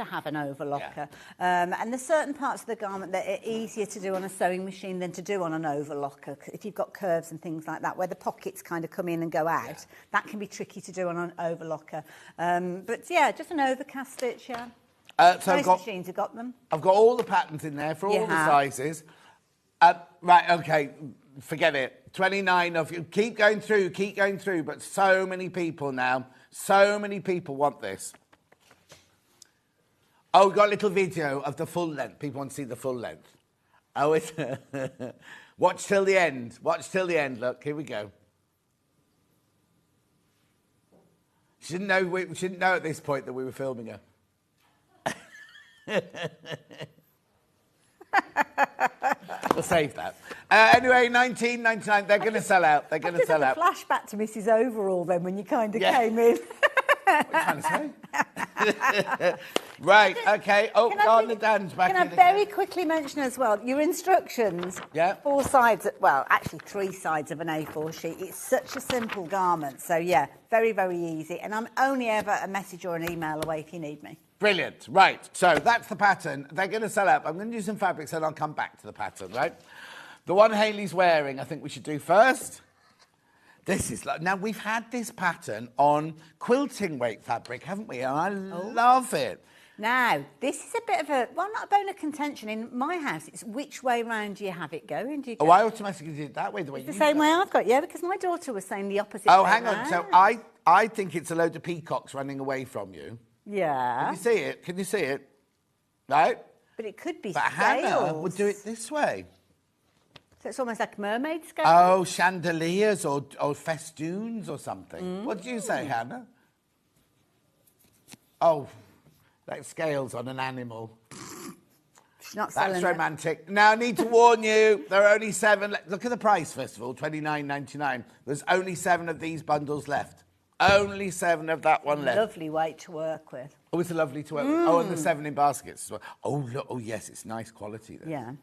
to have an overlocker. And there's certain parts of the garment that are easier to do on a sewing machine than to do on an overlocker. If you've got curves and things like that, where the pockets kind of come in and go out, that can be tricky to do on an overlocker. But yeah, just an overcast stitch, So most machines have got them. I've got all the patterns in there for all the sizes. Right, okay, forget it. 29 of you. Keep going through, but so many people now, so many people want this. Oh, we've got a little video of the full length. People want to see the full length. Oh, it's... Watch till the end. Watch till the end. Look, here we go. She didn't know at this point that we were filming her. We'll save that. Anyway, 19.99. They're going to sell out. They're going to sell out. Flashback to Mrs. Overall then when you kind of came in. What are you trying to say? Right. Okay. Oh, Gardner Dan's back. Can I very quickly mention as well your instructions? Yeah. 4 sides. Well, actually 3 sides of an A4 sheet. It's such a simple garment. So yeah, very very easy. And I'm only ever a message or an email away if you need me. Brilliant. Right, so that's the pattern. They're going to sell out. I'm going to do some fabrics and I'll come back to the pattern, right? The one Hayley's wearing, I think we should do first. This is like... Now, we've had this pattern on quilting weight fabric, haven't we? And I love it. Now, this is a bit of a... Well, not a bone of contention. In my house, it's which way round do you have it going? Do you I automatically did it that way, the way it's the same way I've got, because my daughter was saying the opposite way hang on. So I think it's a load of peacocks running away from you. Yeah. Can you see it? Can you see it? Right? But it could be But Hannah would do it this way. So it's almost like mermaid scales? Oh, chandeliers or festoons or something. What did you say, Hannah? Oh, like scales on an animal. She's not selling That's romantic. Now, I need to warn you, there are only 7... Look at the price, first of all, $29.99. There's only 7 of these bundles left. Only 7 of that one left. Lovely weight to work with. Oh, it's a lovely to work with. Oh, and the 7 in baskets as well. Oh, look. Oh, yes, it's nice quality there. Yeah.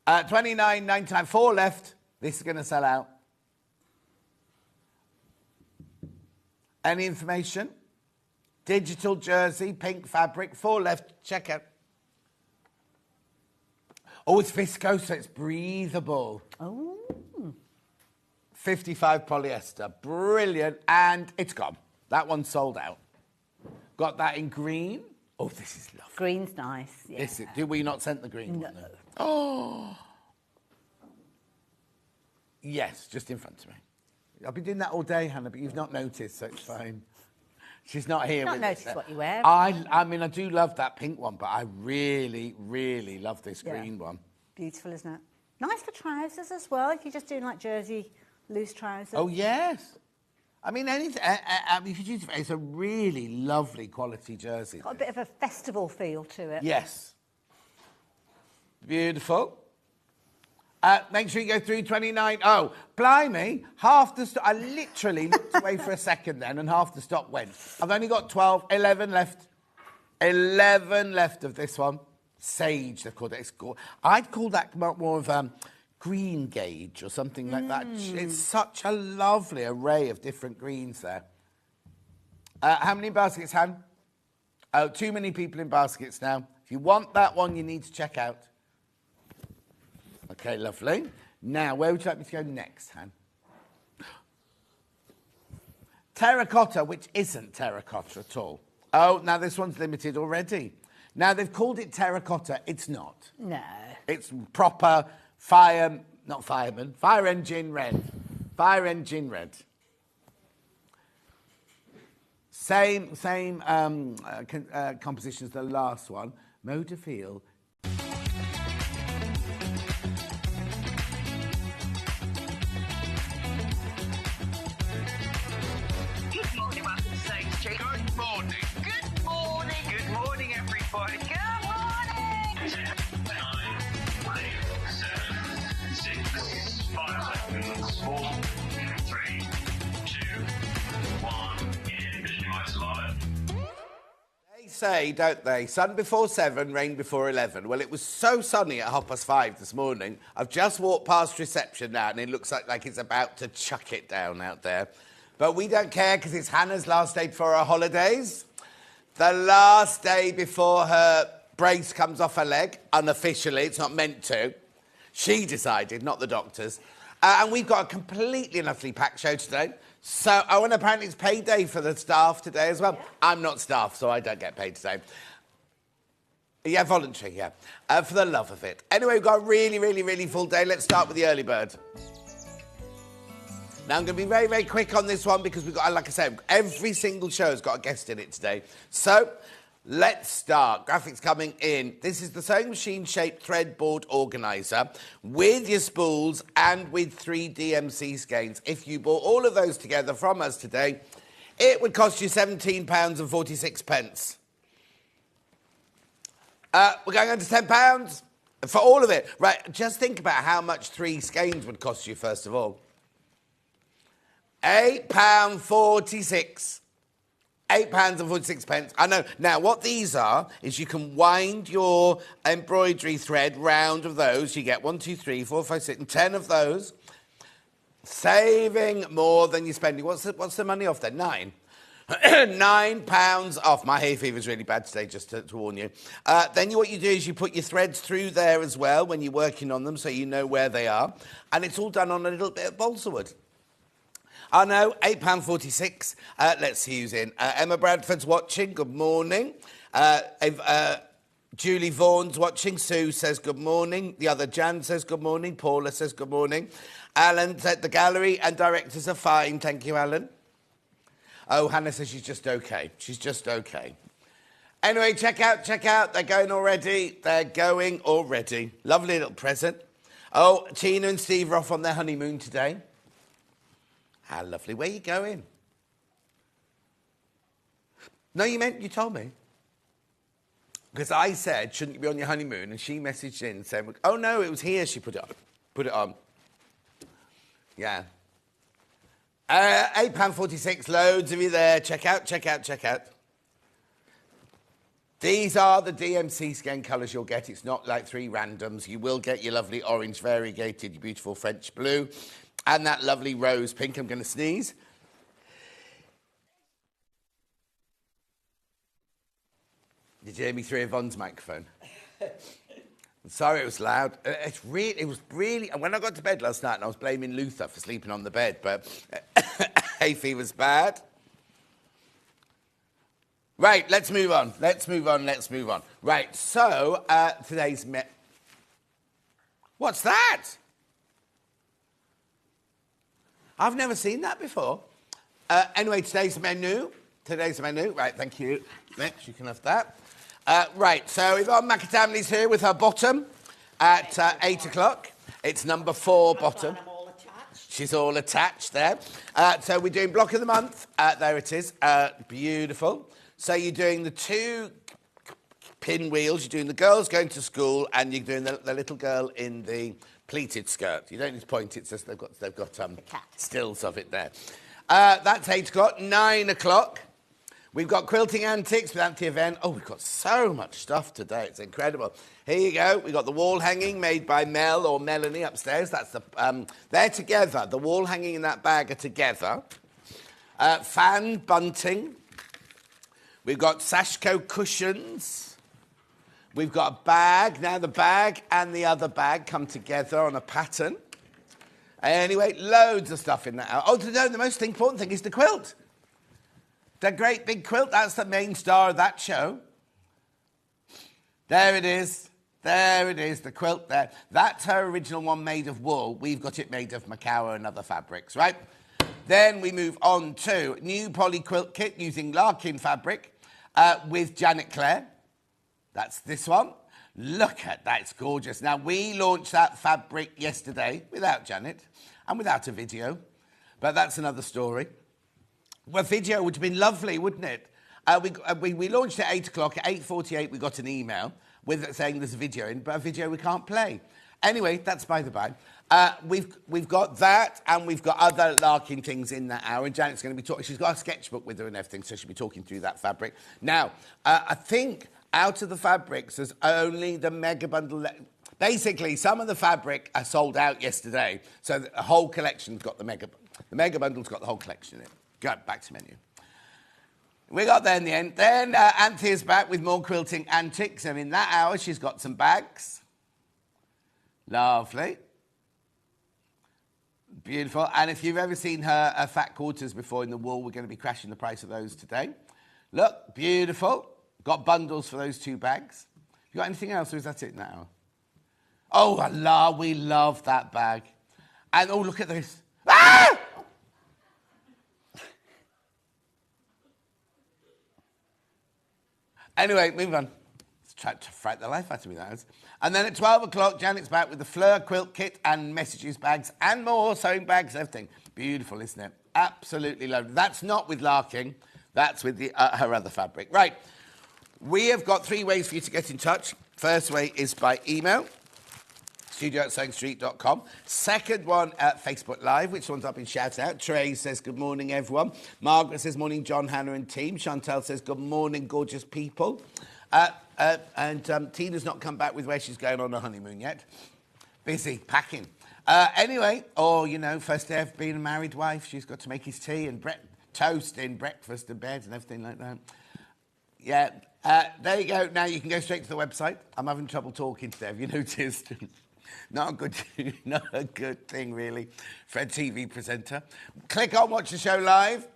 $29.99. 4 left. This is going to sell out. Any information? Digital jersey, pink fabric. 4 left. Check out. Oh, it's viscose, so it's breathable. Oh. 55 polyester. Brilliant. And it's gone. That one's sold out. Got that in green. Oh, this is lovely. Green's nice. Yeah. Did we not send the green one? No. Oh. Yes, just in front of me. I've been doing that all day, Hannah, but you've not noticed, so it's fine. She's not here. Not noticed what you wear. I mean, I do love that pink one, but I really, really love this green one. Beautiful, isn't it? Nice for trousers as well, if you're just doing like jersey loose trousers. Oh, yes. I mean, anything. I mean, it's a really lovely quality jersey. Got a bit of a festival feel to it. Yes. Beautiful. Make sure you go through 29. Oh, blimey. Half the stock. I literally looked away for a second then and half the stock went. I've only got 11 left. 11 left of this one. Sage, they've called it. I'd call that more of green gauge or something like that. It's such a lovely array of different greens there. How many baskets, Han? Oh, too many people in baskets now. If you want that one, you need to check out. Okay, lovely. Now, where would you like me to go next, Han? Terracotta, which isn't terracotta at all. Oh, now this one's limited already. Now, they've called it terracotta. It's not. No. It's proper fire engine red. Fire engine red. Same composition as the last one. Mode de feel. Good morning, welcome to Sage Street. Good morning. Good morning. Good morning, everybody. Good morning. 10, 9, 8, 7, 6, 5 seconds, 4, 3, 2, 1. Visualize live. They say, don't they, sun before 7, rain before 11. Well, it was so sunny at 5:30 this morning. I've just walked past reception now, and it looks like it's about to chuck it down out there. But we don't care, because it's Hannah's last day before our holidays. the last day before her brace comes off her leg, unofficially, it's not meant to. She decided, not the doctors. And we've got a completely and utterly packed show today. So, and apparently it's payday for the staff today as well. Yeah. I'm not staff, so I don't get paid today. Yeah, voluntary, yeah. For the love of it. Anyway, we've got a really, really, really full day. Let's start with the early bird. Now, I'm going to be very, very quick on this one because we've got, like I said, every single show has got a guest in it today. So, let's start. Graphics coming in. This is the sewing machine shaped thread board organiser with your spools and with 3 DMC skeins. If you bought all of those together from us today, it would cost you £17.46. We're going under £10 for all of it. Right, just think about how much 3 skeins would cost you, first of all. £8.46. £8.46. I know. Now, what these are is you can wind your embroidery thread round of those. You get 1, 2, 3, 4, 5, 6, and 10 of those. Saving more than you're spending. What's the money off then? 9. £9 off. My hay fever is really bad today, just to warn you. Then what you do is you put your threads through there as well when you're working on them so you know where they are. And it's all done on a little bit of balsa wood. I know, £8.46. Let's see who's in. Emma Bradford's watching. Good morning. Julie Vaughan's watching. Sue says good morning. The other Jan says good morning. Paula says good morning. Alan's at the gallery and directors are fine. Thank you, Alan. Oh, Hannah says she's just okay. She's just okay. Anyway, check out. They're going already. Lovely little present. Oh, Tina and Steve are off on their honeymoon today. How lovely. Where are you going? No, you told me. Because I said, shouldn't you be on your honeymoon? And she messaged in saying, oh, no, it was here she put it on. Yeah. £8.46, loads of you there. Check out. These are the DMC skein colours you'll get. It's not like 3 randoms. You will get your lovely orange variegated, your beautiful French blue, and that lovely rose pink. I'm going to sneeze. Did you hear me through Yvonne's microphone? I'm sorry, it was loud. It was really. When I got to bed last night, and I was blaming Luther for sleeping on the bed, but hay fever's bad. Right, let's move on. Right, so today's what's that? I've never seen that before. Anyway, today's menu. Right, thank you. Next, you can have that. Right, so Yvonne McAtamley's here with her bottom at 8 o'clock. It's number 4 bottom. I'm all attached. She's all attached there. So we're doing block of the month. There it is. Beautiful. So you're doing the 2 pinwheels. You're doing the girls going to school, and you're doing the little girl in the pleated skirt. You don't need to point it. It's just they've got stills of it there. That's 8 o'clock. 9 o'clock. We've got quilting antics with Anthony Event. Oh, we've got so much stuff today. It's incredible. Here you go. We've got the wall hanging made by Mel or Melanie upstairs. That's the they're together. The wall hanging in that bag are together. Fan bunting. We've got Sashko cushions. We've got a bag. Now the bag and the other bag come together on a pattern. Anyway, loads of stuff in that. Oh, no, the most important thing is the quilt. The great big quilt. That's the main star of that show. There it is. The quilt there. That's her original one made of wool. We've got it made of macawa and other fabrics, right? Then we move on to new poly quilt kit using Larking fabric with Janet Clare. That's this one. Look at that, it's gorgeous. Now, we launched that fabric yesterday without Janet and without a video, but that's another story. Well, video would have been lovely, wouldn't it? We launched at 8 o'clock. At 8:48, we got an email with saying there's a video in, but a video we can't play. Anyway, that's by the by. We've got that, and we've got other Larking things in that hour. And Janet's going to be talking. She's got a sketchbook with her and everything, so she'll be talking through that fabric. Now, I think out of the fabrics, there's only the mega bundle. Basically, some of the fabric are sold out yesterday, so the whole collection's got the mega bundle's got the whole collection in it. Go back to menu. We got there in the end. Then Anthea's back with more quilting antics. And in that hour, she's got some bags. Lovely. Beautiful. And if you've ever seen her fat quarters before in the wool, we're going to be crashing the price of those today. Look, beautiful. Got bundles for those 2 bags. You got anything else, or is that it now? Oh, Allah, we love that bag. And, oh, look at this. Ah! Anyway, move on. It's tried to fright the life out of me, that is. And then at 12 o'clock, Janet's back with the Fleur quilt kit and messages bags and more sewing bags, everything. Beautiful, isn't it? Absolutely lovely. That's not with Larking. That's with her other fabric. Right. We have got 3 ways for you to get in touch. First way is by email, studio@sewingstreet.com. Second one, Facebook Live, which one's up in shout out. Trey says, good morning, everyone. Margaret says, morning, John, Hannah and team. Chantal says, good morning, gorgeous people. And Tina's not come back with where she's going on her honeymoon yet. Busy packing. Anyway, first day of being a married wife, she's got to make his tea and toast in breakfast and bed and everything like that. Yeah, there you go. Now you can go straight to the website. I'm having trouble talking today, have you noticed? Not a good thing, really, for a TV presenter. Click on Watch the Show Live.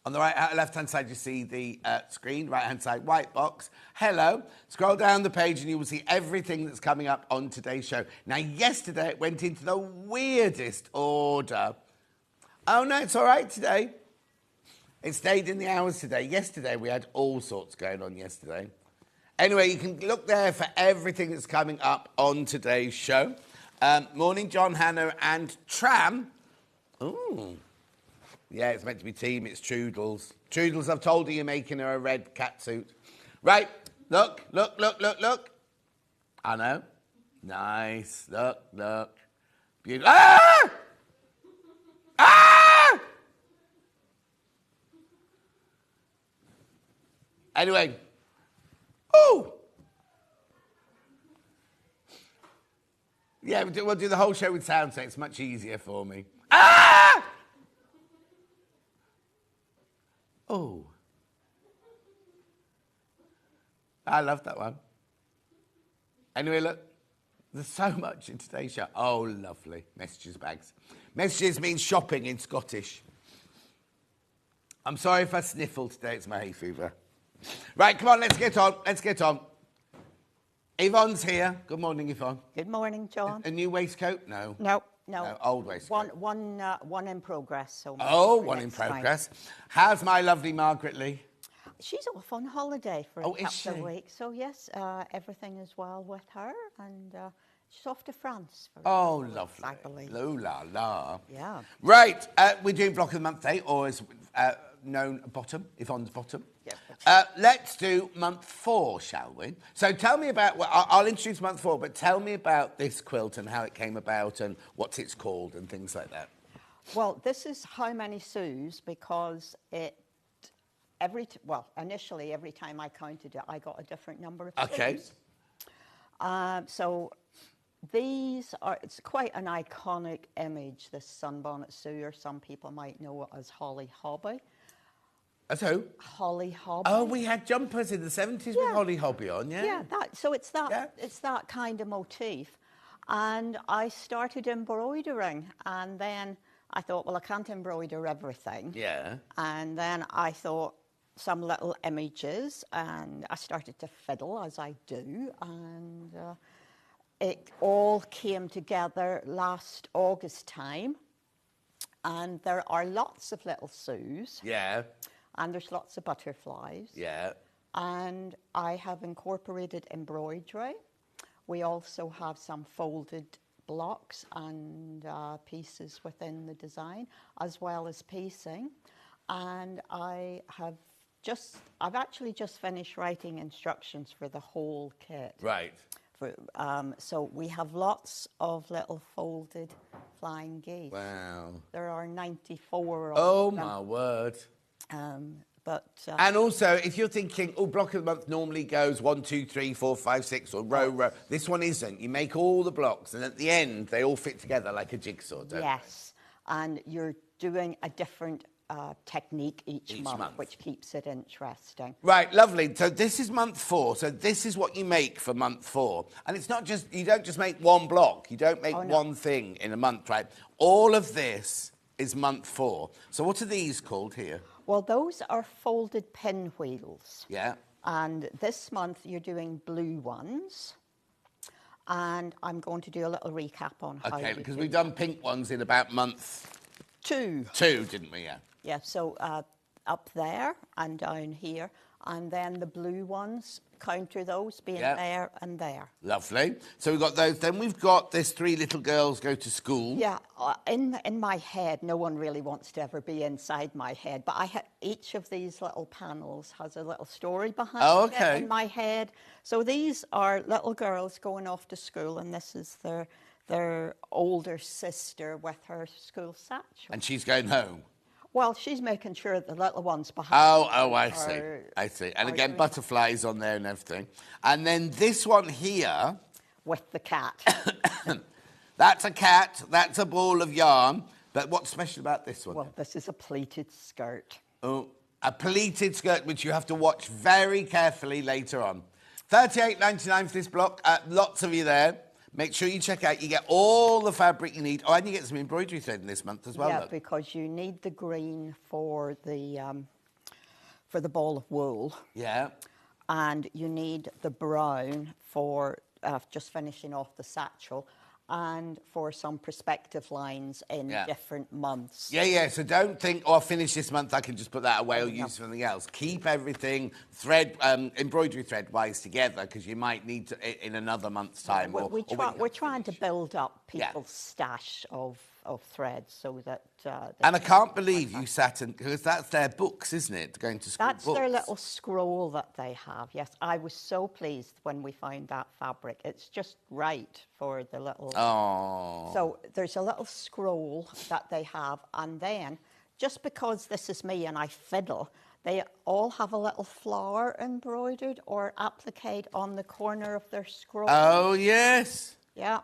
On the left-hand side, you see the screen. Right-hand side, white box. Hello. Scroll down the page and you will see everything that's coming up on today's show. Now, yesterday, it went into the weirdest order. Oh, no, it's all right today. It stayed in the hours today. Yesterday, we had all sorts going on yesterday. Anyway, you can look there for everything that's coming up on today's show. Morning, John, Hannah and Tram. Ooh. Yeah, it's meant to be team. It's Troodles. Troodles, I've told her you're making her a red catsuit. Right. Look. I know. Nice. Look. Beautiful. Ah! Ah! Anyway. Ooh! Yeah, we'll do the whole show with sound, so it's much easier for me. Ah! Oh. I love that one. Anyway, look. There's so much in today's show. Oh, lovely. Messages bags. Messages means shopping in Scottish. I'm sorry if I sniffle today. It's my hay fever. Right, come on, let's get on. Yvonne's here. Good morning, Yvonne. Good morning, John. A new waistcoat? No. No. Old waistcoat. One in progress. So one in progress. How's my lovely Margaret Lee? She's off on holiday for a couple of weeks. So, yes, everything is well with her. And she's off to France. For lovely. I believe. La la. Yeah. Right, we're doing Block of the Month Day, or as known, bottom, Yvonne's bottom. Yeah, let's do month 4, shall we? So tell me about, I'll introduce month 4, but tell me about this quilt and how it came about and what it's called and things like that. Well, this is how many sews, because initially every time I counted it, I got a different number of sews. So these are, it's quite an iconic image, this sunbonnet sewer. Some people might know it as Holly Hobby. As who? Holly Hobby. Oh, we had jumpers in the 70s with Holly Hobby on, yeah? Yeah, it's that kind of motif. And I started embroidering, and then I thought, well, I can't embroider everything. Yeah. And then I thought some little images, and I started to fiddle, as I do, and it all came together last August time. And there are lots of little sews. Yeah. And there's lots of butterflies. Yeah. And I have incorporated embroidery. We also have some folded blocks and pieces within the design, as well as piecing. And I've actually just finished writing instructions for the whole kit. Right. So we have lots of little folded flying geese. Wow. There are 94 of them. Oh, my word. And also, if you're thinking, Block of the Month normally goes 1, 2, 3, 4, 5, 6, or row. This one isn't. You make all the blocks, and at the end, they all fit together like a jigsaw, don't they? Yes, and you're doing a different technique each month, which keeps it interesting. Right, lovely. So this is month 4. So this is what you make for month 4. And it's not just, you don't just make one block. You don't make one thing in a month, right? All of this is month 4. So what are these called here? Well, those are folded pinwheels. Yeah. And this month you're doing blue ones. And I'm going to do a little recap on how Okay, you because do we've done pink ones in about month 2. 2, didn't we? Yeah. Yeah, so up there and down here. And then the blue ones, counter those being there and there. Lovely. So we've got those. Then we've got this 3 little girls go to school. Yeah, in my head, no one really wants to ever be inside my head, but each of these little panels has a little story behind it in my head. So these are little girls going off to school, and this is their older sister with her school satchel. And she's going home. Well, she's making sure the little ones behind. Oh, I see. I see. And again, butterflies on there and everything. And then this one here. With the cat. That's a cat. That's a ball of yarn. But what's special about this one? Well, this is a pleated skirt. Oh, a pleated skirt, which you have to watch very carefully later on. $38.99 for this block. Lots of you there. Make sure you check out. You get all the fabric you need. Oh, and you get some embroidery thread in this month as well. Yeah, look. because you need the green for the ball of wool. Yeah. And you need the brown for just finishing off the satchel, and for some perspective lines in different months. Yeah. So don't think, oh, I'll finish this month, I can just put that away or use something else. Keep everything embroidery thread-wise together, because you might need to in another month's time. We're trying to build up people's stash of threads so that... and I can't believe you sat and... Because that's their books, isn't it? Going to school That's books. their little scroll that they have, yes. I was so pleased when we found that fabric. It's just right for the little... Oh. So there's a little scroll that they have, and then, just because this is me and I fiddle, they all have a little flower embroidered or appliqued on the corner of their scroll. Oh, yes. Yeah.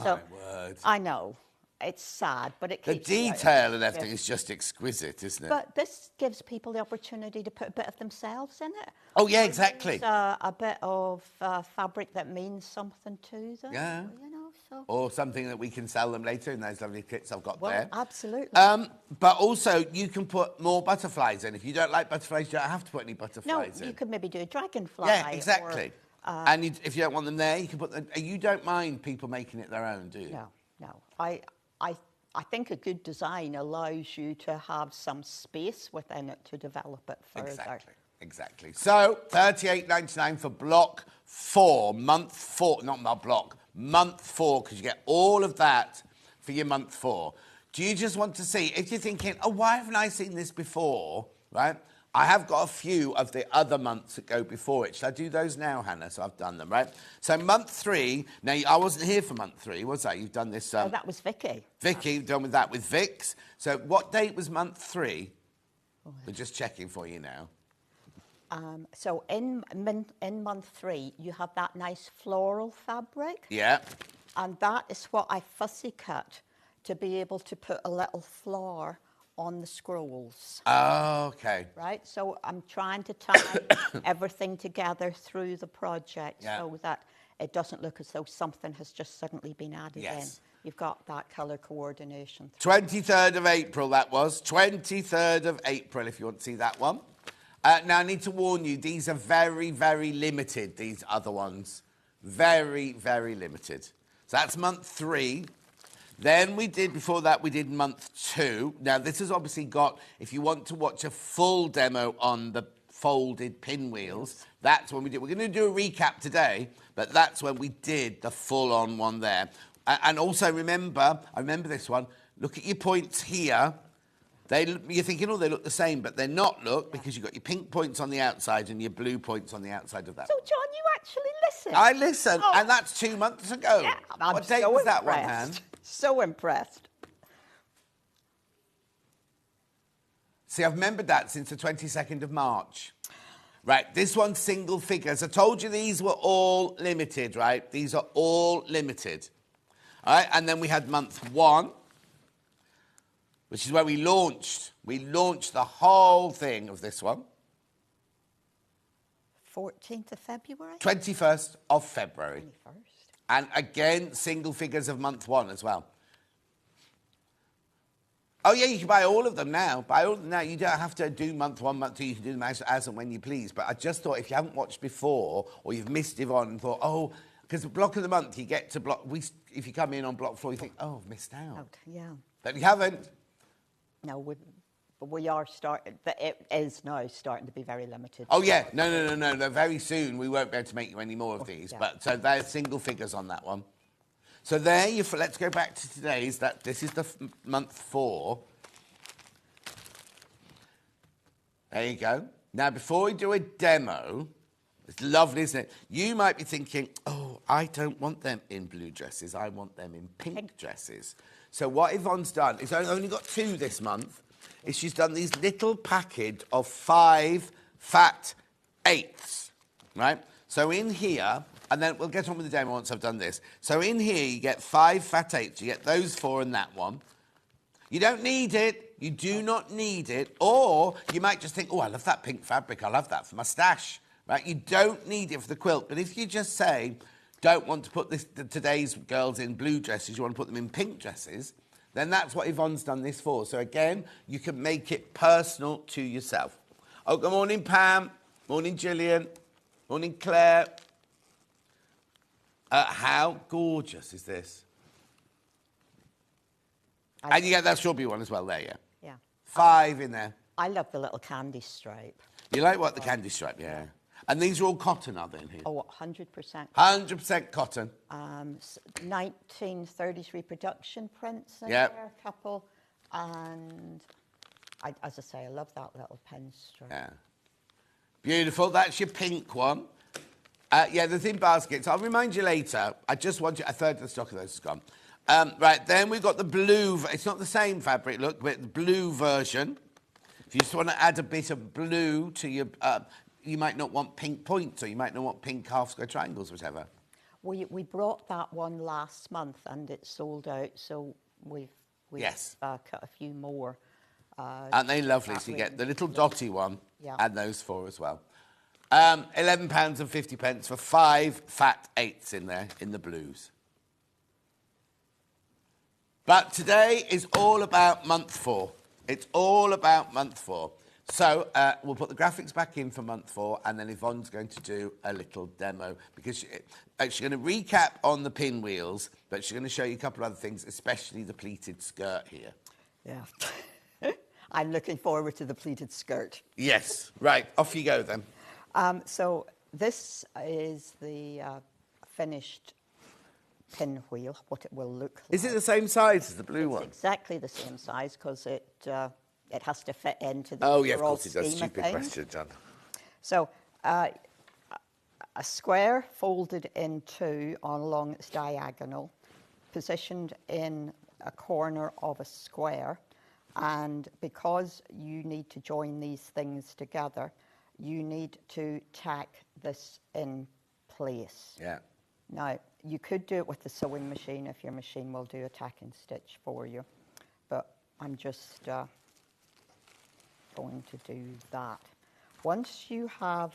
So, my word. I know. It's sad, but it keeps... The detail and everything is just exquisite, isn't it? But this gives people the opportunity to put a bit of themselves in it. Oh, yeah, exactly. A bit of fabric that means something to them. Yeah. You know, so... Or something that we can sell them later in those lovely kits I've got there. Absolutely. But also, you can put more butterflies in. If you don't like butterflies, you don't have to put any butterflies in. No, you could maybe do a dragonfly. Yeah, exactly. Or, and if you don't want them there, you can put them... You don't mind people making it their own, do you? No. I think a good design allows you to have some space within it to develop it further. Exactly. So, $38.99 for block 4, month 4, not my block, month 4, because you get all of that for your month 4. Do you just want to see, if you're thinking, oh, why haven't I seen this before, right? I have got a few of the other months that go before it. Shall I do those now, Hannah? So I've done them, right? So month 3, now I wasn't here for month 3, was I? You've done this... Oh, that was Vicky. Vicky, you've done with that with Vix. So what date was month 3? We're just checking for you now. So in month 3, you have that nice floral fabric. Yeah. And that is what I fussy cut to be able to put a little flower on the scrolls. Oh, okay. Right? So I'm trying to tie everything together through the project so that it doesn't look as though something has just suddenly been added in. You've got that colour coordination. 23rd of April, that was. 23rd of April, if you want to see that one. Now, I need to warn you, these are very, very limited, these other ones. Very, very limited. So that's month 3. Then before that, we did month 2. Now, this has obviously got, if you want to watch a full demo on the folded pinwheels, that's when we did. We're going to do a recap today, but that's when we did the full-on one there. And also, I remember this one, look at your points here. You're thinking, oh, they look the same, but they're not, because you've got your pink points on the outside and your blue points on the outside of that. So, John, you actually listen? I listened, and that's 2 months ago. Yeah, what date was that one, Han? So impressed. See, I've remembered that since the 22nd of March. Right, this one's single figures. I told you these were all limited, right? These are all limited. All right, and then we had month 1. which is where we launched. We launched the whole thing of this one. 14th of February? 21st of February. 21st. And again, single figures of month 1 as well. Oh, yeah, you can buy all of them now. Buy all of them now. You don't have to do month 1, month 2. You can do them as and when you please. But I just thought if you haven't watched before or you've missed Yvonne and thought, oh, because the block of the month, you get to block... if you come in on block 4, you think, oh, I've missed out. Yeah. But you haven't. No, we are starting... It is now starting to be very limited. Oh, yeah. No. Very soon, we won't be able to make you any more of these. Yeah. But so there's single figures on that one. So there, let's go back to today's. This is the month 4. There you go. Now, before we do a demo, it's lovely, isn't it? You might be thinking, oh, I don't want them in blue dresses. I want them in pink dresses. So what Yvonne's done is I've only got 2 this month. Is she's done these little package of 5 fat 8s, right? So in here... And then we'll get on with the demo once I've done this. So in here, you get 5 fat 8s. You get those 4 and that one. You don't need it. You do not need it. Or you might just think, oh, I love that pink fabric. I love that for my stash. Right? You don't need it for the quilt. But if you just say, don't want to put today's girls in blue dresses, you want to put them in pink dresses, then that's what Yvonne's done this for. So again, you can make it personal to yourself. Oh, good morning, Pam. Morning, Gillian. Morning, Claire. How gorgeous is this? And you get that strawberry one as well there, yeah? Yeah. 5 in there. I love the little candy stripe. You like what? The candy stripe, yeah. And these are all cotton, are they, in here? Oh, 100%. 100% cotton. 1930s reproduction prints in Yep. there, a couple. And, as I say, I love that little pinstripe. Yeah. Beautiful. That's your pink one. Yeah, the thin baskets. I'll remind you later. I just want you... A third of the stock of those is gone. Right, then we've got the blue... It's not the same fabric, look, but the blue version. If you just want to add a bit of blue to your... you might not want pink points, or you might not want pink half-square triangles, whatever. We brought that one last month, and it sold out, so we've Yes. Cut a few more. Aren't they lovely? So you get the little dotty one, Yeah. and those 4 as well. £11.50 for 5 fat 8s in there, in the blues. But today is all about month 4. It's all about month 4. So we'll put the graphics back in for month 4, and then Yvonne's going to do a little demo, because she's going to recap on the pinwheels, but she's going to show you a couple of other things, especially the pleated skirt here. Yeah. I'm looking forward to the pleated skirt. Yes. Right, off you go then. So this is the finished pinwheel, what it will look like. Is it the same size as the blue one? It's exactly the same size, because it has to fit into the Oh, yeah, of overall course it does. scheme of Stupid things. question, John. So a square folded in 2 along its diagonal, positioned in a corner of a square, and because you need to join these things together, you need to tack this in place. Yeah. Now, you could do it with the sewing machine if your machine will do a tack and stitch for you, but I'm just going to do that. Once you have...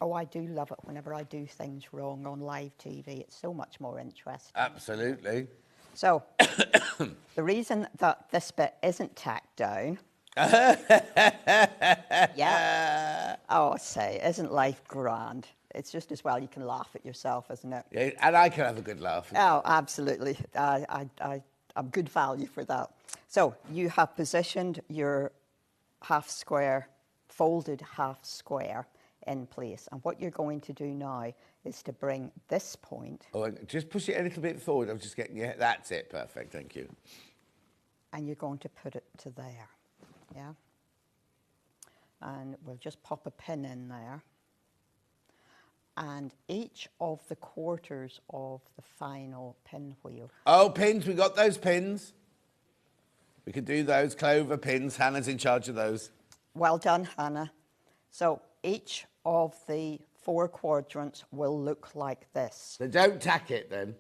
Oh, I do love it whenever I do things wrong on live TV. It's so much more interesting. Absolutely. So, the reason that this bit isn't tacked down... yeah. Oh, say, isn't life grand? It's just as well you can laugh at yourself, isn't it? Yeah, and I can have a good laugh. Oh, absolutely. I'm good value for that. So you have positioned your half square, folded half square in place. And what you're going to do now is to bring this point. Oh, just push it a little bit forward. I'm just getting you. That's it. Perfect. Thank you. And you're going to put it to there. Yeah. And we'll just pop a pin in there. And each of the quarters of the final pinwheel. Oh, pins. We got those pins. We can do those. Clover pins. Hannah's in charge of those. Well done, Hannah. So each of the 4 quadrants will look like this. So don't tack it then.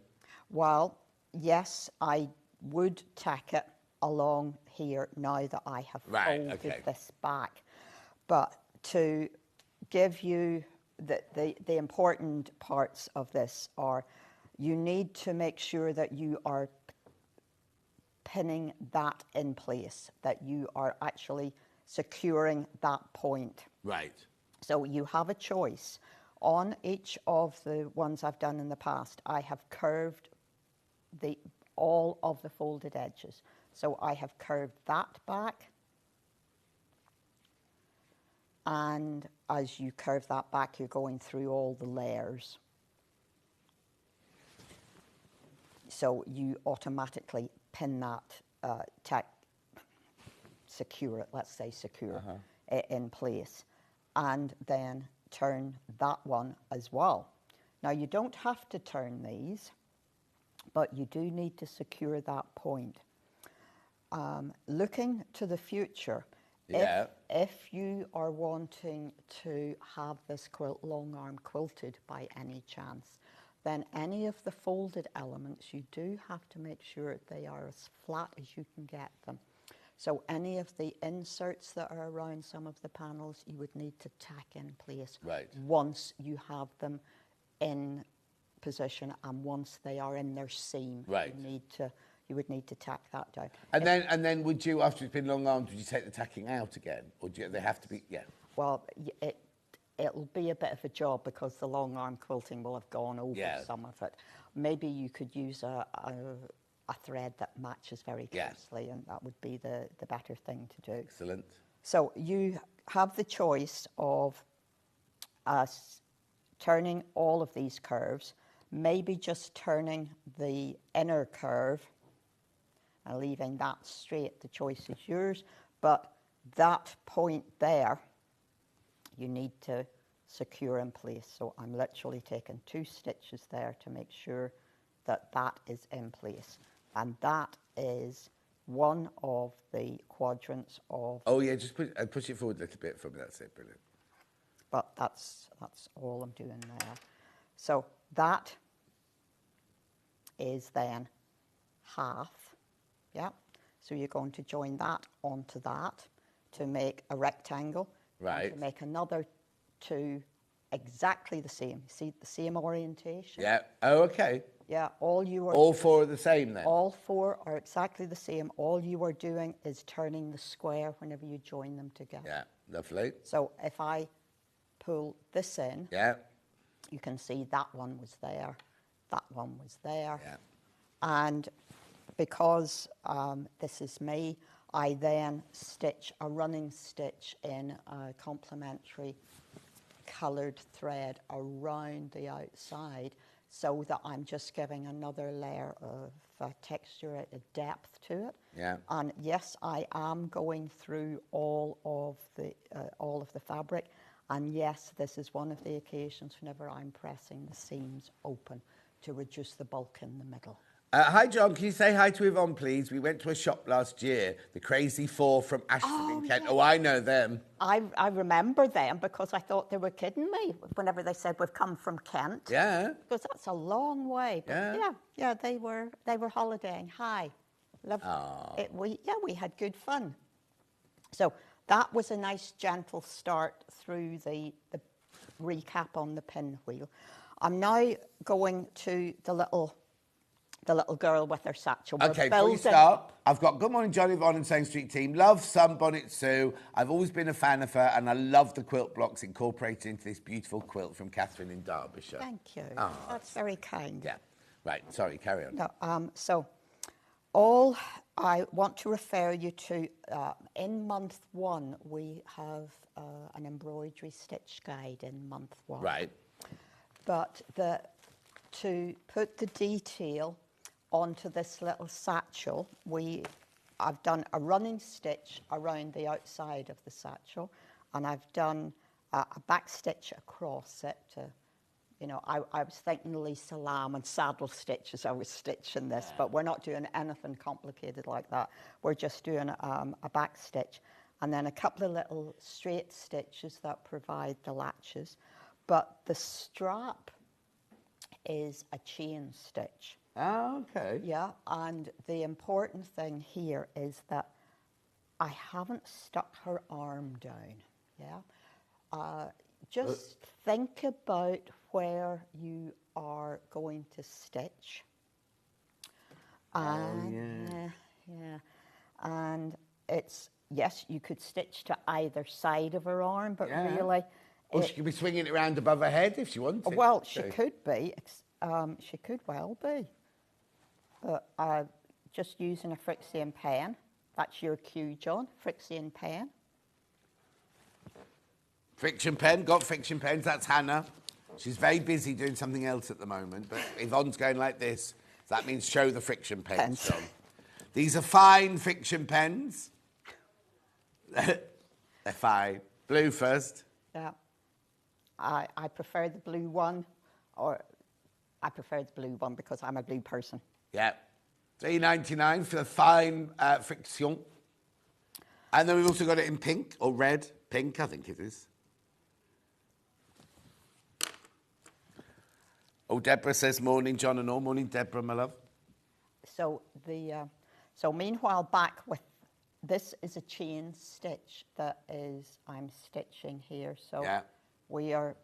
Well, yes, I would tack it along here now that I have folded this back. But to give you the important parts of this are, you need to make sure that you are pinning that in place, that you are actually securing that point. Right. So you have a choice. On each of the ones I've done in the past, I have curved all of the folded edges. So I have curved that back. And as you curve that back, you're going through all the layers. So you automatically pin that, secure it, let's say secure it in place. And then turn that one as well. Now you don't have to turn these, but you do need to secure that point. Looking to the future, if you are wanting to have this quilt long arm quilted by any chance, then any of the folded elements, you do have to make sure they are as flat as you can get them. So any of the inserts that are around some of the panels, you would need to tack in place once you have them in position, and once they are in their seam, you would need to tack that down. And then would you, after it's been long armed, would you take the tacking out again, or do they have to be? Yeah. Well, it'll be a bit of a job because the long arm quilting will have gone over some of it. Maybe you could use a thread that matches very closely, and that would be the better thing to do. Excellent. So you have the choice of turning all of these curves, maybe just turning the inner curve and leaving that straight. The choice is yours, but that point there, you need to secure in place. So I'm literally taking 2 stitches there to make sure that that is in place. And that is one of the quadrants of... Oh, yeah, just push it forward a little bit for me. That's it, brilliant. But that's all I'm doing there. So that is then half, yeah? So you're going to join that onto that to make a rectangle. Right. And to make another 2 exactly the same. See the same orientation? Yeah. Oh, okay. Yeah, all 4 are the same then? All 4 are exactly the same. All you are doing is turning the square whenever you join them together. Yeah, lovely. So if I pull this in, you can see that one was there, that one was there. Yeah. And because this is me, I then stitch a running stitch in a complementary coloured thread around the outside, so that I'm just giving another layer of texture, a depth to it. Yeah. And yes, I am going through all of the fabric. And yes, this is one of the occasions whenever I'm pressing the seams open to reduce the bulk in the middle. Hi, John. Can you say hi to Yvonne, please? We went to a shop last year, the Crazy 4 from Ashford in Kent. Yeah. Oh, I know them. I remember them because I thought they were kidding me whenever they said we've come from Kent. Yeah. Because that's a long way. But yeah, they were holidaying. Hi. We had good fun. So that was a nice gentle start through the recap on the pinwheel. I'm now going to the little girl with her satchel. Okay, before you start, I've got Good Morning John, Yvonne and Same Street team. Love Sunbonnet Sue. I've always been a fan of her, and I love the quilt blocks incorporated into this beautiful quilt from Catherine in Derbyshire. Thank you. Oh, that's very kind. Yeah. Right, sorry, carry on. No, so all I want to refer you to, in month 1, we have an embroidery stitch guide in month 1. Right. But to put the detail onto this little satchel, I've done a running stitch around the outside of the satchel, and I've done a back stitch across it to, I was thinking Lisa Lamb and saddle stitch as I was stitching this, but we're not doing anything complicated like that. We're just doing a back stitch, and then a couple of little straight stitches that provide the latches. But the strap is a chain stitch. Oh, okay. Yeah, and the important thing here is that I haven't stuck her arm down. Yeah, just think about where you are going to stitch. yeah. Yeah, and it's, yes, you could stitch to either side of her arm, but Yeah. really, Or she could be swinging it around above her head if she wanted. well, she could be. She could well be. But just using a Frixian pen. That's your cue, John. Frixian pen. Friction pen, got friction pens, that's Hannah. She's very busy doing something else at the moment, but Yvonne's going like this. So that means show the friction pens, John. These are fine friction pens. They're fine. Blue first. Yeah. I prefer the blue one, or I prefer the blue one because I'm a blue person. Yeah. $3.99 for the fine friction. And then we've also got it in pink, or red. Pink, I think it is. Oh, Deborah says morning, John and all. Morning, Deborah, my love. So so meanwhile, back with, this is a chain stitch that is, I'm stitching here. So Yeah. we are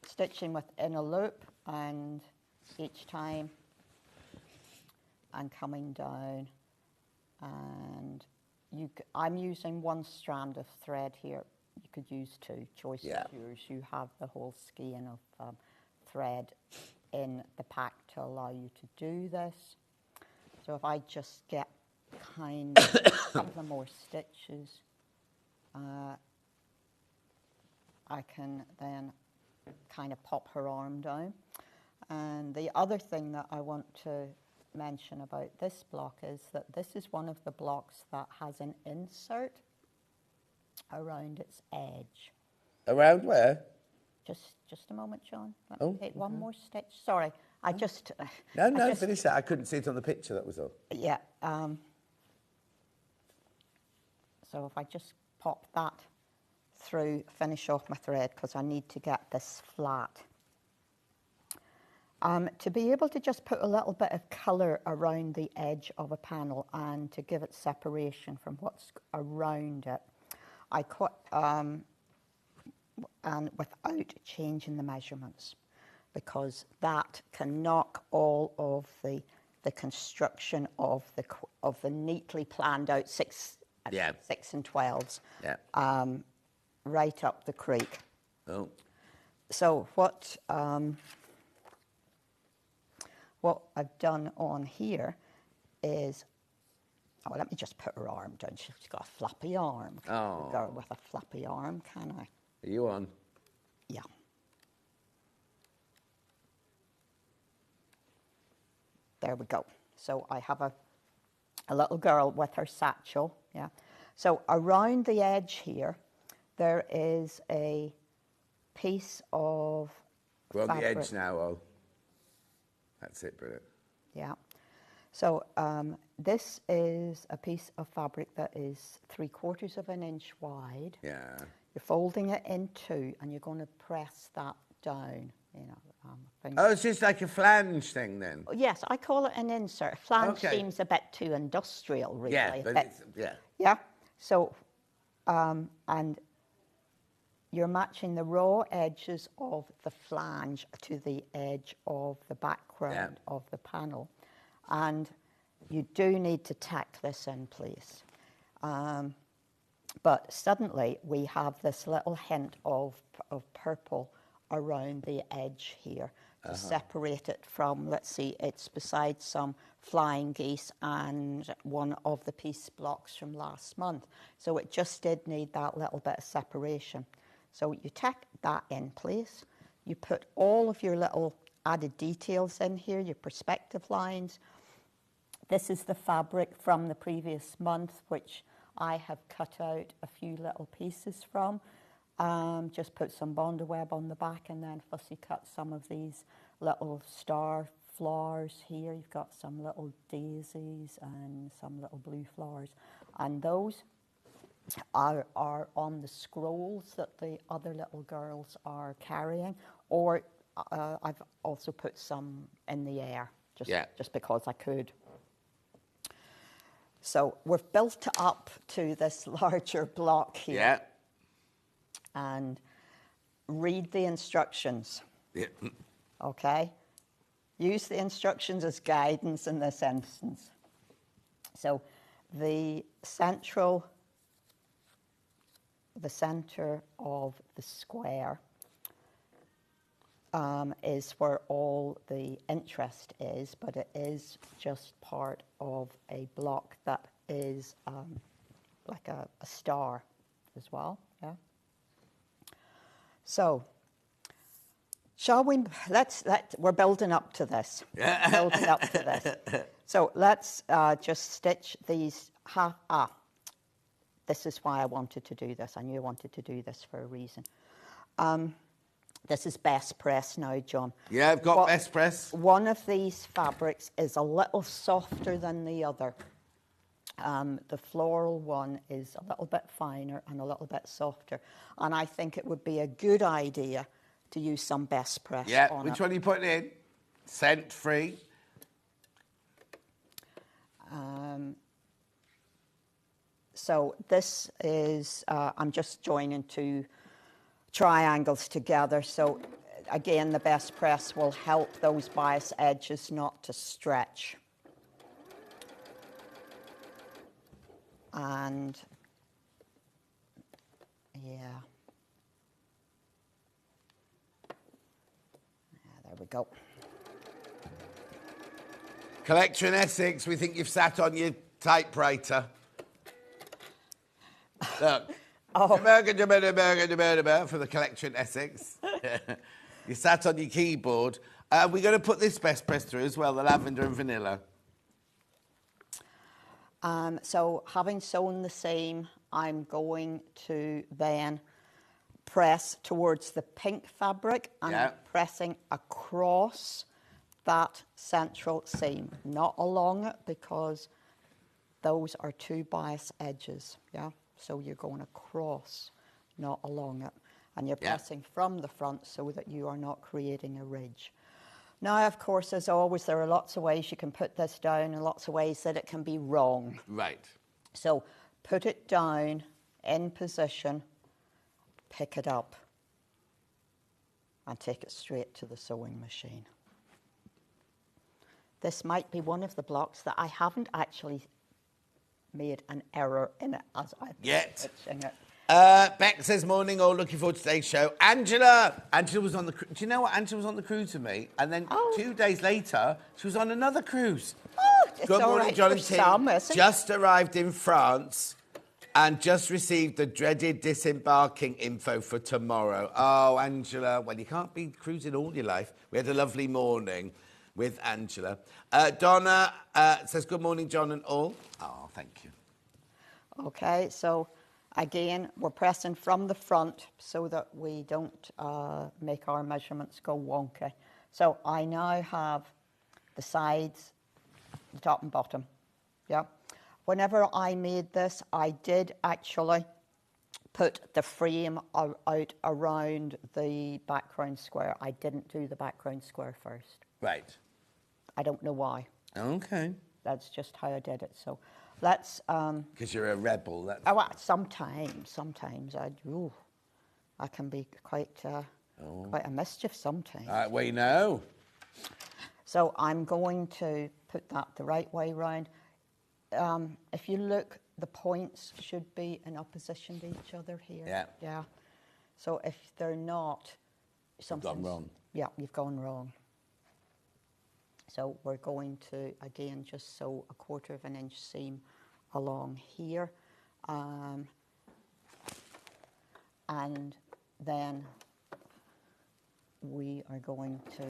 stitching within a loop, and each time and coming down, and I'm using one strand of thread here. You could use two. Choice is yours. You have the whole skein of thread in the pack to allow you to do this. So if I just get kind of a couple of more stitches, I can then kind of pop her arm down. And the other thing that I want to mention about this block is that this is one of the blocks that has an insert around its edge. Around where? Just a moment, John. Let me take one more stitch. Sorry, I just... No, finish that. I couldn't see it on the picture, that was all. Yeah. So if I just pop that through, finish off my thread, because I need to get this flat. To be able to just put a little bit of colour around the edge of a panel and to give it separation from what's around it, I cut, and without changing the measurements, because that can knock all of the construction of the neatly planned out 6 and 12s right up the creek. Oh. So what I've done on here is, oh, let me just put her arm down. She's got a flappy arm. Oh. A girl with a flappy arm, can I? Are you on? Yeah. There we go. So I have a little girl with her satchel, yeah. So around the edge here, there is a piece of We're on fabric. the edge now, oh. That's it, brilliant. Yeah. So this is a piece of fabric that is 3/4 of an inch wide. Yeah. You're folding it in two, and you're going to press that down. You know. Oh, it's just like a flange thing then? Yes, I call it an insert. Flange Okay. seems a bit too industrial, really. Yeah, but it's, yeah. Yeah. So, and you're matching the raw edges of the flange to the edge of the background of the panel. And you do need to tack this in place. But suddenly we have this little hint of purple around the edge here to separate it from, let's see, it's beside some flying geese and one of the piece blocks from last month. So it just did need that little bit of separation. So you tack that in place. You put all of your little added details in here, your perspective lines. This is the fabric from the previous month, which I have cut out a few little pieces from. Just put some Bondo web on the back and then fussy cut some of these little star flowers here. You've got some little daisies and some little blue flowers. And those are on the scrolls that the other little girls are carrying. Or I've also put some in the air, just because I could. So we've built up to this larger block here. Yeah. And read the instructions. Yeah. Okay? Use the instructions as guidance in this instance. So the center of the square is where all the interest is, but it is just part of a block that is like a star as well, yeah? So, shall we, we're building up to this. Building up to this. So let's just stitch these this is why I wanted to do this. I knew I wanted to do this for a reason. This is best press now, John. Yeah, I've got best press. One of these fabrics is a little softer than the other. The floral one is a little bit finer and a little bit softer. And I think it would be a good idea to use some best press on it. Which one are you putting in? Scent free? So this is, I'm just joining two triangles together. So again, the best press will help those bias edges not to stretch. And yeah, there we go. Collector in Essex, we think you've sat on your typewriter. Look. For the collector in Essex. You sat on your keyboard. We're going to put this best press through as well, the lavender and vanilla. So having sewn the seam, I'm going to then press towards the pink fabric and I'm pressing across that central seam, not along it because those are two bias edges, yeah? So you're going across, not along it. And you're pressing from the front so that you are not creating a ridge. Now, of course, as always, there are lots of ways you can put this down and lots of ways that it can be wrong. Right. So put it down in position, pick it up, and take it straight to the sewing machine. This might be one of the blocks that I haven't actually made an error in it as I'm stitching it. Beck says, morning all, looking forward to today's show. Angela was on the cruise. Do you know what? Angela was on the cruise with me, and then 2 days later, she was on another cruise. Oh, it's Good all morning, right John for and Tim. some, isn't it? Just arrived in France and just received the dreaded disembarking info for tomorrow. Oh, Angela, well, you can't be cruising all your life. We had a lovely morning with Angela. Donna says, good morning, John and all. Oh, thank you. Okay, so again, we're pressing from the front so that we don't make our measurements go wonky. So I now have the sides, the top and bottom, yeah. Whenever I made this, I did actually put the frame out around the background square. I didn't do the background square first. Right. I don't know why. Okay. That's just how I did it. So let's... Because you're a rebel. That's... Oh, sometimes I can be quite a mischief sometimes. We know. So I'm going to put that the right way round. If you look, the points should be in opposition to each other here. Yeah. Yeah. So if they're not, You've gone wrong. Yeah, you've gone wrong. So we're going to, again, just sew a 1/4 of an inch seam along here. And then we are going to...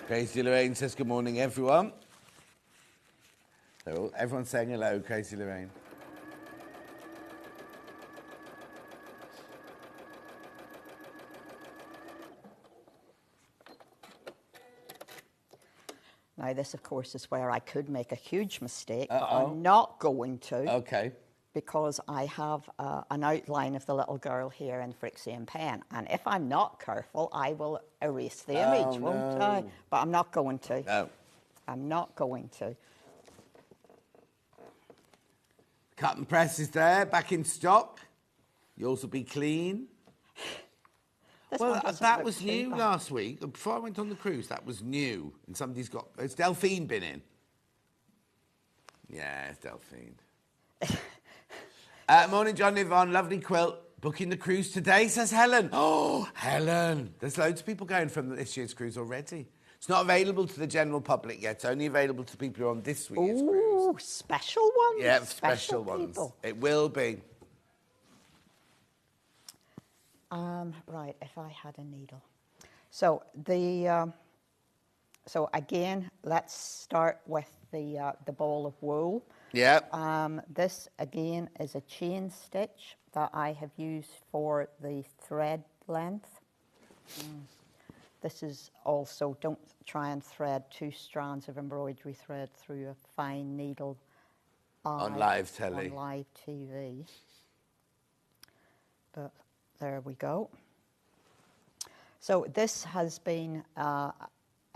Crazy Lorraine says, good morning, everyone. So everyone's saying hello, Crazy Lorraine. Now, this, of course, is where I could make a huge mistake, but I'm not going to. Okay. because I have an outline of the little girl here in Frixian pen. And if I'm not careful, I will erase the image, won't I? But I'm not going to. No. I'm not going to. Cut and press is there, back in stock. Yours will be clean. Well, that was new last week. Before I went on the cruise, that was new. And somebody's got... Has Delphine been in? Yeah, it's Delphine. Morning, John and Yvonne. Lovely quilt. Booking the cruise today, says Helen. Oh, Helen. There's loads of people going from this year's cruise already. It's not available to the general public yet. It's only available to people who are on this year's cruise. Ooh, special ones? Yeah, special ones. People. It will be. Right, if I had a needle. So so again, let's start with the ball of wool. Yeah. This again is a chain stitch that I have used for the thread length. This is also, don't try and thread 2 strands of embroidery thread through a fine needle On live telly. On live TV. But there we go. So this has been a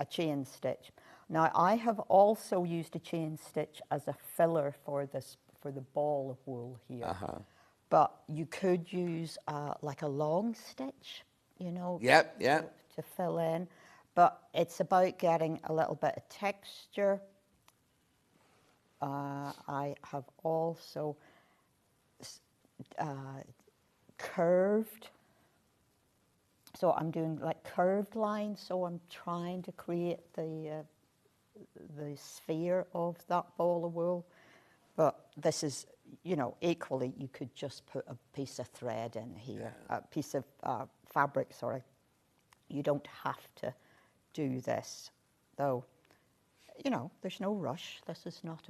chain stitch. Now I have also used a chain stitch as a filler for the ball of wool here. But you could use like a long stitch, you know. Yep. To fill in, but it's about getting a little bit of texture. I have also curved, so I'm doing like curved lines, so I'm trying to create the sphere of that ball of wool. But this is, you know, equally you could just put a piece of thread in here, a piece of fabric, sorry. You don't have to do this, though, you know, there's no rush. This is not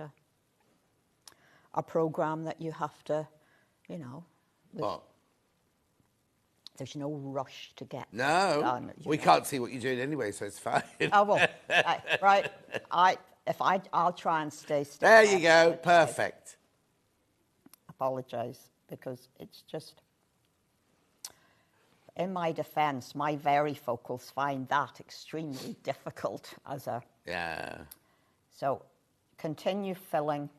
a program that you have to, you know. What? There's no rush to get No, done. we can't see what you're doing anyway, so it's fine. Oh, well, right. I'll try and stay still. There you go, perfect. Apologise, because it's just... In my defence, my varifocals find that extremely difficult as a... Yeah. So, continue filling.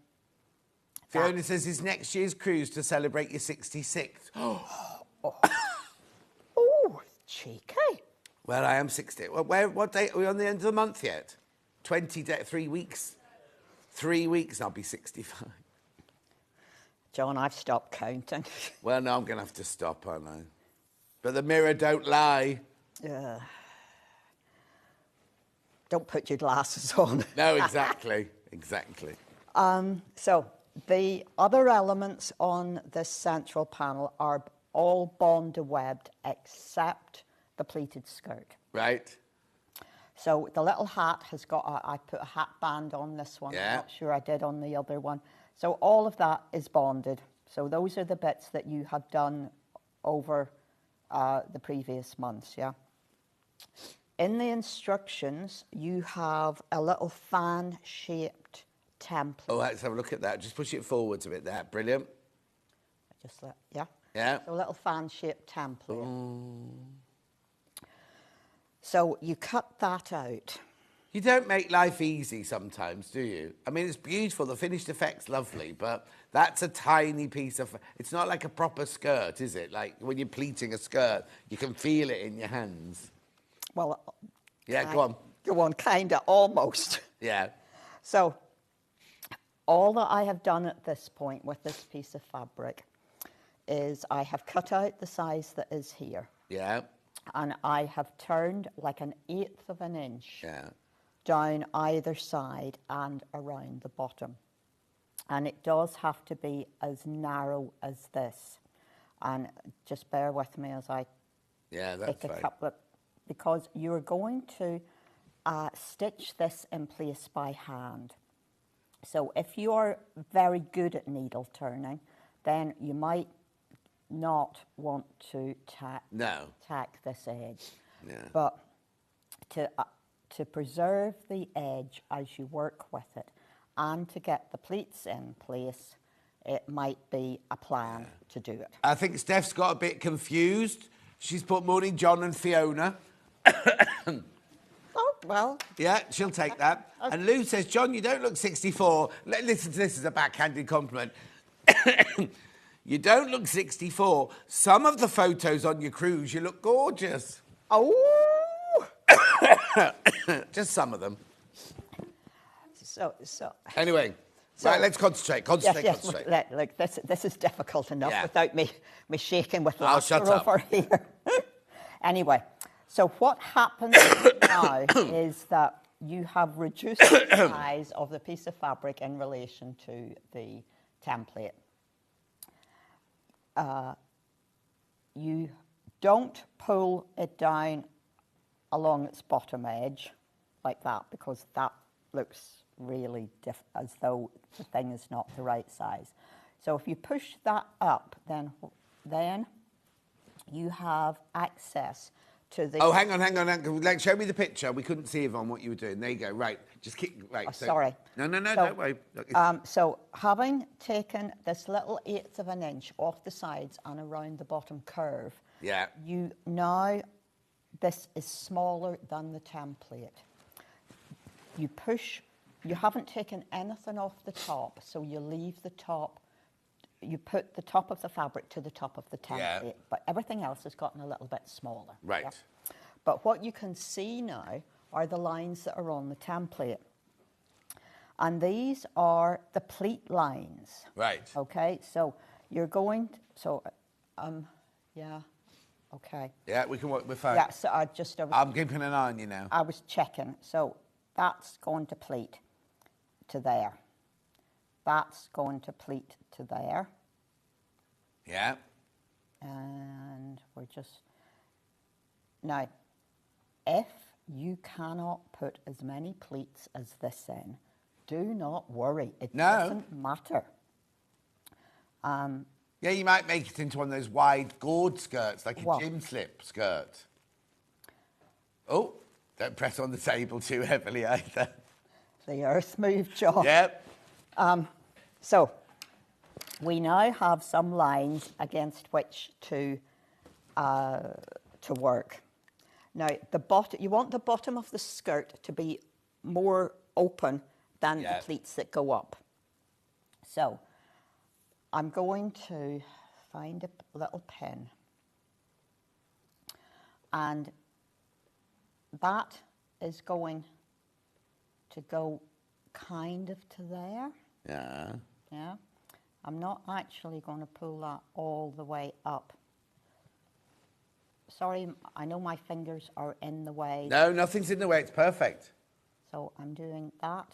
Fiona says, is next year's cruise to celebrate your 66th? Oh, cheeky. Well, I am 60. Well, what date? Are we on the end of the month yet? 3 weeks. 3 weeks and I'll be 65. John, I've stopped counting. Well, no, I'm going to have to stop, aren't I? But the mirror don't lie. Don't put your glasses on. No, exactly. Exactly. So the other elements on this central panel are all bond-webbed except the pleated skirt. Right. So the little hat has got, I put a hat band on this one. Yeah. I'm not sure I did on the other one. So all of that is bonded. So those are the bits that you have done over the previous months, yeah. In the instructions, you have a little fan-shaped template. Oh, let's have a look at that. Just push it forwards a bit there. Brilliant. Just that, yeah. Yeah. So a little fan-shaped template. So you cut that out. You don't make life easy sometimes, do you? I mean, it's beautiful. The finished effect's lovely, but that's a tiny piece of... It's not like a proper skirt, is it? Like when you're pleating a skirt, you can feel it in your hands. Well... Yeah, go on. Go on, kind of, almost. Yeah. So, all that I have done at this point with this piece of fabric is I have cut out the size that is here. Yeah. And I have turned like 1/8 of an inch down either side and around the bottom. And it does have to be as narrow as this. And just bear with me as I take a couple of... Because you're going to stitch this in place by hand. So if you're very good at needle turning, then you might not want to tack this edge. Yeah. But to preserve the edge as you work with it and to get the pleats in place, it might be a plan to do it. I think Steph's got a bit confused. She's put morning John and Fiona. Oh, well. Yeah, she'll take that. And Lou says, John, you don't look 64. Listen to this as a backhanded compliment. You don't look 64. Some of the photos on your cruise, you look gorgeous. Oh! Just some of them. So. Anyway, right, let's concentrate. Yes, Concentrate. look, this is difficult enough without me shaking with shut laughter up. over here. Anyway, so what happens now is that you have reduced the size of the piece of fabric in relation to the template. You don't pull it down along its bottom edge like that, because that looks really as though the thing is not the right size. So if you push that up, then you have access to the... Oh, hang on. Like, show me the picture. We couldn't see, Yvonne, what you were doing. There you go. Right. Just keep... Right. Oh, sorry. No, So, don't worry. So having taken this little 1/8 of an inch off the sides and around the bottom curve, you now... This is smaller than the template. You push... You haven't taken anything off the top, so you leave the top... You put the top of the fabric to the top of the template, but everything else has gotten a little bit smaller. Right. Yeah? But what you can see now are the lines that are on the template. And these are the pleat lines. Right. Okay, so you're going... Okay. Yeah, we can work. We're fine. Yeah, so I'm keeping an eye on you now. I was checking. So that's going to pleat to there. That's going to pleat to there. Yeah. And we're just... Now, if you cannot put as many pleats as this in, do not worry. It doesn't matter. Yeah, you might make it into one of those wide gourd skirts, like a gym slip skirt. Oh, don't press on the table too heavily either. The earth moved, John. Yep. So we now have some lines against which to work. Now, you want the bottom of the skirt to be more open than the pleats that go up. So I'm going to find a little pin, and that is going to go kind of to there. Yeah. Yeah. I'm not actually going to pull that all the way up. Sorry, I know my fingers are in the way. No, nothing's in the way. It's perfect. So I'm doing that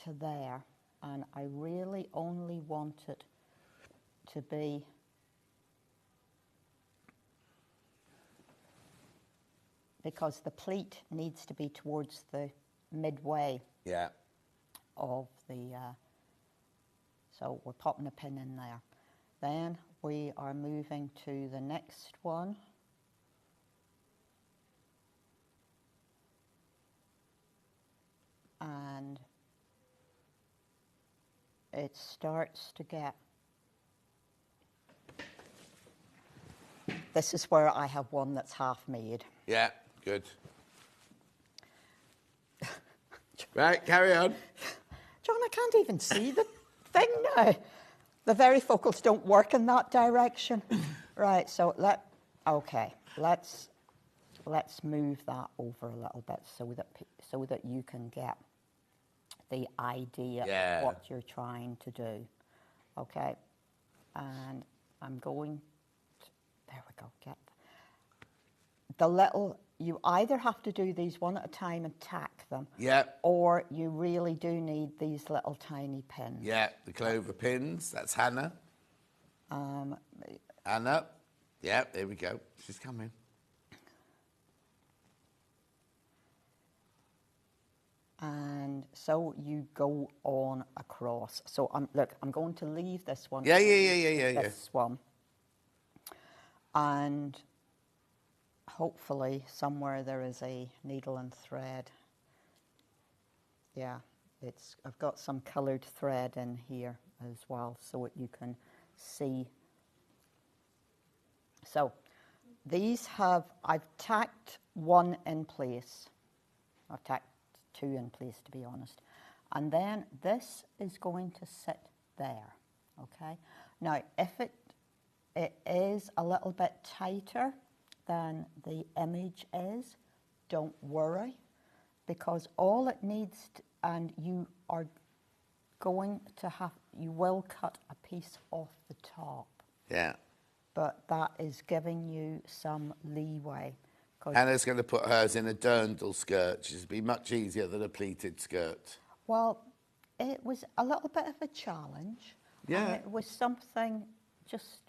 to there. And I really only want it to be because the pleat needs to be towards the midway of the... so we're popping a pin in there. Then we are moving to the next one. And it starts to get... This is where I have one that's half made. Yeah, good. Right, carry on. John, I can't even see the thing now. The varifocals don't work in that direction. Right, so let's move that over a little bit so that you can get the idea of what you're trying to do. Okay, and I'm going to, there we go, get the little, you either have to do these one at a time and tack them, or you really do need these little tiny pins. Yeah, the clover pins, that's Hannah. Hannah, yeah, there we go, she's coming. And so you go on across. So I'm going to leave this one. This one. And hopefully somewhere there is a needle and thread. Yeah, I've got some coloured thread in here. as well so that you can see. So these I've tacked one in place. I've tacked two in place, to be honest. And then this is going to sit there, okay? Now, if it is a little bit tighter than the image is, don't worry, because all it needs, and you are going to you will cut a piece off the top. Yeah. But that is giving you some leeway. Hannah's going to put hers in a dirndl skirt, which would be much easier than a pleated skirt. Well, it was a little bit of a challenge. Yeah. And it was something just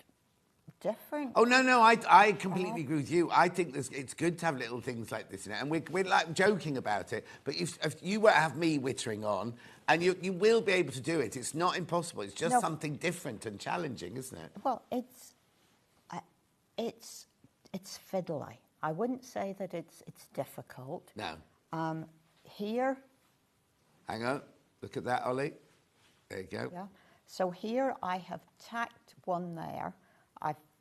different. Oh, no, I completely agree with you. I think it's good to have little things like this in it. And we're like joking about it. But if you were to have me wittering on, and you will be able to do it. It's not impossible. It's just something different and challenging, isn't it? Well, it's fiddly. I wouldn't say that it's difficult. No. Here. Hang on. Look at that, Ollie. There you go. Yeah. So here I have tacked one there.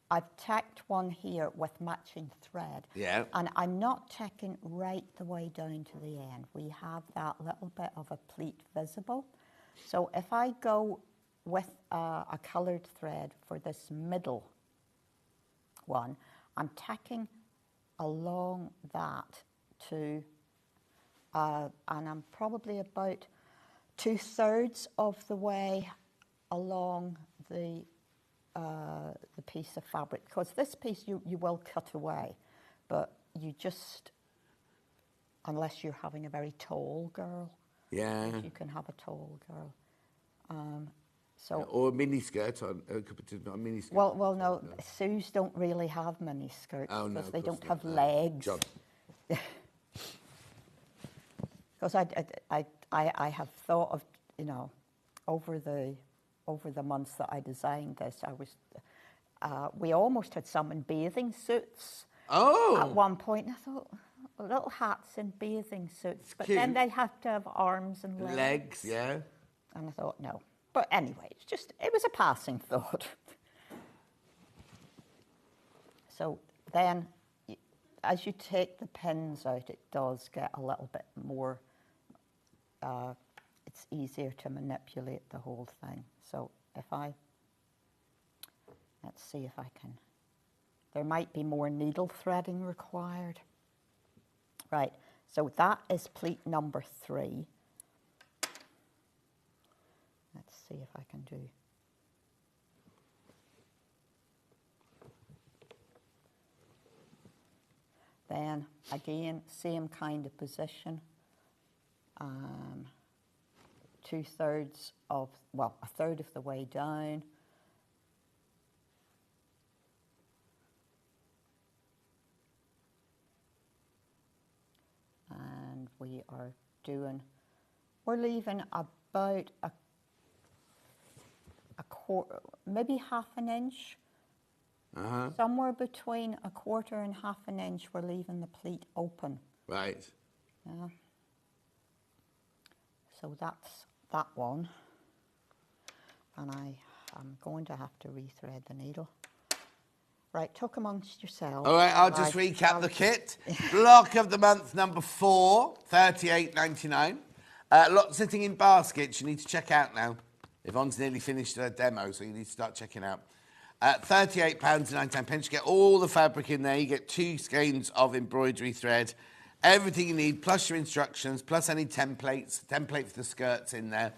I've tacked one here with matching thread. Yeah. And I'm not tacking right the way down to the end. We have that little bit of a pleat visible. So if I go with a coloured thread for this middle one, I'm tacking along that to, and I'm probably about 2/3 of the way along the piece of fabric, because this piece you will cut away, but you just, unless you're having a very tall girl, you can have a tall girl. Or a mini skirt on a mini skirt. Well, no, Sues don't really have mini skirts because they don't have legs. Because I have thought of, over the months that I designed this, we almost had some in bathing suits. Oh. At one point, I thought, little hats in bathing suits, but cute. then they have to have arms and legs. Legs, yeah. And I thought, no. But anyway, it was a passing thought. So then, as you take the pins out, it does get a little bit more, it's easier to manipulate the whole thing. So let's see if I can, there might be more needle threading required. Right, so that is pleat number 3. Let's see if I can do. Then, again, same kind of position. 2/3 of, well, 1/3 of the way down. And we're leaving about a quarter, maybe half an inch. Somewhere between a quarter and half an inch, we're leaving the pleat open. Right. Yeah. So that's that one. And I'm going to have to rethread the needle. Right, talk amongst yourselves. All right, I'll just recap the kit. Block of the month number 4, $38.99. Lot sitting in baskets you need to check out now. Yvonne's nearly finished her demo, so you need to start checking out. £38.99. You get all the fabric in there. You get 2 skeins of embroidery thread. Everything you need, plus your instructions, plus any template for the skirts in there.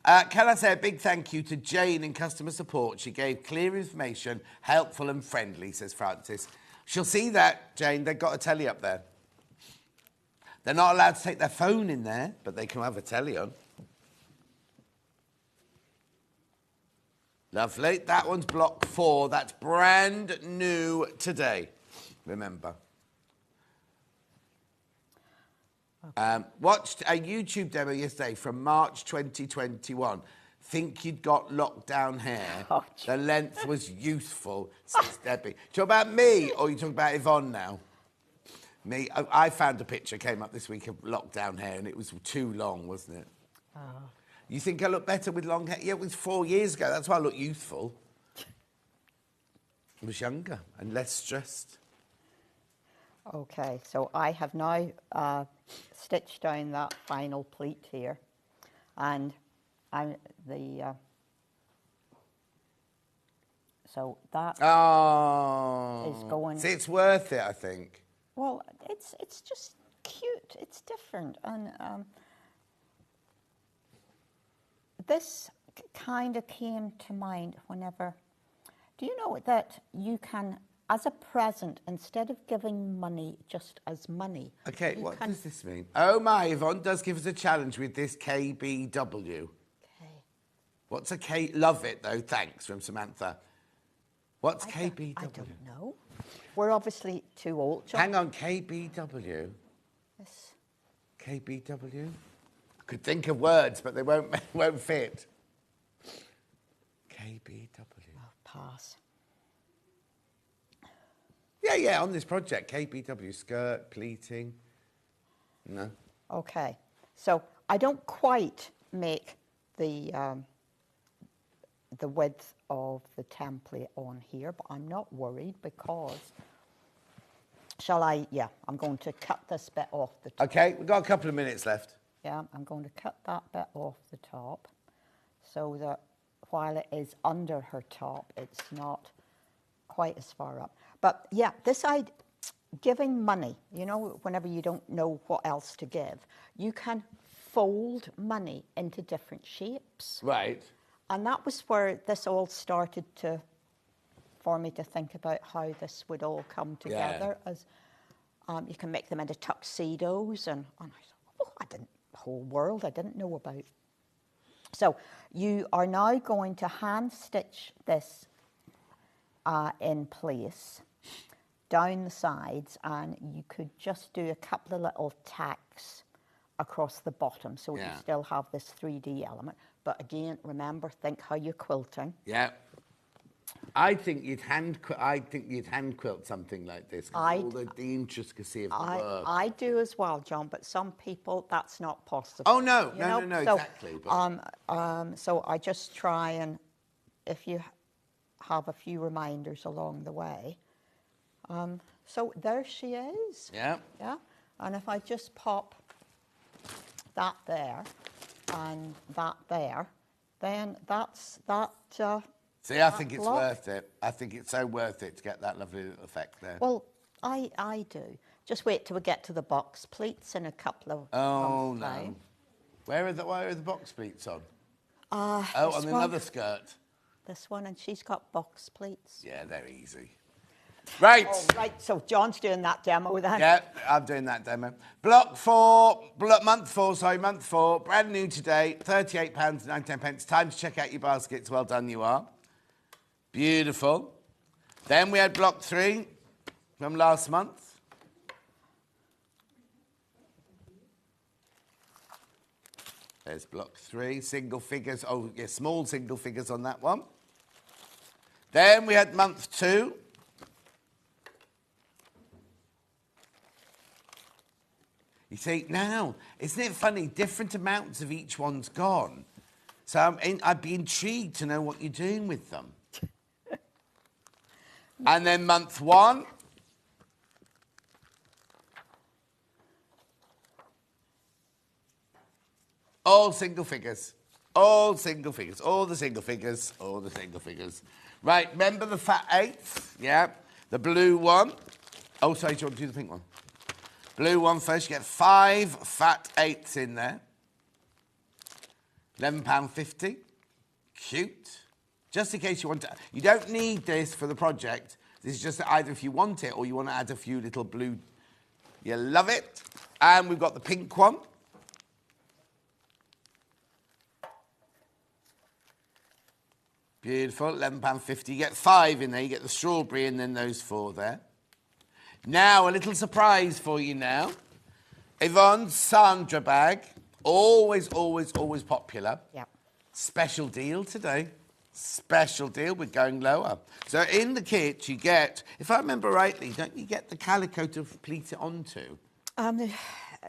Can I say a big thank you to Jane in customer support? She gave clear information, helpful and friendly, says Francis. She'll see that, Jane. They've got a telly up there. They're not allowed to take their phone in there, but they can have a telly on. Lovely. That one's block 4. That's brand new today. Remember. Watched a YouTube demo yesterday from March 2021. Think you'd got lockdown hair. Oh, the length was useful, says Debbie. Talk about me, or you talking about Yvonne now? Me. I found a picture, came up this week, of lockdown hair, and it was too long, wasn't it? You think I look better with long hair? Yeah, it was 4 years ago. That's why I look youthful. I was younger and less stressed. Okay, so I have now stitched down that final pleat here, and so that is going. See, it's worth it, I think. Well, it's just cute. It's different, and this kind of came to mind whenever. Do you know that you can, as a present, instead of giving money just as money? Okay, what does this mean? Oh my, Yvonne does give us a challenge with this KBW. Okay. What's a K? Love it though, thanks, from Samantha. What's KBW? I don't know. We're obviously too old, John. Hang on, KBW? Yes. KBW? I could think of words, but they won't fit. KBW. Oh, pass. Yeah, on this project, KBW, skirt, pleating. No. Okay, so I don't quite make the width of the template on here, but I'm not worried because, I'm going to cut this bit off the top. Okay, we've got a couple of minutes left. Yeah, I'm going to cut that bit off the top so that while it is under her top, it's not quite as far up. But yeah, giving money, you know, whenever you don't know what else to give, you can fold money into different shapes. Right. And that was where this all started for me to think about how this would all come together. Yeah. As you can make them into tuxedos, and I thought, whole world I didn't know about. So you are now going to hand stitch this in place down the sides, and you could just do a couple of little tacks across the bottom so you still have this 3D element. But again, remember, think how you're quilting. Yeah. I think you'd hand quilt something like this. All the intricacy of the work. I do as well, John, but some people, that's not possible. Oh, no, no, exactly. But... so I just try and, if you have a few reminders along the way. So there she is. Yeah. Yeah. And if I just pop that there and that there, then that's that. See, I think it's worth it. I think it's so worth it to get that lovely little effect there. Well, I do. Just wait till we get to the box pleats in a couple of months' time. Where are the box pleats on? On another skirt. This one, and she's got box pleats. Yeah, they're easy. Right. Oh, right, so John's doing that demo then. Yeah, I'm doing that demo. month four, brand new today, £38.19. Time to check out your baskets. Well done, you are. Beautiful. Then we had block 3 from last month. There's block 3, single figures. Oh, yeah, small single figures on that one. Then we had month 2. You see, now, isn't it funny? Different amounts of each one's gone. So I'd be intrigued to know what you're doing with them. And then month 1. All single figures. All single figures. All the single figures. All the single figures. Right, remember the fat 8th? Yeah. The blue one. Oh, sorry, do you want to do the pink one? Blue one first. You get 5 fat 8ths in there. £11.50. Cute. Just in case you want to... You don't need this for the project. This is just either if you want it or you want to add a few little blue... You love it. And we've got the pink one. Beautiful. £11.50. You get 5 in there. You get the strawberry and then those 4 there. Now, a little surprise for you now. Yvonne's Sandra bag. Always, always, always popular. Yeah. Special deal today. Special deal. We're going lower. So in the kit, you get, if I remember rightly, don't you get the calico to pleat it onto?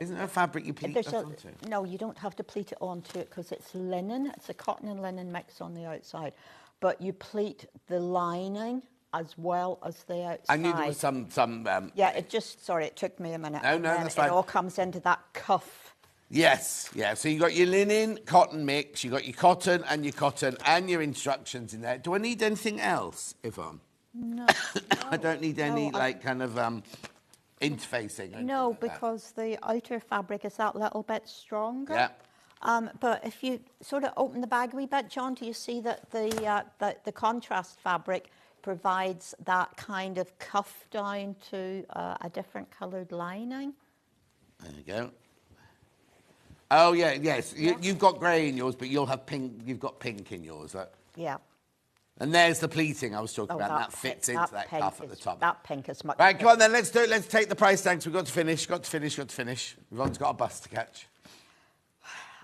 Isn't there a fabric you pleat There's onto? no, you don't have to pleat it onto it because it's linen. It's a cotton and linen mix on the outside. But you pleat the lining as well as the outside. I knew there was some. Yeah, it took me a minute. No, and then that's fine. It all comes into that cuff. Yes, yeah. So you got your linen, cotton mix, you got your cotton and your instructions in there. Do I need anything else, Yvonne? No. I don't need any kind of interfacing. No, because the outer fabric is that little bit stronger. Yeah. But if you sort of open the bag a wee bit, John, do you see that the contrast fabric provides that kind of cuff down to a different coloured lining? There you go. Oh yeah, yes. You've got grey in yours, but you'll have pink. You've got pink in yours. Yeah. And there's the pleating I was talking about. That fits into that cuff at the top. That pink is much. Right, come on then. Let's do it. Let's take the price down. 'Cause we've got to finish. Got to finish. Yvonne's got a bus to catch.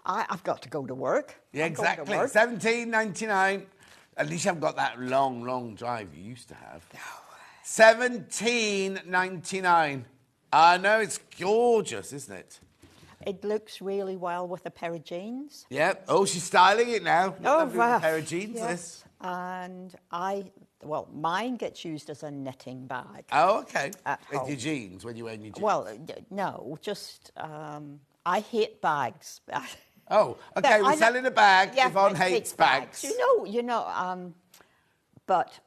I've got to go to work. Yeah, exactly. $17.99. At least you haven't got that long drive you used to have. $17.99. I know, it's gorgeous, isn't it? It looks really well with a pair of jeans. Yep. Oh, she's styling it now. Lovely wow. pair of jeans, Yes. this. And mine gets used as a knitting bag. Oh, okay. At With home. your jeans, when you're wearing your jeans. Well, no, just I hate bags. Oh, okay, we're selling a bag. Yeah, Yvonne it hates bags. You know, but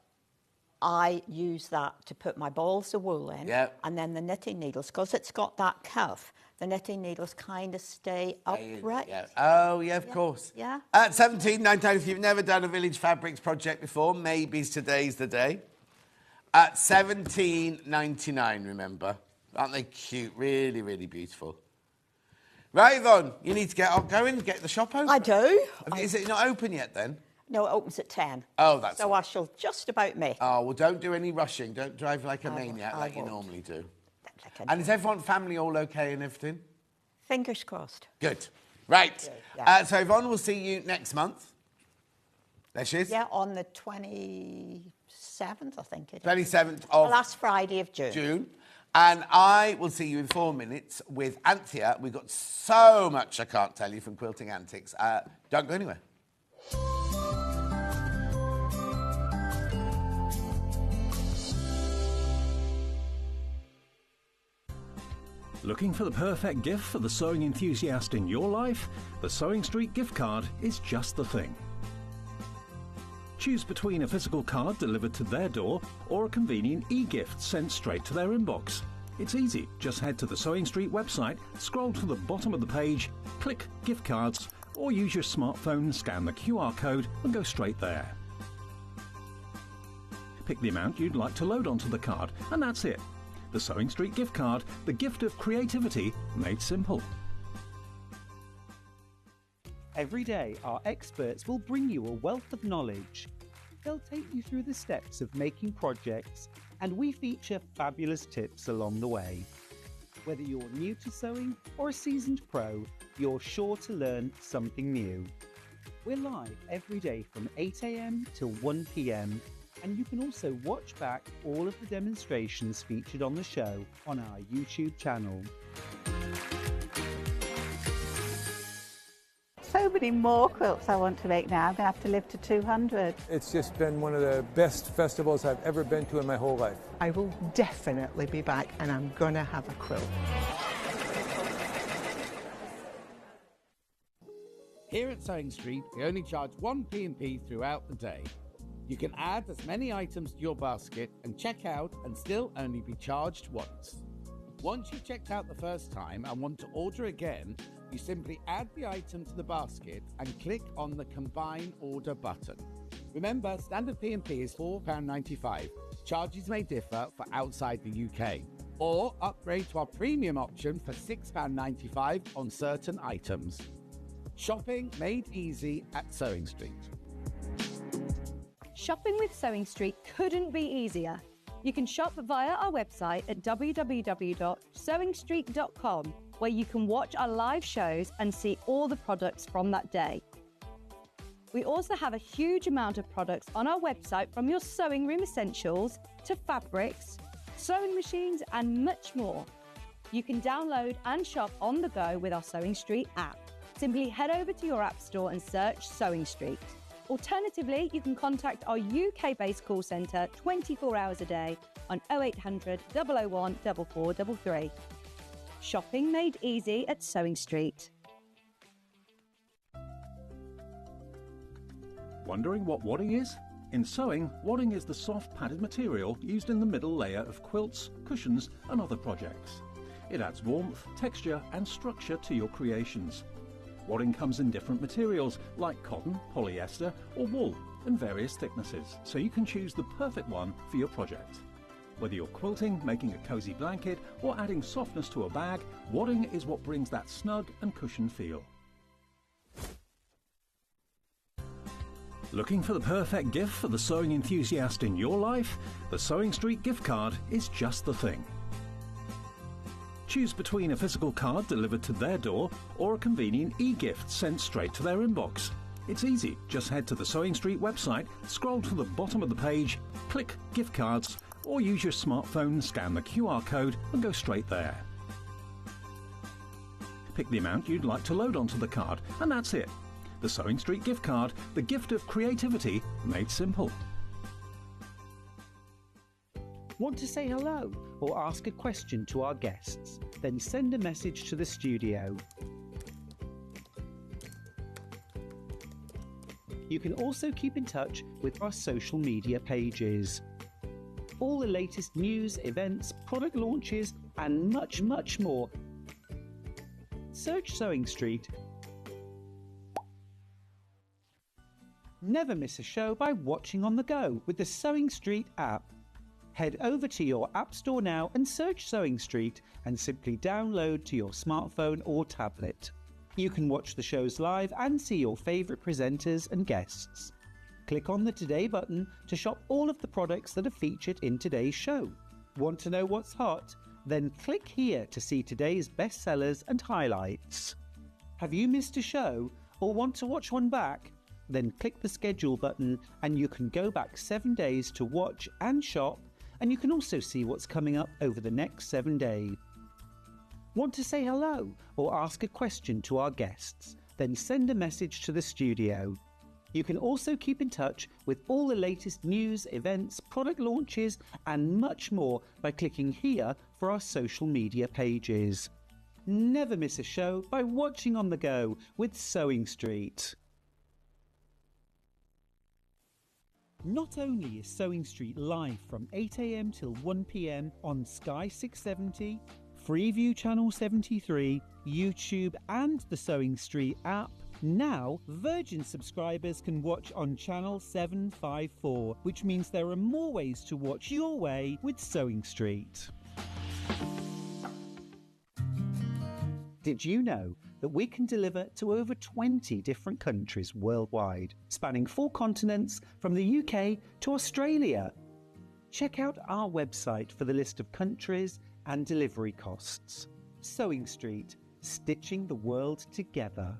I use that to put my balls of wool in. Yep. And then the knitting needles, because it's got that cuff, the knitting needles kind of stay upright. Yeah. Oh, yeah, of course. Yeah. At $17.99, if you've never done a Village Fabrics project before, maybe today's the day. At $17.99, remember. Aren't they cute? Really, really beautiful. Right, Yvonne, you need to go in and get the shop open. I do. Is it not open yet, then? No, it opens at 10. Oh, that's... So I shall just about make. Oh, well, don't do any rushing. Don't drive like a maniac like you normally do. And is everyone, family, all okay and everything? Fingers crossed. Good. Right. Yeah. So, Yvonne, we'll see you next month. There she is. Yeah, on the 27th, I think it is. 27th of Last Friday of June. And I will see you in 4 minutes with Anthea. We've got so much I can't tell you from Quilting Antics. Don't go anywhere. Looking for the perfect gift for the sewing enthusiast in your life? The Sewing Street gift card is just the thing. Choose between a physical card delivered to their door or a convenient e-gift sent straight to their inbox. It's easy. Just head to the Sewing Street website, scroll to the bottom of the page, click Gift Cards, or use your smartphone, scan the QR code and go straight there. Pick the amount you'd like to load onto the card, and that's it. The Sewing Street gift card, the gift of creativity made simple. Every day, our experts will bring you a wealth of knowledge. They'll take you through the steps of making projects, and we feature fabulous tips along the way. Whether you're new to sewing or a seasoned pro, you're sure to learn something new. We're live every day from 8 a.m. till 1 p.m. and you can also watch back all of the demonstrations featured on the show on our YouTube channel. So many more quilts I want to make now. I'm going to have to live to 200. It's just been one of the best festivals I've ever been to in my whole life. I will definitely be back and I'm going to have a quilt. Here at Sewing Street, we only charge 1 P&P throughout the day. You can add as many items to your basket and check out and still only be charged once. Once you've checked out the first time and want to order again, you simply add the item to the basket and click on the Combine Order button. Remember, standard P&P is £4.95. Charges may differ for outside the UK. Or upgrade to our premium option for £6.95 on certain items. Shopping made easy at Sewing Street. Shopping with Sewing Street couldn't be easier. You can shop via our website at www.sewingstreet.com, where you can watch our live shows and see all the products from that day. We also have a huge amount of products on our website, from your sewing room essentials to fabrics, sewing machines and much more. You can download and shop on the go with our Sewing Street app. Simply head over to your app store and search Sewing Street. Alternatively, you can contact our UK-based call centre 24 hours a day on 0800 001 4433. Shopping made easy at Sewing Street. Wondering what wadding is? In sewing, wadding is the soft padded material used in the middle layer of quilts, cushions and other projects. It adds warmth, texture and structure to your creations. Wadding comes in different materials like cotton, polyester or wool and various thicknesses, so you can choose the perfect one for your project. Whether you're quilting, making a cosy blanket or adding softness to a bag, wadding is what brings that snug and cushioned feel. Looking for the perfect gift for the sewing enthusiast in your life? The Sewing Street gift card is just the thing. Choose between a physical card delivered to their door or a convenient e-gift sent straight to their inbox. It's easy, just head to the Sewing Street website, scroll to the bottom of the page, click Gift Cards, or use your smartphone, scan the QR code and go straight there. Pick the amount you'd like to load onto the card and that's it. The Sewing Street gift card, the gift of creativity made simple. Want to say hello or ask a question to our guests? Then send a message to the studio. You can also keep in touch with our social media pages. All the latest news, events, product launches and much, much more. Search Sewing Street. Never miss a show by watching on the go with the Sewing Street app. Head over to your app store now and search Sewing Street and simply download to your smartphone or tablet. You can watch the shows live and see your favourite presenters and guests. Click on the Today button to shop all of the products that are featured in today's show. Want to know what's hot? Then click here to see today's bestsellers and highlights. Have you missed a show or want to watch one back? Then click the schedule button and you can go back 7 days to watch and shop, and you can also see what's coming up over the next 7 days. Want to say hello or ask a question to our guests? Then send a message to the studio. You can also keep in touch with all the latest news, events, product launches and much more by clicking here for our social media pages. Never miss a show by watching on the go with Sewing Street. Not only is Sewing Street live from 8 AM till 1 PM on Sky 670, Freeview Channel 73, YouTube and the Sewing Street app, now Virgin subscribers can watch on Channel 754, which means there are more ways to watch your way with Sewing Street. Did you know that we can deliver to over 20 different countries worldwide, spanning 4 continents from the UK to Australia? Check out our website for the list of countries and delivery costs. Sewing Street, stitching the world together.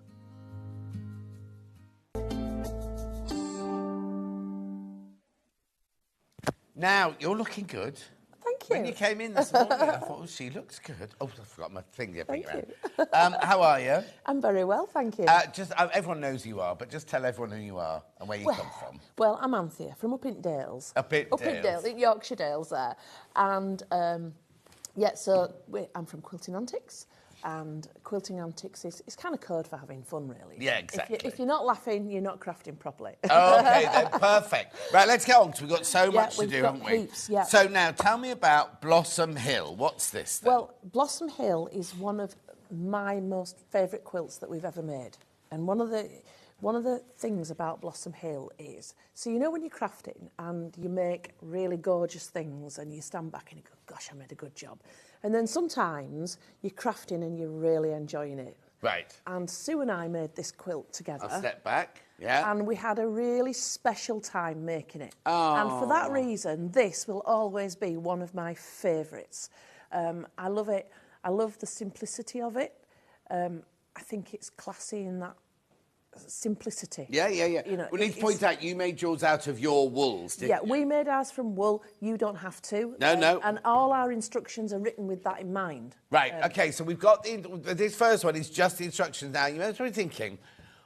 Now, you're looking good. Thank you. When you came in this morning, I thought, oh, she looks good. Oh, I forgot my thing. Thank you. How are you? I'm very well, thank you. Everyone knows who you are, but just tell everyone who you are and where you come from. Well, I'm Anthea from up in Dales. Up in Dales, Yorkshire Dales there. And, I'm from Quilting Antics. And Quilting Antics is kind of code for having fun, really. Yeah, exactly. If you're not laughing, you're not crafting properly. Okay, then, perfect. Right, let's get on, because we've got so much to do, haven't we? Heaps, yeah. So now, tell me about Blossom Hill. What's this, then? Well, Blossom Hill is one of my most favourite quilts that we've ever made. And one of the things about Blossom Hill is, so you know when you're crafting and you make really gorgeous things and you stand back and you go, gosh, I made a good job. And then sometimes you're crafting and you're really enjoying it. Right. And Sue and I made this quilt together. I'll step back, yeah. And we had a really special time making it. Oh. And for that reason, this will always be one of my favourites. I love it. I love the simplicity of it. I think it's classy in that simplicity. Yeah. You know, We need to point out you made yours out of your wools, didn't you? we made ours from wool. You don't have to. No. And all our instructions are written with that in mind. Right, okay, so we've got this first one is just the instructions now. You must be thinking,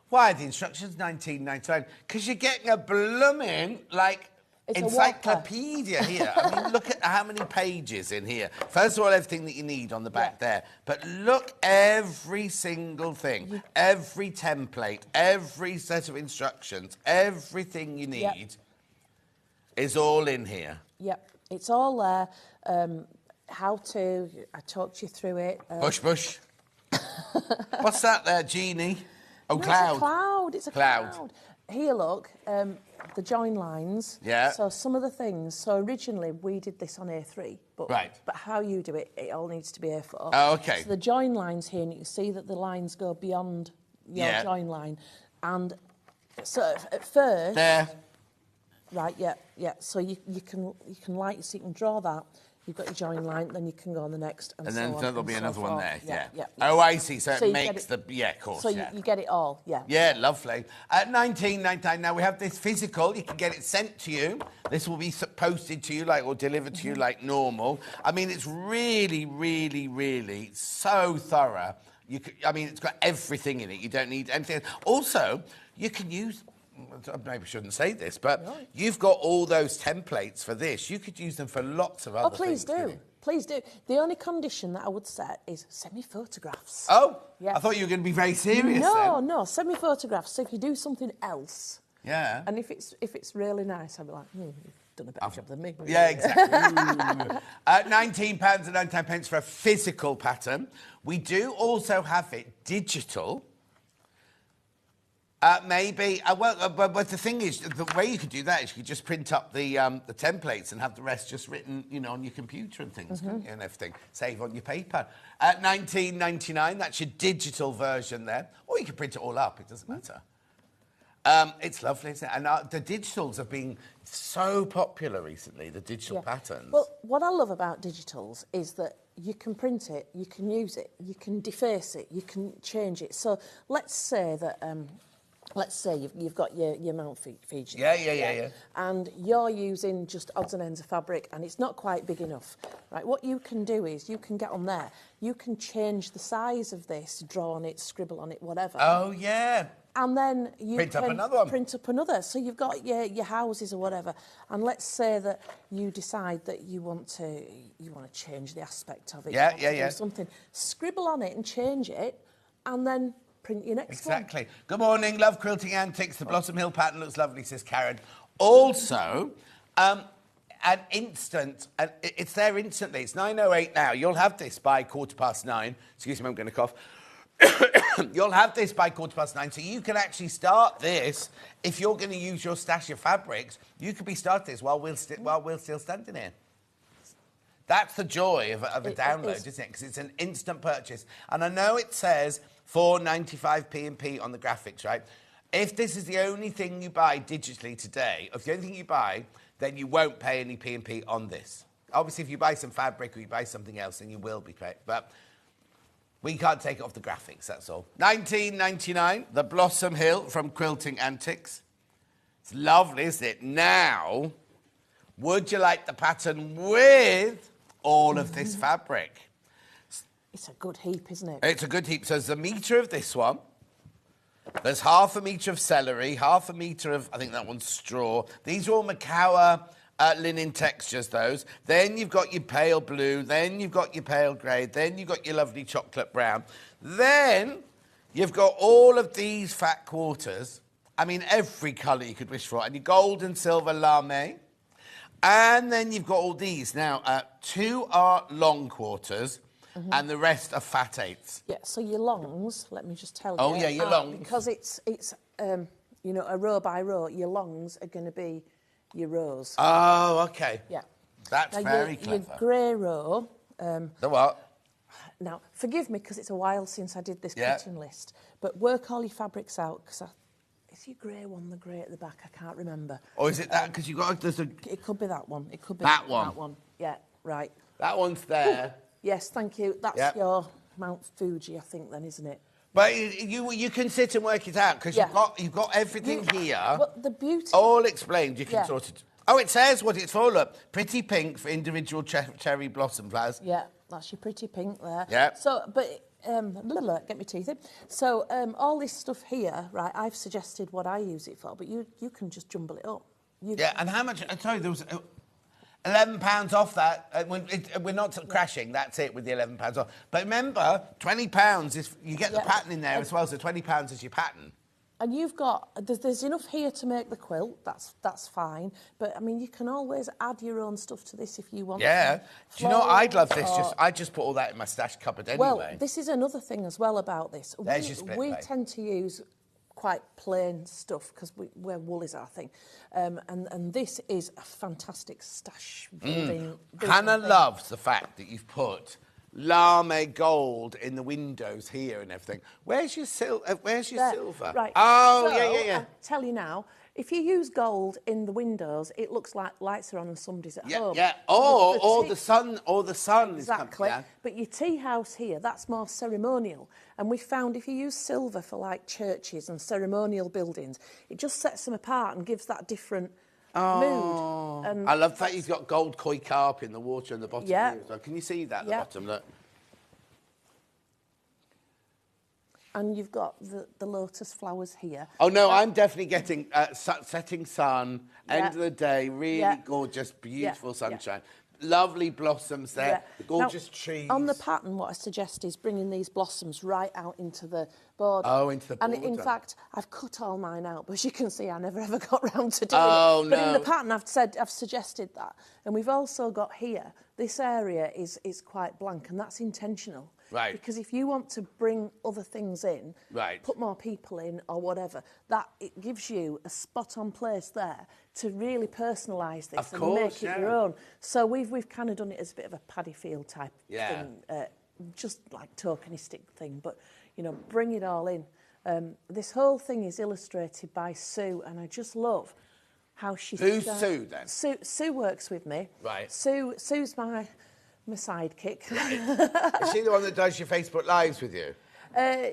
why are the instructions 19.99? Because you're getting a blooming, like, It's a encyclopedia here. I mean, look at how many pages in here. First of all, everything that you need on the back there. But look, every single thing, every template, every set of instructions, everything you need is all in here. Yep, it's all there. How to, I talked you through it. Bush. What's that there, genie? Oh, No, cloud. It's a cloud. Here, look, the join lines. Yeah. So some of the things. So originally we did this on A3, but but how you do it, it all needs to be A4. Oh, okay. So the join lines here, and you can see that the lines go beyond your join line, and so at first. There. Right. Yeah. So you can so you can draw that. You've got your join line, then you can go on the next, and then so on, there'll and be so another one forth. there. Yeah. Oh, I see. So So it you get makes it- of course. So you get it all. Yeah. Yeah, lovely. At 19.99 now we have this physical. You can get it sent to you. This will be posted to you or delivered to you like normal. I mean, it's really, really, really so thorough. It's got everything in it. You don't need anything. Also, you can use. Maybe I shouldn't say this, but you've got all those templates for this. You could use them for lots of other things. Oh, please do. Please do. The only condition that I would set is send me photographs. Oh, yeah. I thought you were going to be very serious. No, send me photographs. So if you do something else, and if it's really nice, I'll be like, you've done a better job than me. Yeah, exactly. £19.99 for a physical pattern. We do also have it digital. Maybe. But the thing is, the way you could do that is you could just print up the templates and have the rest just written, on your computer and things, couldn't you, and everything. Save on your paper. At £19.99, that's your digital version there. Or you can print it all up. It doesn't matter. It's lovely, isn't it? And the digitals have been so popular recently, the digital patterns. Well, what I love about digitals is that you can print it, you can use it, you can deface it, you can change it. So let's say that... Let's say you've got your mount feature. Yeah. And you're using just odds and ends of fabric and it's not quite big enough. Right, what you can do is you can get on there, you can change the size of this, draw on it, scribble on it, whatever. Oh, yeah. And then you print can up another one. Print up another. So you've got your houses or whatever. And let's say that you decide that you want to change the aspect of it. Yeah. Do something. Scribble on it and change it, and then print your next one. Exactly. Good morning, love quilting antics. The Blossom Hill pattern looks lovely, says Karen. Also, an instant, and it's there instantly. It's 9:08 now. You'll have this by 9:15. Excuse me, I'm going to cough. You'll have this by 9:15, so you can actually start this. If you're going to use your stash of fabrics, you could be starting this while we're still standing here. That's the joy of a download, isn't it? Because it's an instant purchase. And I know it says 4.95 P&P on the graphics, right? If this is the only thing you buy digitally today, if the only thing you buy, then you won't pay any P&P on this. Obviously, if you buy some fabric or you buy something else, then you will be paid. But we can't take it off the graphics, that's all. £19.99, the Blossom Hill from Quilting Antics. It's lovely, isn't it? Now, would you like the pattern with all of this fabric? It's a good heap, isn't it? It's a good heap. So there's a metre of this one. There's half a metre of celery, half a metre of, I think that one's straw. These are all Macawa linen textures, those. Then you've got your pale blue. Then you've got your pale grey. Then you've got your lovely chocolate brown. Then you've got all of these fat quarters. I mean, every colour you could wish for. And your gold and silver lame. And then you've got all these. Now, 2 are long quarters. And the rest are fat eighths. Yeah, so your longs, let me just tell you. Oh, yeah, your longs. Because it's a row by row, your longs are going to be your rows. Oh, OK. Yeah. That's now, very clever. Your grey row... the what? Now, forgive me, because it's a while since I did this cutting list, but work all your fabrics out, because is your grey one the grey at the back? I can't remember. Or is it that? Because you've got... It could be that one. It could be that one. That one. Yeah, right. That one's there. Yes, thank you. That's your Mount Fuji, I think, then, isn't it? But you can sit and work it out because you've got everything here. Well, the beauty... All explained. You can sort it... Oh, it says what it's for, look. Pretty pink for individual cherry blossom flowers. Yeah, that's your pretty pink there. Yeah. So, but... get my teeth in. So all this stuff here, right, I've suggested what I use it for, but you can just jumble it up. And how much... Sorry, there was... £11 off that. We're not crashing. That's it with the £11 off. But remember, £20 is you get the pattern in there as well. So £20 is your pattern. And you've got there's enough here to make the quilt. That's fine. But I mean, you can always add your own stuff to this if you want. Yeah. Do you know what I'd love this? I just put all that in my stash cupboard anyway. Well, this is another thing as well about this. There's your split we plate. tend to use quite plain stuff because where wool is our thing, and this is a fantastic stash building. Hannah loves the fact that you've put lame gold in the windows here and everything. Where's your silver? Right. Oh, so, yeah. I'll tell you now. If you use gold in the windows, it looks like lights are on and somebody's at home. Yeah. Or the sun. Exactly. Is coming down. But your tea house here, that's more ceremonial. And we found if you use silver for like churches and ceremonial buildings, it just sets them apart and gives that different mood. And I love that you've got gold koi carp in the water in the bottom here as well. Can you see that at the bottom? Look. And you've got the lotus flowers here. Oh, no, I'm definitely getting setting sun, end of the day, really gorgeous, beautiful sunshine. Lovely blossoms there, gorgeous trees. On the pattern, what I suggest is bringing these blossoms right out into the border. Oh, into the border. And in fact, I've cut all mine out, but as you can see, I never ever got round to doing it. But in the pattern, I've suggested that. And we've also got here, this area is quite blank, and that's intentional. Right. Because if you want to bring other things in, put more people in or whatever, that it gives you a spot-on place there to really personalise this and make it your own. So we've kind of done it as a bit of a paddy field type thing, just like tokenistic thing, but, you know, bring it all in. This whole thing is illustrated by Sue, and I just love how she's... Who's Sue, then? Sue works with me. Right. Sue's my sidekick. Is she the one that does your Facebook Lives with you?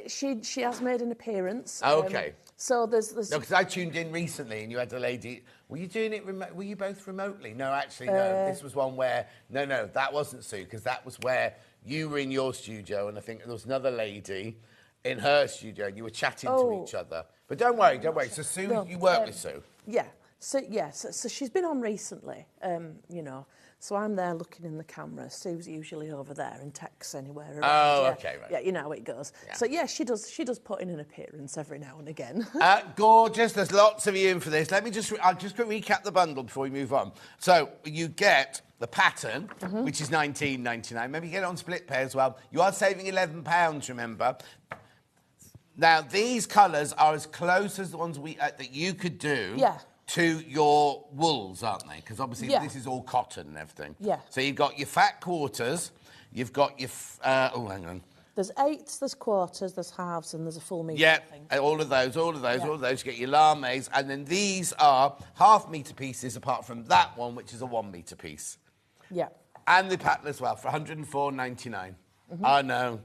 She has made an appearance. Oh, okay. So there's... No, because I tuned in recently and you had a lady... Were you doing it were you both remotely? No, actually, no. This was one where... No, that wasn't Sue, because that was where you were in your studio and I think there was another lady in her studio and you were chatting to each other. But don't worry. So Sue, you work with Sue? Yeah. So she's been on recently, you know. So I'm there looking in the camera. Sue's usually over there and texts anywhere around. Oh, okay, right. Yeah, you know how it goes. Yeah. So yeah, she does put in an appearance every now and again. Gorgeous. There's lots of you in for this. I'll just recap the bundle before we move on. So you get the pattern, which is £19.99. Maybe you get it on split pay as well. You are saving £11, remember. Now these colours are as close as the ones that you could do. Yeah. To your wools, aren't they? Because obviously this is all cotton and everything. Yeah. So you've got your fat quarters, you've got your... hang on. There's eighths, there's quarters, there's halves, and there's a full metre. Yeah, all of those. You get your lames, and then these are half-metre pieces, apart from that one, which is a 1 metre piece. Yeah. And the pattern as well, for £104.99. I know.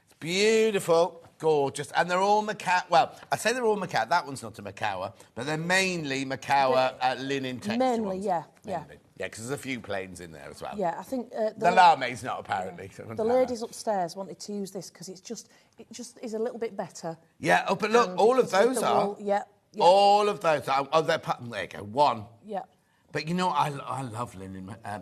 It's beautiful. Gorgeous. And they're all Macau. Well, I say they're all Macau. That one's not a Macau, but they're mainly Macau linen texture Mainly, ones. Yeah, because there's a few planes in there as well. Yeah, I think... the lame's not, apparently. Yeah. The ladies upstairs wanted to use this because it just is a little bit better. Yeah, but look, all of those are... Wool, yeah. All of those are... Oh, there you go, one. Yeah. But you know, I love linen. I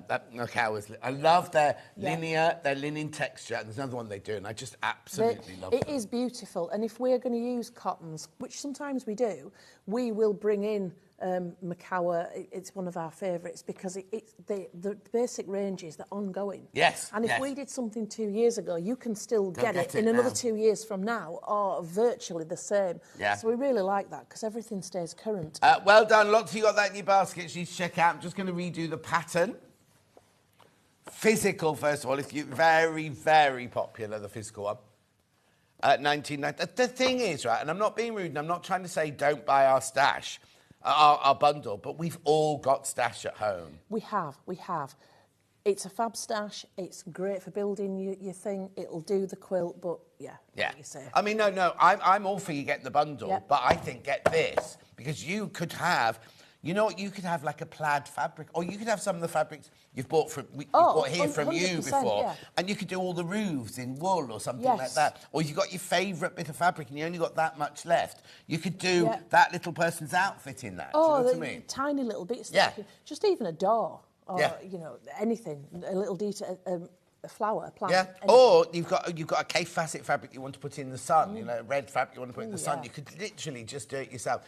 love their linear, their linen texture. And there's another one they do, and I just absolutely love it. It is beautiful, and if we're going to use cottons, which sometimes we do, we will bring in Macau. It's one of our favourites because the basic range is the ongoing. Yes. And if we did something 2 years ago, you can still get it in another 2 years from now, or virtually the same. Yeah. So we really like that because everything stays current. Well done. Lots of you got that in your baskets. You need to check out. I'm just going to redo the pattern. Physical, first of all. If you very, very popular, the physical one. 1990. The thing is, right, and I'm not being rude, and I'm not trying to say don't buy our stash. Our bundle, but we've all got stash at home. We have. It's a fab stash. It's great for building your thing. It'll do the quilt, but yeah. Yeah. What do you say? I mean, no, I'm all for you getting the bundle, Yeah. but I think get this, because you could have, you know what, you could have like a plaid fabric, or you could have some of the fabrics you've bought from you bought here from you 100%, before, yeah. and you could do all the roofs in wool or something like Yes. that. Or you got your favourite bit of fabric and you only got that much left. You could do Yeah. that little person's outfit in that. Do you know what I mean? Tiny little bits. Yeah. Just even a door, or Yeah. you know, anything, a little detail, a flower, a plant. Yeah, anything. or you've got a K facet fabric you want to put in the sun, you know, red fabric you want to put in the sun. yeah. You could literally just do it yourself.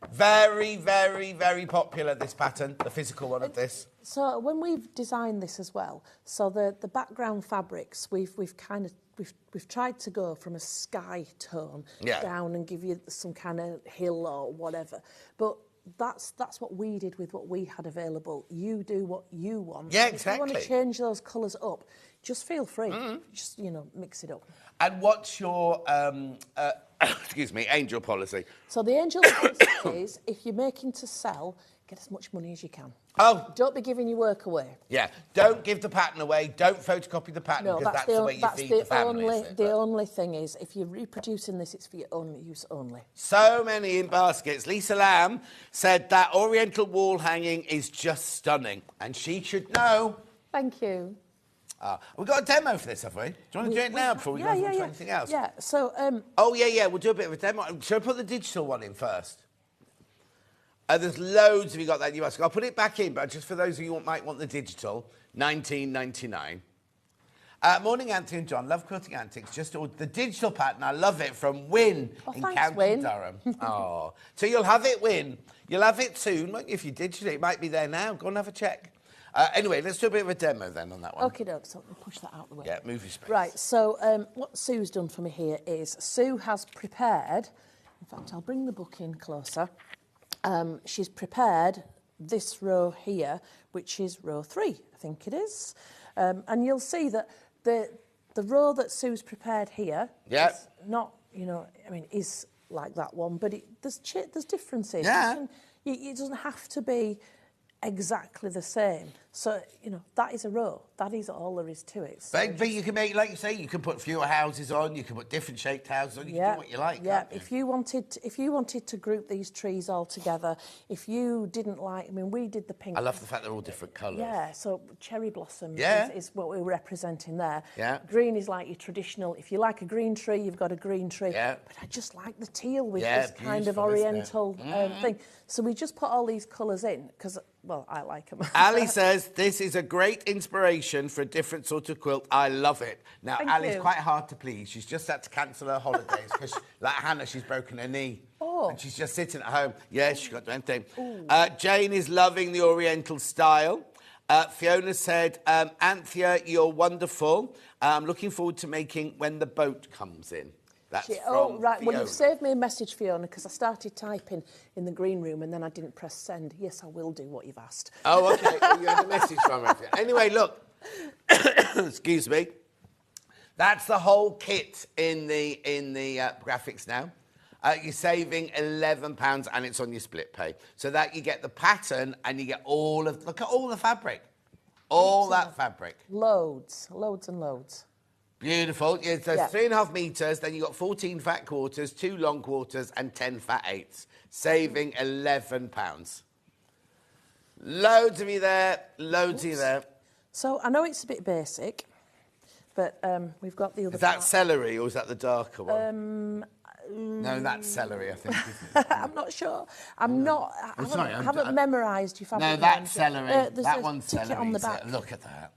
Very, very, very popular, this pattern, the physical one of this. So when we've designed this as well, so the background fabrics, we've tried to go from a sky tone down and give you some kind of hill or whatever. But that's what we did with what we had available. You do what you want. Yeah, If you want exactly. to change those colours up, just feel free. Just, you know, mix it up. And what's your, excuse me, angel policy? So the angel policy is, if you're making to sell, get as much money as you can. Oh. Don't be giving your work away. Yeah, don't give the pattern away, don't photocopy the pattern, No, because that's the way you feed the family. isn't it? The only thing is, if you're reproducing this, it's for your own use only. So many in baskets. Lisa Lamb said that Oriental wall hanging is just stunning, and she should know. Thank you. We've got a demo for this, have we? Do you want to do it now before we go on to anything else? Yeah, so... Oh, yeah, we'll do a bit of a demo. Shall I put the digital one in first? There's loads of you got that you ask. I'll put it back in, but just for those of you who might want the digital, $19.99. Morning, Anthony and John. Love quilting antiques. Just ordered the digital pattern. I love it from Wynne in thanks, County Wynne. Durham. Oh, so you'll have it, Wynne. You'll have it soon, won't you? If you digital it, it might be there now. Go and have a check. Anyway, let's do a bit of a demo then on that one. Okay, so I'll push that out the way. Yeah, move your space. Right, so what Sue's done for me here is Sue has prepared, in fact, I'll bring the book in closer. She's prepared this row here, which is row 3, I think it is. And you'll see that the row that Sue's prepared here is not, you know, I mean, is like that one, but there's differences. Yeah. It doesn't have to be exactly the same. So, you know, that is a row. That is all there is to it. So But you can make, like you say, you can put fewer houses on, you can put different shaped houses on, you can do what you like. Yeah, can't you? if you wanted to group these trees all together, if you didn't like, I mean, we did the pink. I love the fact they're all different colours. Yeah, so cherry blossom is what we're representing there. Yeah. Green is like your traditional, if you like a green tree, you've got a green tree. Yeah. But I just like the teal with Yeah, this kind of beautiful, isn't it? oriental thing. So we just put all these colours in, because, well, I like them. Ali says, this is a great inspiration for a different sort of quilt. I love it. Now, Thank Ali's you. quite hard to please. She's just had to cancel her holidays because, like Hannah, she's broken her knee. Oh. And she's just sitting at home. Yeah, she got anything. Jane is loving the Oriental style. Fiona said, Anthea, you're wonderful. I'm looking forward to making When the Boat Comes In. That's from right. Fiona. Well, you've saved me a message, Fiona, because I started typing in the green room and then I didn't press send. Yes, I will do what you've asked. Oh, OK. Well, you had a message from her. Anyway, look. Excuse me. That's the whole kit in the graphics now. You're saving £11 and it's on your split pay. So that you get the pattern and you get all of... Look at all the fabric. All that fabric. Loads and loads. Beautiful. Yeah, so 3.5 metres, then you've got 14 fat quarters, 2 long quarters and 10 fat eighths, saving £11. Loads of you there, loads of you there. So I know it's a bit basic, but we've got the other Is that part. celery or is that the darker one? No, that's celery, I think. Isn't it? I'm not sure. I'm not. I sorry, haven't memorised your fabric. No, that's names. celery. There's That a one's ticket celery. on the back. Look at that.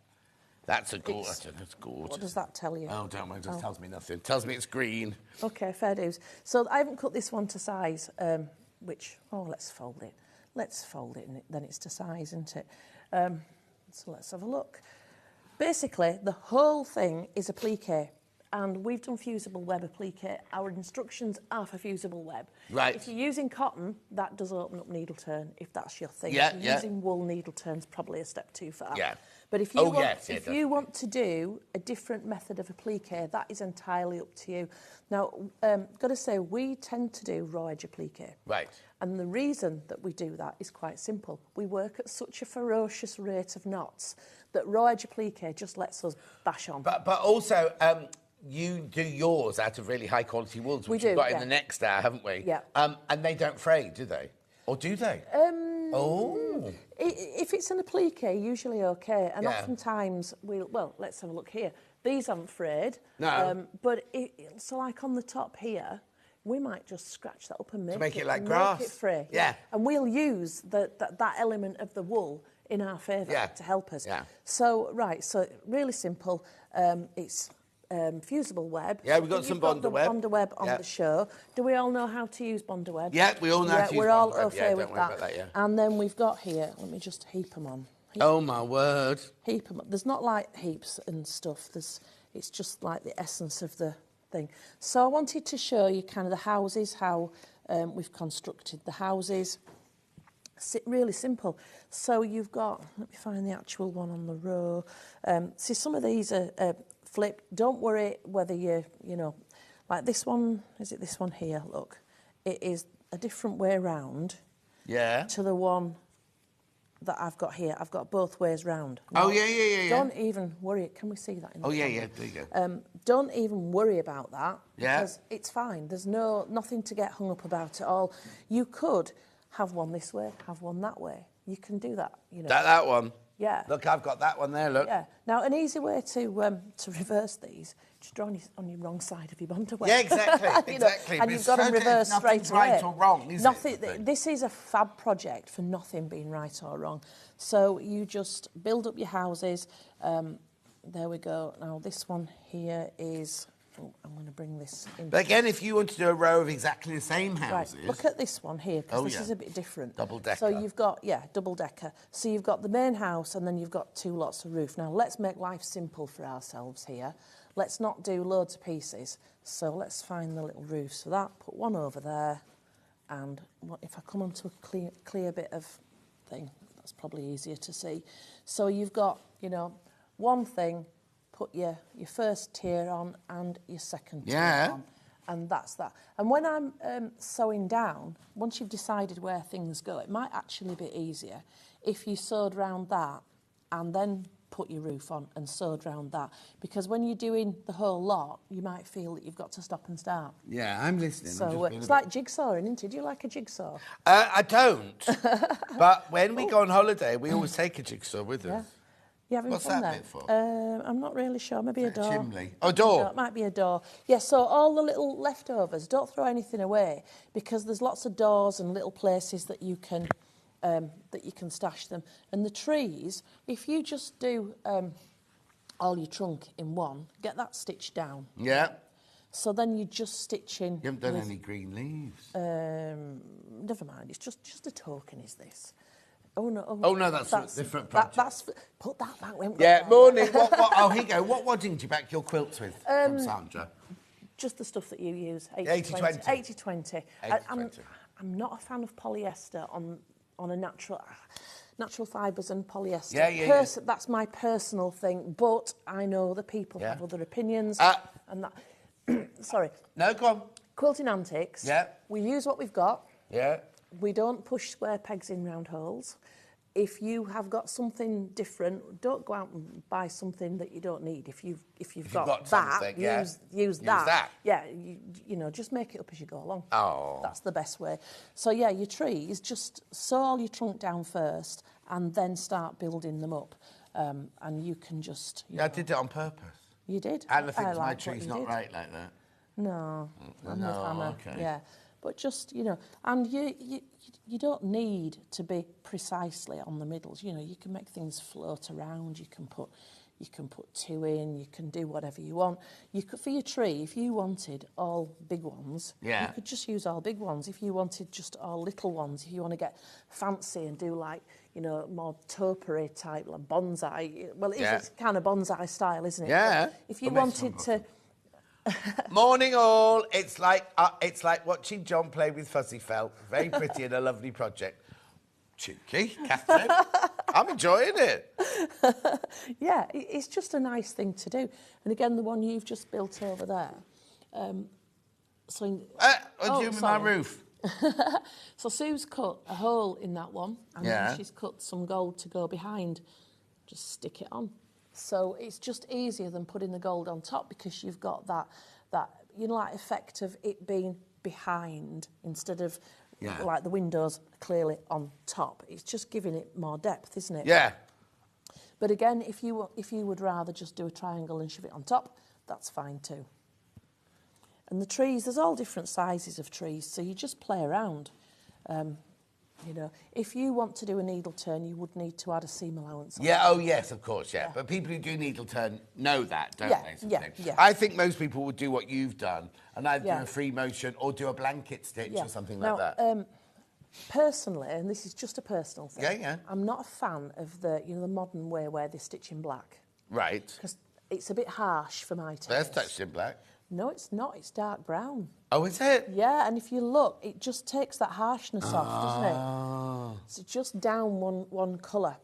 That's a gorgeous. That's gorgeous. What does that tell you? Oh, don't worry. It just tells me nothing. It tells me it's green. Okay, fair dues. So I haven't cut this one to size, let's fold it. Let's fold it, and then it's to size, isn't it? So let's have a look. Basically, the whole thing is applique, and we've done fusible web applique. Our instructions are for fusible web. Right. If you're using cotton, that does open up needle turn, if that's your thing. Yeah, if you're using wool, needle turn's probably a step too far. Yeah. But if you Yes, you want to do a different method of applique, that is entirely up to you. Now, got to say, we tend to do raw edge applique. Right. And the reason that we do that is quite simple. We work at such a ferocious rate of knots that raw edge applique just lets us bash on. But also, you do yours out of really high quality wools, which we've got in the next hour, haven't we? Yeah. And they don't fray, do they? Or do they? If it's an applique, usually okay. And oftentimes, let's have a look here. These aren't frayed. No. But so like on the top here, we might just scratch that up and make it like grass. Make it fray. Yeah. And we'll use that element of the wool in our favour to help us. Yeah. So, so really simple. It's fusible web. Yeah, we've got some Bonder web. Bonder web on the show. Do we all know how to use Bonder web? Yeah, we all know how to use we're all Bonder web. okay Yeah, with don't worry about that, yeah. And then we've got here, let me just heap them on. Oh, my word. Heap them. There's not like heaps and stuff. It's just like the essence of the thing. So I wanted to show you kind of the houses, how we've constructed the houses. Really simple. So you've got, let me find the actual one on the row. See, some of these are flipped. Don't worry whether you know, like this one, is it this one here? Look, it is a different way round to the one that I've got here. I've got both ways round. Now, yeah. Don't even worry. Can we see that? In the camera? Yeah, there you go. Don't even worry about that. Yeah. Because it's fine. There's nothing to get hung up about at all. You could have one this way, have one that way. You can do that, you know. That one. Yeah. Look, I've got that one there, look. Yeah. Now, an easy way to reverse these, just draw on your wrong side of your Bonder web. Yeah, exactly, exactly. And you've got to reverse straight away. Right or wrong, is it? This is a fab project for nothing being right or wrong. So you just build up your houses. There we go. Now, this one here is... Oh, I'm going to bring this in. But again, if you want to do a row of exactly the same houses... Right, look at this one here, because this is a bit different. Double-decker. So you've got, double-decker. So you've got the main house, and then you've got 2 lots of roof. Now, let's make life simple for ourselves here. Let's not do loads of pieces. So let's find the little roofs for that. Put one over there. And if I come onto a clear bit of thing, that's probably easier to see. So you've got, one thing... Put your first tier on and your second tier on. And that's that. And when I'm sewing down, once you've decided where things go, it might actually be easier if you sewed round that and then put your roof on and sewed round that. Because when you're doing the whole lot, you might feel that you've got to stop and start. Yeah, I'm listening. So it's like jigsawing, isn't it? Do you like a jigsaw? I don't. But when we go on holiday, we always take a jigsaw with us. What's that bit for? I'm not really sure. Maybe a door. Chimney. Oh, door. It might be a door. Yeah, so all the little leftovers, don't throw anything away, because there's lots of doors and little places that you can stash them. And the trees, if you just do all your trunk in one, get that stitched down. Yeah. So then you just stitch in. You haven't done any green leaves. Never mind. It's just a token. Is this? Oh no, that's a different project. Put that back. Morning. Oh, here you go. What wadding do you back your quilts with from Sandra? Just the stuff that you use. 80-20. 80-20. I'm not a fan of polyester on a natural fibres and polyester. Yeah. That's my personal thing, but I know that people have other opinions. And that. Sorry. No, go on. Quilting Antics. Yeah. We use what we've got. Yeah. We don't push square pegs in round holes. If you have got something different, don't go out and buy something that you don't need. If you've got that, use that. Yeah, just make it up as you go along. Oh. That's the best way. So yeah, your trees, just sew all your trunk down first and then start building them up. And you can just... I did it on purpose. You did? And I think my tree's not right like that. No. No, okay. Yeah. But just, and you don't need to be precisely on the middles. You can make things float around. You can put 2 in. You can do whatever you want. You could, for your tree, if you wanted all big ones, you could just use all big ones. If you wanted just all little ones, if you want to get fancy and do like, more topiary type, like bonsai. Well, it's kind of bonsai style, isn't it? Yeah. But if you wanted to... Morning all. It's like watching John play with fuzzy felt. Very pretty and a lovely project. Cheeky, Catherine. I'm enjoying it. Yeah, it's just a nice thing to do. And again, the one you've just built over there. What do you mean my roof? So Sue's cut a hole in that one, and then she's cut some gold to go behind just stick it on. So it's just easier than putting the gold on top because you've got that like effect of it being behind instead of like the windows clearly on top. It's just giving it more depth, isn't it? Yeah. But again, if you would rather just do a triangle and shove it on top, that's fine too. And the trees, there's all different sizes of trees, so you just play around. You know, if you want to do a needle turn, you would need to add a seam allowance. Yeah, oh yes, of course, yeah. But people who do needle turn know that, don't they? Yeah. I think most people would do what you've done and either do a free motion or do a blanket stitch or something like that. Personally, and this is just a personal thing, yeah. I'm not a fan of the modern way where they stitch in black. Right. Because it's a bit harsh for my taste. They're stitched in black. No, it's not. It's dark brown. Oh, is it? Yeah, and if you look, it just takes that harshness off, doesn't it? It's just down one colour.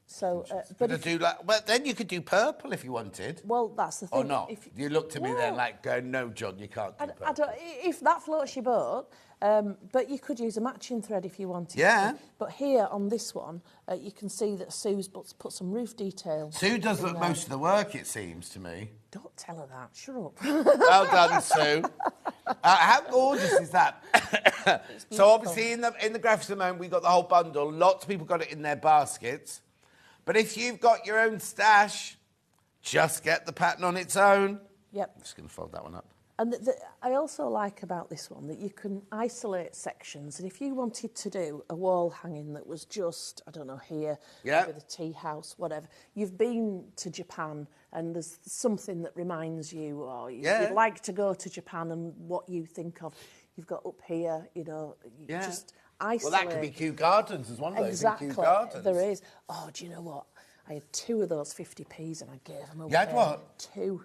So, but if, well, then you could do purple if you wanted. Well, that's the thing. Or not? You looked at me then like, going, no, John, you can't do purple. I don't, if that floats your boat, but you could use a matching thread if you wanted to. But here on this one, you can see that Sue's put some roof detail. Sue does most of the work, it seems to me. Don't tell her that. Shut up. Well done, Sue. How gorgeous is that? So obviously in the graphics at the moment, we got the whole bundle. Lots of people got it in their baskets. But if you've got your own stash, just get the pattern on its own. Yep. I'm just going to fold that one up. And I also like about this one that you can isolate sections. And if you wanted to do a wall hanging that was just, I don't know, here, with a tea house, whatever, you've been to Japan and there's something that reminds you, or you'd like to go to Japan and what you think of, you've got up here, you know, just isolate. Well, that could be Kew Gardens as one of those. Exactly, Kew Gardens. there is. Oh, do you know what? I had 2 of those 50p's and I gave them away. You had what? 2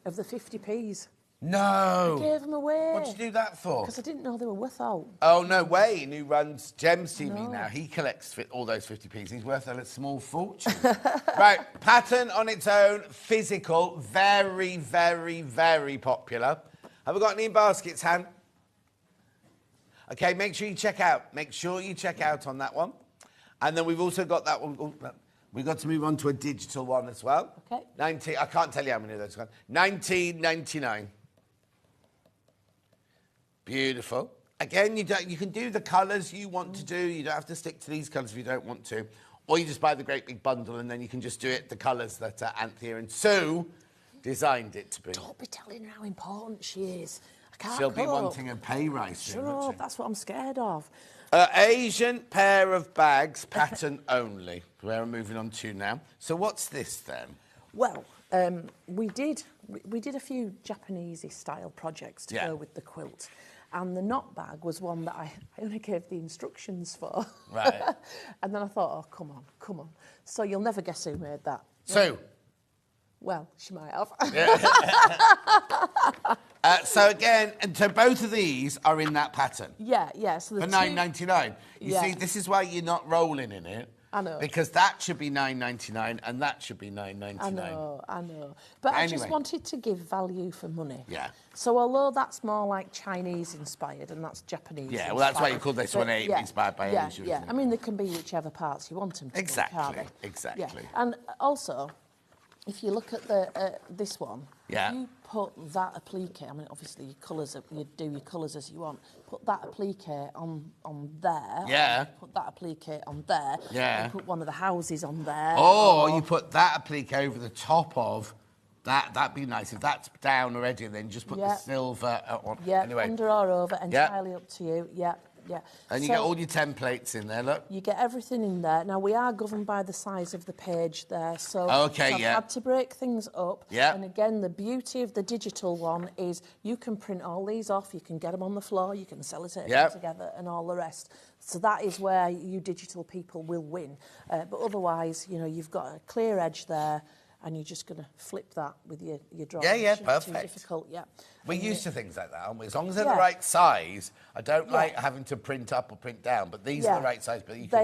of the 50p's. No. I gave them away. What did you do that for? Because I didn't know they were worth all. Oh, no, Wayne, who runs Gems TV now, he collects all those 50p's. He's worth a small fortune. Right, pattern on its own, physical, very, very, very popular. Have we got any in baskets, Han? OK, make sure you check out. Make sure you check out on that one. And then we've also got that one. We've got to move on to a digital one as well. OK. I can't tell you how many of those are. $19.99. Beautiful. Again, you can do the colours you want to do. You don't have to stick to these colours if you don't want to. Or you just buy the great big bundle and then you can just do it the colours that Anthea and Sue designed it to be. Don't be telling her how important she is. I can't She'll be wanting a pay rise soon, Shut up, that's what I'm scared of. Asian pair of bags, pattern only. Where I'm moving on to now. So what's this then? Well, we did a few Japanese style projects to go with the quilt. And the knot bag was one that I only gave the instructions for. Right. And then I thought, oh, come on. So you'll never guess who made that. Sue. Well, she might have. So again, and so both of these are in that pattern. Yeah. So for $9.99. You see, this is why you're not rolling in it. I know. Because that should be $9.99 and that should be $9.99. I know. But anyway. I just wanted to give value for money. Yeah. So although that's more like Chinese inspired and that's Japanese Yeah, well, that's why you call this one inspired by Asia. Yeah, I mean, they can be whichever parts you want them to be, can't they? Exactly. Yeah. And also, if you look at this one, if you put that applique, I mean, obviously your colours, you do your colours as you want, put that applique on there. Yeah. Put that applique on there. Yeah. And put one of the houses on there. Or you put that applique over the top of that. That'd be nice. If that's down already, then just put the silver on. Yeah, anyway. under or over, entirely up to you. Yeah. And you get all your templates in there, look. You get everything in there. Now, we are governed by the size of the page there, so I've had to break things up. Yeah. And again, the beauty of the digital one is you can print all these off, you can get them on the floor, you can sellotape them together and all the rest. So that is where you digital people will win. But otherwise, you know, you've got a clear edge there, and you're just going to flip that with your drawing. Yeah, perfect. Too difficult, We're used to things like that, aren't we? As long as they're the right size. I don't like having to print up or print down, but these are the right size. But you can...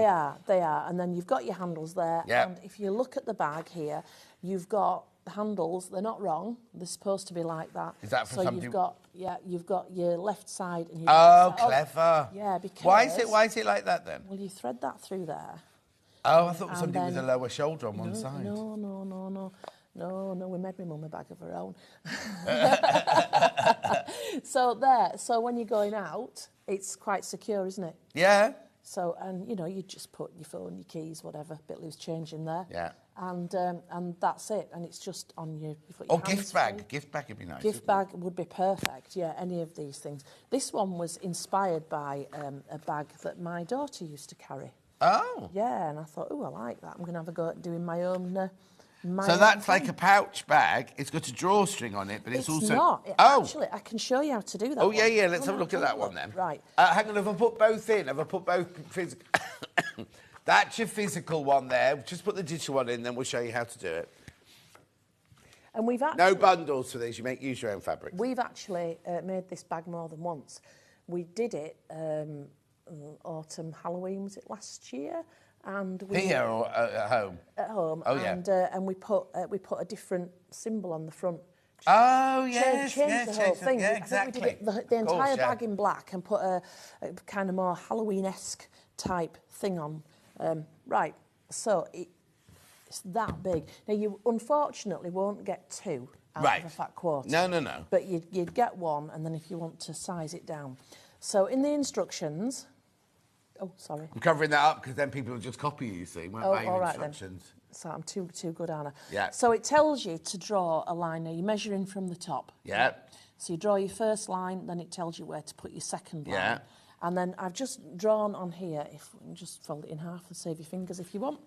They are. And then you've got your handles there. Yeah. And if you look at the bag here, you've got the handles. They're not wrong. They're supposed to be like that. Is that for somebody? You've got your left side and your right side. Oh, clever. Yeah, because... Why is it like that then? Well, you thread that through there. Oh, I thought it was And somebody with a then- lower shoulder on one side. No, we made my mum a bag of her own. So when you're going out, it's quite secure, isn't it? Yeah. So, and you know, you just put your phone, your keys, whatever, bit loose change in there. Yeah. And that's it. And it's just on your Or hands gift bag. free. Gift bag would be nice. Gift bag would be perfect, yeah, any of these things. This one was inspired by a bag that my daughter used to carry. Oh. Yeah, and I thought, oh, I like that. I'm going to have a go at doing my own... So that's like a pouch bag. It's got a drawstring on it, but it's also... not. Oh. Actually, I can show you how to do that. Oh, yeah, one. yeah. Let's Come have a look at that one then. Right. Hang on, have I put both in? Have I put both physical... That's your physical one there. Just put the digital one in, then we'll show you how to do it. And we've actually... No bundles for these. Use your own fabric. We've actually made this bag more than once. We did it autumn Halloween, was it last year? And we, Here or at home? At home. Oh, yeah. And we put a different symbol on the front. Oh, yes, Change yes, the whole yes, thing. yeah, I think exactly. we did it, the Of course, entire yeah. bag in black and put a kind of more Halloween-esque type thing on. Right, so it's that big. Now, you unfortunately won't get two out Right. of a fat quarter. No, no, no. But you'd get one, and then if you want to size it down. So in the instructions... Oh, sorry. I'm covering that up because then people will just copy you, see, won't buy your all right then. instructions. So I'm too good, aren't I? Yeah. So it tells you to draw a line. Now, you're measuring from the top. Yeah. So you draw your first line, then it tells you where to put your second line. Yeah. And then I've just drawn on here, if we can just fold it in half and save your fingers if you want.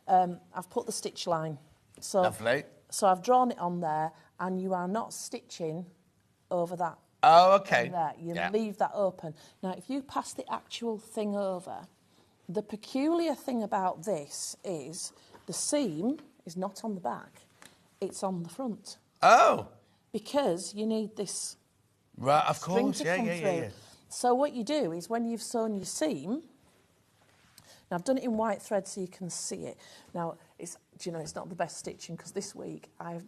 I've put the stitch line. So, Lovely. So I've drawn it on there, and you are not stitching over that. Oh, okay. There. You Yeah. leave that open. Now, if you pass the actual thing over, the peculiar thing about this is the seam is not on the back, it's on the front. Oh. Because you need this Right, of string course. to Yeah, come yeah, through. yeah, yeah. So what you do is when you've sewn your seam, now I've done it in white thread so you can see it. Now, it's not the best stitching because this week Melanie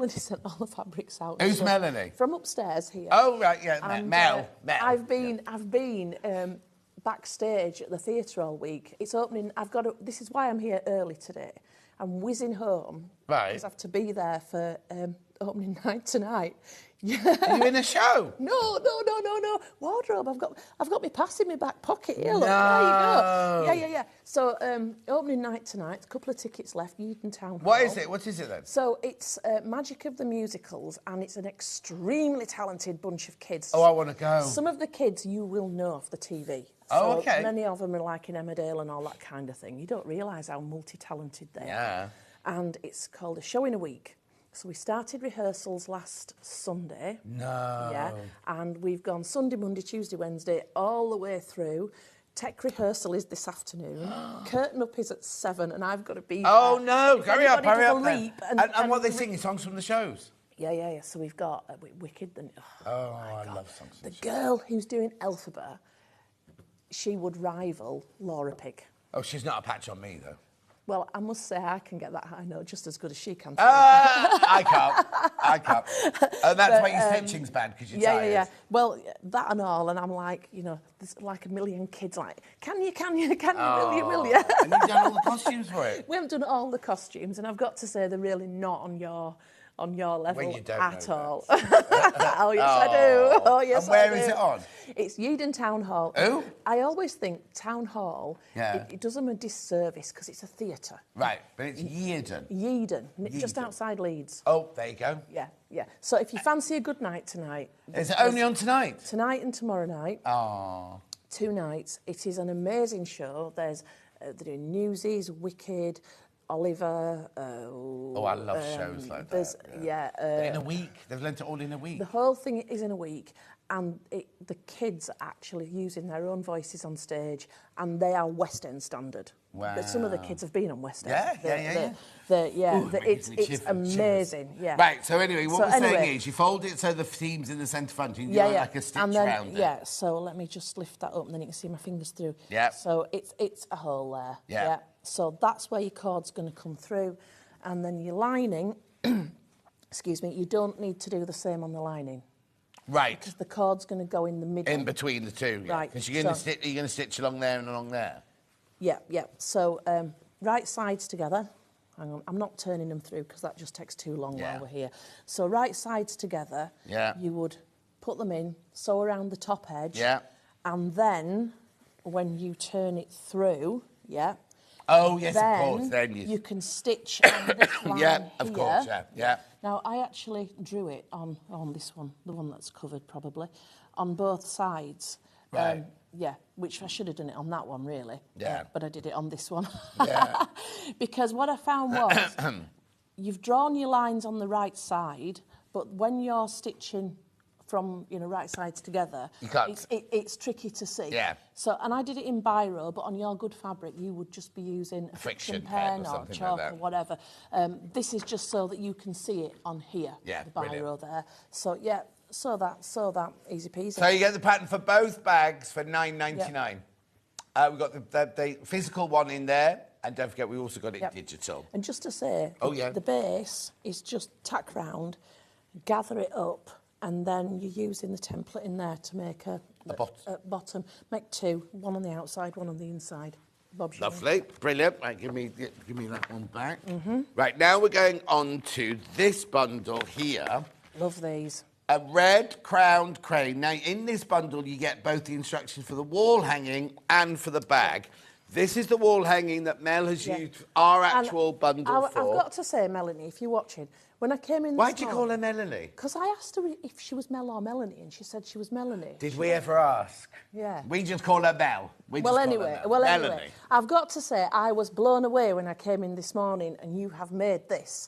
sent all the fabrics out. Who's Melanie? From upstairs here. Oh, right, yeah, And, Mel. I've been backstage at the theatre all week. It's opening. This is why I'm here early today. I'm whizzing home. Right. Because I have to be there for opening night tonight. Are you in a show? No. Wardrobe. I've got my pass in my back pocket here. Look, No. there you go. Yeah. So opening night tonight. A couple of tickets left. Eden Town Hall. What is it? What is it then? So it's Magic of the Musicals, and it's an extremely talented bunch of kids. Oh, I want to go. Some of the kids you will know off the TV. Oh, So okay. Many of them are like in Emmerdale and all that kind of thing. You don't realise how multi-talented they Yeah. are. And it's called A Show in a Week. So we started rehearsals last Sunday. No. Yeah. And we've gone Sunday, Monday, Tuesday, Wednesday, all the way through. Tech rehearsal is this afternoon. Curtain up is at 7, and I've got to be there. Oh, no. If Hurry up, anybody hurry does a up then. leap And what they sing, songs from the shows? Yeah. So we've got Wicked. Oh, I love songs from The the shows. girl who's doing Elphaba, she would rival Laura Pig. Oh, she's not a patch on me, though. Well, I must say I can get that high note just as good as she can. I can't. And that's why your stitching's bad, because you're tired. Yeah. Well, that and all, and I'm like, there's like a million kids like, can you, will you? And you've done all the costumes for it? We haven't done all the costumes, and I've got to say they're really not on your level Well, you don't at know all. Oh, yes, I do. Oh, yes, And where I do. is it on? It's Eden Town Hall. Who? I always think Town Hall, Yeah. it does them a disservice because it's a theatre. Right, but it's Yeadon. Yeadon, just Yeadon. outside Leeds. Oh, there you go. Yeah. So if you fancy a good night tonight... Is it only on tonight? Tonight and tomorrow night. Oh. 2 nights. It is an amazing show. There's they're doing Newsies, Wicked, Oliver. Oh, I love shows like that. Yeah. In a week. They've learnt it all in a week. The whole thing is in a week, and the kids are actually using their own voices on stage, and they are West End standard. Wow. But some of the kids have been on West End. Yeah. It's Shivers. amazing. Yeah. Right, so anyway, what we're saying is you fold it so the seam's in the centre front and you do like a stitch and then, around it. Yeah, so let me just lift that up and then you can see my fingers through. Yeah. So it's a hole there. Yeah. So that's where your cord's going to come through. And then your lining, excuse me, you don't need to do the same on the lining. Right. Because the cord's going to go in the middle. In between the two, yeah. Right, Because you're going to stitch along there and along there. Yeah, yeah. So right sides together. Hang on, I'm not turning them through because that just takes too long while we're here. So right sides together, you would put them in, sew around the top edge, and then when you turn it through, oh yes, of course. Then you can stitch on this line of here. course, yeah. Now I actually drew it on this one, the one that's covered probably, on both sides. Right. Yeah, which I should have done it on that one, really. Yeah. But I did it on this one. Yeah. Because what I found was, you've drawn your lines on the right side, but when you're stitching from, right sides together, you can't. It's tricky to see. Yeah. So, and I did it in biro, but on your good fabric, you would just be using a friction pen or chalk or whatever. This is just so that you can see it on here, the biro there. So, yeah. So that, easy peasy. So you get the pattern for both bags for $9.99. We've got the physical one in there, and don't forget we also got it digital. And just to say, the base is just tack round, gather it up, and then you're using the template in there to make a bottom. Make two, one on the outside, one on the inside. Bob's lovely, brilliant. Right, give me that one back. Right, now we're going on to this bundle here. Love these. A red crowned crane. Now, in this bundle, you get both the instructions for the wall hanging and for the bag. This is the wall hanging that Mel has used our actual bundle for. I've got to say, Melanie, if you're watching, when I came in... Why'd you call her Melanie? Because I asked her if she was Mel or Melanie, and she said she was Melanie. Did we ever ask? Yeah. We just call her Mel. Anyway, I've got to say, I was blown away when I came in this morning, and you have made this.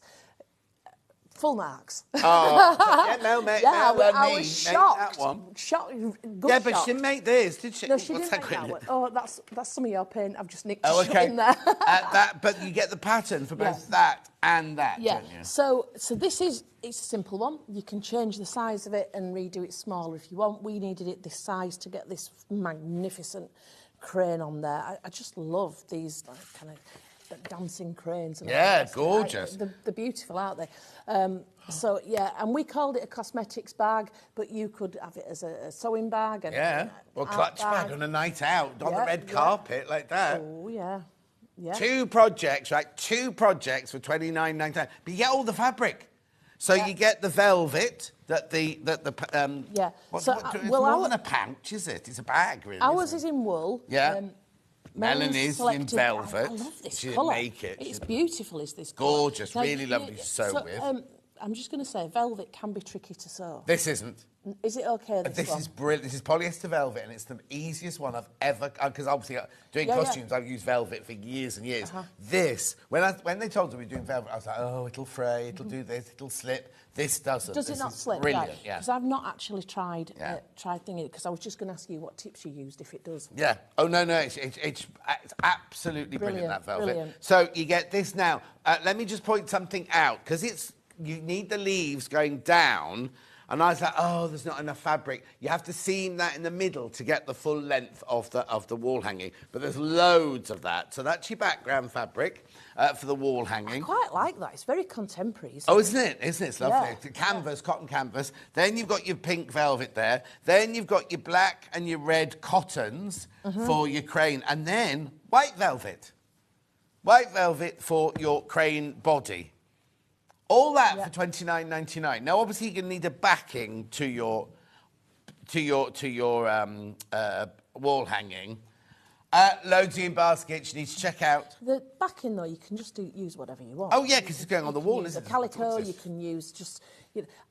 Full marks. Oh, Mel made I was shocked. That one. Shocked. But she didn't make this, did she? No, she didn't make that one. Oh, that's some of your paint. I've just nicked in there. But you get the pattern for both that and that, don't you? So it's a simple one. You can change the size of it and redo it smaller if you want. We needed it this size to get this magnificent crane on there. I just love these kind of dancing cranes. And gorgeous. They're beautiful, aren't they? And we called it a cosmetics bag, but you could have it as a sewing bag. And or clutch bag on a night out on the red carpet like that. Oh, yeah. Yeah. Two projects for $29.99. But you get all the fabric. So you get the velvet it's more than a pouch, is it? It's a bag, really. Ours is in wool. Yeah. Melanie's in velvet. I love this she colour. Didn't make it. It's beautiful, is this colour. Gorgeous, really lovely to sew with. I'm just going to say, velvet can be tricky to sew. This isn't. Is it okay, this one? Is brilliant. This is polyester velvet, and it's the easiest one I've ever... Because obviously, doing costumes, I've used velvet for years and years. This, when they told me we were doing velvet, I was like, oh, it'll fray, it'll do this, it'll slip. This doesn't. Does it not slip? Brilliant, right. Because I've not actually tried thinking it, because I was just going to ask you what tips you used if it does. Yeah. Oh, no, it's absolutely brilliant, that velvet. Brilliant. So you get this now. Let me just point something out, because you need the leaves going down, and I was like, oh, there's not enough fabric. You have to seam that in the middle to get the full length of the wall hanging, but there's loads of that. So that's your background fabric for the wall hanging. I quite like that. It's very contemporary. Isn't it? It's lovely. Yeah. Canvas, cotton canvas. Then you've got your pink velvet there. Then you've got your black and your red cottons for your crane, and then white velvet. White velvet for your crane body. All that for $29.99. Now, obviously, you're going to need a backing to your wall hanging. Loads in baskets. You need to check out. The backing, though, you can just use whatever you want. Oh yeah, because it's going on the wall, isn't it? The calico, you can use just.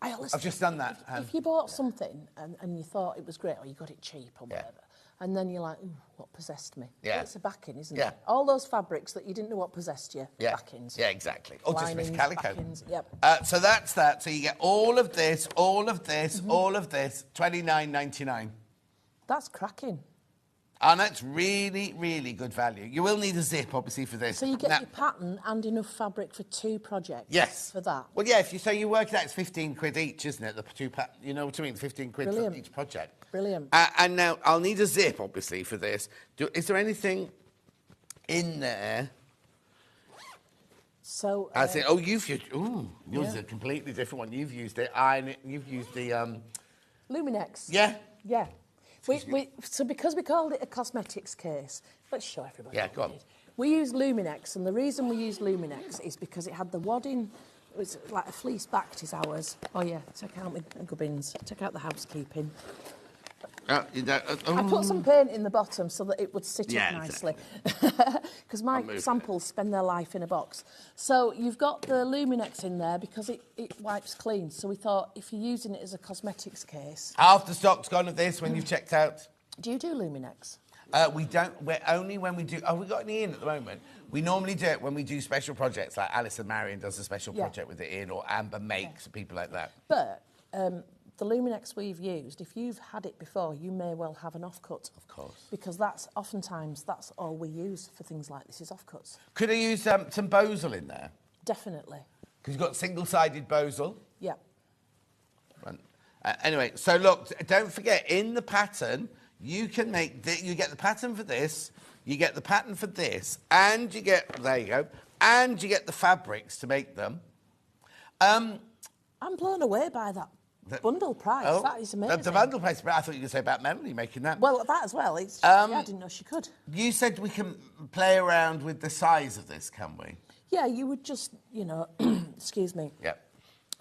I've just done that. If you bought something and you thought it was great, or you got it cheap or whatever. And then you're like, what possessed me? Yeah. Well, it's a backing, isn't it? All those fabrics that you didn't know what possessed you, backings. Yeah, exactly. Or just Miss Calico. Backings, yep. So that's that. So you get all of this, all of this, all of this, $29.99. That's cracking. And it's really, really good value. You will need a zip, obviously, for this. So you get your pattern and enough fabric for 2 projects? Yes. For that? Well, yeah, if you work it out, it's 15 quid each, isn't it? The 2 you know what I mean? 15 quid for each project. Brilliant. And now, I'll need a zip, obviously, for this. Is there anything in there? So... you've used... yours is a completely different one. You've used it. You've used the... Luminex. Yeah. Yeah. So because we called it a cosmetics case, Let's show everybody. Yeah, what go we on. did. We used Luminex, and the reason we used Luminex is because it had the wadding. It was like a fleece backed is ours. Oh yeah, take out my gubbins. Take out the housekeeping. I put some paint in the bottom so that it would sit up nicely. Because my samples spend their life in a box. So you've got the Luminex in there because it wipes clean. So we thought if you're using it as a cosmetics case... Half the stock's gone of this when you've checked out. Do you do Luminex? We don't. We're only when we do... Oh, we've got any in at the moment. We normally do it when we do special projects, like Alison Marion does a special project with it in, or Amber makes, people like that. But... the Luminex we've used, if you've had it before, you may well have an offcut. Of course. Because that's all we use for things like this is offcuts. Could I use some Bosel in there? Definitely. Because you've got single-sided Bosel. Yeah. Anyway, so look, don't forget, in the pattern, you can make... you get the pattern for this, you get the pattern for this, and you get... There you go. And you get the fabrics to make them. I'm blown away by that. Bundle price, that is amazing. The bundle price, but I thought you were going to say about Melanie making that. Well, that as well. It's, yeah, I didn't know she could. You said we can play around with the size of this, can we? Yeah, you would just, you know, excuse me. Yeah.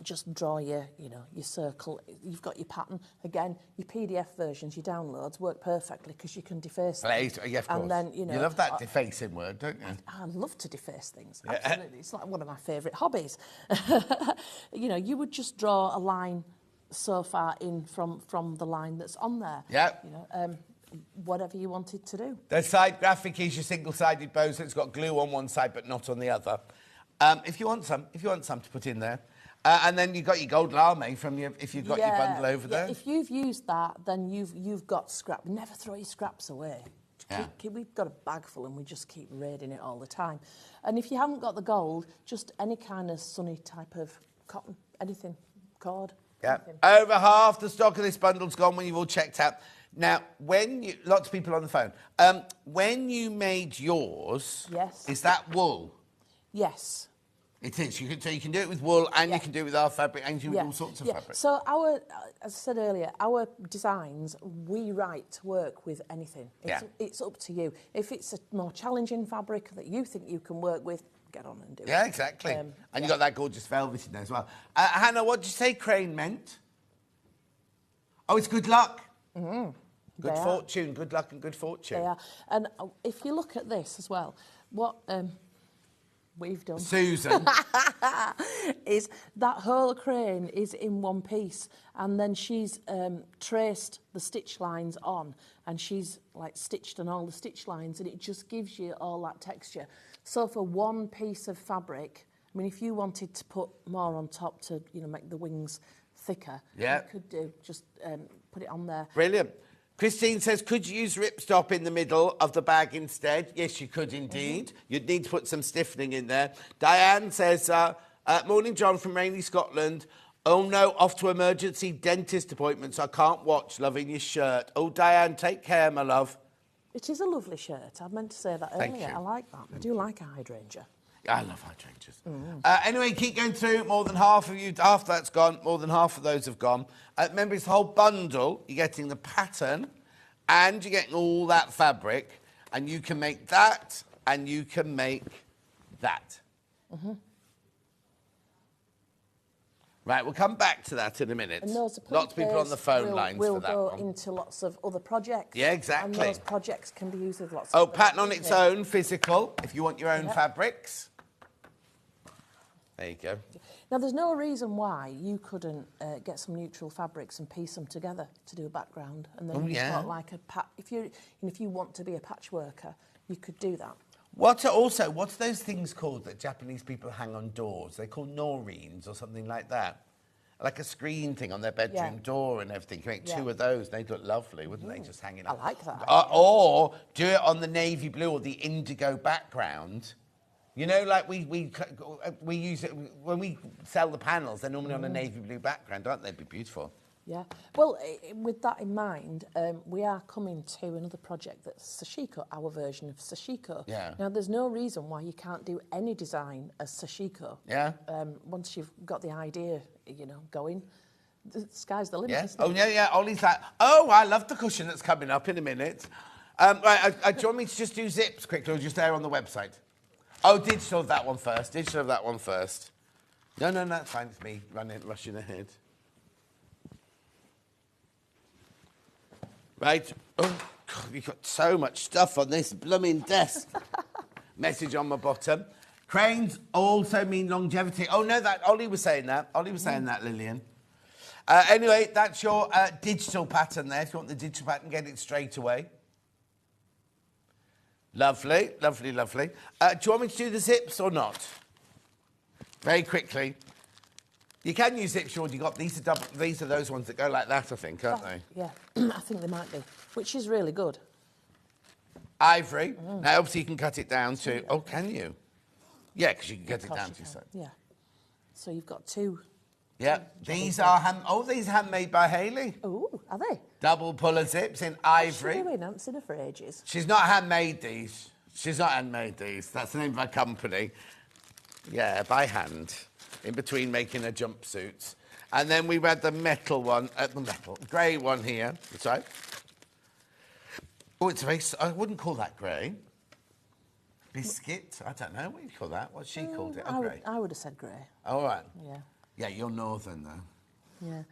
Just draw your, your circle. You've got your pattern. Again, your PDF versions, your downloads work perfectly because you can deface them. Yeah, of course. And then, you love that defacing word, don't you? I love to deface things. Absolutely. It's like one of my favourite hobbies. You would just draw a line so far in from the line that's on there. Yeah. Whatever you wanted to do. The side graphic is your single-sided bow, so it's got glue on one side but not on the other. If you want some to put in there. And then you've got your gold lame from if you've got your bundle over there. If you've used that, then you've got scrap. Never throw your scraps away. We've got a bag full and we just keep raiding it all the time. And if you haven't got the gold, just any kind of sunny type of cotton, anything, cord. Yeah. Over half the stock of this bundle's gone when you've all checked out. Now, lots of people on the phone. When you made yours, yes, is that wool? Yes. It is. So you can do it with wool and you can do it with our fabric and you can do all sorts of fabric. So as I said earlier, our designs, we write to work with anything. It's up to you. If it's a more challenging fabric that you think you can work with, get on and do it. Yeah, exactly. And you got that gorgeous velvet in there as well. Hannah, what did you say crane meant? Oh, it's good luck. Mm-hmm. Good fortune, good luck and good fortune. They are. And if you look at this as well, what we've done... Susan. is that whole crane is in one piece, and then she's traced the stitch lines on, and she's like stitched on all the stitch lines, and it just gives you all that texture. So for one piece of fabric, I mean, if you wanted to put more on top to, make the wings thicker, you could do, just put it on there. Brilliant. Christine says, could you use ripstop in the middle of the bag instead? Yes, you could indeed. Mm-hmm. You'd need to put some stiffening in there. Diane says, morning, John from rainy Scotland. Oh, no, off to emergency dentist appointments. I can't watch. Loving your shirt. Oh, Diane, take care, my love. It is a lovely shirt. I meant to say that earlier. Thank you. I like that. I do like a hydrangea. I love hydrangeas. Anyway, keep going through. More than half of you, half that's gone. More than half of those have gone. Remember, it's the whole bundle. You're getting the pattern and you're getting all that fabric. And you can make that and you can make that. Mm-hmm. Right, we'll come back to that in a minute. And those lots of people on the phone lines for that will one. go into lots of other projects. Yeah, exactly. And those projects can be used with lots of... Oh, pattern on its own, physical, if you want your own fabrics. There you go. Now, there's no reason why you couldn't get some neutral fabrics and piece them together to do a background. And then you've got like if you want to be a patchworker, you could do that. What's those things called that Japanese people hang on doors? They're called norines or something like that. Like a screen thing on their bedroom door and everything. You can make two of those. They'd look lovely, wouldn't they? Just hanging up. I like that. Or do it on the navy blue or the indigo background. Like we use it when we sell the panels. They're normally on a navy blue background, aren't they? They'd be beautiful. Yeah. Well, with that in mind, we are coming to another project that's sashiko, our version of sashiko. Yeah. Now, there's no reason why you can't do any design as sashiko. Yeah. Once you've got the idea, going, the sky's the limit. Yeah. Isn't it? Oh, yeah. Ollie's like, oh, I love the cushion that's coming up in a minute. Right, do you want me to just do zips quickly or just there on the website? Oh, digital of that one first. Digital of that one first. No, that's fine. It's me rushing ahead. Right. Oh, God, you've got so much stuff on this blooming desk. Message on my bottom. Cranes also mean longevity. Oh, no, that Ollie was saying that. Ollie was saying that, Lillian. Anyway, that's your digital pattern there. If you want the digital pattern, get it straight away. Lovely, lovely, lovely. Do you want me to do the zips or not? Very quickly. You can use zips, George. These are those ones that go like that, I think, aren't they? Yeah, I think they might be, which is really good. Ivory. Now, obviously, you can cut it down to... Oh, can you? Yeah, because you can cut it down to your size. Yeah. So you've got two. Yeah, these are these are handmade by Hayley. Oh, are they? Double puller zips in ivory. She's been answering her for ages. She's not handmade these. She's not handmade these. That's the name of my company. Yeah, by hand, in between making her jumpsuits. And then we had the metal one, grey one here. That's right. Oh, it's very... I wouldn't call that grey. Biscuit? I don't know. What do you call that? What's she called it? Oh, grey. I would have said grey. All right. Yeah. Yeah, you're northern, though. Yeah.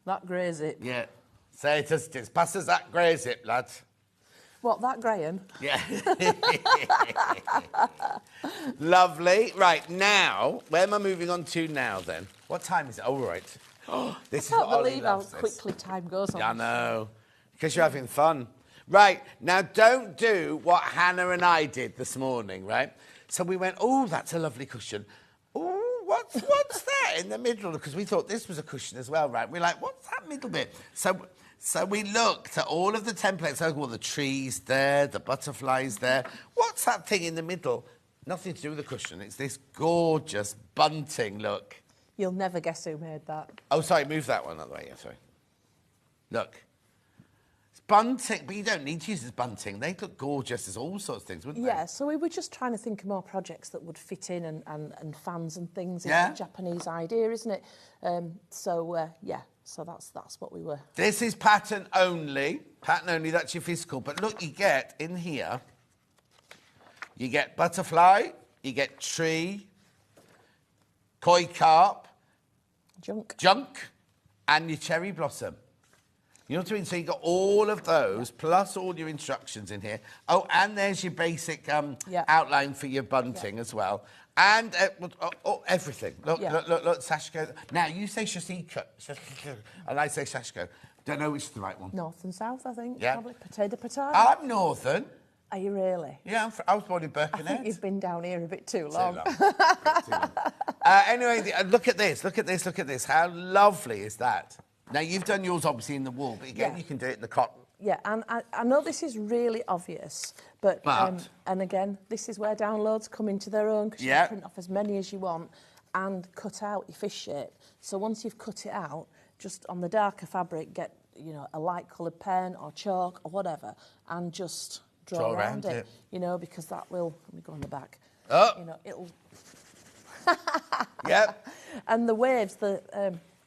That grey zip. Yeah. Say it as it is. Pass us that grey zip, lad. What, that Graham? Yeah. Lovely. Right, now, where am I moving on to now, then? What time is it? Oh, right. This I can't believe how quickly time goes on. I know. Because you're having fun. Right, now don't do what Hannah and I did this morning, right? So we went, oh, that's a lovely cushion. Oh, what's that in the middle? Because we thought this was a cushion as well, right? We're like, what's that middle bit? So we looked at all of the templates. Oh, well, the trees there, the butterflies there. What's that thing in the middle? Nothing to do with the cushion. It's this gorgeous bunting look. You'll never guess who made that. Oh, sorry, move that one out of the way. Yeah, sorry. Look. Bunting, but you don't need to use this bunting. They look gorgeous as all sorts of things, wouldn't they? Yeah, so we were just trying to think of more projects that would fit in and fans and things. Yeah. It's a Japanese idea, isn't it? Yeah, so that's what we were. This is pattern only. Pattern only, that's your physical. But look, you get in here, you get butterfly, you get tree, koi carp, junk, and your cherry blossom. You know what I mean? So you got all of those, plus all your instructions in here. Oh, and there's your basic outline for your bunting as well. And everything. Look, Sashiko. Now, you say Shashiko, and I say Sashiko. Don't know which is the right one. North and south, I think. Yeah. Probably potato. I'm northern. Are you really? Yeah, I was born in Birkenhead. I think you've been down here a bit too long. Anyway, look at this. Look at this. Look at this. How lovely is that? Now, you've done yours, obviously, in the wool, but again, you can do it in the cotton. Yeah, and I know this is really obvious, but and again, this is where downloads come into their own, because you can print off as many as you want and cut out your fish shape. So once you've cut it out, just on the darker fabric, get, you know, a light coloured pen or chalk or whatever, and just draw around it, you know, because that will, let me go on the back, you know, it'll... And the waves, the...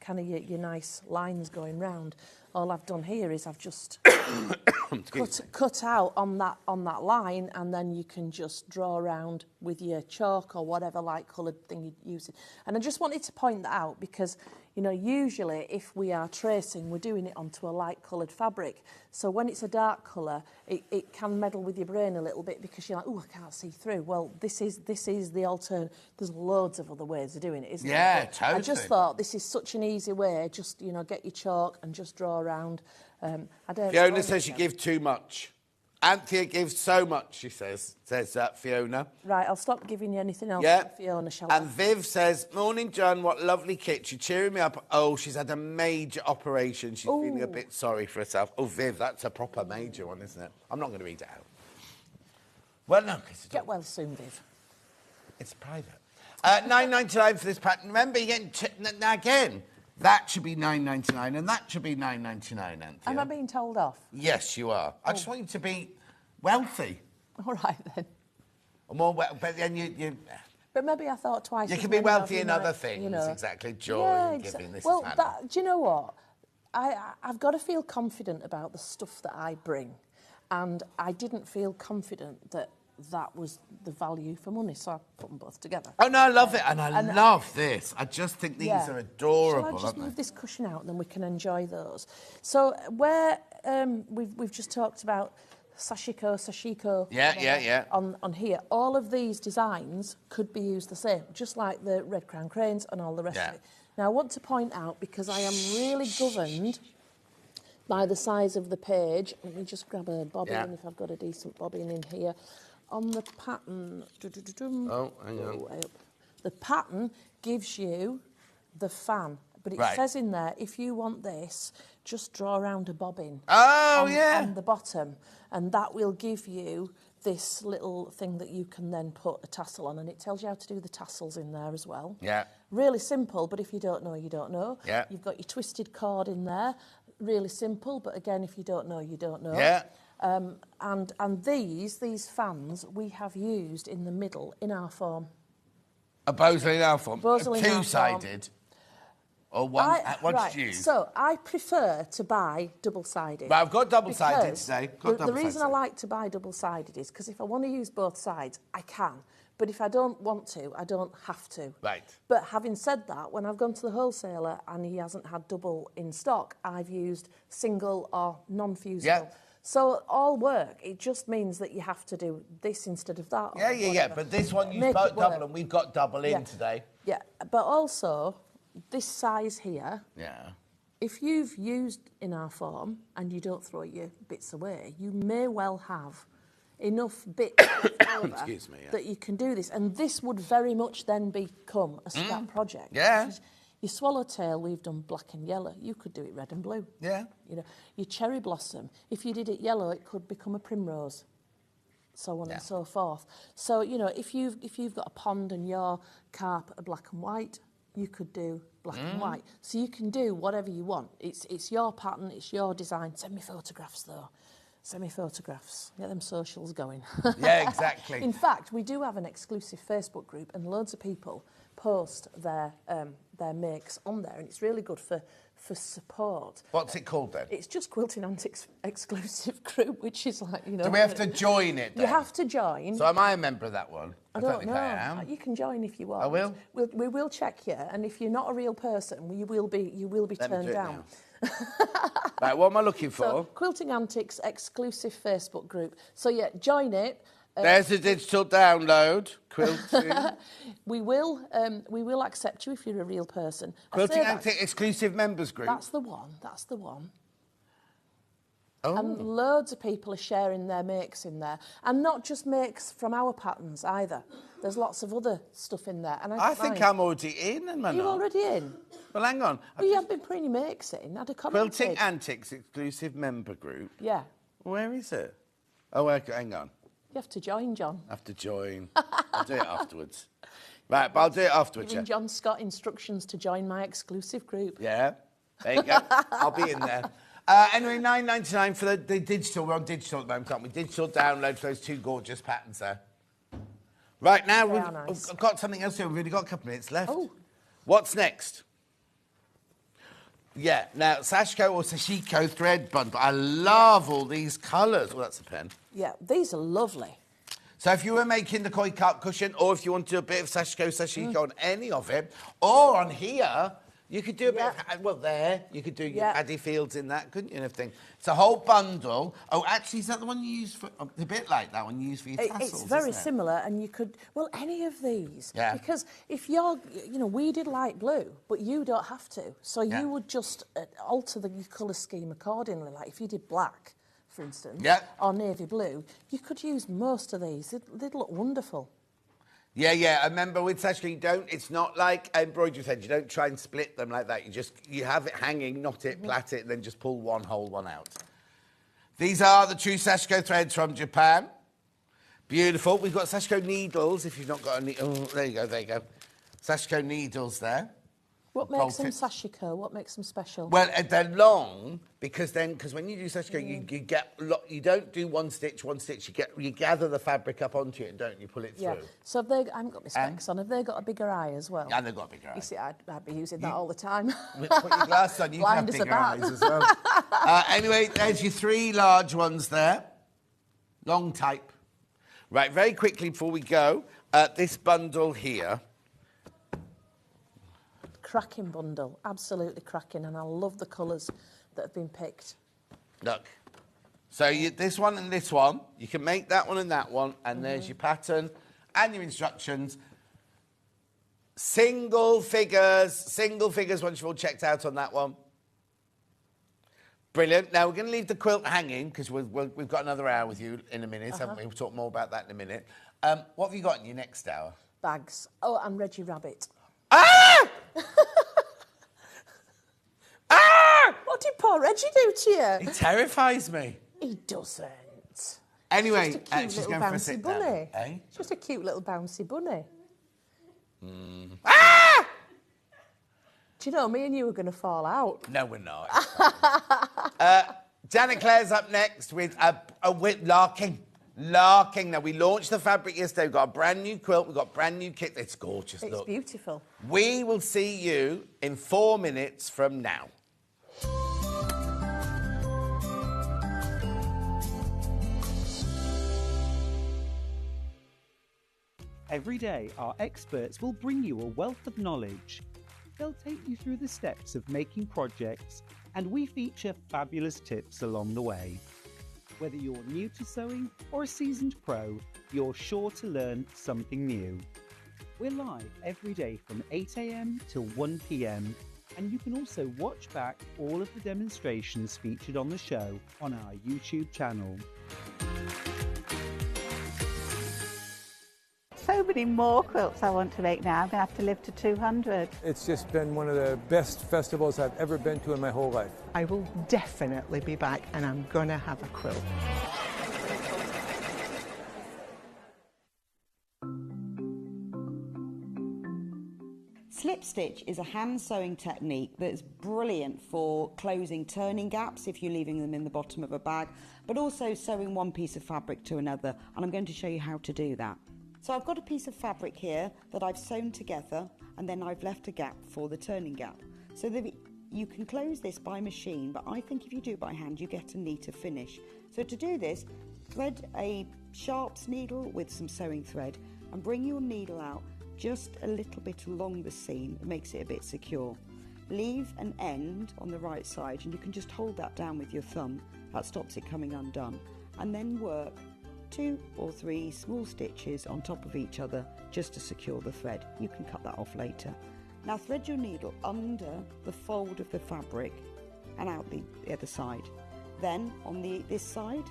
kind of your nice lines going round. All I've done here is I've just cut out on that line, and then you can just draw around with your chalk or whatever light coloured thing you're using. And I just wanted to point that out because, you know, usually if we are tracing, we're doing it onto a light coloured fabric. So when it's a dark colour, it can meddle with your brain a little bit because you're like, oh, I can't see through. Well, this is the alternative. There's loads of other ways of doing it, isn't there? Yeah, totally. I just thought this is such an easy way. Just, you know, get your chalk and just draw around. Fiona says you give too much. Anthea gives so much, she says Fiona. Right, I'll stop giving you anything else, Fiona, shall I? And Viv says, morning, John, what lovely kit. You're cheering me up. Oh, she's had a major operation. She's feeling a bit sorry for herself. Oh, Viv, that's a proper major one, isn't it? I'm not going to read it out. Well, no. Get well soon, Viv. It's private. $9.99 for this pattern. Remember, you're getting... now, again... That should be $9.99 and that should be $9.99, Anthea. Am I being told off? Yes, you are. I just want you to be wealthy. All right, then. Or more but then you... But maybe I thought twice. You can be wealthy in other things, you know. Exactly. Joy and giving. This well, is do you know what? I've got to feel confident about the stuff that I bring. and I didn't feel confident that that was the value for money, so I put them both together. Oh, no, I love it, and I love this. I just think these are adorable, Shall I just aren't move they? this cushion out and then we can enjoy those? So where we've just talked about sashiko, on here, all of these designs could be used the same, just like the Red Crown cranes and all the rest of it. Now, I want to point out, because I am really governed by the size of the page, let me just grab a bobbin if I've got a decent bobbin in here. On the pattern, oh, hang on. The pattern gives you the fan, but it says in there, if you want this, just draw around a bobbin on the bottom, and that will give you this little thing that you can then put a tassel on, and it tells you how to do the tassels in there as well. Yeah. Really Really simple, but if you don't know, you don't know. Yeah. You've got your twisted cord in there. Really simple, but again, if you don't know, you don't know. Yeah. And these fans we have used in the middle in our form. A Bosley in our form? Bosley in our form. Two-sided? Or one? What did you use? So I prefer to buy double-sided. But I've got double-sided today. The reason I like to buy double-sided is because if I want to use both sides, I can. But if I don't want to, I don't have to. Right. But having said that, when I've gone to the wholesaler and he hasn't had double in stock, I've used single or non-fusible. Yeah. So all work, it just means that you have to do this instead of that. Yeah. But this one you've got double, and we've got double in today. Yeah, but also this size here. Yeah. If you've used in our form and you don't throw your bits away, you may well have enough bits over that you can do this. And this would very much then become a scrap project. Yeah. Your swallowtail, we've done black and yellow. You could do it red and blue. Yeah. You know, your cherry blossom, if you did it yellow, it could become a primrose. So on and so forth. So, you know, if you've got a pond and your carp are black and white, you could do black and white. So you can do whatever you want. It's your pattern, it's your design. Send me photographs, though. Send me photographs. Get them socials going. Yeah, exactly. In fact, we do have an exclusive Facebook group, and loads of people post their makes on there, and it's really good for support. What's it called then? It's just Quilting Antics exclusive group, which is like, you know. Do we have to join it then? You have to join. So am I a member of that one? I don't think know. I am. You can join if you want. I will. We will check you, and if you're not a real person, you will be turned down. Right, what am I looking for? So, Quilting Antics exclusive Facebook group. So yeah, join it. There's a digital download. Quilting. We will accept you if you're a real person. Quilting Antics exclusive members group. That's the one. That's the one. Oh. And loads of people are sharing their makes in there, and not just makes from our patterns either. There's lots of other stuff in there. And I think I'm already in, am I not? You're already in. Well, hang on. Well, you have been putting your makes in. I'd have commented. Quilting Antics exclusive member group. Yeah. Where is it? Oh, okay, hang on. You have to join, John. I have to join. I'll do it afterwards. Right, but I'll do it afterwards. Giving John Scott instructions to join my exclusive group. Yeah, there you go. I'll be in there. Anyway, $9.99 for the digital. We're on digital at the moment, aren't we? Digital download for those two gorgeous patterns there. Right, now we've got something else here. We've only got a couple of minutes left. Oh. What's next? Yeah, now, Sashiko or Sashiko thread bundle. I love all these colours. Oh, that's a pen. Yeah, these are lovely. So if you were making the koi carp cushion, or if you want to do a bit of Sashiko on any of it, or on here, you could do a bit of, well, there, you could do your Paddy Fields in that, couldn't you, and everything. It's a whole bundle. Oh, actually, is that the one you use for, a bit like that one you use for your tassels, It's very similar, and you could, well, any of these. Yeah. Because if you're, you know, we did light blue, but you don't have to. So you would just alter the colour scheme accordingly. Like if you did black, for instance, or navy blue, you could use most of these. They'd look wonderful. Yeah. I remember with Sashiko, it's not like embroidery thread. You don't try and split them like that. You have it hanging, knot it, plait it, and then just pull one whole one out. These are the true Sashiko threads from Japan. Beautiful. We've got Sashiko needles, if you've not got any. Oh, there you go. Sashiko needles there. What makes them Sashiko? What makes them special? Well, they're long because when you do Sashiko, you get you don't do one stitch. You gather the fabric up onto it, don't you? Pull it through. Yeah. So have they? I haven't got my specs on. Have they got a bigger eye as well? Yeah, they've got a bigger eye. You see, I'd be using that all the time. Put your glasses on. You can have bigger eyes as well. Anyway, there's your three large ones there. Long type. Right, very quickly before we go, this bundle here. Cracking bundle, absolutely cracking, and I love the colours that have been picked. Look. So this one and this one, you can make that one and that one, and there's your pattern and your instructions. Single figures once you've all checked out on that one. Brilliant. Now, we're going to leave the quilt hanging because we've got another hour with you in a minute, haven't we? We'll talk more about that in a minute. What have you got in your next hour? Bags. Oh, and Reggie Rabbit. Ah! Ah! What did poor Reggie do to you? He terrifies me. He doesn't. Anyway, It's just a cute she's little going for a bouncy sit bunny. down. Eh? It's just a cute little bouncy bunny. Ah! Do you know, me and you were going to fall out. No, we're not. Janet Clare's up next with Larking. Larking. Now, we launched the fabric yesterday. We've got a brand new quilt. We've got brand new kit. It's gorgeous, It's look. beautiful. We will see you in 4 minutes from now. Every day, our experts will bring you a wealth of knowledge. They'll take you through the steps of making projects, and we feature fabulous tips along the way. Whether you're new to sewing or a seasoned pro, you're sure to learn something new. We're live every day from 8 a.m. till 1 p.m, and you can also watch back all of the demonstrations featured on the show on our YouTube channel. So many more quilts I want to make now. I'm going to have to live to 200. It's just been one of the best festivals I've ever been to in my whole life. I will definitely be back and I'm going to have a quilt. Slip stitch is a hand sewing technique that is brilliant for closing turning gaps if you're leaving them in the bottom of a bag, but also sewing one piece of fabric to another, and I'm going to show you how to do that. So I've got a piece of fabric here that I've sewn together, and then I've left a gap for the turning gap. So that you can close this by machine, but I think if you do it by hand you get a neater finish. So to do this, thread a sharps needle with some sewing thread and bring your needle out just a little bit along the seam. It makes it a bit secure. Leave an end on the right side, and you can just hold that down with your thumb. That stops it coming undone. And then work 2 or 3 small stitches on top of each other just to secure the thread. You can cut that off later. Now thread your needle under the fold of the fabric and out the other side. Then on this side,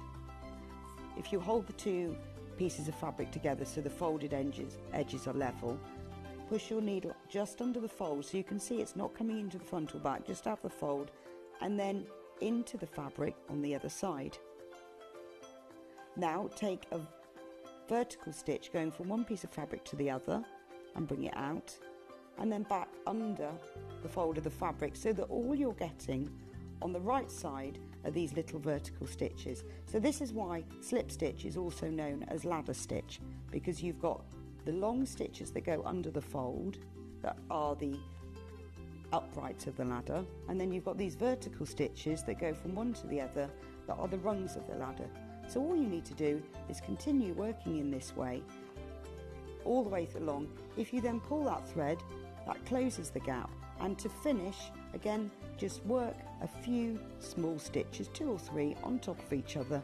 if you hold the 2 pieces of fabric together so the folded edges are level, push your needle just under the fold so you can see it's not coming into the front or back, just out the fold, and then into the fabric on the other side. Now take a vertical stitch going from one piece of fabric to the other and bring it out, and then back under the fold of the fabric so that all you're getting on the right side are these little vertical stitches. So this is why slip stitch is also known as ladder stitch, because you've got the long stitches that go under the fold that are the uprights of the ladder, and then you've got these vertical stitches that go from one to the other that are the rungs of the ladder. So all you need to do is continue working in this way all the way along. If you then pull that thread, that closes the gap, and to finish, again, just work a few small stitches, 2 or 3 on top of each other,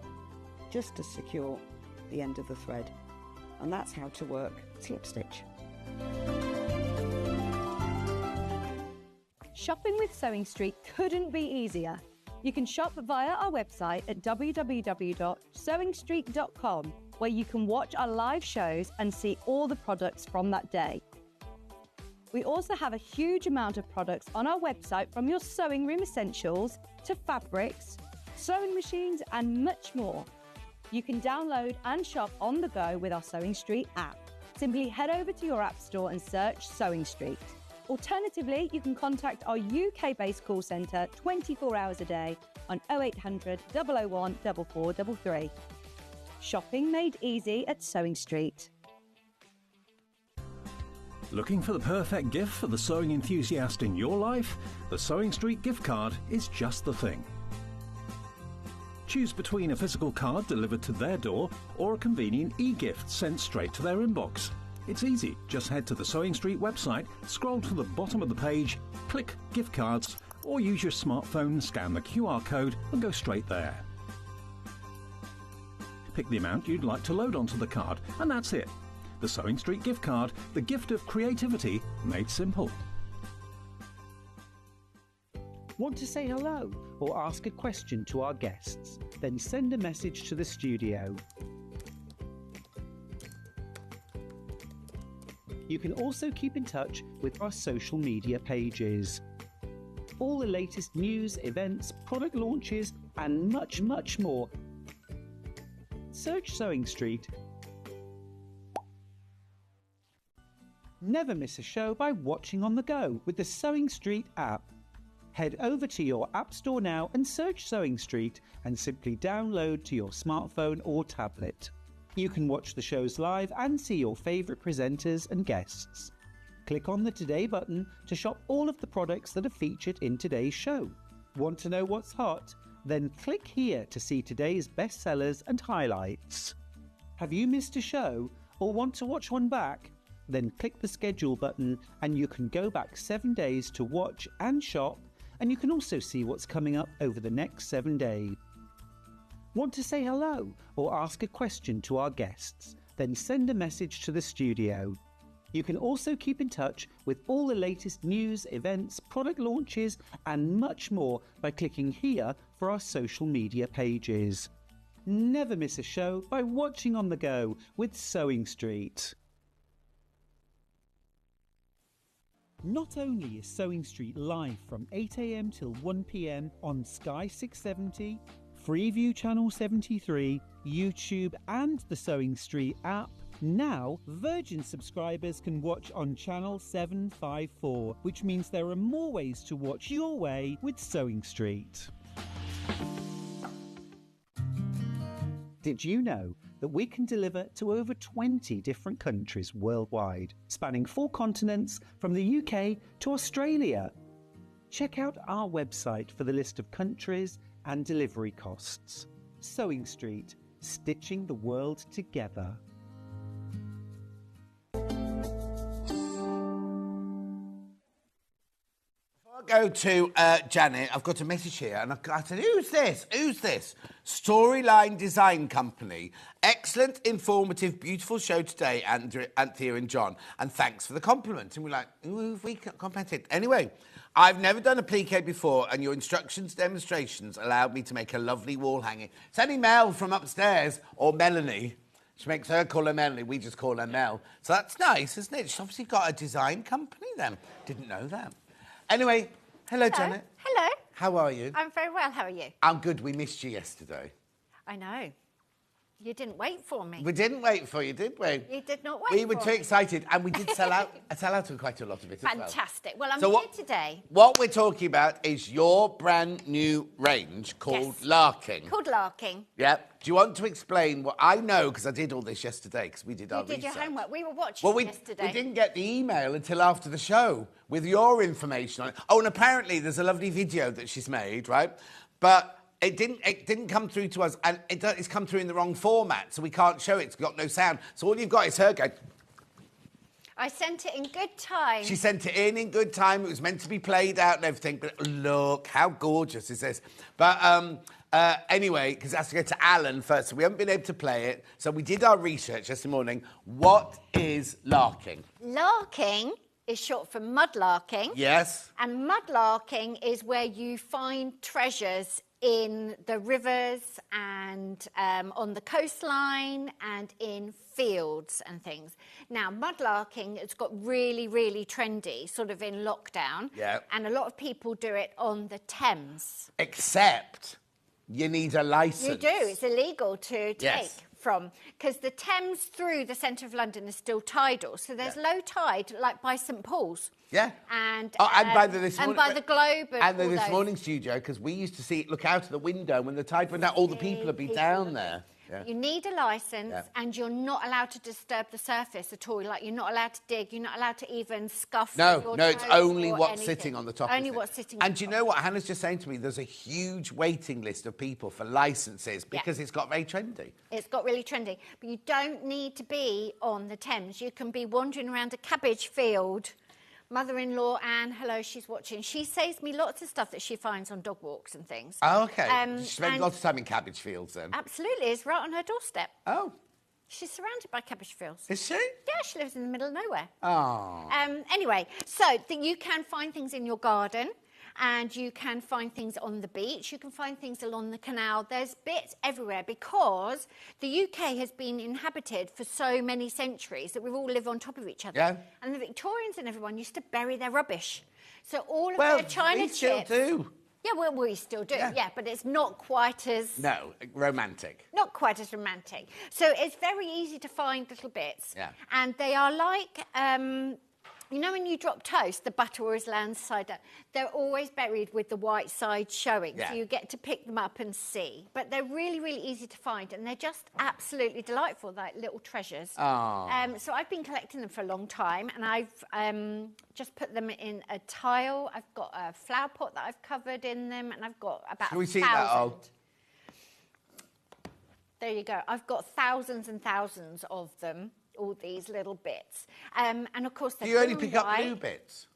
just to secure the end of the thread. And that's how to work slip stitch. Shopping with Sewing Street couldn't be easier. You can shop via our website at www.sewingstreet.com, where you can watch our live shows and see all the products from that day. We also have a huge amount of products on our website, from your sewing room essentials to fabrics, sewing machines and much more. You can download and shop on the go with our Sewing Street app. Simply head over to your app store and search Sewing Street. Alternatively, you can contact our UK-based call centre 24 hours a day on 0800 001 4433. Shopping made easy at Sewing Street. Looking for the perfect gift for the sewing enthusiast in your life? The Sewing Street gift card is just the thing. Choose between a physical card delivered to their door or a convenient e-gift sent straight to their inbox. It's easy. Just head to the Sewing Street website, scroll to the bottom of the page, click Gift Cards, or use your smartphone, scan the QR code and go straight there. Pick the amount you'd like to load onto the card, and that's it. The Sewing Street gift card, the gift of creativity made simple. Want to say hello or ask a question to our guests? Then send a message to the studio. You can also keep in touch with our social media pages. All the latest news, events, product launches, and much, much more. Search Sewing Street. Never miss a show by watching on the go with the Sewing Street app. Head over to your App Store now and search Sewing Street and simply download to your smartphone or tablet. You can watch the shows live and see your favourite presenters and guests. Click on the Today button to shop all of the products that are featured in today's show. Want to know what's hot? Then click here to see today's bestsellers and highlights. Have you missed a show or want to watch one back? Then click the schedule button and you can go back 7 days to watch and shop, and you can also see what's coming up over the next 7 days. Want to say hello or ask a question to our guests? Then send a message to the studio. You can also keep in touch with all the latest news, events, product launches, and much more by clicking here for our social media pages. Never miss a show by watching on the go with Sewing Street. Not only is Sewing Street live from 8 AM till 1 PM on Sky 670, Freeview Channel 73, YouTube and the Sewing Street app, now Virgin subscribers can watch on Channel 754, which means there are more ways to watch your way with Sewing Street. Did you know that we can deliver to over 20 different countries worldwide, spanning 4 continents from the UK to Australia? Check out our website for the list of countries and delivery costs. Sewing Street, stitching the world together. Go to Janet. I've got a message here, and I said, "Who's this? Who's this?" Storyline Design Company. Excellent, informative, beautiful show today, Anthea and John. And thanks for the compliment. And we're like, "Who have we complimented?" Anyway, I've never done a plique before, and your instructions demonstrations allowed me to make a lovely wall hanging. It's only Mel from upstairs, or Melanie. She makes her call her Melanie. We just call her Mel. So that's nice, isn't it? She's obviously got a design company then. Didn't know that. Anyway, hello, Janet. Hello. How are you? I'm very well. How are you? I'm good. We missed you yesterday. I know. You didn't wait for me. We didn't wait for you, did we? You did not wait We were for too me. excited, and we did sell out. I sell out of quite a lot of it as well. Fantastic. Well, I'm So here today. What we're talking about is your brand new range called Larking. Called Larking. Yep. Do you want to explain what I know? Because I did all this yesterday, because we did our You did your research. homework. We were watching yesterday. We didn't get the email until after the show with your information on it. Oh, and apparently there's a lovely video that she's made, right? But it didn't come through to us, and it's come through in the wrong format, so we can't show it. It's got no sound. So all you've got is her going. I sent it in good time. She sent it in good time. It was meant to be played out and everything. But look, how gorgeous is this? But anyway, because it has to go to Alan first, so we haven't been able to play it. So we did our research yesterday morning. What is larking? Larking is short for mudlarking. Yes. And mudlarking is where you find treasures in the rivers and on the coastline and in fields and things. Now, mudlarking has got really, really trendy, sort of in lockdown. Yeah. And a lot of people do it on the Thames. Except you need a licence. You do. It's illegal to take Yes. from, because the Thames through the centre of London is still tidal. So there's low tide, like by St Paul's. Yeah. And by the Globe. And the all This those. Morning studio, because we used to look out of the window when the tide went out, all the people would be down there. Yeah. You need a licence, and you're not allowed to disturb the surface at all. Like, you're not allowed to dig. You're not allowed to even scuff. No, it's only what's anything. sitting on the top. Only what's sitting. And do you know what Hannah's just saying to me? There's a huge waiting list of people for licences because it's got very trendy. It's got really trendy, but you don't need to be on the Thames. You can be wandering around a cabbage field. Mother-in-law Anne, hello, she's watching. She saves me lots of stuff that she finds on dog walks and things. Oh, okay. She spends lots of time in cabbage fields then. Absolutely, it's right on her doorstep. Oh. She's surrounded by cabbage fields. Is she? Yeah, she lives in the middle of nowhere. Oh. Anyway, so you can find things in your garden, and you can find things on the beach. You can find things along the canal. There's bits everywhere because the UK has been inhabited for so many centuries that we all live on top of each other. Yeah. And the Victorians and everyone used to bury their rubbish. So all of their china chips... Well, we still do. Yeah, well, we still do, yeah, but it's not quite as... No, romantic. Not quite as romantic. So it's very easy to find little bits. Yeah. And they are like... you know when you drop toast, the butter always lands side up. They're always buried with the white side showing, so you get to pick them up and see. But they're really, really easy to find, and they're just absolutely delightful, like little treasures. Oh. So I've been collecting them for a long time, and I've just put them in a tile. I've got a flower pot that I've covered in them, and I've got about 1,000. Can we see that all? There you go. I've got thousands and thousands of them. All these little bits, and of course, do you only pick up blue bits?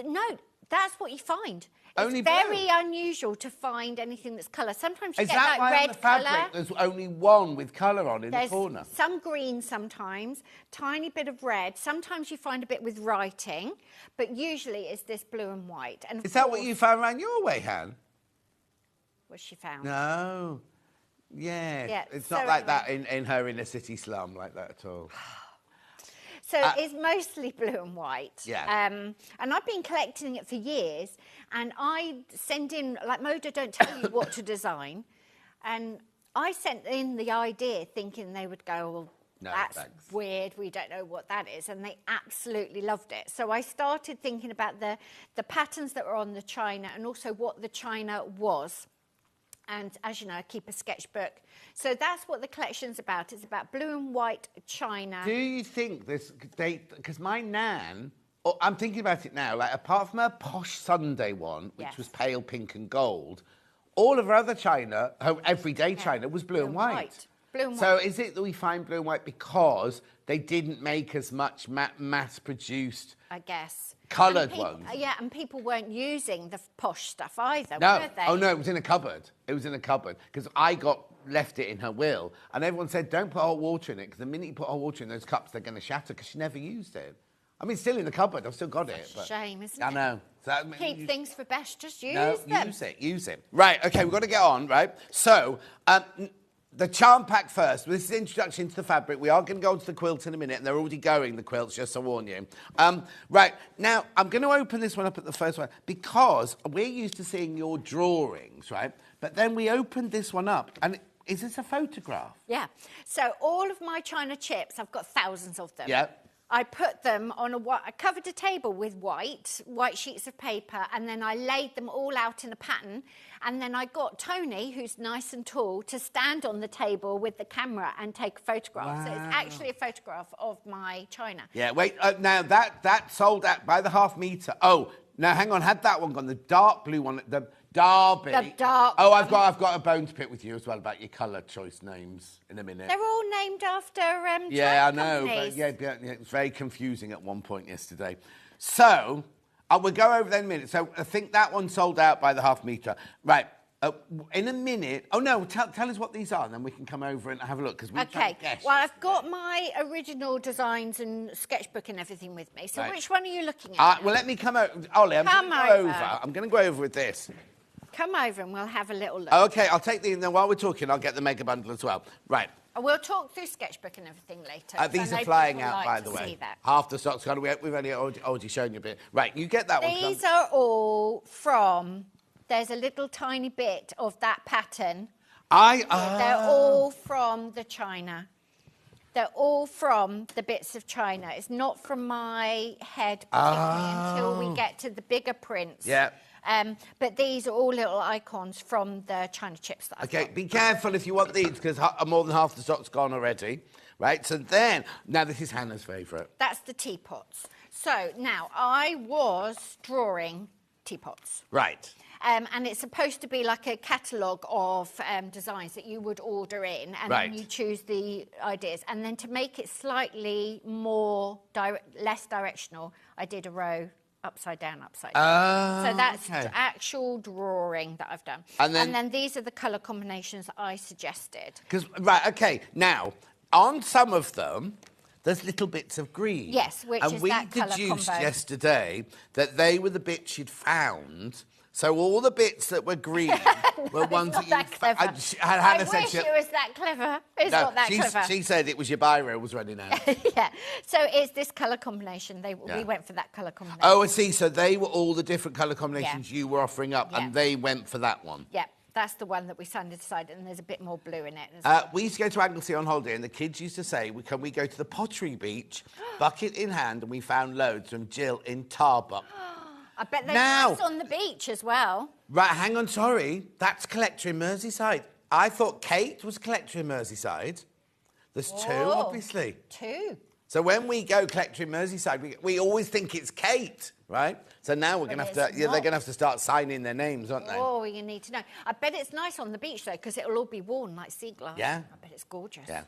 No, that's what you find. Only it's very unusual to find anything that's colour. Sometimes you Is get that like why red on the fabric colour. there's only one with colour on in There's the corner? some green sometimes, tiny bit of red. Sometimes you find a bit with writing, but usually it's this blue and white. And Is that what you found around your way, Han? What she found? No. Yeah, it's so not like that in her inner city slum like that at all. So it's mostly blue and white. Yeah. And I've been collecting it for years, and I send in, like Moda don't tell you what to design, and I sent in the idea thinking they would go, well, no, that's thanks. weird, we don't know what that is, and they absolutely loved it. So I started thinking about the patterns that were on the china and also what the china was. And as you know, I keep a sketchbook. So that's what the collection's about. It's about blue and white china. Do you think this, because my nan, I'm thinking about it now, like apart from her posh Sunday one, which was pale pink and gold, all of her other china, her everyday china, was blue and white. Blue and so white. is it that we find blue and white because they didn't make as much mass-produced, I guess, coloured ones? Yeah, and people weren't using the posh stuff either, No. were they? Oh, no, it was in a cupboard. It was in a cupboard because I left it in her will, and everyone said, don't put hot water in it because the minute you put hot water in those cups, they're going to shatter because she never used it. I mean, it's still in the cupboard. I've still got it. But Shame, isn't it? I know. So Keep things for best. Just use no, them. use it. Right, OK, we've got to get on, right? So, the charm pack first. This is introduction to the fabric. We are going to go on to the quilt in a minute, and they're already going, the quilts, just to warn you. Right, now, I'm going to open this one up at the first one because we're used to seeing your drawings, right? But then we opened this one up, and is this a photograph? Yeah. So all of my china chips, I've got thousands of them. Yeah. I put them on I covered a table with white sheets of paper, and then I laid them all out in a pattern. And then I got Tony, who's nice and tall, to stand on the table with the camera and take a photograph. Wow. So it's actually a photograph of my china. Yeah, wait, now that sold out by the half metre. Oh, now hang on, had that one gone, the dark blue one, the Derby. The dark Oh, one. I've got a bone to pick with you as well about your colour choice names in a minute. They're all named after yeah, I trade know, companies. but yeah, it was very confusing at one point yesterday. So, we'll go over that in a minute. So, I think that one sold out by the half metre. Right, in a minute... Oh, no, tell us what these are, and then we can come over and have a look, because we Okay, can't guess. well, I've got my original designs and sketchbook and everything with me. So Right. which one are you looking at? Well, let me come over. Ollie, I'm going to go over. I'm going to go over with this. Come over and we'll have a little look. Okay, I'll take the... Then while we're talking, I'll get the mega bundle as well. Right. We'll talk through sketchbook and everything later. These I are know flying people out, like by to the way. see that. Half the stock's gone. We've only already shown you a bit. Right, you get that one. These are all from... There's a little tiny bit of that pattern. They're all from the china. They're all from the bits of china. It's not from my head particularly until we get to the bigger prints. Yeah. But these are all little icons from the china chips that I've got. Be careful if you want these, because more than half the stock's gone already. Right, so then, now this is Hannah's favourite. That's the teapots. So now I was drawing teapots. Right. And it's supposed to be like a catalogue of designs that you would order in, and then you choose the ideas. And then to make it slightly more less directional, I did a row upside down, upside down. So that's the actual drawing that I've done. And then these are the colour combinations that I suggested. Now, on some of them, there's little bits of green. Yes, which is that colour combo. And we deduced yesterday that they were the bits she'd found. So all the bits that were green were ones that you found. I wish it was that clever. It's not that clever. She said it was your biro was running out. Yeah. So it's this colour combination. We went for that colour combination. Oh, I see. So they were all the different colour combinations you were offering up, and they went for that one. Yeah. That's the one that we decided, and there's a bit more blue in it. We used to go to Anglesey on holiday, and the kids used to say, can we go to the Pottery Beach, bucket in hand, and we found loads from Jill in Tarbuck. I bet they're nice on the beach as well. Right, hang on, sorry. That's Collector in Merseyside. I thought Kate was Collector in Merseyside. There's two, obviously. Two. So when we go Collector in Merseyside, we always think it's Kate, right? So now we're going to have to, they're going to have to start signing their names, aren't they? Oh, you need to know. I bet it's nice on the beach, though, because it'll all be worn like sea glass. Yeah. I bet it's gorgeous. Yeah.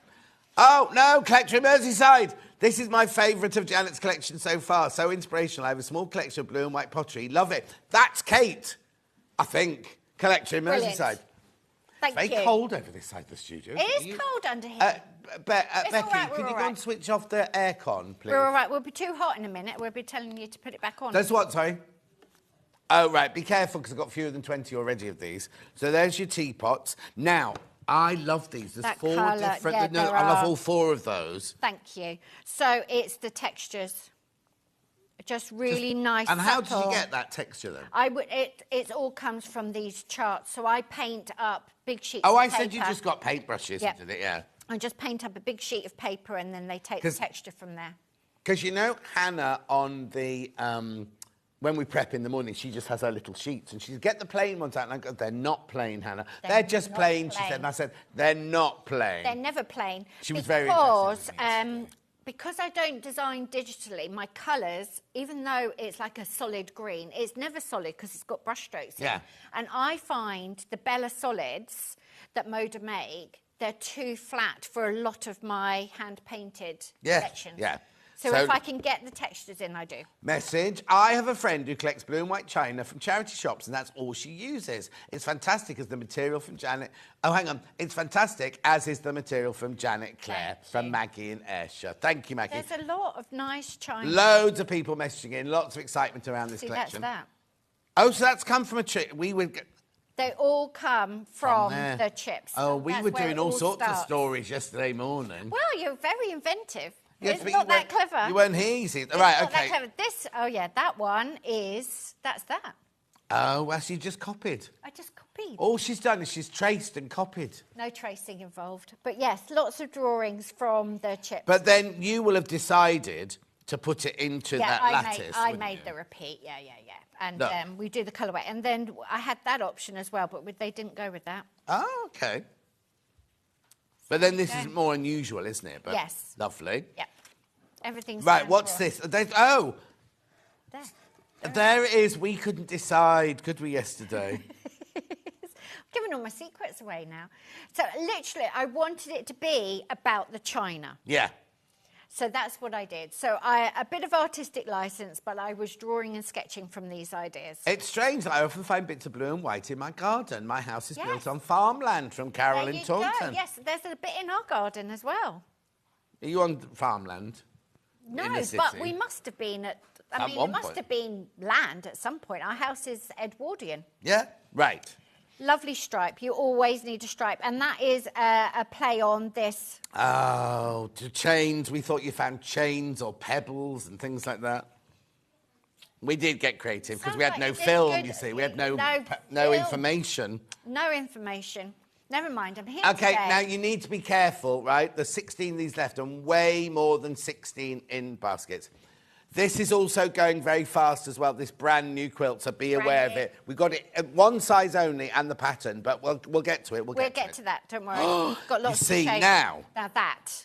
Oh, no, Collector in Merseyside. This is my favourite of Janet's collection so far. So inspirational. I have a small collection of blue and white pottery. Love it. That's Kate, I think. Collector in Merseyside. Thank you. It's very cold over this side of the studio. It is cold under here. Becky, can you go and switch off the aircon, please? We're all right. We'll be too hot in a minute. We'll be telling you to put it back on. That's what, sorry? Oh, right. Be careful, because I've got fewer than 20 already of these. So there's your teapots. Now, I love these. There's four different... Yeah, I love all four of those. Thank you. So it's the textures. Just really nice. And how did you get that texture, then? It all comes from these charts. So I paint up big sheets of paper. I said you just got paintbrushes and did it, yeah. I just paint up a big sheet of paper, and then they take the texture from there. Because, you know, Hannah on the... when we prep in the morning, she just has her little sheets, and she'd get the plain ones out, and I go, they're not plain, Hannah. They're just plain, she said. And I said, they're not plain. They're never plain. She was very impressed. Because I don't design digitally, my colours, even though it's like a solid green, it's never solid because it's got brush strokes in. And I find the Bella Solids that Moda make, they're too flat for a lot of my hand-painted collections. So if I can get the textures in, I do. Message. I have a friend who collects blue and white china from charity shops, and that's all she uses. It's fantastic as the material from Janet... Oh, hang on. It's fantastic, as is the material from Janet Clare, from Maggie in Ayrshire. Thank you, Maggie. There's a lot of nice china. Loads of people messaging in. Lots of excitement around this collection. That's that. Oh, so that's come from a chip. We would... They all come from the chips. Oh, we were doing all sorts of stories yesterday morning. Well, you're very inventive. Yes, it's not that clever. You weren't here, you see. Right, not that clever. This, that one is, that's that. Oh, well, she just copied. I just copied. All she's done is she's traced and copied. No tracing involved. But yes, lots of drawings from the chips. But then you will have decided to put it into that lattice. I made the repeat, yeah. And we do the colourway. And then I had that option as well, but they didn't go with that. Oh, OK. But then this is more unusual, isn't it? But yes. Lovely. Yeah. Everything's... Right, what's this? There it is. We couldn't decide, could we, yesterday? Giving all my secrets away now. So, literally, I wanted it to be about the china. Yeah. So that's what I did. So a bit of artistic licence, but I was drawing and sketching from these ideas. It's strange that I often find bits of blue and white in my garden. My house is built on farmland from Carol in Taunton. Yes, there's a bit in our garden as well. Are you on farmland? No, but we must have been at... I mean, it must have been land at some point. Our house is Edwardian. Yeah, right. Lovely stripe. You always need a stripe. And that is a play on this. Oh, to chains. We thought you found chains or pebbles and things like that. We did get creative because we had no film, you see. We had no information. No information. Never mind, I'm here Okay, today. now you need to be careful, right? There's 16 of these left and way more than 16 in baskets. This is also going very fast as well, this brand new quilt, so be aware of it. We've got it at one size only and the pattern, but we'll get to it. We'll get to that, don't worry. Got lots you see, to show. now that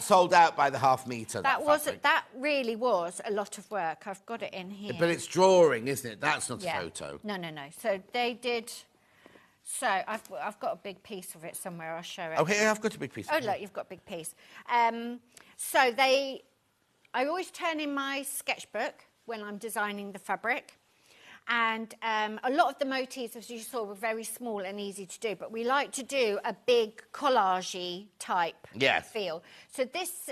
sold out by the half metre. That really was a lot of work. I've got it in here. But it's drawing, isn't it? That's not a photo. No. So they did. So I've got a big piece of it somewhere. I'll show it. Okay, I've got a big piece. Oh, look, you've got a big piece. I always turn in my sketchbook when I'm designing the fabric. And a lot of the motifs, as you saw, were very small and easy to do. But we like to do a big collage-y type feel. So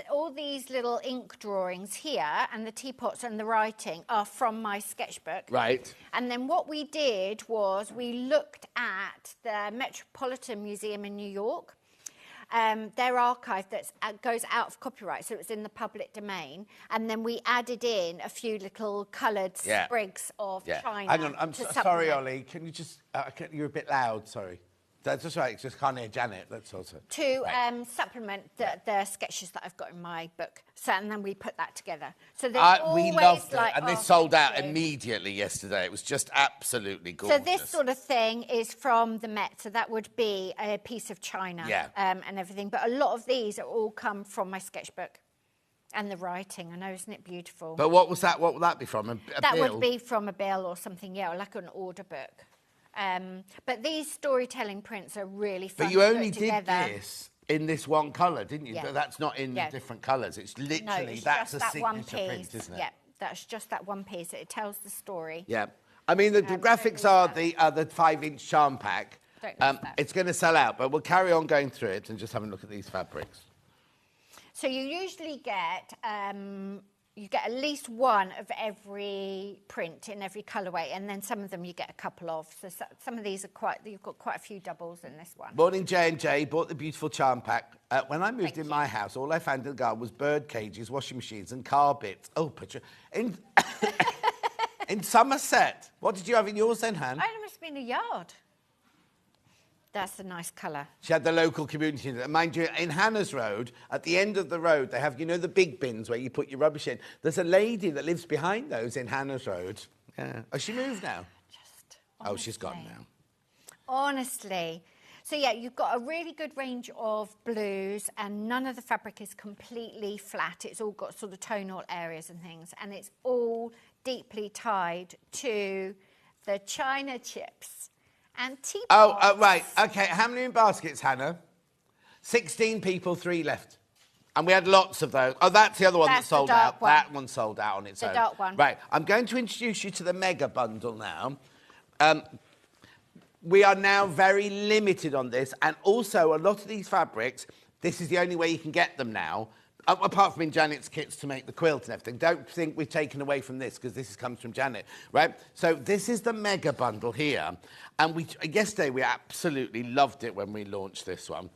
all these little ink drawings here and the teapots and the writing are from my sketchbook. Right. And then what we did was we looked at the Metropolitan Museum in New York. Their archive that goes out of copyright, so it's in the public domain. And then we added in a few little coloured sprigs of China. Hang on, I'm sorry, Ollie. Can you just... you're a bit loud, sorry. That's just right, just can't hear Janet, that's also... To supplement the sketches that I've got in my book. So, and then we put that together. So we loved it, and this sold out immediately yesterday. It was just absolutely gorgeous. So this sort of thing is from the Met, so that would be a piece of China and everything. But a lot of these are all come from my sketchbook. And the writing, I know, isn't it beautiful? But what was that? What would that be from? That would be from a bill or something, or like an order book. But these storytelling prints are really fun. But you only did this in this one colour, didn't you? Yeah. That's not in different colours. It's literally that's a signature print, isn't it? Yeah, that's just that one piece. It tells the story. Yeah, I mean the graphics are the 5-inch charm pack. It's going to sell out, but we'll carry on going through it and just have a look at these fabrics. So you usually get at least one of every print in every colourway, and then some of them you get a couple of. So some of these you've got quite a few doubles in this one. Morning, J&J. Bought the beautiful charm pack. When I moved in my house, all I found in the garden was bird cages, washing machines and car bits. Oh, Patricia. In Somerset. What did you have in yours then, Han? Oh, it must have been a yard. That's a nice colour. She had the local community. Mind you, in Hannah's Road, at the end of the road, they have, you know, the big bins where you put your rubbish in. There's a lady that lives behind those in Hannah's Road. Yeah. Oh, she moved now? Oh, she's gone now. Honestly. So, yeah, you've got a really good range of blues, and none of the fabric is completely flat. It's all got sort of tonal areas and things, and it's all deeply tied to the China chips. And teapots. Oh, right. OK, how many in baskets, Hannah? 16 people, 3 left. And we had lots of those. Oh, that's the other one that sold out. That one sold out on its own. The dark one. Right, I'm going to introduce you to the mega bundle now. We are now very limited on this, and also a lot of these fabrics, this is the only way you can get them now. Apart from in Janet's kits to make the quilt and everything. Don't think we've taken away from this, because this comes from Janet, right? So this is the mega bundle here. And yesterday we absolutely loved it when we launched this one.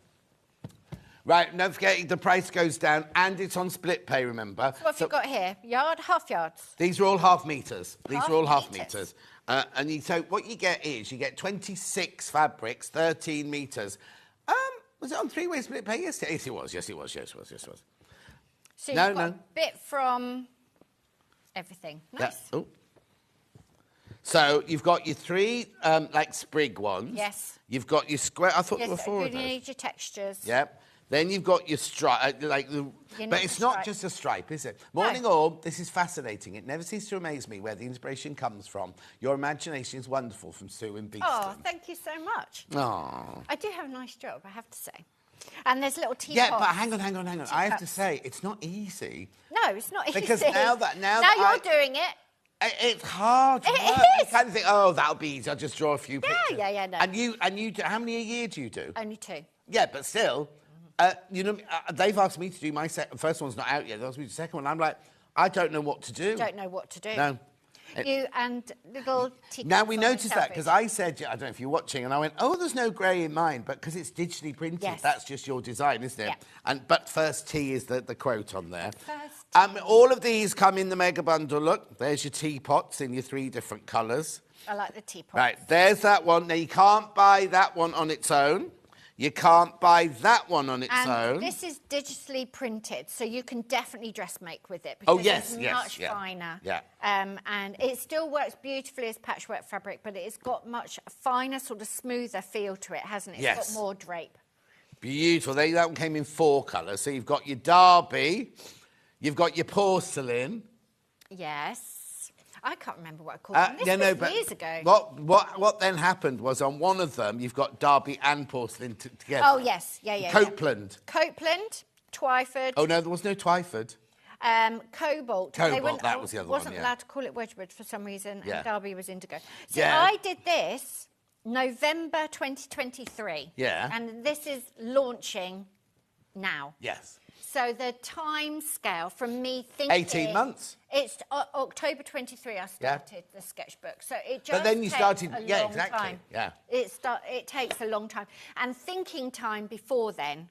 Right, don't forget the price goes down, and it's on split pay, remember? So what have you got here? Yard, half yards? These are all half metres. These are all half metres. So what you get is, you get 26 fabrics, 13 metres. Was it on 3-way split pay yesterday? Yes, it was. Yes, it was. So you've got a bit from everything. Nice. So you've got your 3 like sprig ones. Yes. You've got your square. I thought there were 4 of those. You need your textures. Yep. Then you've got your stripe, but it's not just a stripe, is it? Morning all, this is fascinating. It never ceases to amaze me where the inspiration comes from. Your imagination is wonderful, from Sue in Beeston. Oh, thank you so much. Oh. I do have a nice job, I have to say. And there's little teapots. Yeah, but hang on. I have to say, it's not easy. No, it's not easy. Because now you're doing it. It's hard work. It is. You kind of think, oh, that'll be easy. I'll just draw a few pictures. Yeah, no. And you do, how many a year do you do? Only 2. Yeah, but still, they've asked me to do my first one's not out yet. They asked me to do the second one. I'm like, I don't know what to do. Don't know what to do. No. And little tickets. Now, we on the noticed that because selfridge. I said, I don't know if you're watching, and I went, oh, there's no grey in mine, but because it's digitally printed, Yes. that's just your design, isn't it? Yeah. But first tea is the quote on there. First All of these come in the mega bundle. Look, there's your teapots in your 3 different colours. I like the teapot. Right, there's that one. Now, you can't buy that one on its own. You can't buy that one on its own. This is digitally printed, so you can definitely dress make with it. Oh, Because yes, it's yes, much yeah. finer. Yeah. And it still works beautifully as patchwork fabric, but it's got much finer, sort of smoother feel to it, hasn't it? It's Yes. got more drape. Beautiful. That one came in 4 colours. So you've got your derby, you've got your porcelain. Yes. I can't remember what I called them. This was years ago. What then happened was on one of them, you've got derby and porcelain together. Oh, yes. Yeah. Copeland. Copeland, Twyford. Oh, no, there was no Twyford. Cobalt. Cobalt, that was the other one, wasn't yeah. allowed to call it Wedgwood for some reason, Yeah. and Derby was indigo. So Yeah. I did this November 2023. Yeah. And this is launching now. Yes. So the time scale from me thinking... 18 months. It's October 23 I started the sketchbook. So it just But then you takes started... a Yeah, long exactly. time. Yeah. It takes a long time. And thinking time before then...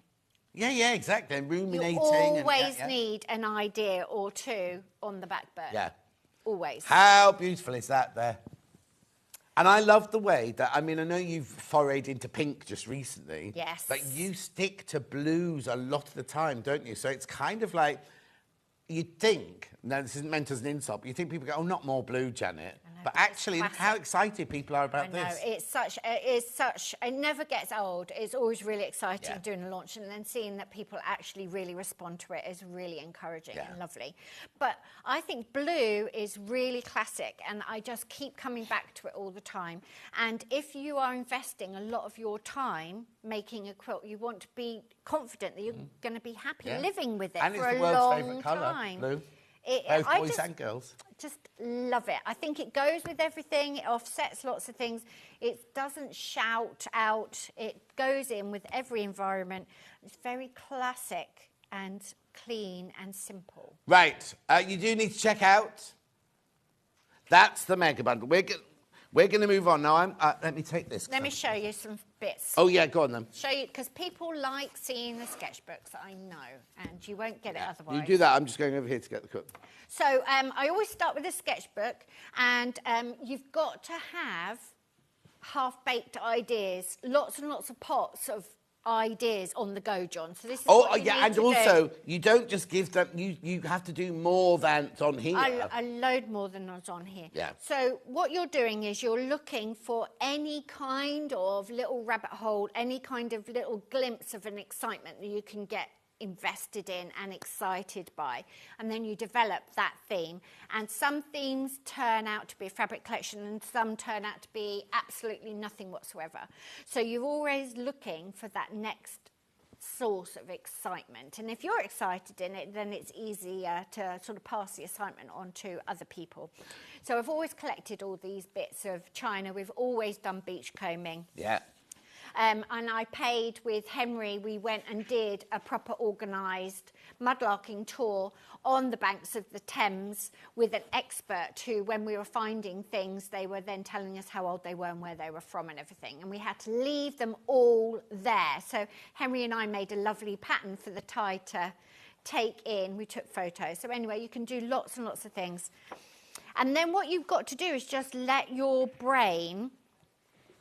Yeah, exactly. And ruminating. You always and, need an idea or two on the back burner. Yeah. Always. How beautiful is that there? And I love the way that, I mean, I know you've forayed into pink just recently. Yes. But you stick to blues a lot of the time, don't you? So it's kind of like, you'd think, now this isn't meant as an insult, but you think people go, oh, not more blue, Janet. But actually, look how excited people are about I know, this. it never gets old. It's always really exciting Yeah. doing a launch, and then seeing that people actually really respond to it is really encouraging Yeah. and lovely. But I think blue is really classic, and I just keep coming back to it all the time. And if you are investing a lot of your time making a quilt, you want to be confident that you're going to be happy Yeah. living with it And for it's a the world's long favourite colour, time. blue. I Both boys and girls. Just love it. I think it goes with everything. It offsets lots of things. It doesn't shout out. It goes in with every environment. It's very classic and clean and simple. Right, you do need to check out. That's the mega bundle. We're going to move on now. Let me take this. Let me show you some bits. Oh yeah, go on then. Show you, because people like seeing the sketchbooks, I know, and you won't get it otherwise. You do that. I'm just going over here to get the cook. So I always start with a sketchbook, and you've got to have half-baked ideas, lots and lots of pots of ideas on the go, John. So this is what you need and to also do. you don't just give them. You have to do more than's on here. A load more than what's on here. Yeah. So what you're doing is you're looking for any kind of little rabbit hole, any kind of little glimpse of an excitement that you can get invested in and excited by, and then you develop that theme. And some themes turn out to be a fabric collection, and some turn out to be absolutely nothing whatsoever. So you're always looking for that next source of excitement, and if you're excited in it, then it's easier to sort of pass the excitement on to other people. So I've always collected all these bits of china. We've always done beachcombing. Yeah. And I paid with Henry, we went and did a proper organised mudlarking tour on the banks of the Thames with an expert who, when we were finding things, they were then telling us how old they were and where they were from and everything. And we had to leave them all there. So Henry and I made a lovely pattern for the tie to take in. We took photos. So anyway, you can do lots and lots of things. And then what you've got to do is just let your brain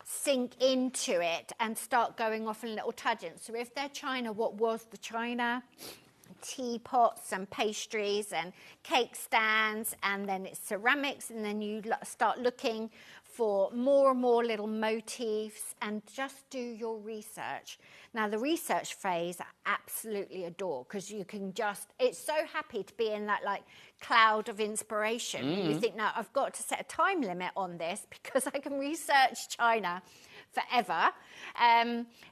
sink into it and start going off in little tangents. So if they're china, what was the china? Teapots and pastries and cake stands, and then it's ceramics, and then you start looking for more and more little motifs, and just do your research. Now, the research phase I absolutely adore, because you can just, it's so happy to be in that like cloud of inspiration. You think, no, I've got to set a time limit on this because I can research china forever.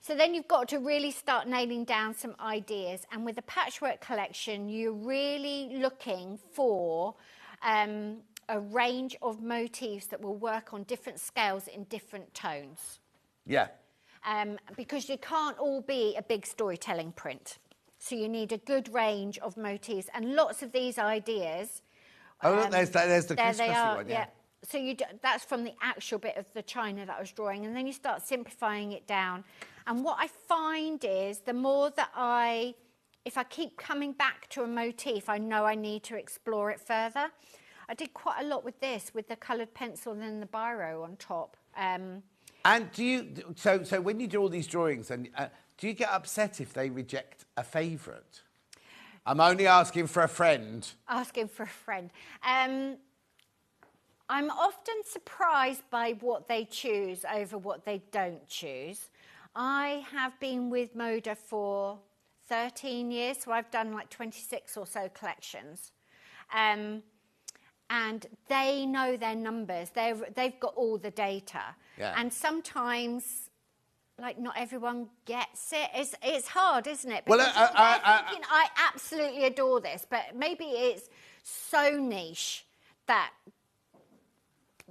So then you've got to really start nailing down some ideas. And with the patchwork collection, you're really looking for a range of motifs that will work on different scales in different tones. Yeah. Because you can't all be a big storytelling print. So you need a good range of motifs, and lots of these ideas. Oh, look, there's the there they crisscrossy are, one, yeah. that's from the actual bit of the china that I was drawing, and then you start simplifying it down. And what I find is the more that if I keep coming back to a motif, I know I need to explore it further. I did quite a lot with this, with the coloured pencil and then the biro on top. And do you, so when you do all these drawings, and do you get upset if they reject a favourite? I'm only asking for a friend. Asking for a friend. I'm often surprised by what they choose over what they don't choose. I have been with Moda for 13 years, so I've done like 26 or so collections. And they know their numbers. They've got all the data. Yeah. And sometimes, like, not everyone gets it. It's hard, isn't it? Well, Because they're thinking, I absolutely adore this, but maybe it's so niche that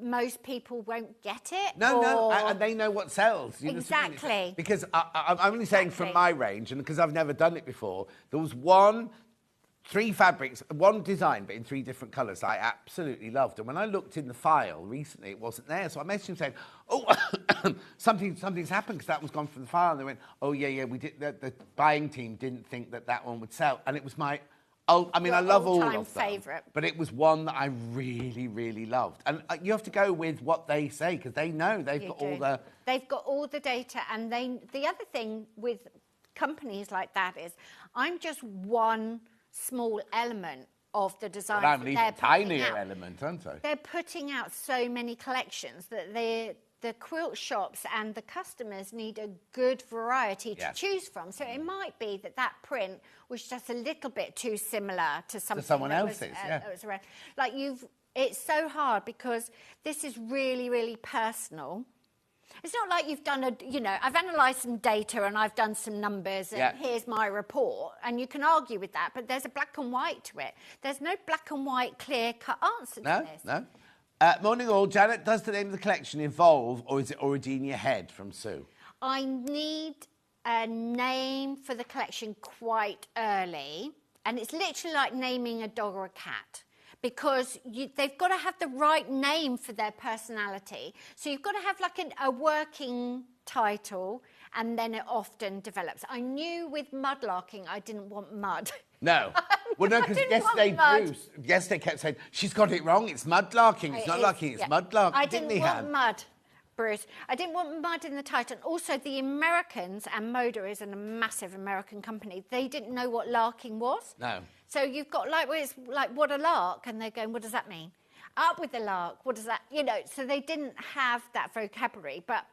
most people won't get it. No, and they know what sells. You know what I mean? Exactly. Because I'm only saying from my range, and because I've never done it before, there was three fabrics, one design, but in 3 different colours I absolutely loved. And when I looked in the file recently, it wasn't there. So I messaged him saying, oh, something's happened because that was gone from the file. And they went, oh, yeah, we did. The buying team didn't think that one would sell. And it was my... I love all of them, favourite. but it was one that I really, really loved. And you have to go with what they say, because they know they've got all the data. And the other thing with companies like that is, I'm just one small element of the design. But I'm an even tinier element, aren't I? They're putting out so many collections that the quilt shops and the customers need a good variety to choose from. So it might be that print was just a little bit too similar to something someone that else's, that was around. Like it's so hard because this is really, really personal. It's not like you've done I've analysed some data and I've done some numbers and here's my report, and you can argue with that, but there's a black and white to it. There's no black and white clear-cut answer to this. No. Morning all. Janet, does the name of the collection evolve, or is it already in your head? From Sue. I need a name for the collection quite early, and it's literally like naming a dog or a cat, because they've got to have the right name for their personality. So you've got to have like a working title, and then it often develops. I knew with mudlarking I didn't want mud. No. Well, no, because yesterday kept saying, she's got it wrong, it's mudlarking. It's not larking, it's mudlarking. I didn't want mud, Bruce. I didn't want mud in the title. And also, the Americans, and Moda is a massive American company, they didn't know what larking was. No. So you've got it's like, what a lark? And they're going, what does that mean? Up with the lark, what does that, so they didn't have that vocabulary. But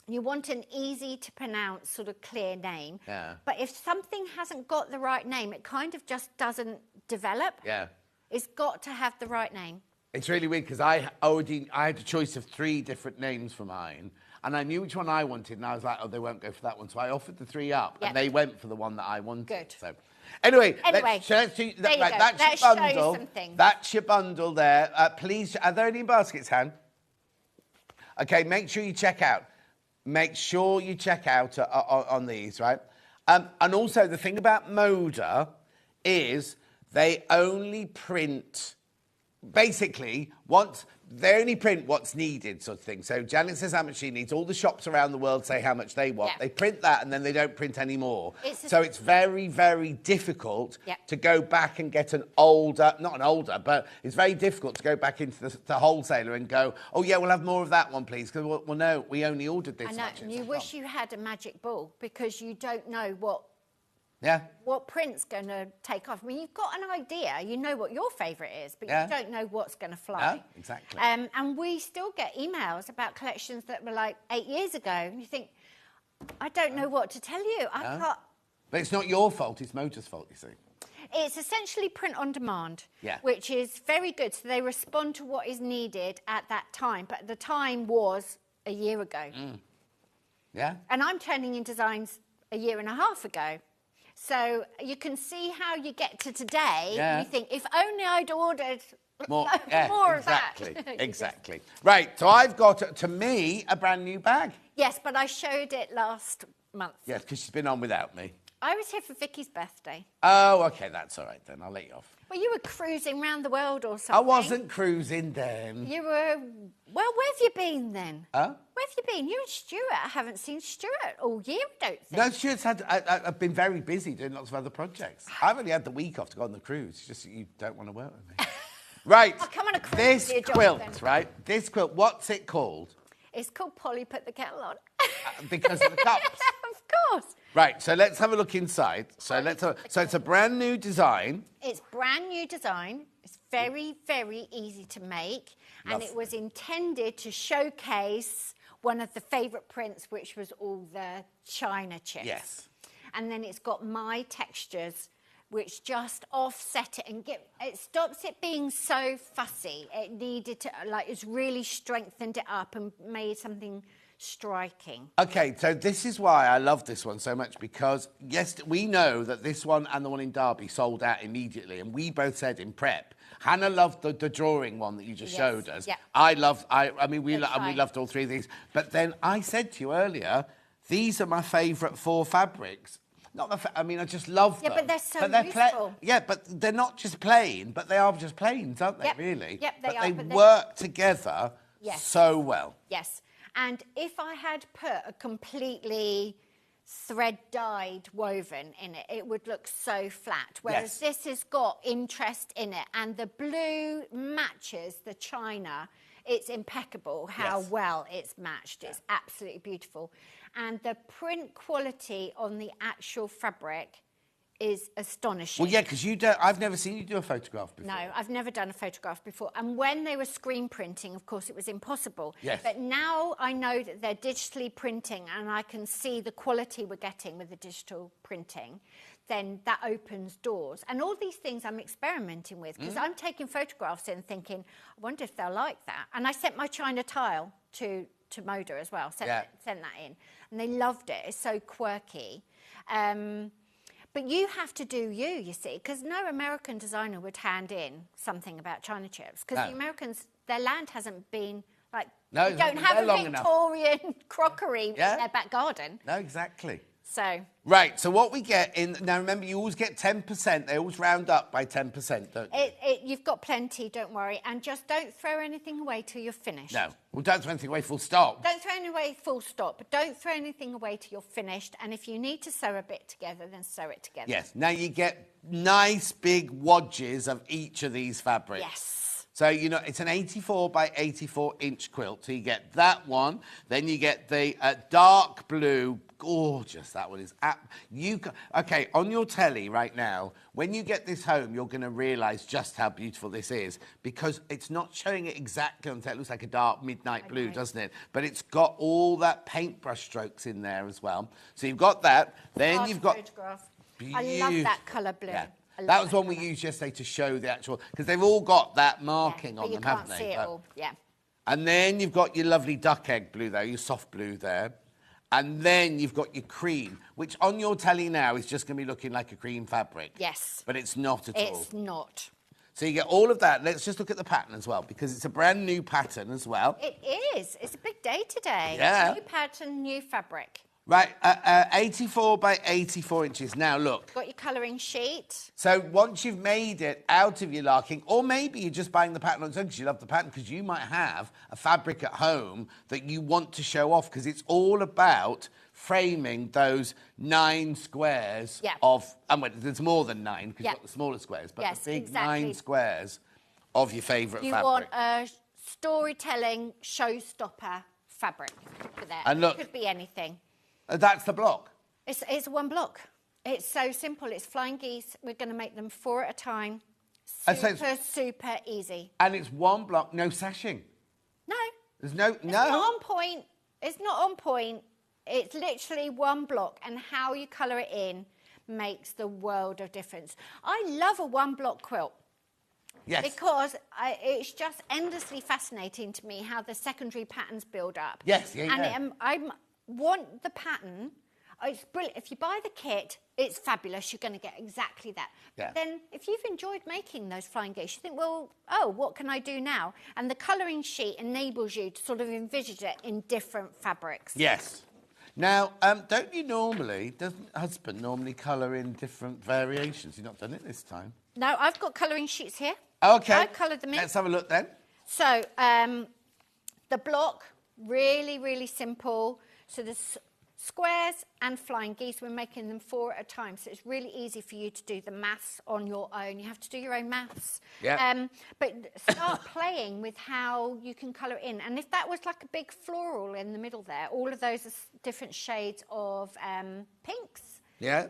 you want an easy to pronounce, sort of clear name. Yeah. But if something hasn't got the right name, it kind of just doesn't develop. Yeah. It's got to have the right name. It's really weird because I had a choice of 3 different names for mine, and I knew which one I wanted, and I was like, oh, they won't go for that one. So I offered the 3 up, and they went for the one that I wanted. Good. So, anyway, let's do that. Right, let's your show bundle. you some things. That's your bundle there. Please, are there any baskets, Han? Okay, make sure you check out. Make sure you check out on these, right? And also, the thing about Moda is they only print, basically, they only print what's needed, sort of thing. So Janet says how much she needs. All the shops around the world say how much they want. Yeah. They print that, and then they don't print any more. So it's very, very difficult to go back and get but it's very difficult to go back into the wholesaler and go, oh, yeah, we'll have more of that one, please. Because, well, no, we only ordered this much. I know, and you wish you had a magic ball, because you don't know what print's going to take off. I mean, you've got an idea, you know what your favourite is, but you don't know what's going to fly. No, exactly. And we still get emails about collections that were like 8 years ago, and you think, I don't know what to tell you. I can't. But it's not your fault, it's Moda's fault, you see. It's essentially print on demand, Yeah. which is very good. So they respond to what is needed at that time. But the time was a year ago. Yeah. And I'm turning in designs a year and a half ago. So you can see how you get to today. Yeah. You think, if only I'd ordered more of that. Exactly. Right, so I've got, to me, a brand new bag. Yes, but I showed it last month. Yes, because she's been on without me. I was here for Vicky's birthday. Oh, OK, that's all right then. I'll let you off. Well, you were cruising around the world or something. I wasn't cruising then. You were... Well, where have you been then? Huh? Where have you been? You and Stuart. I haven't seen Stuart all year, I don't think. No, Stuart's had... I've been very busy doing lots of other projects. I've only had the week off to go on the cruise. It's just that you don't want to work with me. Right. I'll come on a cruise This with you, quilt, Jonathan. right? This quilt, what's it called? It's called Polly Put the Kettle On. Because of the cups. Of course. Right, so let's have a look inside. So it's a brand new design. It's brand new design. It's very, very easy to make. And Lovely. it was intended to showcase one of the favourite prints, which was all the China chips. Yes. And then it's got my textures, which just offset it and it stops it being so fussy. It needed to, it's really strengthened it up and made something striking. Okay, so this is why I love this one so much, because, yes, we know that this one and the one in Derby sold out immediately, and we both said in prep, Hannah loved the drawing one that you just showed us. Yeah. We loved all three of these. But then I said to you earlier, these are my favourite 4 fabrics. I just love them. Yeah, but they're so beautiful. But they're not just plain, but they are just plains, aren't they, Yep. really? Yep, they but are. They work together Yes. so well. Yes. And if I had put a completely thread-dyed woven in it, it would look so flat. Whereas this has got interest in it. And the blue matches the china. It's impeccable how well it's matched. It's absolutely beautiful. And the print quality on the actual fabric is astonishing. Well, yeah, because I've never seen you do a photograph before. No, I've never done a photograph before. And when they were screen printing, of course, it was impossible. Yes. But now I know that they're digitally printing and I can see the quality we're getting with the digital printing, then that opens doors. And all these things I'm experimenting with, because I'm taking photographs and thinking, I wonder if they'll like that. And I sent my china tile to Moda as well, sent that in. And they loved it. It's so quirky. But you have to do you see, because no American designer would hand in something about china chips, because the Americans, their land hasn't been they don't have a Victorian crockery in their back garden. No, exactly. So. Right, so what we get now remember, you always get 10%. They always round up by 10%, don't you? You've got plenty, don't worry. And just don't throw anything away till you're finished. No. Well, don't throw anything away, full stop. Don't throw anything away, full stop. But don't throw anything away till you're finished. And if you need to sew a bit together, then sew it together. Yes. Now you get nice big wadges of each of these fabrics. Yes. So, it's an 84 by 84 inch quilt. So you get that one. Then you get the dark blue. Gorgeous, that one is. Okay, on your telly right now, when you get this home, you're going to realise just how beautiful this is, because it's not showing it exactly on telly. It looks like a dark midnight blue, doesn't it? But it's got all that paintbrush strokes in there as well. So you've got that. Then you've got... I love that colour blue. Yeah. That was one we used yesterday to show the actual... Because they've all got that marking on them, haven't they? You can't see it all, And then you've got your lovely duck egg blue there, your soft blue there. And then you've got your cream, which on your telly now is just going to be looking like a cream fabric. Yes. But it's not at all. It's not. So you get all of that. Let's just look at the pattern as well, because it's a brand new pattern as well. It is. It's a big day today. Yeah. New pattern, new fabric. Right, 84 by 84 inches. Now, look. Got your colouring sheet. So once you've made it out of your larking, or maybe you're just buying the pattern on its own because you love the pattern, because you might have a fabric at home that you want to show off, because it's all about framing those 9 squares of... And there's more than 9, because you've got the smaller squares, but the big 9 squares of your favourite fabric. You want a storytelling showstopper fabric for that. And look, it could be anything. That's the block. It's one block. It's so simple. It's flying geese. We're going to make them 4 at a time. Super easy. And it's one block, no sashing. No. There's no... It's not on point. It's not on point. It's literally one block, and how you colour it in makes the world of difference. I love a one-block quilt. Yes. Because it's just endlessly fascinating to me how the secondary patterns build up. Yes, And I want the pattern. It's brilliant. If you buy the kit, it's fabulous. You're going to get exactly that. Yeah. But then if you've enjoyed making those flying geese, you think, well, what can I do now? And the colouring sheet enables you to sort of envisage it in different fabrics. Yes. Now, doesn't husband normally colour in different variations? You've not done it this time. No, I've got colouring sheets here. Okay. I've coloured them in. Let's have a look then. So, the block, really, really simple. So there's squares and flying geese. We're making them 4 at a time. So it's really easy for you to do the maths on your own. You have to do your own maths. Yeah. But start playing with how you can colour in. And if that was like a big floral in the middle there, all of those are different shades of pinks. Yeah.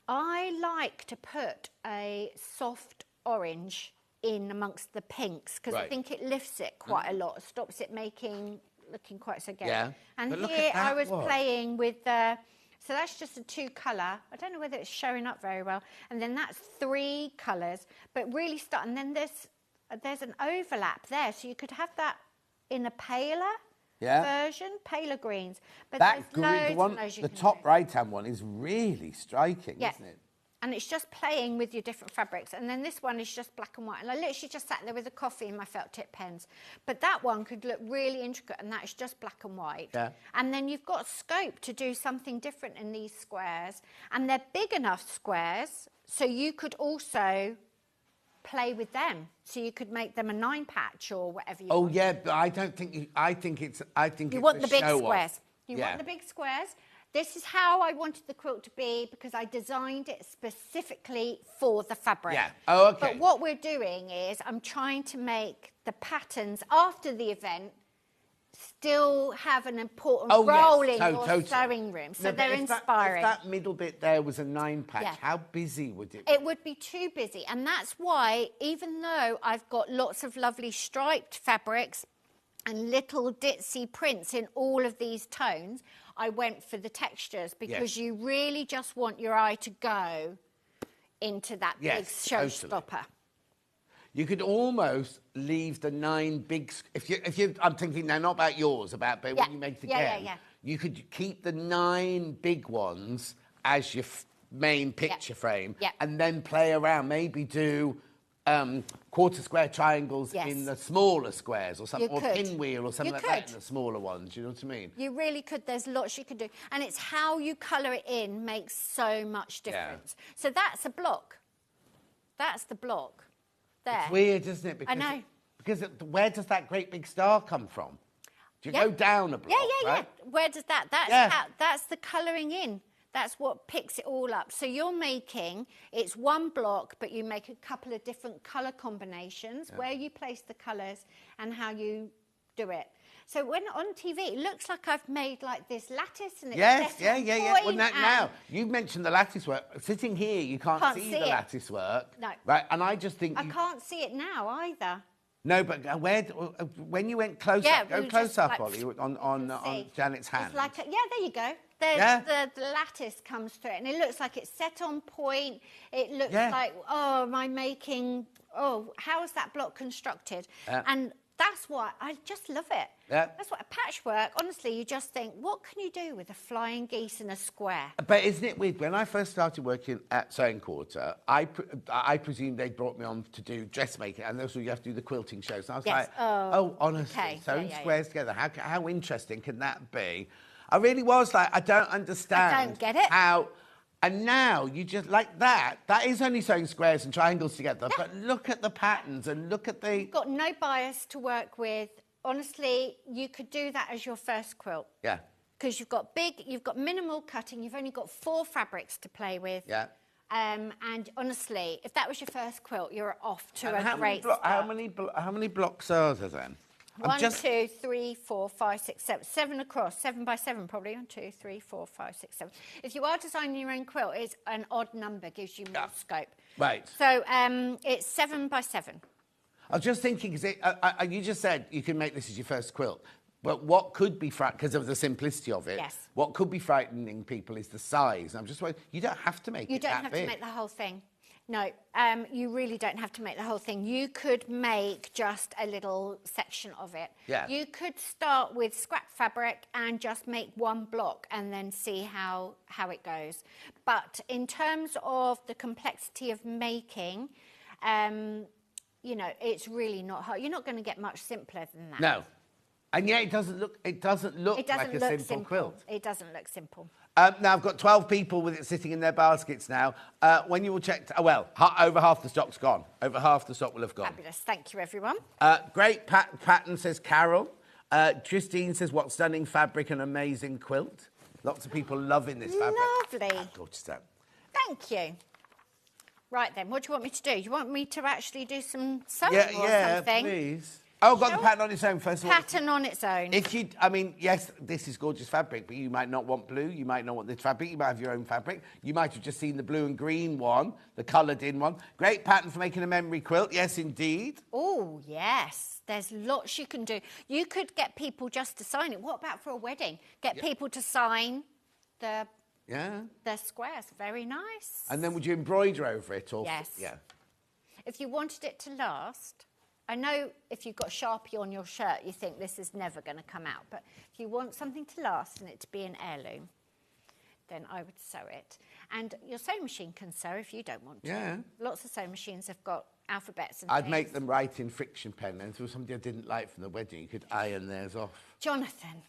I like to put a soft orange in amongst the pinks because I Right. think it lifts it quite a lot, stops it looking quite so gay. Yeah. And But look here at that I was one. playing with so that's just a 2 colour. I don't know whether it's showing up very well. And then that's 3 colours, but really and then there's an overlap there, so you could have that in a paler version, paler greens. But That there's green, loads the one, and loads you the can top do. right-hand one is really striking, Yeah. isn't it? And it's just playing with your different fabrics. And then this one is just black and white. And I literally just sat there with a coffee and my felt tip pens. But that one could look really intricate, and that is just black and white. Yeah. And then you've got scope to do something different in these squares. And they're big enough squares, so you could also play with them. So you could make them a 9 patch or whatever you want. Yeah, but I don't think I think it's You want a the big show-off. squares. You Yeah. want the big squares. This is how I wanted the quilt to be because I designed it specifically for the fabric. Yeah. Oh, okay. But what we're doing is I'm trying to make the patterns after the event still have an important role in your sewing room. So No, but they're if inspiring. If that middle bit there was a 9 patch, Yeah. how busy would it be? It would be too busy. And that's why, even though I've got lots of lovely striped fabrics and little ditzy prints in all of these tones, I went for the textures because you really just want your eye to go into that big showstopper. You could almost leave the 9 big... If you, I'm thinking now not about yours, but when you make it again, you could keep the 9 big ones as your main picture frame and then play around, maybe do... quarter square triangles in the smaller squares or something, or pinwheel or something like that in the smaller ones. You know what I mean? You really could. There's lots you could do. And it's how you colour it in makes so much difference. So that's a block. That's the block there. It's weird, isn't it? I know. Because where does that great big star come from? Do you go down a block, right? Where does that... That's the colouring in. That's what picks it all up. So you're making, it's one block, but you make a couple of different colour combinations, where you place the colours and how you do it. So when on TV, it looks like I've made like this lattice and it's Well, now, you've mentioned the lattice work. Sitting here, you can't see the lattice work. No. Right, and I just think... I can't see it now either. No, but when you went close up, go close up, Ollie, on Janet's hand. It's like there you go. The lattice comes through it, and it looks like it's set on point. It looks like, am I making... how is that block constructed? And that's why I just love it. That's what a patchwork, honestly, you just think, what can you do with a flying geese in a square? But isn't it weird? When I first started working at Sewing Quarter, I presumed they brought me on to do dressmaking, and also you have to do the quilting shows. And I was like, honestly, sewing squares together, how interesting can that be? I really was like, I don't understand. I don't get it. How... And now you just like that is only sewing squares and triangles together. But look at the patterns and look at the... You've got no bias to work with. Honestly, you could do that as your first quilt. Yeah. Because you've got minimal cutting. You've only got 4 fabrics to play with. Yeah. And honestly, if that was your first quilt, you're off to a great start. How many blocks are there then? 1, 2, 3, 4, 5, 6, 7. 7 across. 7 by 7 probably. 1, 2, 3, 4, 5, 6, 7. If you are designing your own quilt, it's an odd number, gives you more scope. Right. So it's 7 by 7. I was just thinking, because you just said you can make this as your first quilt, but what could be because of the simplicity of it, what could be frightening people is the size. I'm just wondering, you don't have to make it that big. You don't have to make the whole thing. No, you really don't have to make the whole thing. You could make just a little section of it. Yeah. You could start with scrap fabric and just make one block and then see how it goes. But in terms of the complexity of making, you know, it's really not hard. You're not going to get much simpler than that. No. And yet it doesn't look like a simple quilt. It doesn't look simple. Now, I've got 12 people with it sitting in their baskets now. When you will check... over half the stock's gone. Over half the stock will have gone. Fabulous. Thank you, everyone. Great pattern, says Carol. Christine says, what stunning fabric and amazing quilt. Lots of people loving this fabric. Lovely. Gorgeous that. Thank you. Right, then, what do you want me to do? You want me to actually do some sewing or something? Yeah, please. Oh, got the pattern on its own first of all. Pattern on its own. Yes, this is gorgeous fabric, but you might not want blue. You might not want this fabric. You might have your own fabric. You might have just seen the blue and green one, the coloured-in one. Great pattern for making a memory quilt. Yes, indeed. Oh, yes. There's lots you can do. You could get people just to sign it. What about for a wedding? Get people to sign the squares. Very nice. And then would you embroider over it? Or yes. Yeah. If you wanted it to last... I know if you've got Sharpie on your shirt, you think this is never going to come out. But if you want something to last and it to be an heirloom, then I would sew it. And your sewing machine can sew if you don't want to. Yeah. Lots of sewing machines have got alphabets and I'd things. make them write in friction pen. And if there was somebody I didn't like from the wedding, you could iron theirs off. Jonathan,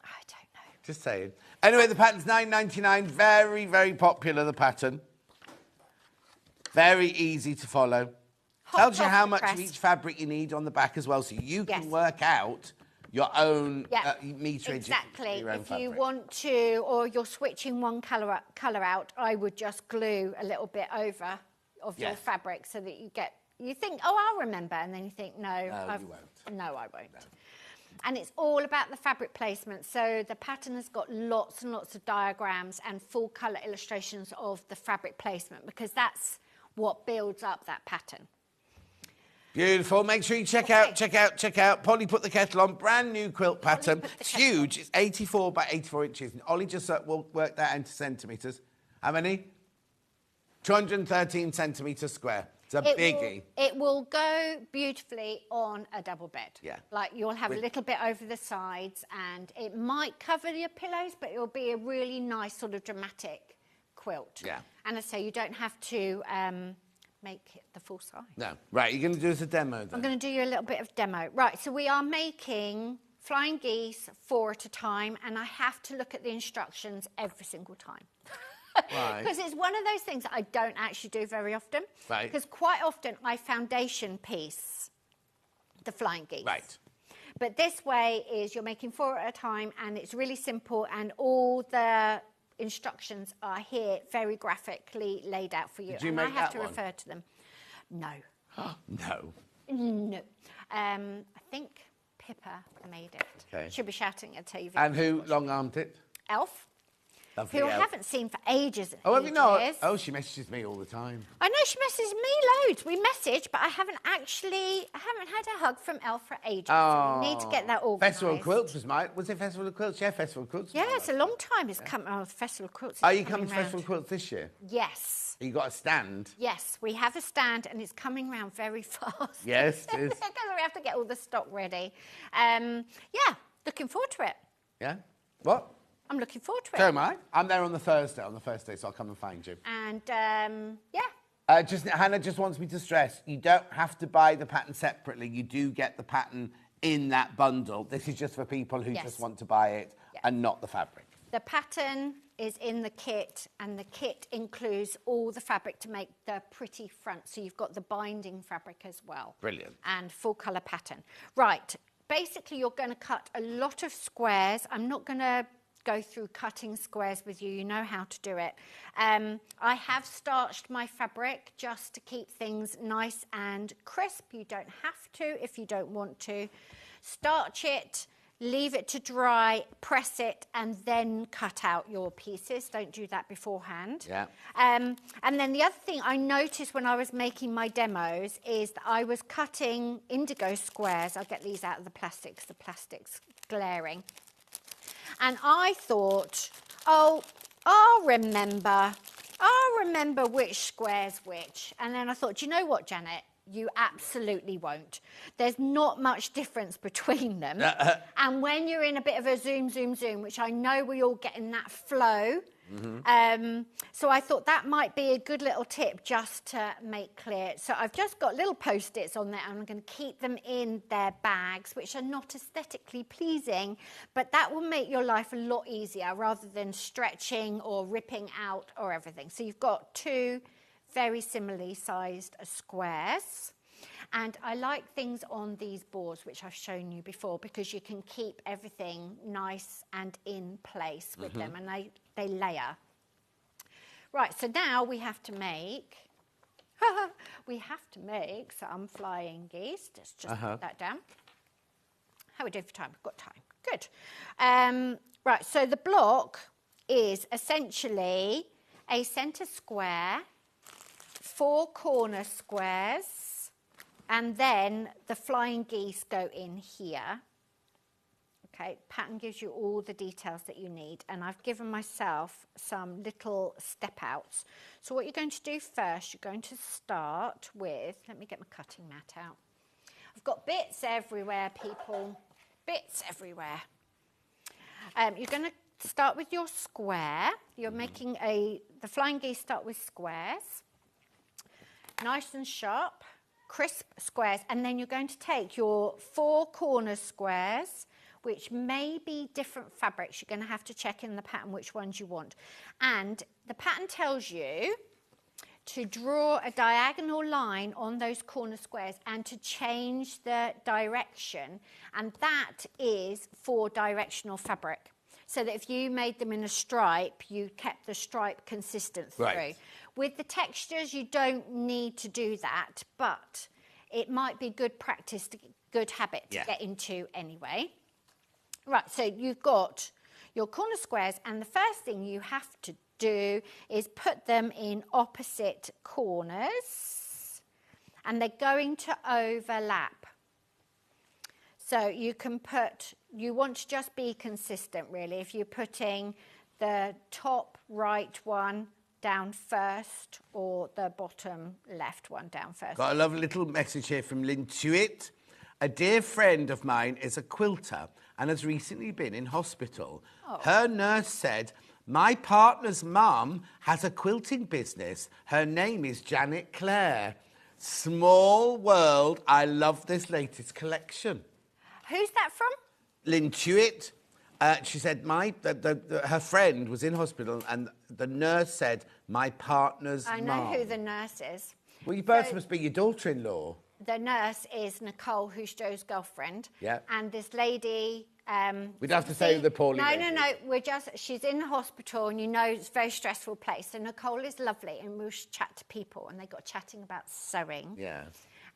I don't know. Just saying. Anyway, the pattern's £9.99. Very, very popular, the pattern. Very easy to follow. Tells you how much of each fabric you need on the back as well, so you can work out your own meterage. Exactly. Your own if fabric. you want to, or you're switching one colour out, I would just glue a little bit over of your fabric so that you think, oh, I'll remember, and then you think, no, you won't. No, I won't. No. And it's all about the fabric placement. So the pattern has got lots and lots of diagrams and full colour illustrations of the fabric placement, because that's what builds up that pattern. Beautiful. Make sure you check out. Polly put the kettle on. Brand new quilt pattern. It's huge. It's 84 by 84 inches. And Ollie just worked that into centimetres. How many? 213 centimetres square. It's a biggie. It will go beautifully on a double bed. Yeah. Like you'll have a little bit over the sides and it might cover your pillows, but it'll be a really nice sort of dramatic quilt. Yeah. And I say you don't have to... make it the full size. No. Right, you're going to do us a demo then? I'm going to do you a little bit of demo. Right, so we are making flying geese 4 at a time, and I have to look at the instructions every single time. Right. Because it's one of those things that I don't actually do very often. Right. Because quite often I foundation piece the flying geese. Right. But this way is you're making 4 at a time, and it's really simple, and all the instructions are here very graphically laid out for you. Did you and make I have that to one? refer to them. No. No. No. I think Pippa made it. Okay. She'll be shouting at TV. And who long-armed it? Elf. Lovely Who I Elf. haven't seen for ages. Oh, have you not? Oh, she messages me all the time. I know she messages me loads. We message, but I haven't had a hug from Elf for ages. Oh. So we need to get that organised. Festival of Quilts was mine. Was it Festival of Quilts? Yeah, Festival of Quilts. Yeah, it's a long time. It's come. Oh, the Festival of Quilts. Are you coming to Festival of Quilts this year? Yes. You got a stand? Yes, we have a stand, and it's coming round very fast. Yes, it is. Because we have to get all the stock ready. Yeah, looking forward to it. Yeah. What? I'm looking forward to it. So am I. I'm there on the Thursday, so I'll come and find you. And, yeah. Hannah just wants me to stress, you don't have to buy the pattern separately. You do get the pattern in that bundle. This is just for people who just want to buy it and not the fabric. The pattern is in the kit, and the kit includes all the fabric to make the pretty front. So you've got the binding fabric as well. Brilliant. And full colour pattern. Right. Basically, you're going to cut a lot of squares. I'm not going to go through cutting squares with you. You know how to do it. I have starched my fabric just to keep things nice and crisp. You don't have to if you don't want to. Starch it, leave it to dry, press it, and then cut out your pieces. Don't do that beforehand. Yeah. And then the other thing I noticed when I was making my demos is that I was cutting indigo squares. I'll get these out of the plastic's glaring. And I thought, oh, I'll remember which square's which. And then I thought, do you know what, Janet? You absolutely won't. There's not much difference between them. And when you're in a bit of a zoom, which I know we all get in that flow, So I thought that might be a good little tip just to make clear. So I've just got little post-its on there, and I'm going to keep them in their bags, which are not aesthetically pleasing, but that will make your life a lot easier rather than stretching or ripping out or everything. So you've got 2 very similarly sized squares. And I like things on these boards, which I've shown you before, because you can keep everything nice and in place with them, and they layer. Right, so now we have to make, some flying geese. Let's just put that down. How are we doing for time? We've got time. Good. Right, so the block is essentially a centre square, 4 corner squares, and then the flying geese go in here. Okay, pattern gives you all the details that you need, and I've given myself some little step outs. So what you're going to do first, you're going to start with, let me get my cutting mat out. I've got bits everywhere, people, bits everywhere. You're going to start with your square. You're making the flying geese start with squares, nice and sharp, crisp squares, and then you're going to take your 4 corner squares, which may be different fabrics. You're going to have to check in the pattern which ones you want. And the pattern tells you to draw a diagonal line on those corner squares and to change the direction, and that is for directional fabric. So that if you made them in a stripe, you kept the stripe consistent through. Right. With the textures, you don't need to do that, but it might be good practice, good habit to get into anyway. Right, so you've got your corner squares, and the first thing you have to do is put them in opposite corners, and they're going to overlap. So you can you want to just be consistent, really. If you're putting the top right one down first or the bottom left one down first. Got a lovely little message here from Lintuit. A dear friend of mine is a quilter and has recently been in hospital. Oh. Her nurse said, my partner's mum has a quilting business. Her name is Janet Clare. Small world. I love this latest collection. Who's that from? Lintuit. She said her friend was in hospital and the nurse said, my partner's mum. I know who the nurse is. Well, you both must be your daughter-in-law. The nurse is Nicole, who's Joe's girlfriend. Yeah. And this lady... we'd have to say the poorly lady. No. She's in the hospital, and you know it's a very stressful place. So Nicole is lovely, and we'll chat to people, and they got chatting about sewing. Yeah.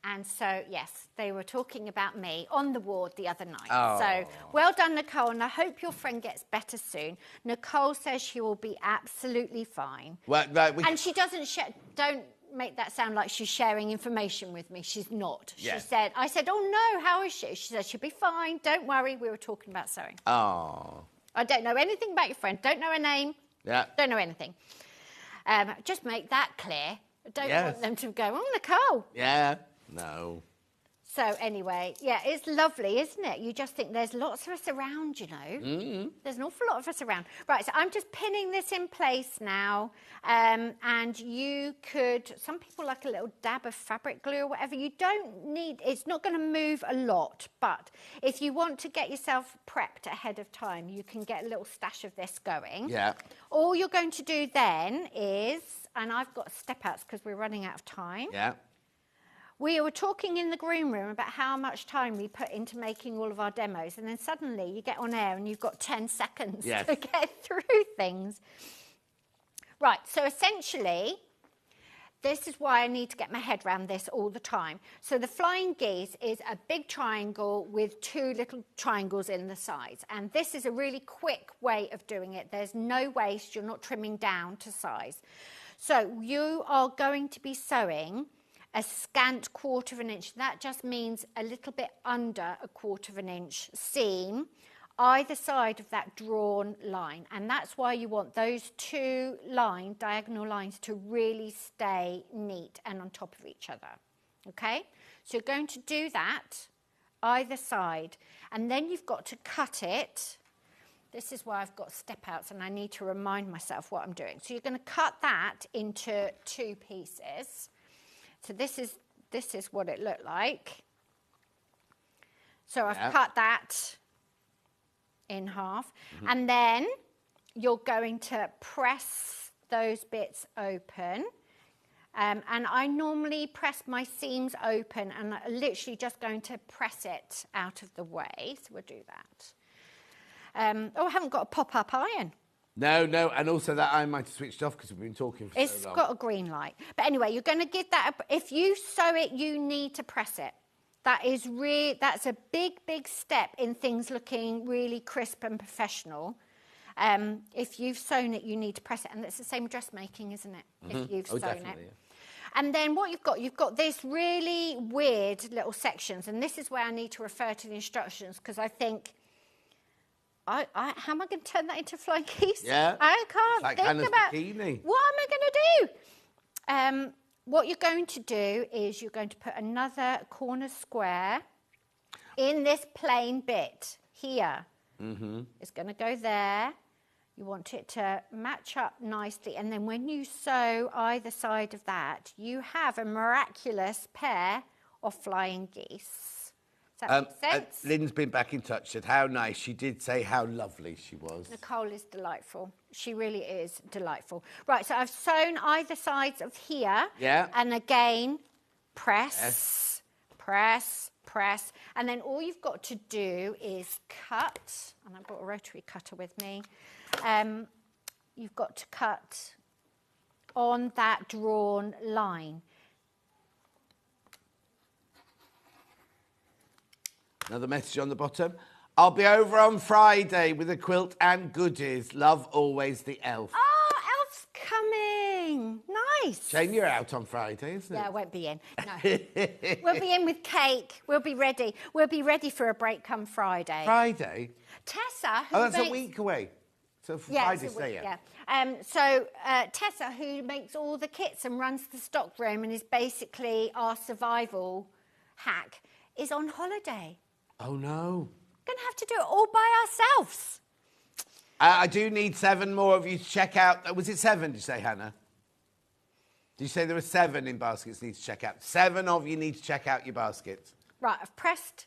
And so, yes, they were talking about me on the ward the other night. Oh. So, well done, Nicole, and I hope your friend gets better soon. Nicole says she will be absolutely fine. Well, and she doesn't don't make that sound like she's sharing information with me. She's not. Yeah. I said, oh, no, how is she? She said, she'll be fine. Don't worry. We were talking about sewing. Oh. I don't know anything about your friend. Don't know her name. Yeah. Don't know anything. Just make that clear. I don't want them to go, oh, Nicole. Yeah. No. So anyway, yeah, it's lovely, isn't it? You just think there's lots of us around, you know. Mm-hmm. There's an awful lot of us around. Right, so I'm just pinning this in place now. And you could, some people like a little dab of fabric glue or whatever. You don't need, it's not going to move a lot. But if you want to get yourself prepped ahead of time, you can get a little stash of this going. Yeah. All you're going to do then is, and I've got step outs because we're running out of time. Yeah. We were talking in the green room about how much time we put into making all of our demos, and then suddenly you get on air and you've got 10 seconds to get through things. Right, so essentially, this is why I need to get my head around this all the time. So the flying geese is a big triangle with 2 little triangles in the sides, and this is a really quick way of doing it. There's no waste, you're not trimming down to size. So you are going to be sewing a scant 1/4 of an inch. That just means a little bit under a 1/4 of an inch seam either side of that drawn line, and that's why you want those 2 diagonal lines to really stay neat and on top of each other. Okay, so you're going to do that either side, and then you've got to cut it This is why I've got step outs and I need to remind myself what I'm doing. So you're going to cut that into 2 pieces. So this is what it looked like. So I've cut that in half. And then you're going to press those bits open. And I normally press my seams open and I'm literally just going to press it out of the way. So we'll do that. Oh, I haven't got a pop-up iron. No, and also that iron might have switched off because we've been talking for so long. It's got a green light. But anyway, you're going to give that, if you sew it, you need to press it. That's a big, big step in things looking really crisp and professional. If you've sewn it, you need to press it. And it's the same with dressmaking, isn't it? If you've sewn it. Yeah. And then what you've got this really weird little sections. And this is where I need to refer to the instructions because I think, how am I going to turn that into flying geese? Yeah. I can't like think Hannah's about, bikini. what am I going to do? What you're going to do is you're going to put another corner square in this plain bit here. It's going to go there. You want it to match up nicely. And then when you sew either side of that, you have a miraculous pair of flying geese. Does that make sense? Lynn's been back in touch, said how nice. She did say how lovely she was. Nicole is delightful. She really is delightful. Right, so I've sewn either sides of here. Yeah. And again, press, press, press. And then all you've got to do is cut. And I've got a rotary cutter with me. You've got to cut on that drawn line. Another message on the bottom. I'll be over on Friday with a quilt and goodies. Love always the elf. Oh, elf's coming. Nice. Shane, you're out on Friday, isn't it? Yeah, I won't be in. No. We'll be in with cake. We'll be ready. We'll be ready for a break come Friday. Friday? Tessa, who that's makes... a week away. So Yeah, Friday's it's a week, there. yeah. Tessa, who makes all the kits and runs the stock room and is basically our survival hack, is on holiday. Oh, no. We're going to have to do it all by ourselves. I do need 7 more of you to check out. Was it 7, did you say, Hannah? Did you say there were 7 in baskets need to check out? 7 of you need to check out your baskets. Right, I've pressed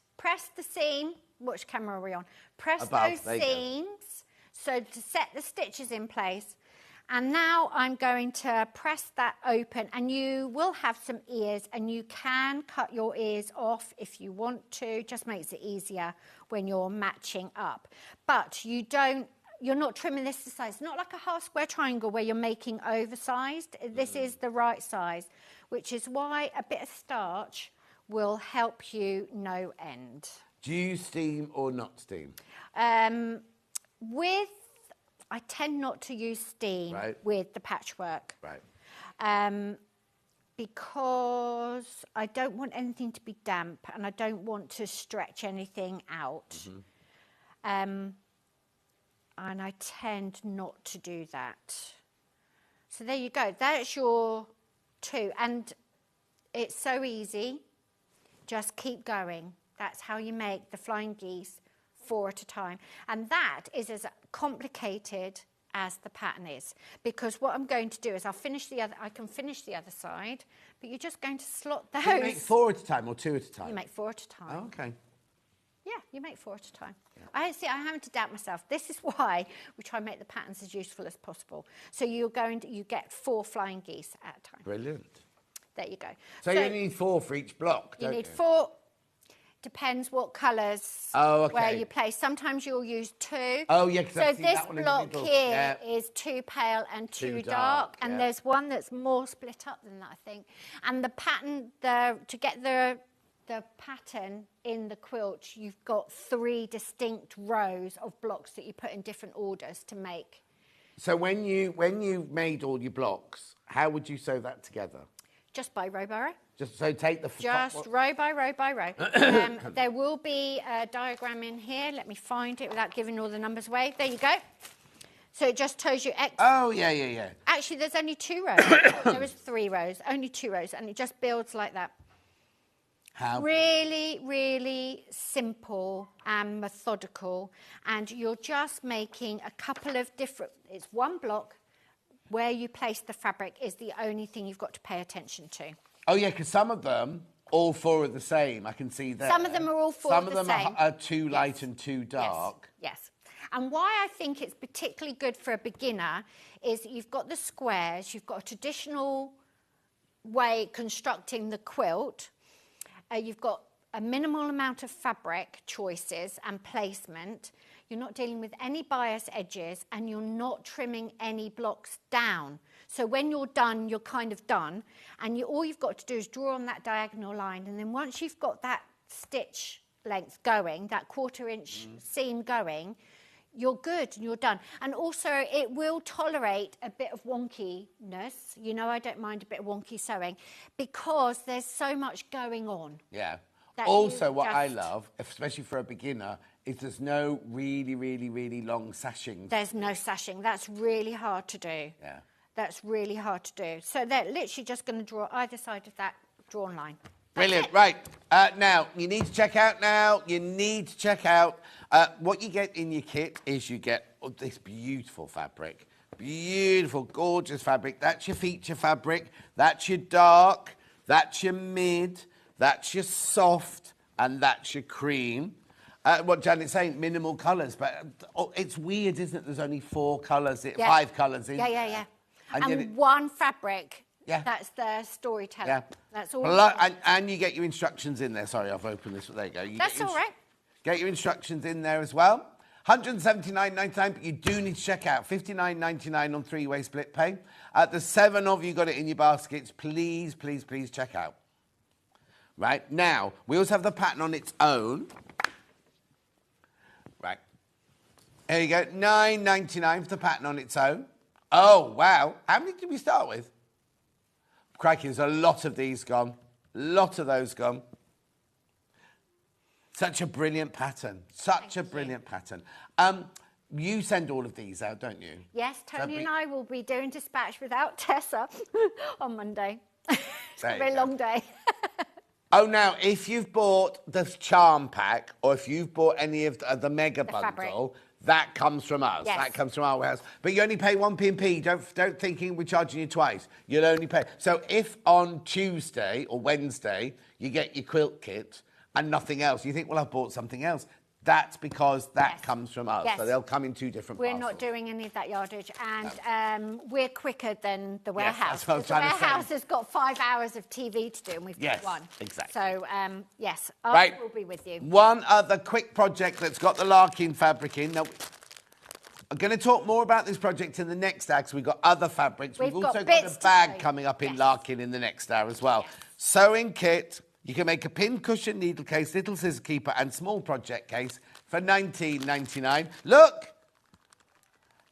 the seam. Which camera are we on? Press Above, those seams so to set the stitches in place. And now I'm going to press that open, and you will have some ears, and you can cut your ears off if you want to. Just makes it easier when you're matching up. But you're not trimming this to size. It's not like a half square triangle where you're making oversized. This is the right size, which is why a bit of starch will help you no end. Do you steam or not steam? I tend not to use steam with the patchwork. Right. Because I don't want anything to be damp and I don't want to stretch anything out. And I tend not to do that. So there you go. That's your 2. And it's so easy. Just keep going. That's how you make the flying geese 4 at a time. And that is as complicated as the pattern is. Because what I'm going to do is I can finish the other side, but you're just going to slot those. You make 4 at a time or 2 at a time? You make 4 at a time. Oh, okay. Yeah, you make 4 at a time. Yeah. I haven't to doubt myself. This is why we try and make the patterns as useful as possible. So you get 4 flying geese at a time. Brilliant. There you go. So you need 4 for each block, don't you? You need 4. Depends what colours where you place. Sometimes you'll use 2. Oh, yeah, because so this block here is 2 pale and 2 dark. And there's one that's more split up than that, I think. And the pattern, to get the pattern in the quilt, you've got 3 distinct rows of blocks that you put in different orders to make. So when you made all your blocks, how would you sew that together? Just by row by row. Just so take the... Just row by row by row. There will be a diagram in here. Let me find it without giving all the numbers away. There you go. So it just tells you... Oh, yeah. Actually, there's only 2 rows. There is 3 rows, only 2 rows, and it just builds like that. How? Really, really simple and methodical. And you're just making a couple of different, it's one block. Where you place the fabric is the only thing you've got to pay attention to. Oh, yeah, because some of them, all four are the same. I can see that. Some of them are all four Some the of them same. are too light and too dark. Yes. And why I think it's particularly good for a beginner is that you've got the squares, you've got a traditional way constructing the quilt, you've got a minimal amount of fabric choices and placement, you're not dealing with any bias edges, and you're not trimming any blocks down. So when you're done, you're kind of done, and all you've got to do is draw on that diagonal line, and then once you've got that stitch length going, that 1/4 inch seam going, you're good and you're done. And also it will tolerate a bit of wonkiness. You know, I don't mind a bit of wonky sewing because there's so much going on. Yeah. That Also, you what I just- love, especially for a beginner, is there's no really, really, really long sashing. There's no sashing. That's really hard to do. Yeah. That's really hard to do. So they're literally just going to draw either side of that drawn line. Brilliant. Right. Now, you need to check out what you get in your kit is you get this beautiful fabric. Beautiful, gorgeous fabric. That's your feature fabric. That's your dark. That's your mid. That's your soft. And that's your cream. What Janet's saying, minimal colours. But it's weird, isn't it? There's only 4 colours, 5 colours in. Yeah. And yet And one fabric. Yeah. That's the storytelling. Yeah. That's all. And you get your instructions in there. Sorry, I've opened this. There you go. That's all right. Get your instructions in there as well. £179.99, but you do need to check out. £59.99 on 3-way split pay. The 7 of you got it in your baskets. Please, please, please check out. Right, now, we also have the pattern on its own. Right. There you go. £9.99 for the pattern on its own. Oh, wow. How many did we start with? Crikey, there's a lot of these gone. Lot of those gone. Such a brilliant pattern. Such a brilliant pattern. You send all of these out, don't you? Yes, Tony and I will be doing dispatch without Tessa on Monday. It's a very long day. Oh, now, if you've bought the charm pack or if you've bought any of the mega bundle, that comes from us. Yes. That comes from our warehouse. But you only pay 1p&p. Don't thinking we're charging you twice. You'll only pay. So if on Tuesday or Wednesday you get your quilt kit and nothing else, you think, well, I've bought something else. That's because that comes from us. Yes. So they'll come in 2 different We're parcels. not doing any of that yardage, and we're quicker than the warehouse. that's what I was trying to say. The warehouse has got 5 hours of TV to do, and we've Yes, got 1. exactly. So, yes, I Right. will be with you. One other quick project that's got the Larking fabric in. Now, I'm going to talk more about this project in the next hour because we've got other fabrics. We've also got got bits a to bag show. coming up in Larking in the next hour as well. Sewing kit. You can make a pin cushion, needle case, little scissor keeper and small project case for $19.99. Look!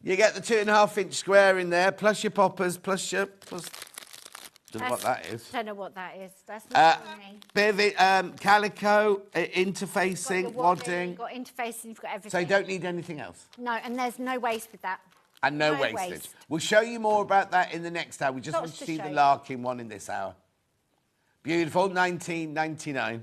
You get the 2.5-inch square in there, plus your poppers, plus your... Don't know what that is. Don't know what that is. That's not for me. Bit of it, calico, interfacing, You've wadding. got interfacing, you've got everything. So you don't need anything else. No, and there's no waste with that. And no No wastage. waste. We'll show you more about that in the next hour. We just Lots want to to see show the you. Larking one in this hour. Beautiful, $19.99.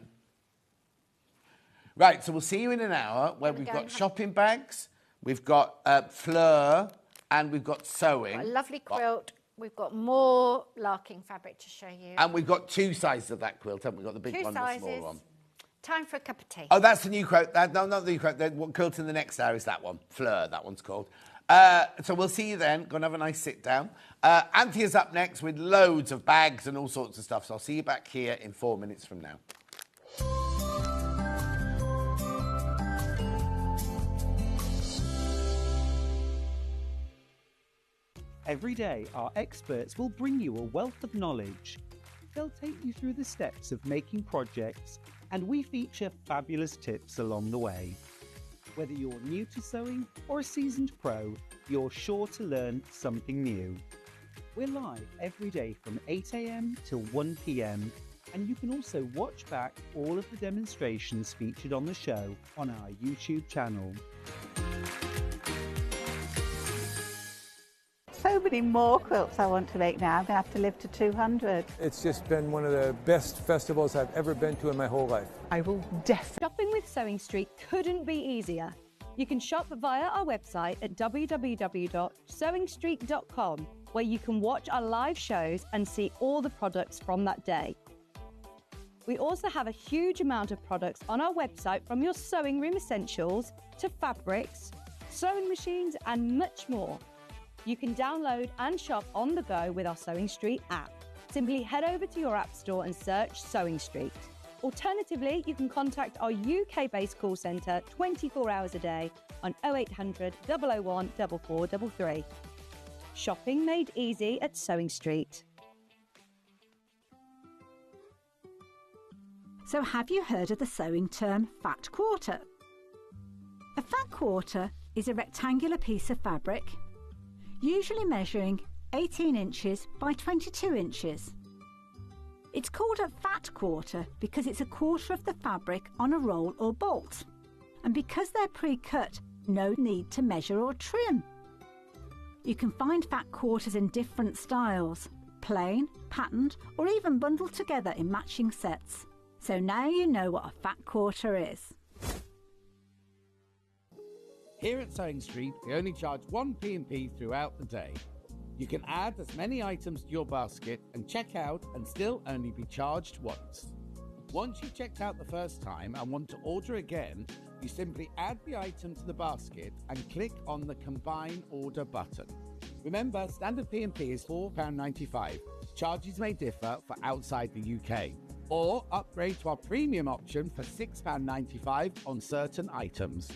Right, so we'll see you in an hour where we've got shopping bags, we've got fleur, and we've got sewing. Got a lovely quilt. We've got more Larking fabric to show you. And we've got 2 sizes of that quilt, haven't we? Got the big 2 one and the small sizes. one. Time for a cup of tea. Oh, that's the new quilt. No, not the new quilt. The quilt in the next hour is that one. Fleur, that one's called. So we'll see you then. Go and have a nice sit down. Anthea's up next with loads of bags and all sorts of stuff. So I'll see you back here in 4 minutes from now. Every day, our experts will bring you a wealth of knowledge. They'll take you through the steps of making projects, and we feature fabulous tips along the way. Whether you're new to sewing or a seasoned pro, you're sure to learn something new. We're live every day from 8 a.m. till 1 p.m, and you can also watch back all of the demonstrations featured on the show on our YouTube channel. So many more quilts I want to make now. I'm going to have to live to 200. It's just been one of the best festivals I've ever been to in my whole life. I will definitely. Shopping with Sewing Street couldn't be easier. You can shop via our website at www.sewingstreet.com, where you can watch our live shows and see all the products from that day. We also have a huge amount of products on our website, from your sewing room essentials to fabrics, sewing machines and much more. You can download and shop on the go with our Sewing Street app. Simply head over to your app store and search Sewing Street. Alternatively, you can contact our UK-based call centre 24 hours a day on 0800 001 4433. Shopping made easy at Sewing Street. So have you heard of the sewing term fat quarter? A fat quarter is a rectangular piece of fabric, usually measuring 18 inches by 22 inches. It's called a fat quarter because it's a quarter of the fabric on a roll or bolt, and because they're pre-cut, no need to measure or trim. You can find fat quarters in different styles, plain, patterned, or even bundled together in matching sets. So now you know what a fat quarter is. Here at Sewing Street, we only charge one P&P throughout the day. You can add as many items to your basket and check out and still only be charged once. Once you've checked out the first time and want to order again, you simply add the item to the basket and click on the Combine Order button. Remember, standard P&P is £4.95. Charges may differ for outside the UK. Or upgrade to our premium option for £6.95 on certain items.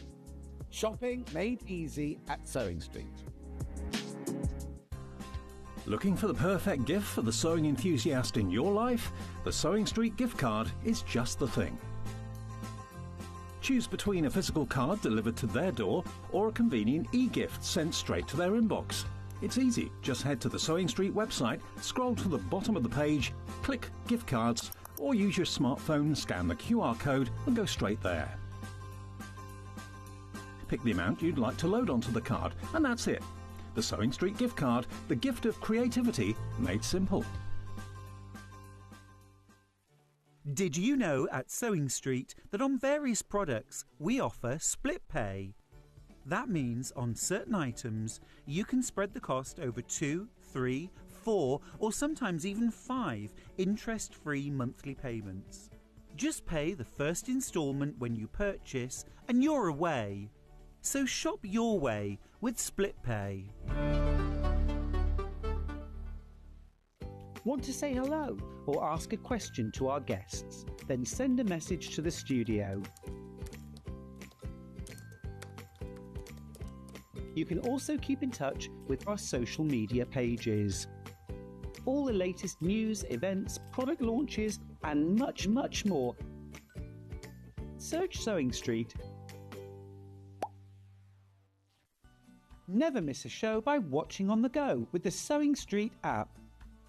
Shopping made easy at Sewing Street. Looking for the perfect gift for the sewing enthusiast in your life? The Sewing Street gift card is just the thing. Choose between a physical card delivered to their door or a convenient e-gift sent straight to their inbox. It's easy. Just head to the Sewing Street website, scroll to the bottom of the page, click Gift Cards, or use your smartphone, scan the QR code and go straight there. Pick the amount you'd like to load onto the card, and that's it. The Sewing Street gift card, the gift of creativity made simple. Did you know at Sewing Street that on various products we offer split pay? That means on certain items you can spread the cost over 2, 3, 4 or sometimes even 5 interest-free monthly payments. Just pay the first instalment when you purchase and you're away. So shop your way with split pay. Want to say hello or ask a question to our guests? Then send a message to the studio. You can also keep in touch with our social media pages. All the latest news, events, product launches and much, much more. Search Sewing Street. Never miss a show by watching on the go with the Sewing Street app.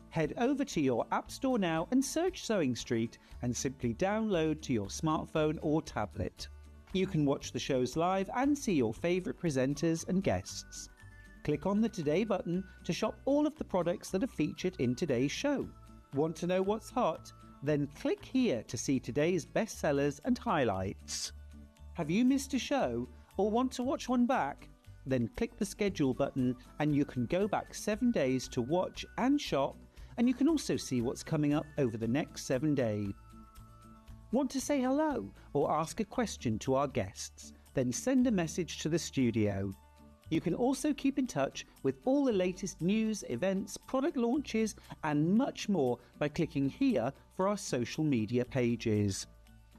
Head over to your app store now and search Sewing Street and simply download to your smartphone or tablet. You can watch the shows live and see your favourite presenters and guests. Click on the Today button to shop all of the products that are featured in today's show. Want to know what's hot? Then click here to see today's bestsellers and highlights. Have you missed a show or want to watch one back? Then click the schedule button and you can go back 7 days to watch and shop, and you can also see what's coming up over the next 7 days. Want to say hello or ask a question to our guests? Then send a message to the studio. You can also keep in touch with all the latest news, events, product launches and much more by clicking here for our social media pages.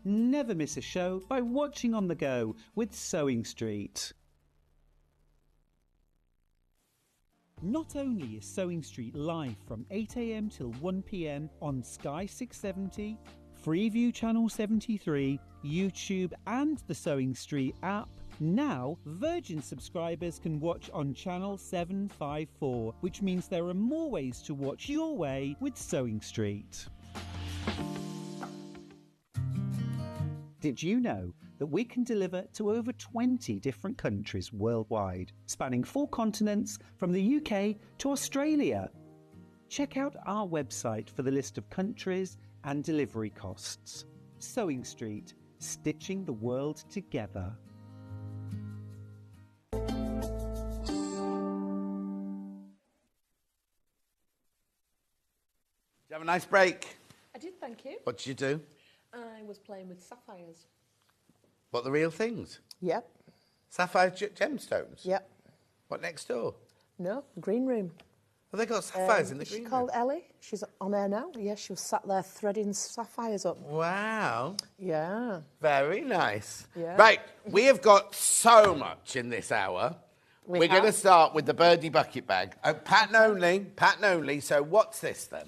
Never miss a show by watching on the go with Sewing Street. Not only is Sewing Street live from 8 AM till 1 PM on Sky 670, Freeview Channel 73, YouTube and the Sewing Street app, now Virgin subscribers can watch on Channel 754, which means there are more ways to watch your way with Sewing Street. Did you know that we can deliver to over 20 different countries worldwide, spanning 4 continents from the UK to Australia. Check out our website for the list of countries and delivery costs. Sewing Street, stitching the world together. Did you have a nice break? I did, thank you. What did you do? I was playing with sapphires. What, the real things? Yep. Sapphire gemstones? Yep. What, next door? No, green room. Have they got sapphires in the is green she room? called Ellie? She's on air now. Yeah, she was sat there threading sapphires up. Wow. Yeah. Very nice. Yeah. Right, we have got so much in this hour. We're going to start with the birdie bucket bag. Pattern only. So what's this then?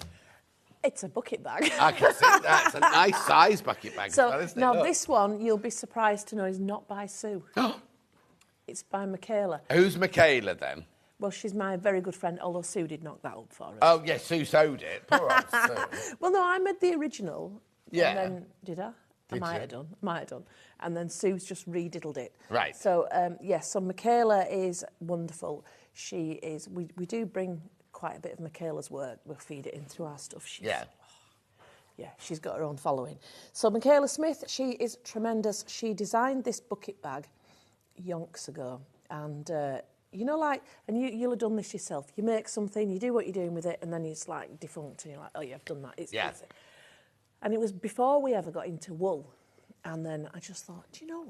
It's a bucket bag. I can see that. It's a nice size bucket bag So as well, isn't it? now Look. this one, you'll be surprised to know, is not by Sue. It's by Michaela. Who's Michaela then? Well, she's my very good friend, although Sue did knock that up for us. Oh, yes, Sue sewed it. Poor old Sue. Well, no, I made the original. Yeah. And then, did I? Did I you? might have done. And then Sue's just rediddled it. Right. So, yes, so Michaela is wonderful. She is, we do bring quite a bit of Michaela's work. We'll feed it in through our stuff. Yeah, she's got her own following. So Michaela Smith, she is tremendous. She designed this bucket bag yonks ago. And, you know, like, and you'll have done this yourself. You make something, you do what you're doing with it, and then it's like defunct, and you're like, oh, yeah, I've done that. It's easy. And it was before we ever got into wool. And then I just thought, do you know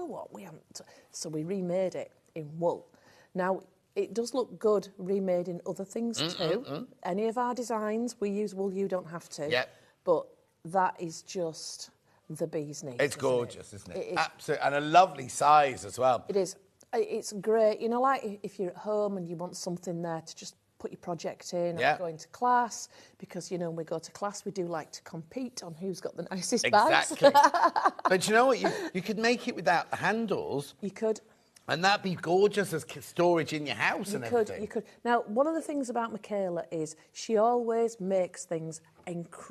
what? We haven't. So we remade it in wool. Now, it does look good remade in other things too. Any of our designs, we use wool, you don't have to. Yeah. But that is just the bee's knees. It's gorgeous, isn't it? It is. Absolutely. And a lovely size as well. It is. It's great. You know, like if you're at home and you want something there to just put your project in or go into class, because, you know, when we go to class, we do like to compete on who's got the nicest bags. Exactly. But you know what? You could make it without the handles. You could. And that'd be gorgeous as storage in your house and everything. You could. Now, one of the things about Michaela is she always makes things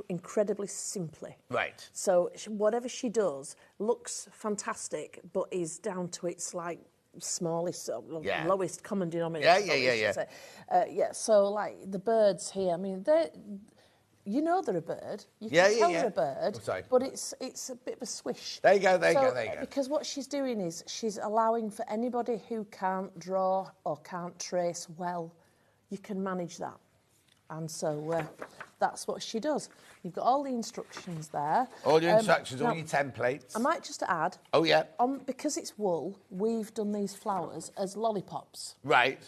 incredibly simply. Right. So whatever she does looks fantastic, but is down to its, like, smallest, lowest common denominator. Yeah. So, like, the birds here, I mean, you know they're a bird. You can tell they're a bird, but it's a bit of a swish. There you go. Because what she's doing is she's allowing for anybody who can't draw or can't trace well, you can manage that. And so that's what she does. You've got all the instructions there. All your instructions, all now, your templates. I might just add. Oh, yeah. Because it's wool, we've done these flowers as lollipops. Right.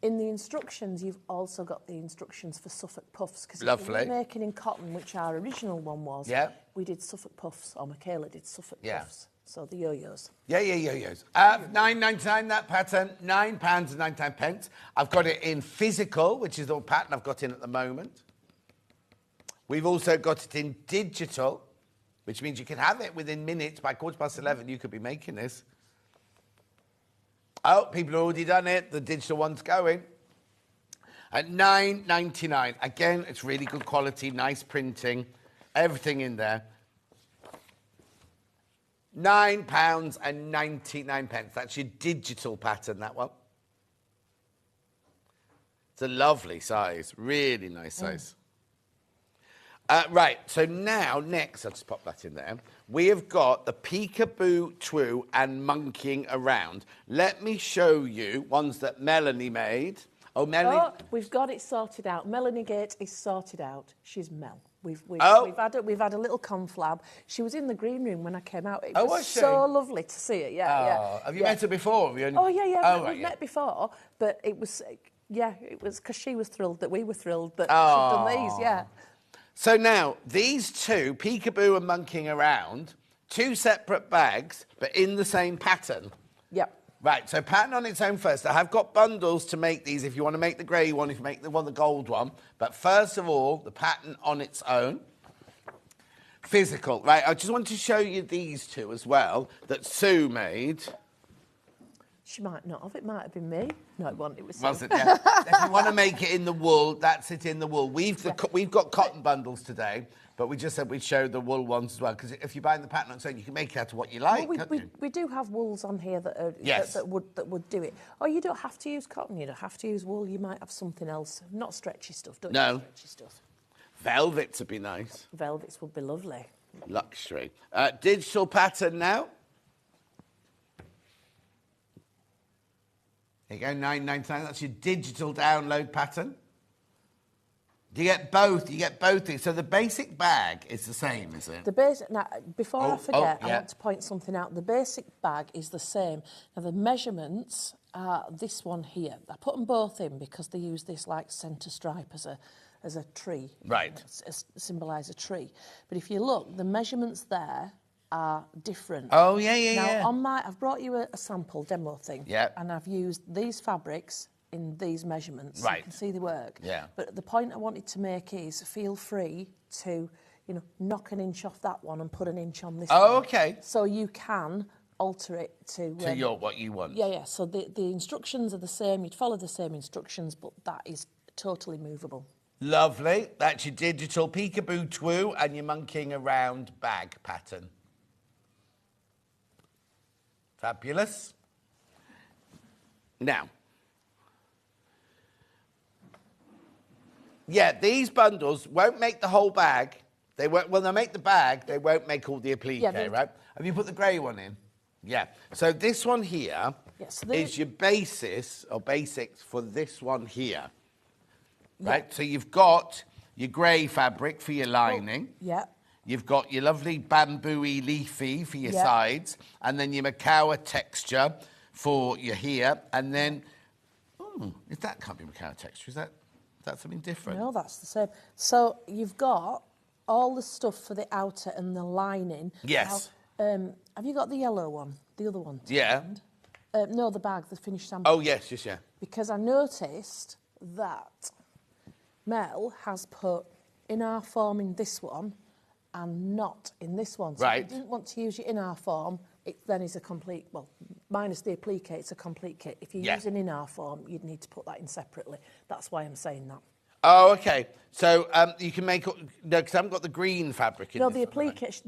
In the instructions, you've also got the instructions for Suffolk puffs. Because Lovely. we're making in cotton, which our original one was, we did Suffolk puffs, or Michaela did Suffolk puffs. So the yo-yos. Yeah, yo-yos. £9.99 that pattern, £9.99. I've got it in physical, which is the pattern I've got in at the moment. We've also got it in digital, which means you can have it within minutes. By 11:15, you could be making this. Oh, people have already done it. The digital one's going. At £9.99. Again, it's really good quality, nice printing, everything in there. £9.99. That's your digital pattern, that one. It's a lovely size, really nice size. Right, so now, next, I'll just pop that in there. We have got the Peekaboo True and Monkeying Around. Let me show you ones that Melanie made. Oh, Melanie. Oh, we've got it sorted out. Melanie Gate is sorted out. She's Mel. We've had a little conflab. She was in the green room when I came out. It was so lovely to see her. Yeah. Have you met her before? We've met before, but it was because she was thrilled that we were thrilled that she'd done these. So now, these two, Peekaboo and Monkeying Around, two separate bags, but in the same pattern. Yep. Right, so pattern on its own first. I have got bundles to make these if you want to make the grey one, if you make the gold one. But first of all, the pattern on its own. Physical. Right, I just want to show you these two as well that Sue made. She might not have. It might have been me. No, it wasn't. It was. Was it? Yeah. If you want to make it in the wool, that's it in the wool. We've got cotton bundles today, but we just said we'd show the wool ones as well, because if you're buying the pattern on its own, you can make it out of what you like. Well, we do have wools on here that are, that would do it. Oh, you don't have to use cotton. You don't have to use wool. You might have something else. Not stretchy stuff. Don't use stretchy stuff. Velvets would be nice. Velvets would be lovely. Luxury. Digital pattern now. There you go, $9.99. That's your digital download pattern. You get both. You get both things. So the basic bag is the same, is it? The basic. Now, before I forget, I want to point something out. The basic bag is the same. Now, the measurements are this one here. I put them both in because they use this like centre stripe as a tree. Right. Symbolise a tree. But if you look, the measurements there are different. Oh, yeah. Now, on I've brought you a sample demo thing. Yeah. And I've used these fabrics in these measurements. Right. So you can see the work. Yeah. But the point I wanted to make is feel free to, knock an inch off that one and put an inch on this one. Oh, okay. So you can alter it to what you want. Yeah. So the instructions are the same. You'd follow the same instructions, but that is totally movable. Lovely. That's your digital Peekaboo Twoo and your monkeying around bag pattern. Fabulous. Now, these bundles won't make the whole bag. They won't. Well, they'll make the bag. They won't make all the applique, right? Have you put the grey one in? Yeah. So this one here is your basis or basics for this one here, right? So you've got your grey fabric for your lining. You've got your lovely bamboo-y leafy for your sides, and then your macawa texture for your here, and then, that can't be macawa texture, is that something different? No, that's the same. So you've got all the stuff for the outer and the lining. Yes. Now, have you got the yellow one, the other one? Yeah. No, the bag, the finished sample. Oh, yes, yeah. Because I noticed that Mel has put in-hour form in this one, and not in this one. So if you didn't want to use your in-hour form, it then is a complete, minus the applique, it's a complete kit. If you use an in-hour form, you'd need to put that in separately. That's why I'm saying that. Oh, okay. So you can make... No, because I haven't got the green fabric in No, this the applique,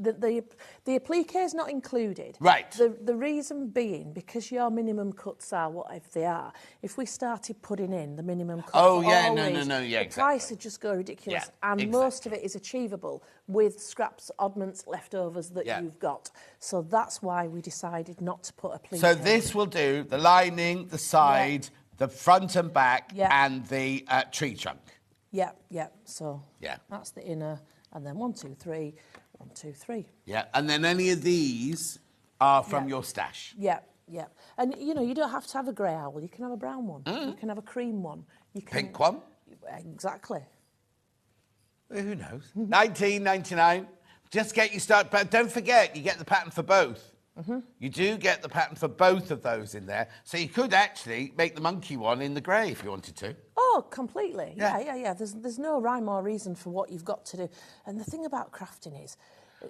the applique is not included. Right. The reason being, because your minimum cuts are whatever they are, if we started putting in the minimum cuts... Oh, yeah, always, no, the price would just go ridiculous. Yeah, and most of it is achievable with scraps, oddments, leftovers that you've got. So that's why we decided not to put applique. So this will do the lining, the side, the front and back, and the tree trunk. Yeah. So that's the inner, and then 1, 2, 3, 1, 2, 3. Yeah, and then any of these are from your stash. Yeah. And you don't have to have a grey owl. You can have a brown one. You can have a cream one. You can pink one. Exactly. Who knows? $19.99. Just get you started, but don't forget you get the pattern for both. You do get the pattern for both of those in there, so you could actually make the monkey one in the grey if you wanted to. Oh, completely. Yeah. There's no rhyme or reason for what you've got to do. And the thing about crafting is...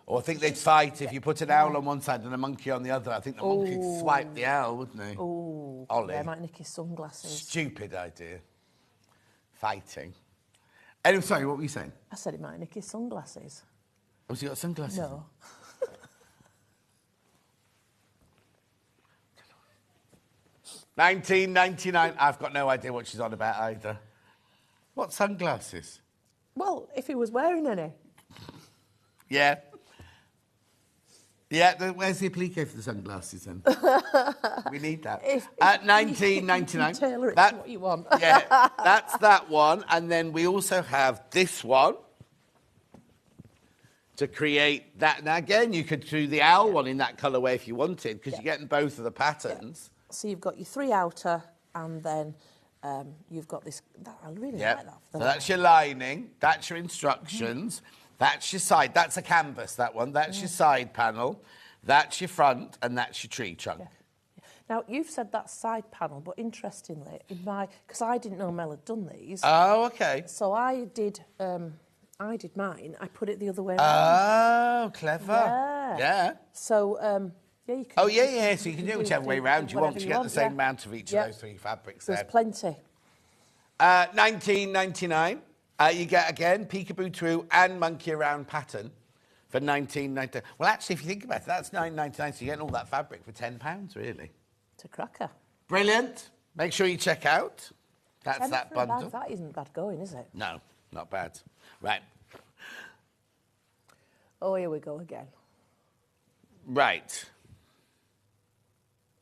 Or I think they'd fight if you put an owl on one side and a monkey on the other. I think the monkey'd swipe the owl, wouldn't he? Oh, Ollie. yeah, might nick his sunglasses. Stupid idea. Fighting. Anyway, sorry, what were you saying? I said it might nick his sunglasses. Oh, has he got sunglasses? No. $19.99. I've got no idea what she's on about either. What sunglasses? Well, if he was wearing any. Yeah. Yeah, where's the applique for the sunglasses then? We need that. At $19.99. Tailor it to what you want. Yeah, that's that one. And then we also have this one to create that. Now, again, you could do the owl one in that colourway if you wanted, because you're getting both of the patterns. So you've got your 3 outer, and then you've got this... I really like that. So that's your lining, that's your instructions, that's your side. That's a canvas, that one. That's your side panel, that's your front, and that's your tree trunk. Now, you've said that side panel, but interestingly, because I didn't know Mel had done these. Oh, okay. So I did mine. I put it the other way around. Oh, clever. Yeah. Yeah. So Yeah, you can. Oh, yeah. So you can do it whichever way round you want. whatever You you get want, the same yeah. amount of each Yeah. of those 3 fabrics There's there. plenty. $19.99. You get, again, Peekaboo True and Monkey Around pattern for $19.99. Well, actually, if you think about it, that's $9.99, so you're getting all that fabric for £10, really. It's a cracker. Brilliant. Make sure you check out. That's Tenner that for a bag, bundle. that isn't bad going, is it? No, not bad. Right. Oh, here we go again. Right.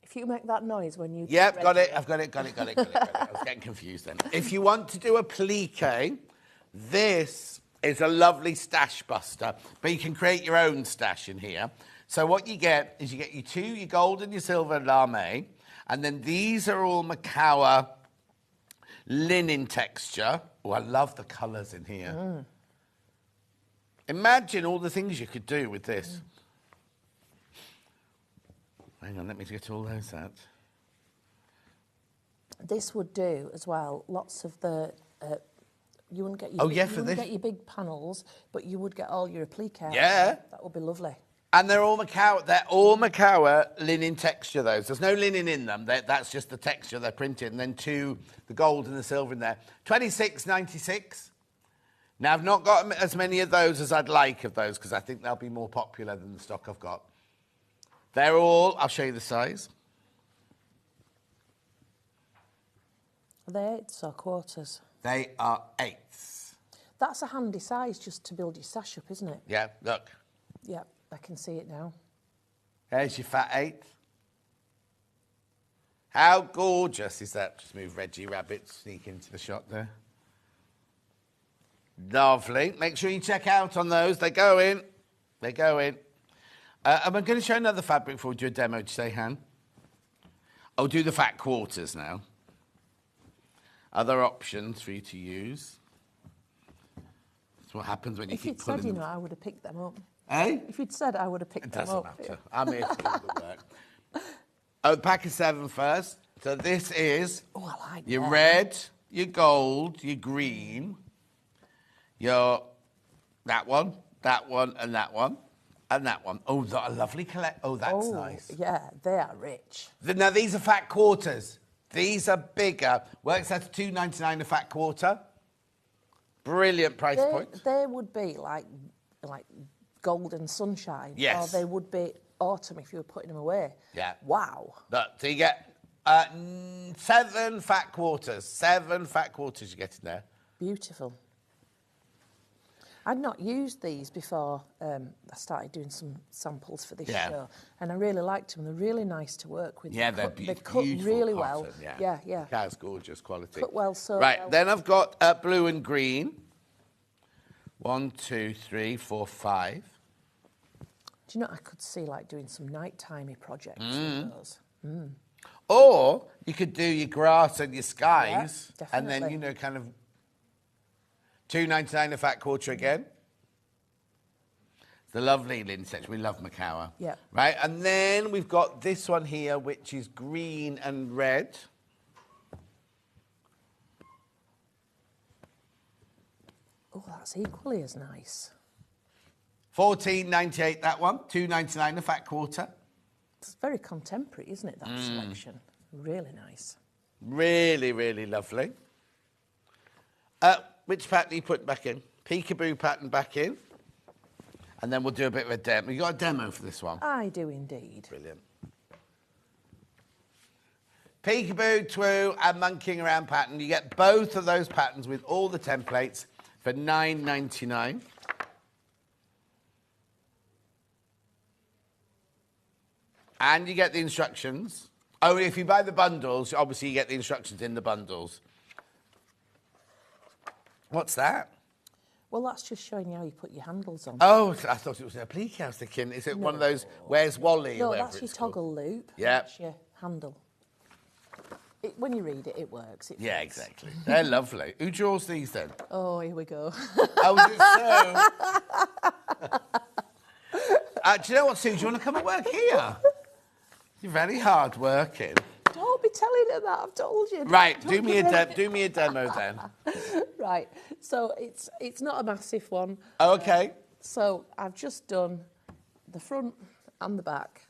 If you make that noise when you... Yep, got it. I've got it. I was getting confused then. If you want to do a plique, this is a lovely stash buster, but you can create your own stash in here. So what you get is you get your gold and your silver lame, and then these are all Macawa linen texture. Oh, I love the colours in here. Imagine all the things you could do with this. Hang on, let me get all those out. This would do as well. Lots of the you wouldn't get your get your big panels, but you would get all your applique out. Yeah, that would be lovely. And they're all Macawa. They're all Macawa linen texture. Those. There's no linen in them. That's just the texture they're printed. And then the gold and the silver in there. $26.96. Now I've not got as many of those as I'd like of those because I think they'll be more popular than the stock I've got. They're all. I'll show you the size. Are they 8s or quarters? They are 8s. That's a handy size just to build your sash up, isn't it? Yeah, look. Yeah, I can see it now. There's your fat 8. How gorgeous is that? Just move Reggie Rabbit, sneak into the shot there. Lovely. Make sure you check out on those. They go in. They go in. I'm going to show another fabric before we do a demo. Did you say, Han? I'll do the fat quarters now. Other options for you to use. That's what happens when you keep pulling them. If you'd said, I would have picked them up. Eh? If you'd said, I would have picked them up. It doesn't matter. I'm here to do the work. Oh, the pack of 7 first. So this is your red, your gold, your green, your that one, and that one. And that one. Oh, a lovely collect. Oh, that's nice. Yeah, they are rich. Now, these are fat quarters. These are bigger. Works out to $2.99 a fat quarter. Brilliant price point. They would be like golden sunshine. Yes. Or they would be autumn if you were putting them away. Yeah. Wow. Look, so you get 7 fat quarters. 7 fat quarters you get in there. Beautiful. I'd not used these before I started doing some samples for this show, and I really liked them. They're really nice to work with. Yeah, they they're cut really cotton, well. Yeah. That's gorgeous quality. Cut well, so right, well. then I've got blue and green. 1, 2, 3, 4, 5. Do you know, I could see like doing some night-timey projects with those. Or you could do your grass and your skies, and then, kind of $2.99 a fat quarter again. The lovely linen section. We love Macawa. Yeah. Right, and then we've got this one here, which is green and red. Oh, that's equally as nice. $14.98 that one. $2.99 a fat quarter. It's very contemporary, isn't it, that selection? Really nice. Really, really lovely. Which pattern are you putting back in? Peekaboo pattern back in. And then we'll do a bit of a demo. You got a demo for this one? I do indeed. Brilliant. Peekaboo, True, and Monkeying Around pattern. You get both of those patterns with all the templates for $9.99. And you get the instructions. Oh, if you buy the bundles, obviously you get the instructions in the bundles. What's that? Well, that's just showing you how you put your handles on. Oh, I thought it was an applique. I was thinking, is it one of those, where's Wally? No, that's your toggle loop. Yeah. That's your handle. When you read it, it works. It yeah, works. exactly. They're lovely. Who draws these then? Oh, here we go. Oh, is it so? Do you know what, Sue? Do you want to come and work here? You're very hard working. Don't be telling her that. I've told you. Right, do me a demo then. Right, so it's not a massive one. Okay. So I've just done the front and the back.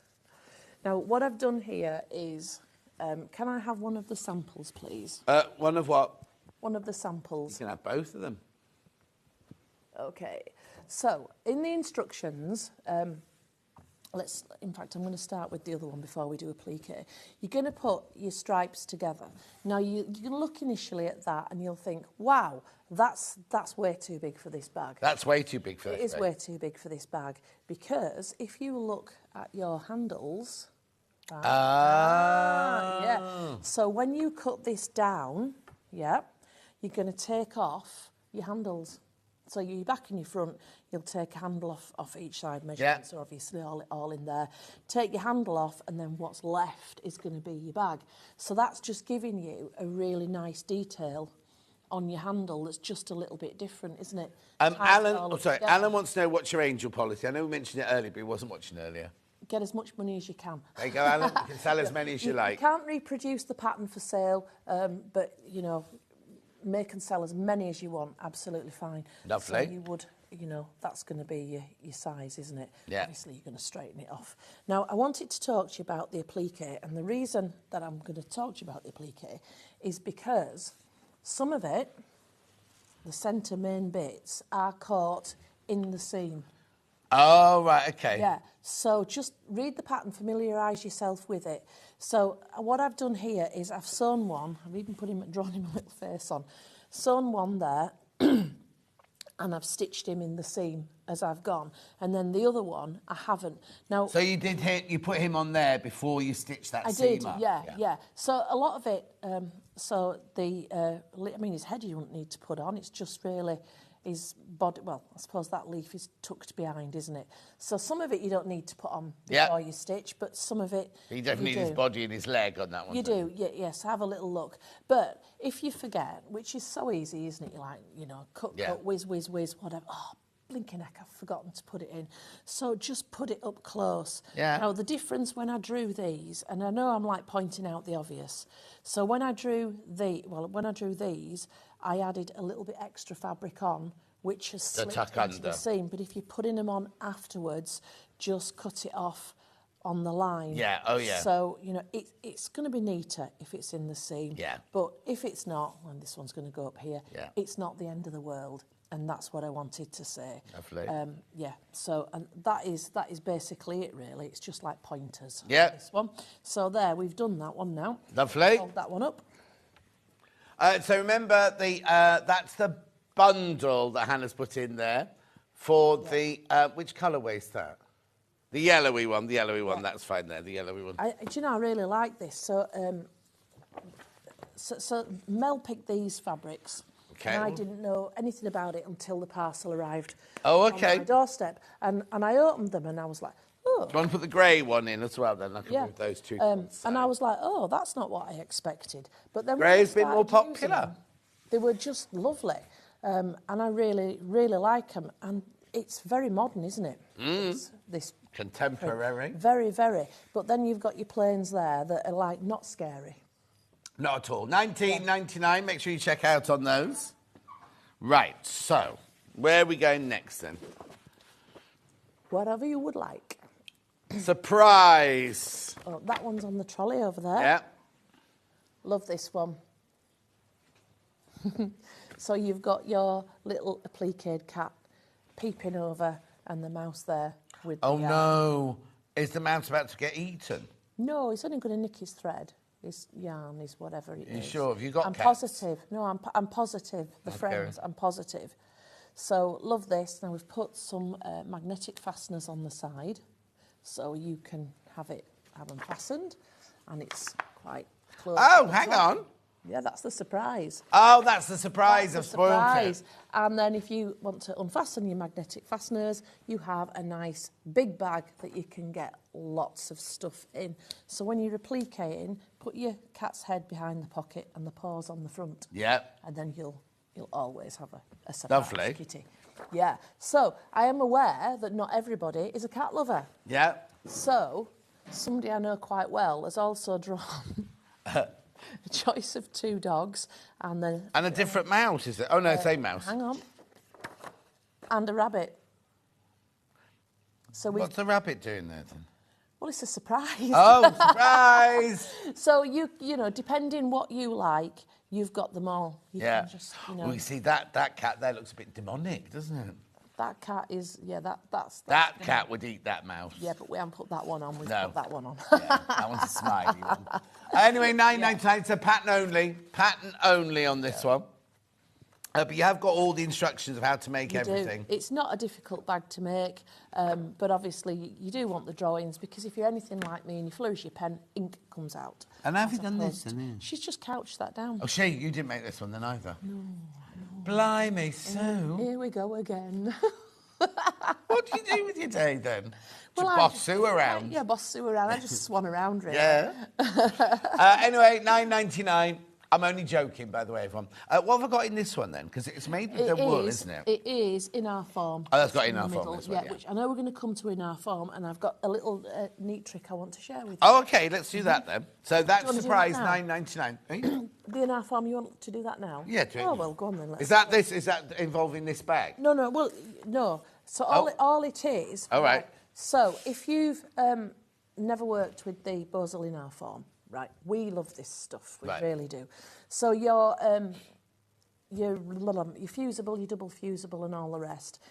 Now, what I've done here is, can I have one of the samples, please? One of what? One of the samples. You can have both of them. Okay. So, in the instructions, in fact, I'm going to start with the other one before we do applique. You're going to put your stripes together. Now, you can look initially at that and you'll think, wow, that's way too big for this bag. That's way too big for this bag. It is way too big for this bag, because if you look at your handles... yeah. So when you cut this down, yeah, you're going to take off your handles. So your back and your front, you'll take a handle off each side measurements, so obviously all in there. Take your handle off, and then what's left is going to be your bag. So that's just giving you a really nice detail on your handle that's just a little bit different, isn't it? Alan wants to know what's your angel policy. I know we mentioned it earlier, but he wasn't watching earlier. Get as much money as you can. There you go, Alan. You can sell as many as you like. You can't reproduce the pattern for sale, but, you know, make and sell as many as you want, absolutely fine. Lovely. So you would, you know, that's going to be your size, isn't it? Yeah. Obviously, you're going to straighten it off. Now, I wanted to talk to you about the applique, and the reason that I'm going to talk to you about the applique is because some of it, the centre main bits, are caught in the seam. Oh, right, okay. Yeah, so just read the pattern, familiarise yourself with it. So what I've done here is I've sewn one, I've even drawn him a little face on, sewn one there, and I've stitched him in the seam as I've gone, and then the other one I haven't. Now, so you put him on there before you stitched that seam up? Yeah. So a lot of it, I mean, his head you wouldn't need to put on, it's just really... his body, well, I suppose that leaf is tucked behind, isn't it? So some of it you don't need to put on before you stitch, but some of it you definitely need his body and his leg on that one. You do, yes, have a little look. But if you forget, which is so easy, isn't it? You're like, you know, cut, whiz, whatever. Oh, blinking heck, I've forgotten to put it in. So just put it up close. Yeah. Now, the difference when I drew these, and I know I'm like pointing out the obvious. So when I drew these, I added a little bit extra fabric on, which has slipped into the seam. But if you're putting them on afterwards, just cut it off on the line. Yeah, oh yeah. So, you know, it's going to be neater if it's in the seam. Yeah. But if it's not, and this one's going to go up here, yeah, it's not the end of the world. And that's what I wanted to say. Lovely. Yeah, so and that is basically it, really. It's just like pointers. Yeah. This one. So there, we've done that one now. Lovely. Hold that one up. So remember, that's the bundle that Hannah's put in there for the... which colourway is that? The yellowy one, that's fine there, the yellowy one. Do you know, I really like this. So, so Mel picked these fabrics. Okay. And I didn't know anything about it until the parcel arrived on my doorstep. And I opened them and I was like, oh. Do you want to put the grey one in as well then? I can move those two. And I was like, oh, that's not what I expected. But then Grey's been more popular. Them, they were just lovely. And I really, really like them. And it's very modern, isn't it? It's this contemporary. Very, very. But then you've got your plains there that are like not scary. Not at all. $19.99. Make sure you check out on those. Right, so where are we going next then? Whatever you would like. Surprise! Oh, that one's on the trolley over there. Yeah. Love this one. So you've got your little appliqued cat peeping over and the mouse there with Oh, no. Is the mouse about to get eaten? No, it's only going to nick his thread. His yarn is whatever it is. You sure? Have you got I'm cats? Positive. No, I'm positive. The friends, I'm positive. So, love this. Now, we've put some magnetic fasteners on the side so you can have them fastened, and it's quite close. Oh, hang on. Yeah, that's the surprise. Oh, that's the surprise. That's I've spoiled it. And then if you want to unfasten your magnetic fasteners, you have a nice big bag that you can get lots of stuff in. So when you're appliquing, put your cat's head behind the pocket and the paws on the front. Yeah. And then you'll always have a surprise Lovely. kitty. Yeah. So I am aware that not everybody is a cat lover. Yeah. So somebody I know quite well has also drawn a choice of 2 dogs and then... And a different mouse, is it? Oh, no, same mouse. Hang on. And a rabbit. So what's the rabbit doing there, then? Well, it's a surprise. Oh, surprise! So you know, depending what you like, you've got them all. You Yeah. can just, you know. Well, you see, that cat there looks a bit demonic, doesn't it? That cat is, yeah, that's That cat would eat that mouse. Yeah, but we haven't put that one on. We've No. put that one on. Yeah, that one's a smiley one. Anyway, £9.99. It's a pattern only on this one. But you have got all the instructions of how to make everything. It's not a difficult bag to make, but obviously you do want the drawings, because if you're anything like me and you flourish your pen, ink comes out. And have you done this? She's just couched that down. Oh, you didn't make this one then either? No. Blimey, Sue. Here we go again. What do you do with your day then? Well, boss Sue around? Yeah, boss Sue around. I just swan around, really. Yeah. Anyway, £9.99. I'm only joking, by the way, everyone. What have I got in this one, then? Because it's made with the wool, isn't it? It is in our form. Oh, that's got in our form, this one, yeah, which I know we're going to come to in our form, and I've got a little neat trick I want to share with you. Oh, OK, let's do that, then. So that's surprise, £9.99. £9.99. The in our form, you want to do that now? Yeah, do it. Oh, well, go on then. Is that involving this bag? No, well, no. So all it is... All right. So if you've never worked with the Bosel in our form, right, we love this stuff, we really do. So your fusible, your double fusible and all the rest,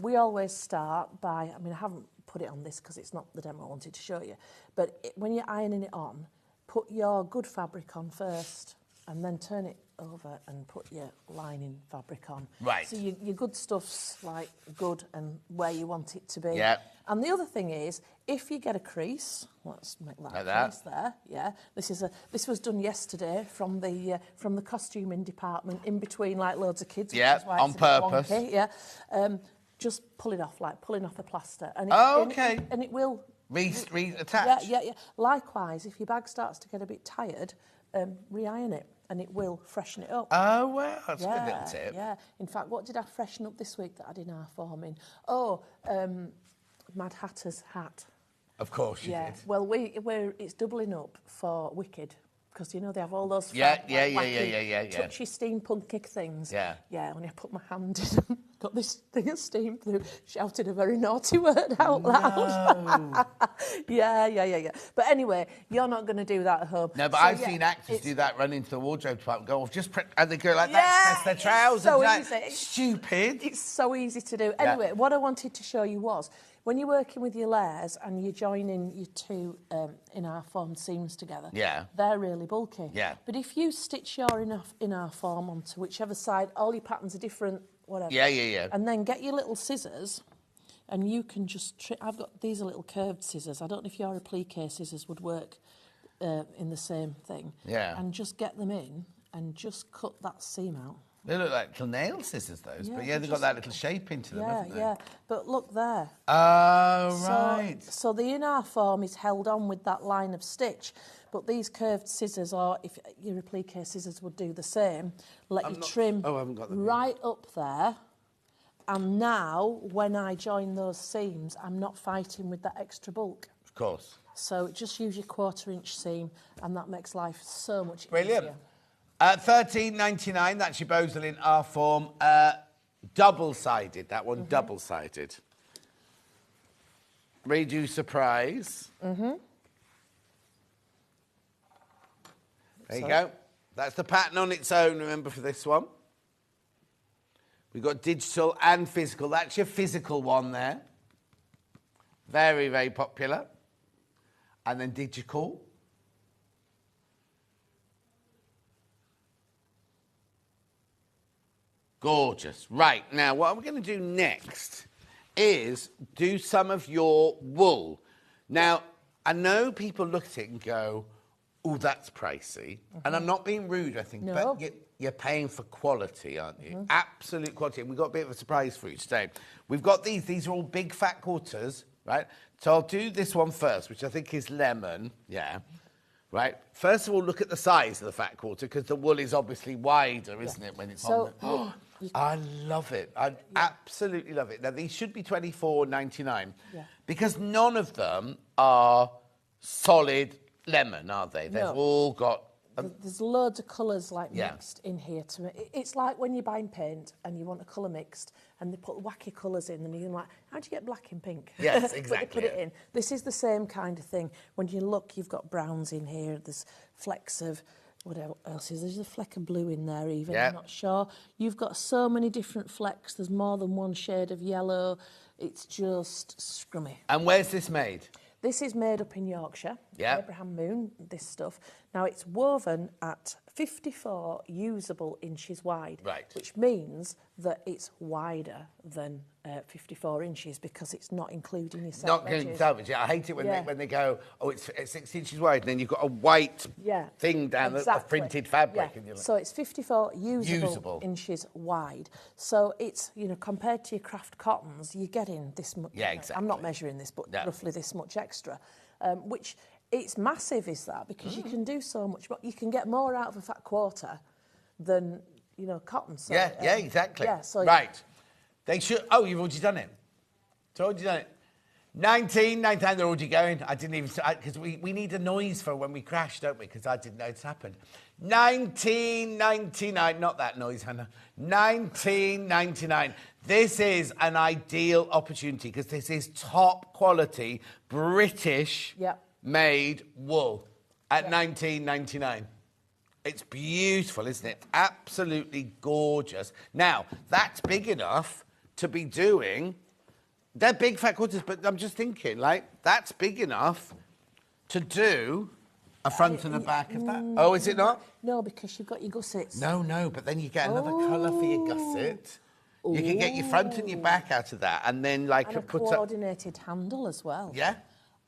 we always start by, I mean, I haven't put it on this because it's not the demo I wanted to show you, but when you're ironing it on, put your good fabric on first and then turn it over and put your lining fabric on. Right. So your good stuff's like good and where you want it to be. Yeah. And the other thing is, if you get a crease, let's make that crease there. Yeah. This was done yesterday from the costuming department, in between like loads of kids. Yeah, which is why on it's a bit purpose. wonky, yeah. Just pull it off, like pulling off the plaster. And and it will reattach. Yeah. Likewise, if your bag starts to get a bit tired, re-iron it, and it will freshen it up. Oh, well, that's a good little tip. Yeah. In fact, what did I freshen up this week that I did in our forming? Oh, Mad Hatter's hat. Of course you did. Well, it's doubling up for Wicked, because, you know, they have all those Yeah. touchy steampunky things. Yeah. Yeah, when I put my hand in, got this thing of steam through, shouted a very naughty word out loud. No. Yeah. But anyway, you're not going to do that at home. No, but I've seen actors do that, run into the wardrobe department, go, and they go like that, press their trousers. So like, easy. Stupid. It's so easy to do. Anyway, what I wanted to show you was, when you're working with your layers and you're joining your two in our form seams together, they're really bulky. Yeah. But if you stitch your in our form onto whichever side, all your patterns are different, whatever. Yeah. And then get your little scissors, and you can just... these are little curved scissors. I don't know if your applique scissors would work in the same thing. Yeah. And just get them in and just cut that seam out. They look like little nail scissors, those. But they've got that little shape into them, haven't they? Yeah. But look there. Oh, right. So the in-our form is held on with that line of stitch, but these curved scissors, or if your applique scissors would do the same, trim I haven't got them right up there. And now, when I join those seams, I'm not fighting with that extra bulk. Of course. So just use your 1/4-inch seam, and that makes life so much Brilliant. easier. £13.99, that's your Bosel in our form. Double-sided, that one, double-sided. Redo surprise. There you go. That's the pattern on its own, remember, for this one. We've got digital and physical. That's your physical one there. Very, very popular. And then digital. Gorgeous. Right, now what I'm going to do next is do some of your wool. Now, I know people look at it and go, oh, that's pricey. And I'm not being rude, I think, but you're paying for quality, aren't you? Absolute quality. And we've got a bit of a surprise for you today. We've got these. These are all big fat quarters, right? So I'll do this one first, which I think is lemon. Yeah. Right. First of all, look at the size of the fat quarter, because the wool is obviously wider, isn't it, when it's on the... I love it. I absolutely love it. Now, these should be $24.99 because none of them are solid lemon, are they? They've all got There's loads of colours like Yeah. mixed in here. It's like when you're buying paint and you want a colour mixed and they put wacky colours in and you're like, how do you get black in pink? Yes, But they exactly. put it in. This is the same kind of thing. When you look, you've got browns in here. There's flecks of what else is there? There's a fleck of blue in there even. Yeah. I'm not sure. You've got so many different flecks. There's more than one shade of yellow. It's just scrummy. And where's this made? This is made up in Yorkshire, Yeah. Abraham Moon, this stuff. Now, it's woven at 54 usable inches wide, Right. which means that it's wider than 54 inches because it's not including your self Not going edges. salvage. I hate it when, Yeah. they go, oh, it's 6 inches wide, and then you've got a white Yeah, thing down the exactly. printed fabric. Yeah. And you're like, So it's 54 usable, Usable. inches wide. So it's, compared to your craft cottons, you're getting this much. Yeah, exactly. I'm not measuring this, but No. roughly this much extra, which it's massive, is that? Because you can do so much more. You can get more out of a fat quarter than, cotton. So, yeah, exactly. Yeah, so right. They should. Oh, you've already done it. It's already done it. 1999, they're already going. I didn't even, because we need a noise for when we crash, don't we? Because I didn't know it's happened. 1999, not that noise, Hannah. 1999. This is an ideal opportunity because this is top quality British made wool at 1999. It's beautiful, isn't it? Absolutely gorgeous. Now, that's big enough to be doing... They're big fat quarters, but I'm just thinking, that's big enough to do a front and a back of that. Oh, is it not? No, because you've got your gussets. No, but then you get another colour for your gusset. You can get your front and your back out of that, and then And a put up... coordinated handle as well. Yeah.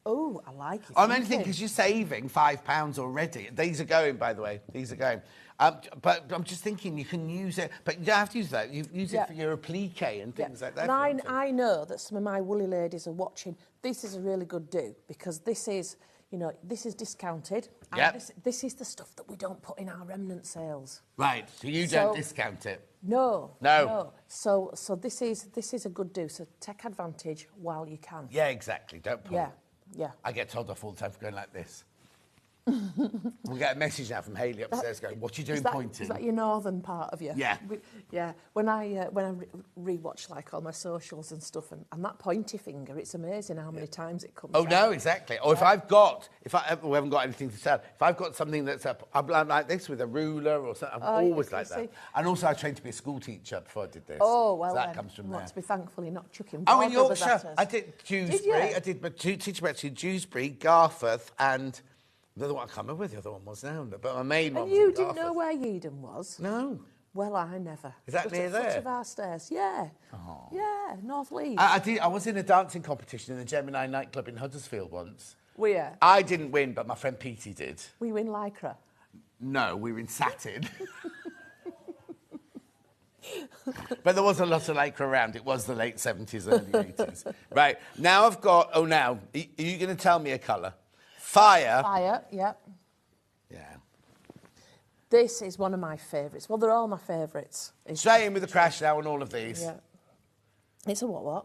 Oh, I like it. I'm only thinking because you're saving £5 already. These are going, by the way. These are going. But I'm just thinking you can use it, but you don't have to use that. You use it for your applique and things like that. And I know that some of my woolly ladies are watching. This is a really good do because this is, this is discounted. Yep. And this is the stuff that we don't put in our remnant sales. Right. So you don't discount it. No. So this is a good do. So take advantage while you can. Yeah, exactly. Don't pull. Yeah. I get told off all the time for going like this. We'll get a message now from Hayley upstairs going, what are you doing pointing? Is that your northern part of you? Yeah. Yeah. When I re-watch all my socials and stuff, and that pointy finger, it's amazing how many times it comes out. No, exactly. Or we haven't got anything to sell, if I've got something that's I'm like this with a ruler or something, I'm always like that. And also I trained to be a school teacher before I did this. Oh, well, so that comes from there. To be thankful you're not chucking. Oh, in Yorkshire, at us. I did Dewsbury. I did my teacher actually Dewsbury, Garforth, and the other one I can't remember where the other one was now, but my main one And was you in didn't Garforth. know where Yeadon was? No. Well, I never. Is that Just near at the there? foot of our stairs, yeah. Oh. Yeah, North Leeds. I was in a dancing competition in the Gemini nightclub in Huddersfield once. Were you? I didn't win, but my friend Petey did. Were you in Lycra? No, we were in satin. But there was a lot of Lycra around. It was the late 70s, early 80s. Right, now I've got... Oh, now, are you going to tell me a colour? Fire. Fire, yeah. Yeah. This is one of my favourites. Well, they're all my favourites. Straight in with the crash now on all of these. Yeah. It's a what?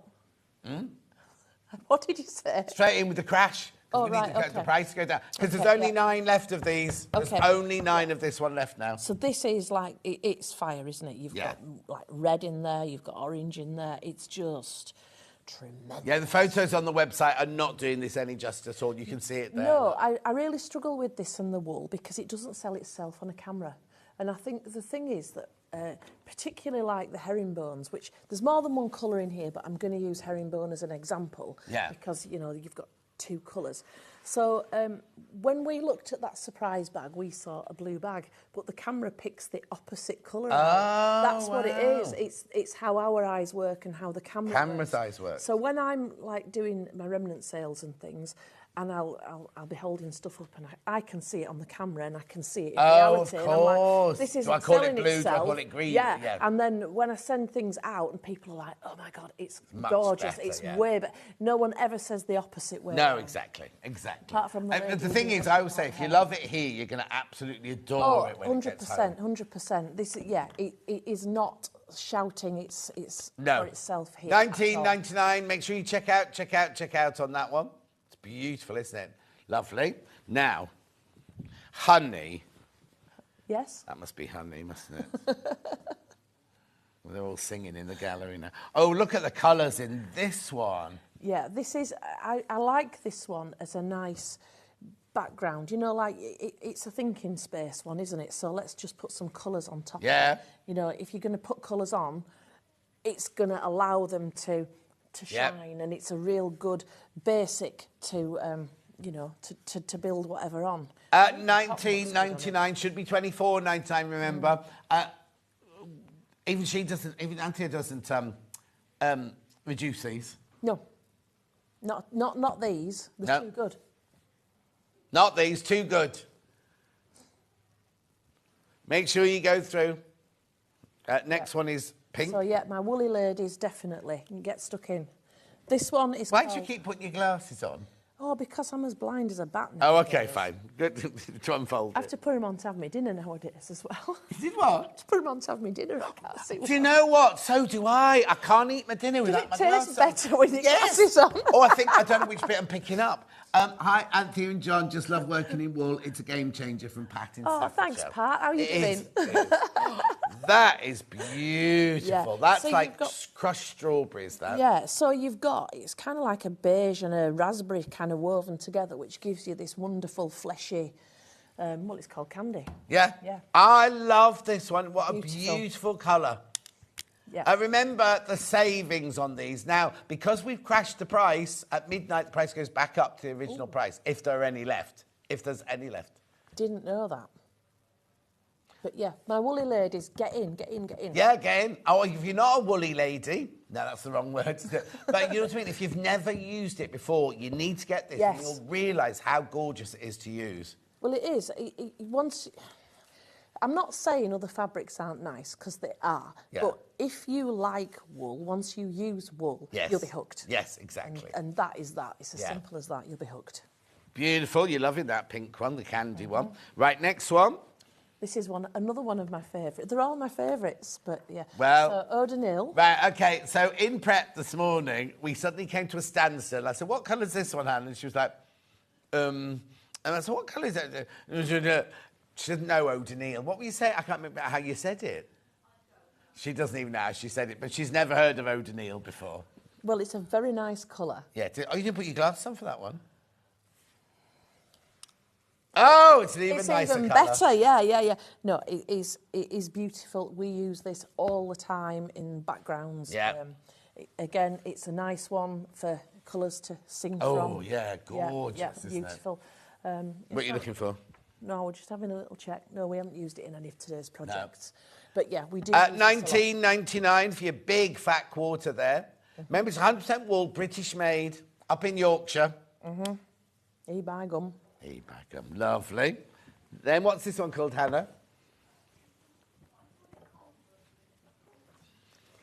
What did you say? Straight in with the crash. Oh, we need right, the okay. price to go down. Because Okay, there's only yeah. 9 left of these. Okay. There's only 9 of this one left now. So this is like, it's fire, isn't it? You've got like red in there, you've got orange in there. It's just tremendous. Yeah, the photos on the website are not doing this any justice at all. You can see it there. No, I really struggle with this and the wool because it doesn't sell itself on a camera. And I think the thing is that, particularly like the herringbones, which there's more than one colour in here, but I'm going to use herringbone as an example. Yeah. Because, you've got 2 colours. So when we looked at that surprise bag, we saw a blue bag, but the camera picks the opposite colour. That's what it is. It's how our eyes work and how the camera's eyes work. So when I'm like doing my remnant sales and things, and I'll be holding stuff up, and I can see it on the camera, and I can see it in reality. Of and I'm like, course. this isn't Do I call it selling blue? Do I itself. call it green? Yeah. Yeah. And then when I send things out, and people are like, "Oh my God, it's Much gorgeous! better, It's yeah. way better." No one ever says the opposite way. No, exactly. Apart from the The ladies thing who is, have I always say, if you love it here, you're going to absolutely adore it when it gets home. 100%. This, it is not shouting. It's No. for itself here. 1999. Make sure you check out on that one. It's beautiful, isn't it? Lovely. Now, honey, Yes. That must be honey, mustn't it? Well, they're all singing in the gallery now. Oh, look at the colours in this one. Yeah, this is, I like this one as a nice background. You know, like, it's a thinking space one, isn't it? So let's just put some colours on top of it. You know, if you're going to put colours on, it's going to allow them to shine, and it's a real good basic to, you know, to build whatever on. 19.99 should be 24.99. Remember, even she doesn't. Even Anthea doesn't reduce these. No, not these. They're too good. Not these. Too good. Make sure you go through. Next one is pink. So yeah, my woolly ladies definitely can get stuck in. This one is. Why do you keep putting your glasses on? Oh, because I'm as blind as a bat now. Oh, okay, fine. Good to unfold I have to put him on to have me dinner nowadays as well. You did what? To put him on to have me dinner, I can't see. Do you know what? So do I. I can't eat my dinner without my glasses on. Does it taste better with your glasses on? Oh, I don't know which bit I'm picking up. Hi, Anthea and John. Just love working in wool. It's a game changer from Pat in Oh, thanks, Pat. How are you doing? That is beautiful. Yeah. That's So like you've got- crushed strawberries, that. Yeah, so you've got, it's kind of like a beige and a raspberry kind of woven together, which gives you this wonderful fleshy, well, it's called candy. Yeah? Yeah. I love this one. What Beautiful. a beautiful colour. Yeah. I remember the savings on these. Now, because we've crashed the price, at midnight the price goes back up to the original price, if there are any left. If there's any left. Didn't know that. But yeah, my woolly ladies, get in. Yeah, again. Oh, if you're not a woolly lady, no, that's the wrong word. But you know what I mean? If you've never used it before, you need to get this, and Yes. you'll realise how gorgeous it is to use. Well, it is. Once, I'm not saying other fabrics aren't nice, because they are. Yeah. But if you like wool, once you use wool, Yes. you'll be hooked. Yes, exactly. And that is that. It's as Yeah. simple as that. You'll be hooked. Beautiful. You're loving that pink one, the candy one. Right, next one. This is another one of my favourites. They're all my favourites, but yeah. Well, so O'Donnell. Right, okay. So in prep this morning, we suddenly came to a standstill. I said, what colour is this one, Hannah? And she was like, and I said, what colour is that? She doesn't know O'Donnell. What were you saying? I can't remember how you said it. She doesn't even know how she said it, but she's never heard of O'Donnell before. Well, it's a very nice colour. Yeah. Oh, you didn't put your glasses on for that one? Oh, it's an even nicer even colour. better, yeah. No, it is beautiful. We use this all the time in backgrounds. Yeah. Again, it's a nice one for colours to sing from. Oh, yeah, gorgeous, Yeah, isn't it? beautiful. What are you looking for? No, we're just having a little check. No, we haven't used it in any of today's projects. But yeah, we do. $19.99 for your big fat quarter there. Remember, it's 100% wool, British made, up in Yorkshire. E-by gum. Lovely. Then what's this one called, Hannah?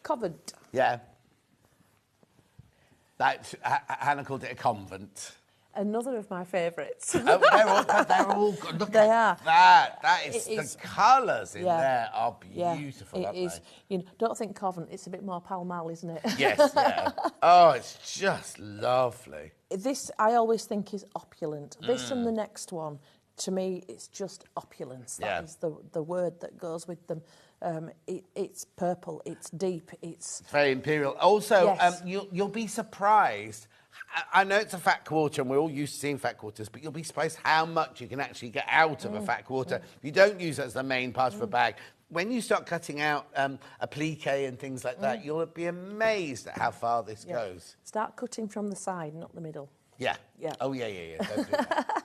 Covered. Yeah. Hannah called it a convent. Another of my favourites. They're all good. Look They at are. that. That is, It is- the colours in Yeah. there are beautiful, Yeah, aren't it is. You know, don't think Covent. It's a bit more Pall Mall, isn't it? they? Yes, yeah. Oh, it's just lovely. This, I always think, is opulent. This and the next one, to me, it's just opulence. That is the word that goes with them. It's purple, it's deep, it's... Very imperial. Also, Yes. you'll be surprised. I know it's a fat quarter and we're all used to seeing fat quarters, but you'll be surprised how much you can actually get out of a fat quarter. You don't use it as the main part of a bag. When you start cutting out applique and things like that, you'll be amazed at how far this goes. Start cutting from the side, not the middle. Yeah. Yeah. Oh, yeah. Don't do that.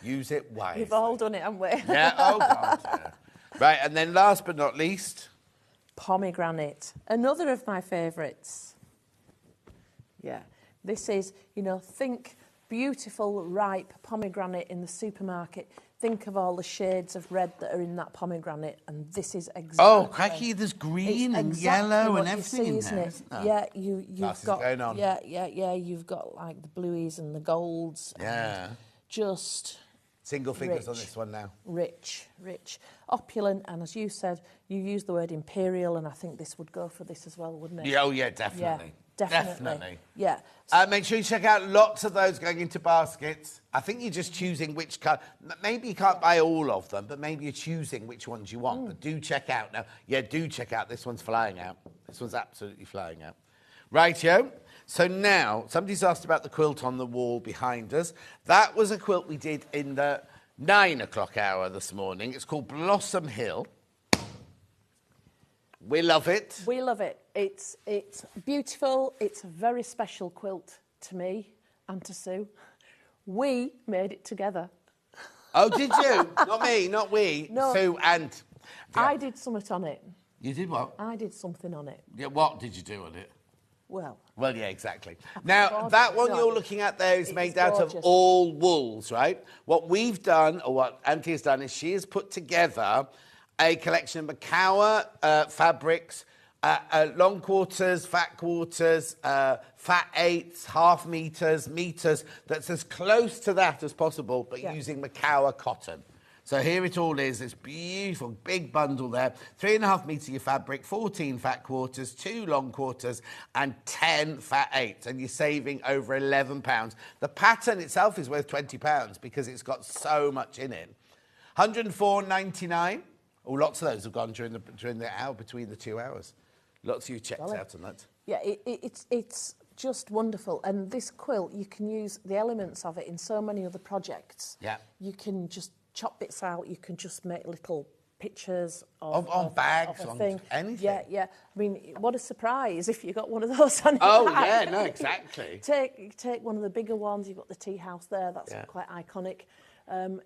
Use it wisely. We've all done it, haven't we? Yeah, oh, God, yeah. Right, and then last but not least... Pomegranate. Another of my favourites. Yeah. This is, you know, think beautiful, ripe pomegranate in the supermarket. Think of all the shades of red that are in that pomegranate, and this is exactly... Oh, cracky, there's green it's and exactly yellow what and you everything see, in isn't there, it? isn't there? Yeah, you've Glasses got... going on. Yeah, you've got, like, the blueies and the golds. Yeah. Just... Single figures on rich. this one now. Rich. Opulent, and as you said, you used the word imperial, and I think this would go for this as well, wouldn't it? Yeah, oh, yeah, definitely. Definitely. Yeah. Make sure you check out lots of those going into baskets. I think you're just choosing which colour. Maybe you can't buy all of them, but maybe you're choosing which ones you want. But do check out now. Yeah, do check out. This one's flying out. This one's absolutely flying out. Rightio. So now, somebody's asked about the quilt on the wall behind us. That was a quilt we did in the 9 o'clock hour this morning. It's called Blossom Hill. We love it. We love it. It's beautiful. It's a very special quilt to me and to Sue. We made it together. Oh, did you? Not me, not we. No. Sue and... Yeah. I did something on it. You did what? I did something on it. Yeah, what did you do on it? Well, yeah, exactly. Now, that one you're looking at there is made out of all wools, right? What we've done, or what Auntie has done, is she has put together a collection of Macawa fabrics, long quarters, fat quarters, fat eighths, half meters, meters, that's as close to that as possible, but using Macawa cotton. So here it all is, this beautiful big bundle there, 3.5 metre fabric, 14 fat quarters, 2 long quarters, and 10 fat eighths, and you're saving over £11. The pattern itself is worth £20 because it's got so much in it. £104.99. Oh, lots of those have gone during the hour between the 2 hours. Lots of you checked out on that. Yeah, it's just wonderful. And this quilt, you can use the elements of it in so many other projects. Yeah. You can just chop bits out. You can just make little pictures of bags, of a on thing. anything. Yeah. I mean, what a surprise if you got one of those on your Oh, bag. yeah, no, exactly. Take one of the bigger ones. You've got the tea house there. That's quite iconic.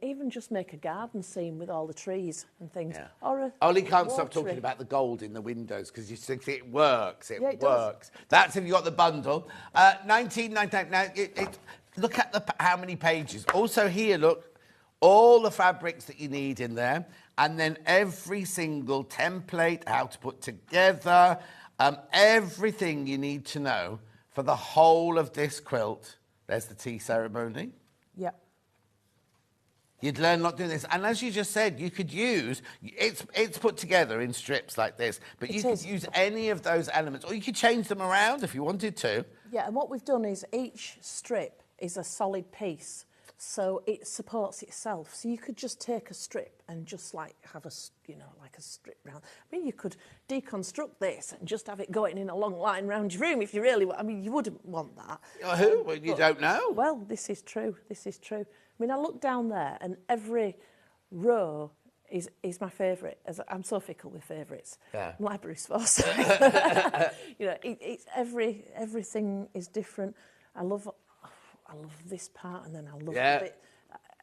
Even just make a garden scene with all the trees and things. Yeah. Or Ollie can't stop talking about the gold in the windows because you think it works. It it works. Does. That's if you got the bundle. 19.99. Now, look at how many pages. Also here, look, all the fabrics that you need in there, and then every single template, how to put together, everything you need to know for the whole of this quilt. There's the tea ceremony. Yeah. You'd learn not doing this. And as you just said, you could use... It's put together in strips like this, but you could use any of those elements, or you could change them around if you wanted to. Yeah, and what we've done is each strip is a solid piece, so it supports itself. So you could just take a strip and just like have a, like a strip round. I mean, you could deconstruct this and just have it going in a long line round your room if you really want. I mean, you wouldn't want that. Well, you don't know. Well, this is true. This is true. I mean, I look down there and every row is my favourite. I'm so fickle with favourites. Yeah. I'm like Bruce Forsyth. It's everything is different. I love this part, and then I love the bit.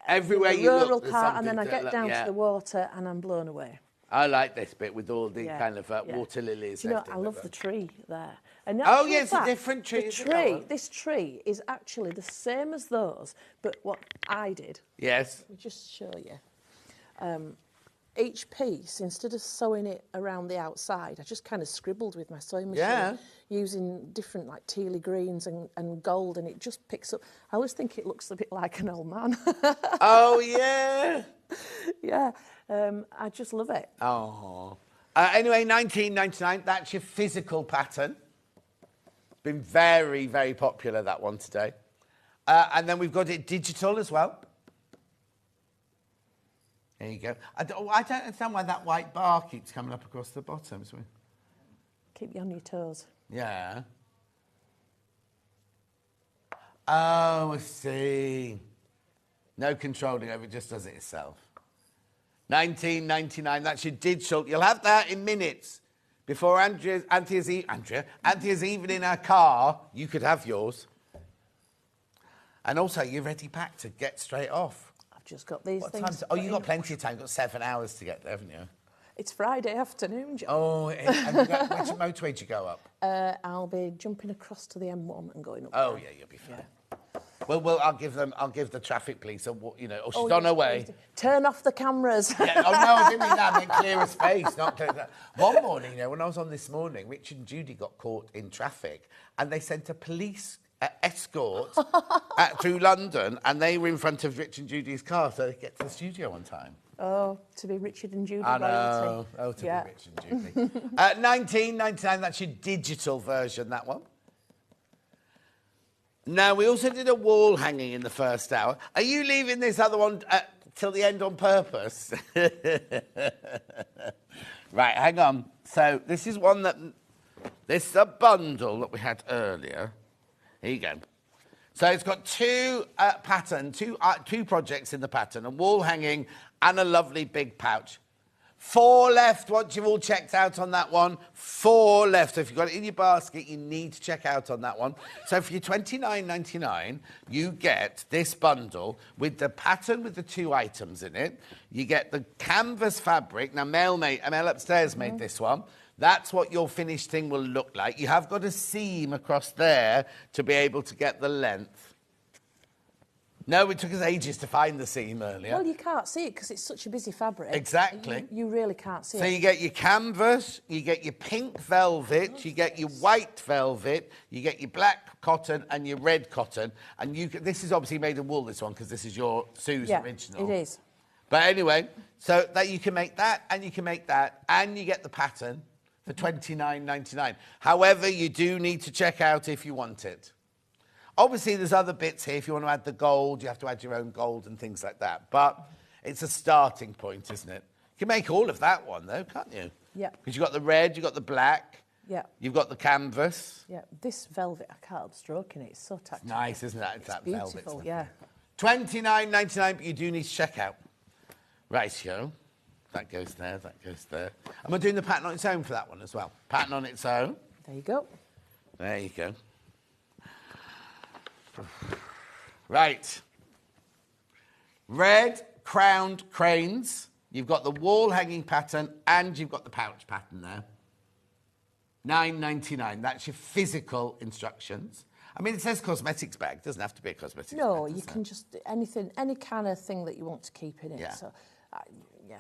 Everywhere the you rural look, there's part, and then I something get down to the water, and I'm blown away. I like this bit with all the kind of water lilies. Do you know, I love the tree there. And it's a different tree. This tree is actually the same as those, but what I did. Yes. Let me just show you. Each piece, instead of sewing it around the outside, I just kind of scribbled with my sewing machine, using different like tealy greens and gold, and it just picks up. I always think it looks a bit like an old man. Oh, yeah. Yeah. I just love it. Oh. Anyway, 19.99. That's your physical pattern. Been very, very popular, that one today. And then we've got it digital as well. There you go. I don't understand why that white bar keeps coming up across the bottom. Keep you on your toes. Yeah. Oh, I see. No controlling over it, just does it itself. 19.99. That's your digital. You'll have that in minutes. Before Auntie is even in her car, you could have yours. And also, you're ready back to get straight off. I've just got these things. You've got plenty of time. You've got 7 hours to get there, haven't you? It's Friday afternoon, John. Oh, and which motorway do you go up? I'll be jumping across to the M1 and going up. Oh, yeah, you'll be fine. Yeah. Well, I'll give the traffic police, she's on her way. Turn off the cameras. Yeah, no, I didn't mean that. I meant clear a space, not clear that. One morning, when I was on this morning, Richard and Judy got caught in traffic, and they sent a police escort through London, and they were in front of Richard and Judy's car, so they get to the studio on time. Oh, to be Richard and Judy I know. royalty. To be Richard and Judy. 19.99. That's your digital version. That one. Now, we also did a wall hanging in the first hour. Are you leaving this other one till the end on purpose? Right, hang on. So this is one that... This is a bundle that we had earlier. Here you go. So it's got two projects in the pattern, a wall hanging and a lovely big pouch. 4 left once you've all checked out on that one. 4 left. So if you've got it in your basket, you need to check out on that one. So for your $29.99, you get this bundle with the pattern with the 2 items in it. You get the canvas fabric. Now, Mel upstairs made this one. That's what your finished thing will look like. You have got a seam across there to be able to get the length. No, it took us ages to find the seam earlier. Well, you can't see it because it's such a busy fabric. Exactly. You really can't see it. So you get your canvas, you get your pink velvet, you get your white velvet, you get your black cotton and your red cotton. And this is obviously made of wool, this one, because this is your Sue's original. It is. But anyway, so that you can make that and you can make that and you get the pattern for $29.99. However, you do need to check out if you want it. Obviously, there's other bits here. If you want to add the gold, you have to add your own gold and things like that. But it's a starting point, isn't it? You can make all of that one, though, can't you? Yeah. Because you've got the red, you've got the black. Yeah. You've got the canvas. Yeah. This velvet, I can't help stroking it. It's so tactile. Nice, isn't it? It's that beautiful, velvet. yeah. $29.99, but you do need to check out. Rightio. That goes there, that goes there. And we're doing the pattern on its own for that one as well. Pattern on its own. There you go. There you go. Right. Red crowned cranes. You've got the wall hanging pattern and you've got the pouch pattern there. $9.99. That's your physical instructions. I mean, it says cosmetics bag. It doesn't have to be a cosmetics bag. No, you can just anything, any kind of thing that you want to keep in it. Yeah. So, yeah.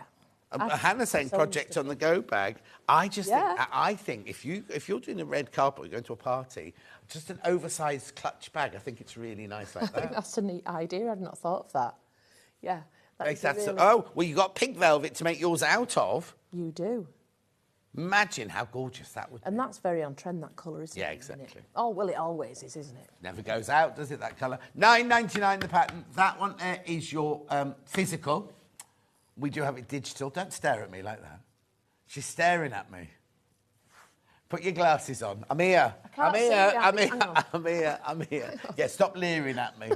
Hannah's saying project on the go bag. I think if you're doing a red carpet, you're going to a party, just an oversized clutch bag. I think it's really nice like that. I think that's a neat idea. I'd not thought of that. Yeah. Oh, well, you got pink velvet to make yours out of. You do. Imagine how gorgeous that would be. And that's very on trend, that colour, isn't it? Yeah, exactly. Oh, well, it always is, isn't it? Never goes out, does it, that colour? $9.99 the pattern. That one there is your physical. We do have it digital. Don't stare at me like that. She's staring at me. Put your glasses on. I'm here. I'm here. Yeah, stop leering at me.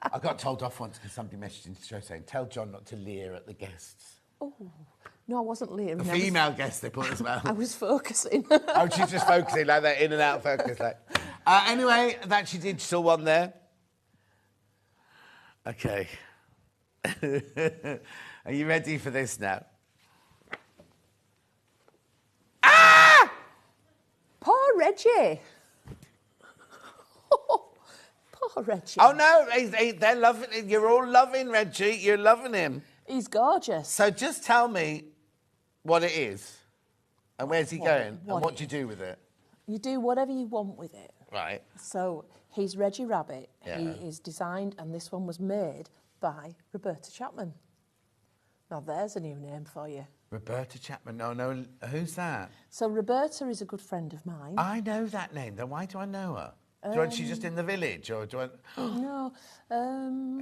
I got told off once because somebody messaged into the show saying, tell John not to leer at the guests. Oh, no, I wasn't leering. The female guest they put as well. I was focusing. Oh, she's just focusing like that, in and out focus. Like. Anyway, that's your digital one there. Okay. Are you ready for this now? Ah! Poor Reggie. Poor Reggie. Oh, no, they're loving it. You're all loving Reggie. You're loving him. He's gorgeous. So just tell me what it is and where's he going and what do you do with it? You do whatever you want with it. Right. So he's Reggie Rabbit. Yeah. He is designed, and this one was made by Roberta Chapman. Now, there's a new name for you. Roberta Chapman. No, who's that? So Roberta is a good friend of mine. I know that name. Then why do I know her? She's just in the village, or do I... No.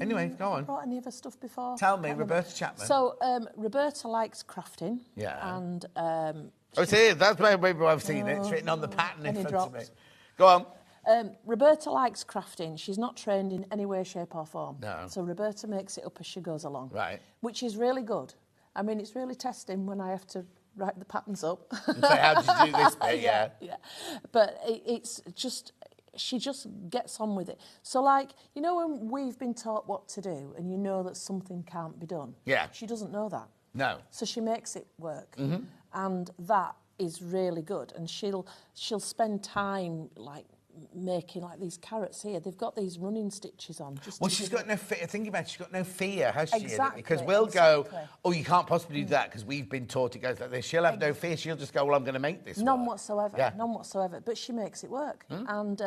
Anyway, go on. Brought any of her stuff before? Tell me, Roberta Chapman. So Roberta likes crafting. Yeah. And... oh, it's here. That's where maybe I've seen it. It's written on the pattern in front of me. Go on. Roberta likes crafting. She's not trained in any way, shape or form. No. So Roberta makes it up as she goes along. Right. Which is really good. I mean, it's really testing when I have to write the patterns up. And say, how did you do this bit? Yeah. But it's just... She just gets on with it. So, like, you know when we've been taught what to do and you know that something can't be done? Yeah. She doesn't know that. No. So she makes it work. Mm-hmm. And that is really good. And she'll spend time, like, making, like, these carrots here. They've got these running stitches on. Well, she's got no fear. Think about it. She's got no fear, has she? Exactly. Because we'll go, oh, you can't possibly do that because we've been taught it goes like this. She'll have no fear. She'll just go, well, I'm going to make this None work. whatsoever. Yeah. None whatsoever. But she makes it work. And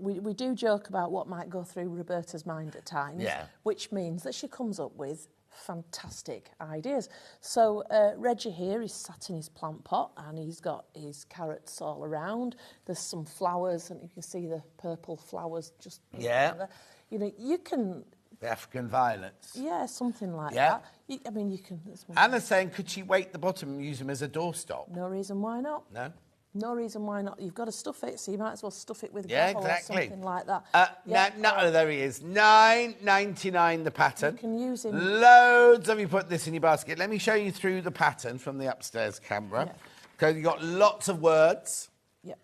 we do joke about what might go through Roberta's mind at times. Yeah. Which means that she comes up with fantastic ideas. So Reggie here is sat in his plant pot and he's got his carrots all around. There's some flowers and you can see the purple flowers just... Yeah. You know, you can... The African violets. Yeah, something like that. I mean, you can... Anna's saying, could she weight the bottom and use them as a doorstop? No reason why not. No? No reason why not. You've got to stuff it, so you might as well stuff it with Yeah, gravel exactly. or something like that. No, there he is. $9.99 the pattern. You can use him. Loads of you put this in your basket. Let me show you through the pattern from the upstairs camera. Because you've got lots of words. Yep.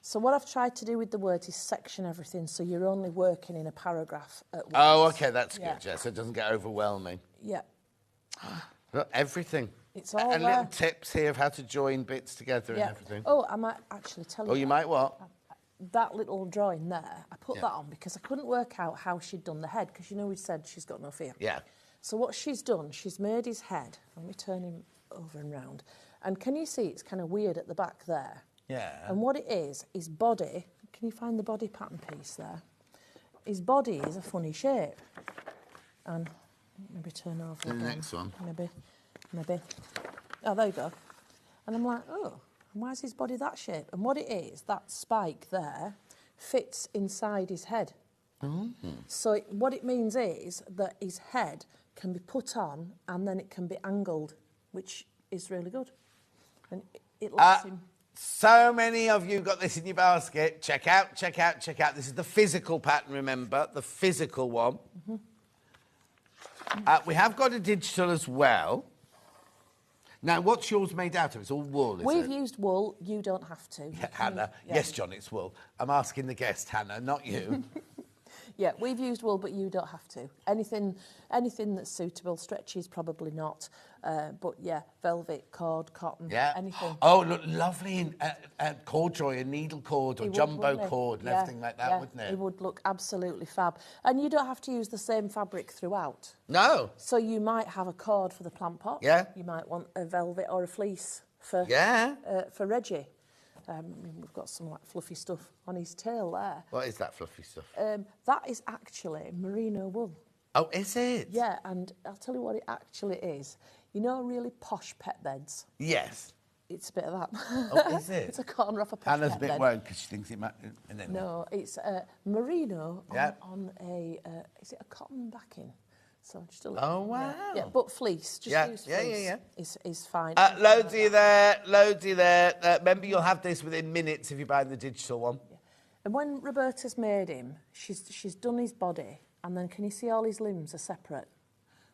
So what I've tried to do with the words is section everything, so you're only working in a paragraph at once. Oh, OK, that's good, yeah, so it doesn't get overwhelming. Yeah. Look, everything. It's all and there. little tips here of how to join bits together and everything. Oh, I might actually tell you. Oh, you might what? That little drawing there, I put that on because I couldn't work out how she'd done the head, because you know we said she's got no fear. Yeah. So what she's done, she's made his head. Let me turn him over and round. And can you see it's kind of weird at the back there? Yeah. And what it is, his body, can you find the body pattern piece there? His body is a funny shape. And maybe turn over the again. Next one. Maybe. Oh, there you go. And I'm like, oh, why is his body that shape? And what it is, that spike there fits inside his head. So what it means is that his head can be put on and then it can be angled, which is really good. And it lets him... So many of you got this in your basket. Check out, check out, check out. This is the physical pattern, remember, the physical one. We have got a digital as well. Now, what's yours made out of? It's all wool, is it? We've used wool. You don't have to. Yeah, Hannah. Yes, John, it's wool. I'm asking the guest, Hannah, not you. Yeah, we've used wool, but you don't have to. Anything that's suitable. Stretchy probably not. But yeah, velvet, cord, cotton, anything. Oh, look, lovely in corduroy and needle cord or jumbo cord and everything like that, wouldn't it? It would look absolutely fab. And you don't have to use the same fabric throughout. No. So you might have a cord for the plant pot. Yeah. You might want a velvet or a fleece for Reggie. We've got some like fluffy stuff on his tail there. What is that fluffy stuff? That is actually merino wool. Oh, is it? Yeah, and I'll tell you what it actually is. You know really posh pet beds? Yes. It's a bit of that. Oh, is it? It's a cotton off a posh Hannah's pet a bit bed. worried because she thinks it might... No, it's merino on a... is it a cotton backing? So just a little... Oh, wow. Yeah, but fleece. Just use fleece. Is fine. Loads of you there, loads of you there. Remember, you'll have this within minutes if you buy the digital one. Yeah. And when Roberta's made him, she's done his body, and then can you see all his limbs are separate?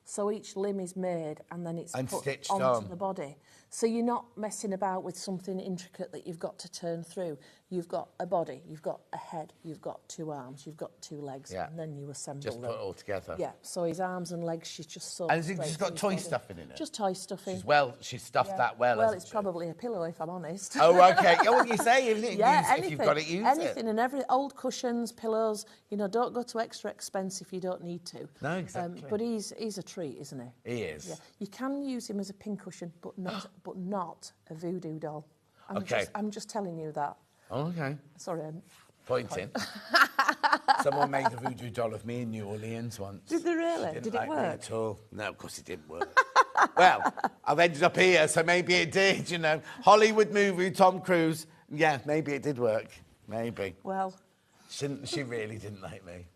So each limb is made and then it's put stitched onto on. the body. So you're not messing about with something intricate that you've got to turn through. You've got a body, you've got a head, you've got two arms, you've got two legs, and then you assemble Just them. put it all together. Yeah, so his arms and legs, she's just so... And has it just got toy stuff in it? Just toy stuff in. She's stuffed that well, Well, hasn't it's probably a pillow, if I'm honest. Oh, OK. Oh, what you say? If you've got it, use it. Anything and old cushions, pillows, you know, don't go to extra expense if you don't need to. No, exactly. But he's a treat, isn't he? He is. Yeah. You can use him as a pincushion, but not a voodoo doll. I'm just telling you that. Oh, OK. Sorry. Pointing. Someone made a voodoo doll of me in New Orleans once. Did they really? Did it like work? Me at all. No, of course it didn't work. Well, I've ended up here, so maybe it did, you know. Hollywood movie, Tom Cruise. Yeah, maybe it did work. Maybe. Well. She really didn't like me.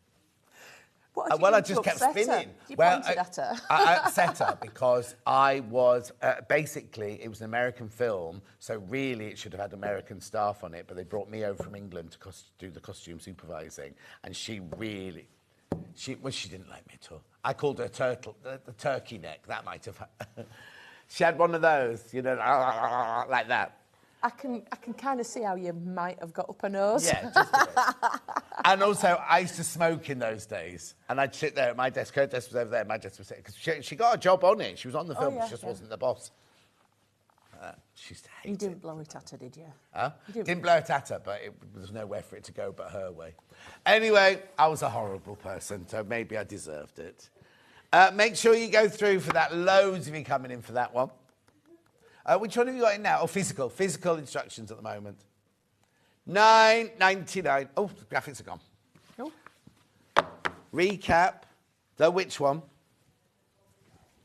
What have you Well, done I just to kept upset her? spinning. You Well, pointed at her. I upset her because I was basically it was an American film, so really it should have had American staff on it, but they brought me over from England to do the costume supervising, and she didn't like me at all. I called her turtle, the turkey neck. That might have. She had one of those, you know, like that. I can kind of see how you might have got up her nose. Yeah, just a bit. And also, I used to smoke in those days. And I'd sit there at my desk. Her desk was over there. My desk was there. Because she got a job on it. She was on the film. She just wasn't the boss. She used to hate it. You didn't blow it at her, did you? Huh? Didn't blow it at her, but there was nowhere for it to go but her way. Anyway, I was a horrible person, so maybe I deserved it. Make sure you go through for that. Loads of you coming in for that one. Which one have you got in now? Oh, physical. Physical instructions at the moment. $9.99. Oh, the graphics are gone. Oh. Recap. The which one?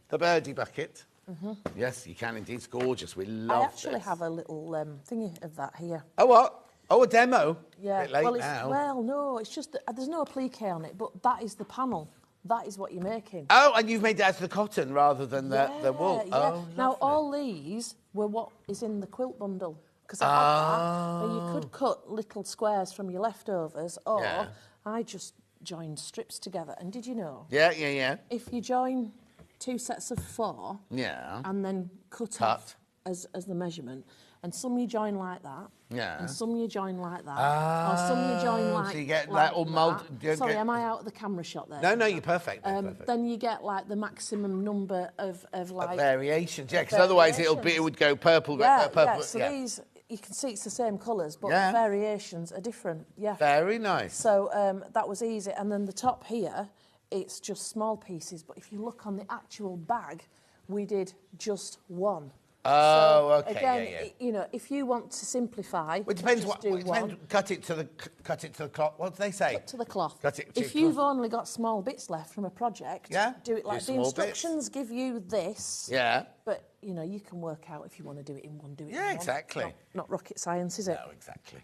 The birdie bucket. Mhm. Yes, you can indeed. It's gorgeous. We love I actually this. have a little thingy of that here. Oh, what? Oh, a demo? Yeah. Bit late well, now. no, it's just that there's no applique on it, but that is the panel. That is what you're making. Oh, and you've made it out of the cotton rather than the wool. Yeah. Oh, Now, all these were what is in the quilt bundle. Because I had that. Now, you could cut little squares from your leftovers, or Yeah. I just joined strips together. And did you know? Yeah. If you join 2 sets of 4, Yeah. and then cut off as the measurement, and some you join like that, Yeah. and some you join like that, or some you join like so you get like that all that. Sorry, am I out of the camera shot there? No, you're perfect. Then you get like the maximum number of like variations, yeah, because otherwise it would go purple, purple. Yeah, so these, you can see it's the same colours, but Yeah. the variations are different. Yeah. Very nice. So that was easy. And then the top here, it's just small pieces. But if you look on the actual bag, we did just one. Oh, so, okay, again, you know, if you want to simplify, Well, it depends just what. do It depends, one. cut it to the cloth. What do they say? Cut to the cloth. Cut it to If the you've cloth. only got small bits left from a project, Yeah, do it do like the small bits. instructions give you this. Yeah. But you know, you can work out if you want to do it in one, do it in Yeah, one. exactly. Not rocket science, is it? No, exactly.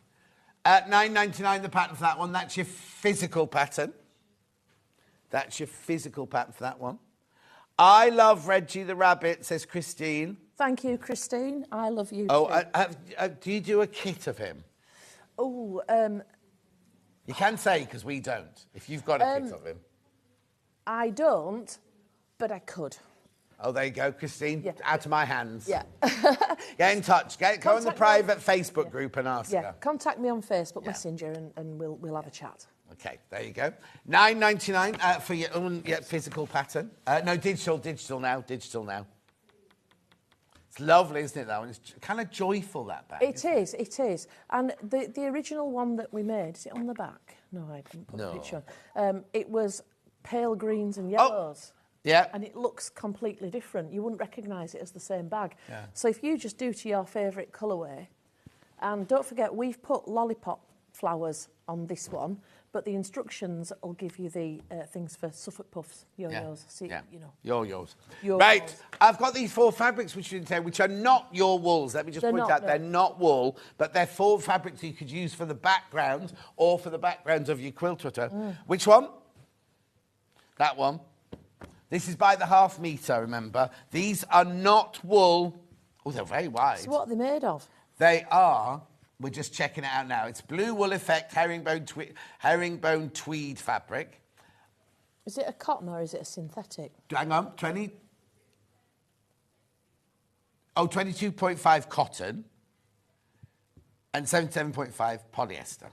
At $9.99 the pattern for that one. That's your physical pattern. That's your physical pattern for that one. I love Reggie the Rabbit, says Christine. Thank you, Christine. I love you Oh, too. do you do a kit of him? Oh, You can say, because we don't, if you've got a kit of him. I don't, but I could. Oh, there you go, Christine. Out of my hands. Yeah. Get in touch. Go on the Contact me. private Facebook group and ask Yeah. her. Contact me on Facebook Messenger and we'll have a chat. Okay, there you go. $9.99 for your own physical pattern. No, digital now. It's lovely, isn't it, that one? It's kind of joyful, that bag. It is. And the original one that we made, is it on the back? No, I didn't put the picture on. It was pale greens and yellows. Yeah. And it looks completely different. You wouldn't recognise it as the same bag. Yeah. So if you just do to your favourite colourway, and don't forget, we've put lollipop flowers on this one, but the instructions will give you the things for Suffolk puffs, yo-yos. See, you know. Yo-yos. Yo-yos. Right, I've got these 4 fabrics which you didn't say, which are not your wools. Let me just point out, no. they're not wool, but they're 4 fabrics you could use for the background or for the backgrounds of your quilt twitter. Which one? That one. This is by the half metre, remember. These are not wool. Oh, they're very wide. So what are they made of? They are, we're just checking it out now. It's blue wool effect, herringbone tweed fabric. Is it a cotton or is it a synthetic? Hang on, 22.5 cotton and 77.5 polyester.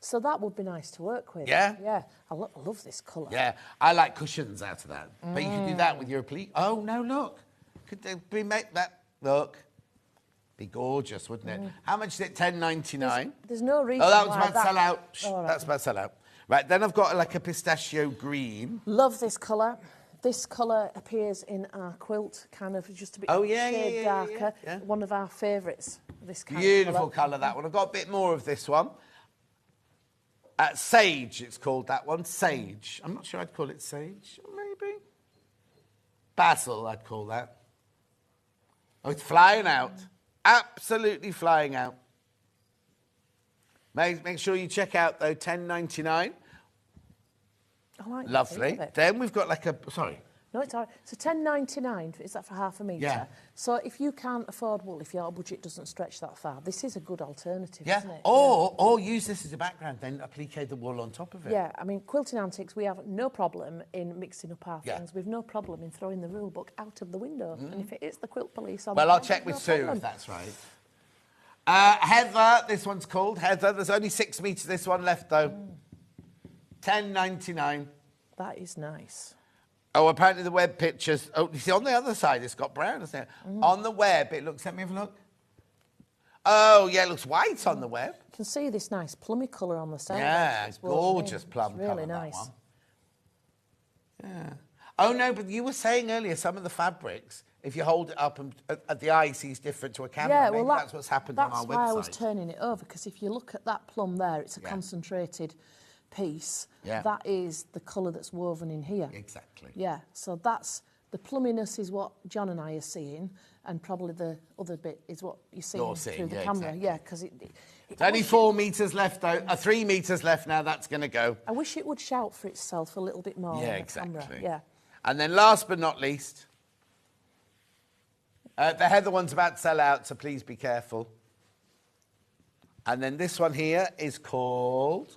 So that would be nice to work with. Yeah? Yeah. I love this colour. Yeah, I like cushions out of that. But you could do that with your applique. Oh, no, look. Could they make that, look. Be gorgeous, wouldn't it? How much is it? $10.99. There's no reason Oh, that was why about sell out. Shh, All right. that's about sell out. Right, then I've got like a pistachio green. Love this colour. This colour appears in our quilt, kind of just a bit shade darker. yeah. One of our favourites, this kind Beautiful of colour. colour, that one. I've got a bit more of this one. Sage, it's called that one. Sage. I'm not sure I'd call it sage. Maybe. Basil, I'd call that. Oh, it's flying out. Absolutely flying out. Make sure you check out, though, $10.99. I like the Lovely. feel of it. Then we've got like a... Sorry. No, it's all right. So $10.99, is that for half a metre? Yeah. So if you can't afford wool, if your budget doesn't stretch that far, this is a good alternative, Yeah. isn't it? Or use this as a background, then applique the wool on top of it. Yeah, I mean, Quilting Antiques, we have no problem in mixing up our Yeah. things. We've no problem in throwing the rule book out of the window. And if it is the quilt police on Well, the I'll end, check with no Sue problem. if that's right. Heather, this one's called Heather. There's only 6 metres this one left, though. $10.99. That is nice. Oh, apparently the web pictures... Oh, you see, on the other side, it's got brown, isn't it? On the web, it looks... Let me have a look. Oh, yeah, it looks white on the web. You can see this nice plummy colour on the side. Yeah, It's woven in. gorgeous plum It's really colour, that nice. one. Yeah. Oh, no, but you were saying earlier, some of the fabrics, if you hold it up and the eye sees different to a camera, Yeah, maybe well, that's what's happened on our website. That's why I was turning it over, because if you look at that plum there, it's a concentrated piece, Yeah. that is the colour that's woven in here. Exactly. Yeah, so that's the plumminess is what John and I are seeing, and probably the other bit is what you're seeing through the camera. Exactly. Yeah, because It's only 4 metres left, though. 3 metres left now. That's going to go. I wish it would shout for itself a little bit more. Yeah, on the exactly. camera. Yeah. And then last but not least, the heather one's about to sell out, so please be careful. And then this one here is called...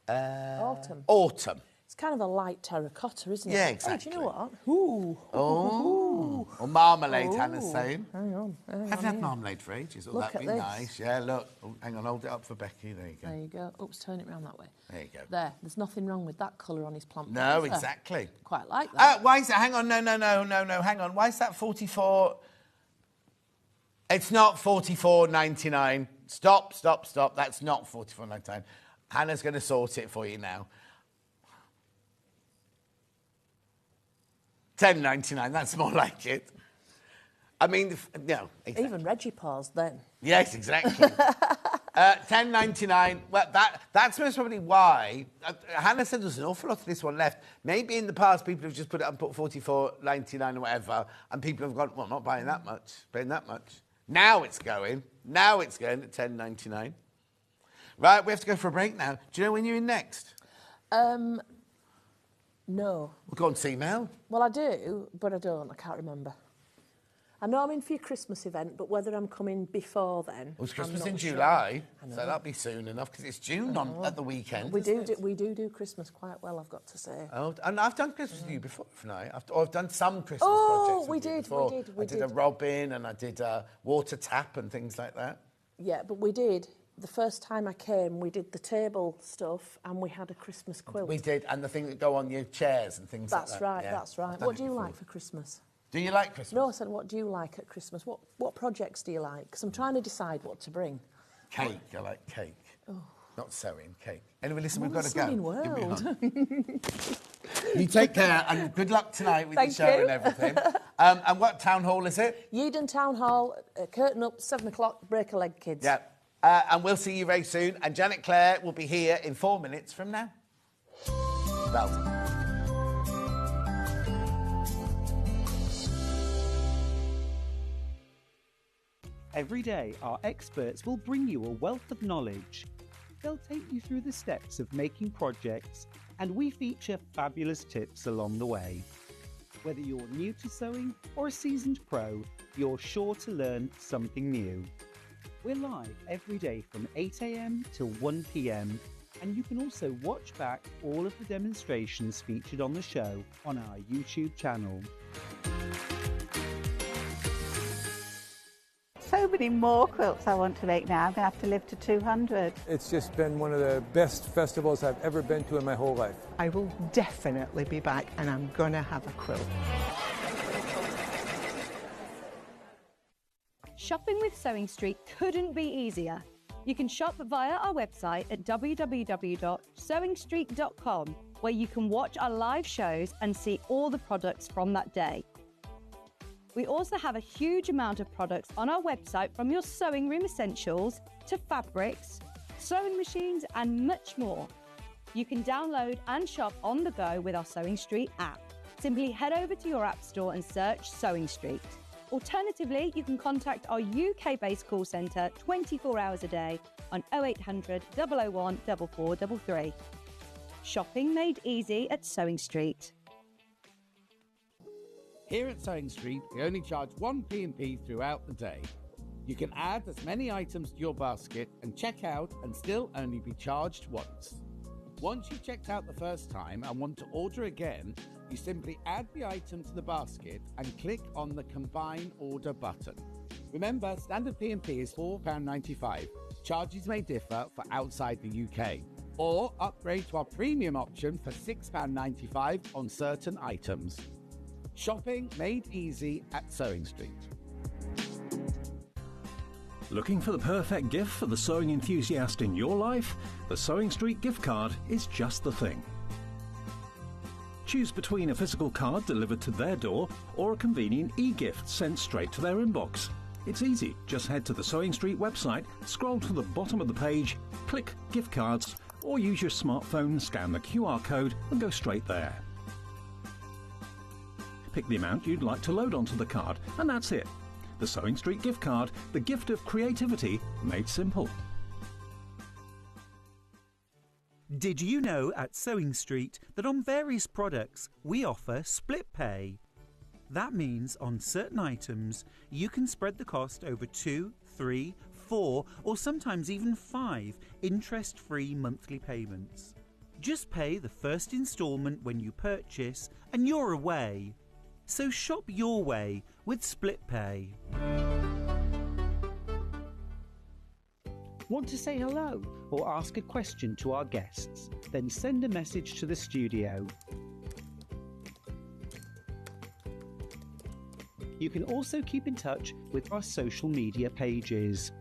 Autumn. Autumn. It's kind of a light terracotta, isn't it? Yeah, exactly. Oh, do you know what? Ooh. Oh. Or marmalade, Ooh. Hannah's saying. Hang on. I haven't had marmalade for ages. Oh, Look that'd be at this. nice. Yeah, look. Oh, hang on, hold it up for Becky. There you go. There you go. Oops, turn it round that way. There you go. There's nothing wrong with that colour on his plant. No, is there? exactly. Quite like that. Why is that? Hang on, no, hang on. Why is that 44? It's not 44.99. Stop. That's not 44.99. Hannah's going to sort it for you now. 10.99. That's more like it. I mean, no. Exactly. Even Reggie paused then. Yes, exactly. 10.99. Well, that's most probably why. Hannah said there's an awful lot of this one left. Maybe in the past people have just put it up and put 44.99 or whatever, and people have gone, well, I'm not buying that much, paying that much. Now it's going at 10.99. Right, we have to go for a break now. Do you know when you're in next? No. We'll go and see Mel. Well, I do, but I don't. I can't remember. I know I'm in for your Christmas event, but whether I'm coming before then... Well, it's Christmas I'm in not sure. July, I know. so that'll be soon enough, because it's June at the weekend. We do Christmas quite well, I've got to say. Oh, and I've done Christmas with you before, haven't I? I've done some Christmas projects we with you did, before. we I did did. a robin, and I did a water tap and things like that. Yeah, but we did. The first time I came, we did the table stuff, and we had a Christmas quilt. We did, and the thing that go on your chairs and things like that. That's right. I've done What it do you before. like for Christmas? Do you like Christmas? No, I said, what do you like at Christmas? What projects do you like? Because I'm trying to decide what to bring. Cake. I like cake. Oh. Not sewing, cake. Anyway, listen, I'm we've got to go. in world. You take care, and good luck tonight with Thank your show you. and everything. And what town hall is it? Yeadon Town Hall, curtain up, 7 o'clock, break a leg, kids. Yeah. And we'll see you very soon. And Janet Clare will be here in 4 minutes from now. Belton. Every day, our experts will bring you a wealth of knowledge. They'll take you through the steps of making projects, and we feature fabulous tips along the way. Whether you're new to sewing or a seasoned pro, you're sure to learn something new. We're live every day from 8 a.m. till 1 p.m, and you can also watch back all of the demonstrations featured on the show on our YouTube channel. So many more quilts I want to make now. I'm going to have to live to 200. It's just been one of the best festivals I've ever been to in my whole life. I will definitely be back, and I'm going to have a quilt. Shopping with Sewing Street couldn't be easier. You can shop via our website at www.sewingstreet.com, where you can watch our live shows and see all the products from that day. We also have a huge amount of products on our website, from your sewing room essentials to fabrics, sewing machines and much more. You can download and shop on the go with our Sewing Street app. Simply head over to your app store and search Sewing Street. Alternatively, you can contact our UK-based call centre 24 hours a day on 0800 001 4433. Shopping made easy at Sewing Street. Here at Sewing Street, we only charge 1 P&P throughout the day. You can add as many items to your basket and check out and still only be charged once. Once you've checked out the first time and want to order again, you simply add the item to the basket and click on the Combine Order button. Remember, standard P&P is £4.95. Charges may differ for outside the UK. Or upgrade to our premium option for £6.95 on certain items. Shopping made easy at Sewing Street. Looking for the perfect gift for the sewing enthusiast in your life? The Sewing Street gift card is just the thing. Choose between a physical card delivered to their door or a convenient e-gift sent straight to their inbox. It's easy. Just head to the Sewing Street website, scroll to the bottom of the page, click Gift Cards, or use your smartphone, scan the QR code and go straight there. Pick the amount you'd like to load onto the card, and that's it. The Sewing Street gift card, the gift of creativity made simple. Did you know at Sewing Street that on various products we offer split pay? That means on certain items you can spread the cost over 2, 3, 4 or sometimes even 5 interest-free monthly payments. Just pay the first instalment when you purchase and you're away. So shop your way with split pay. Want to say hello or ask a question to our guests? Then send a message to the studio. You can also keep in touch with our social media pages.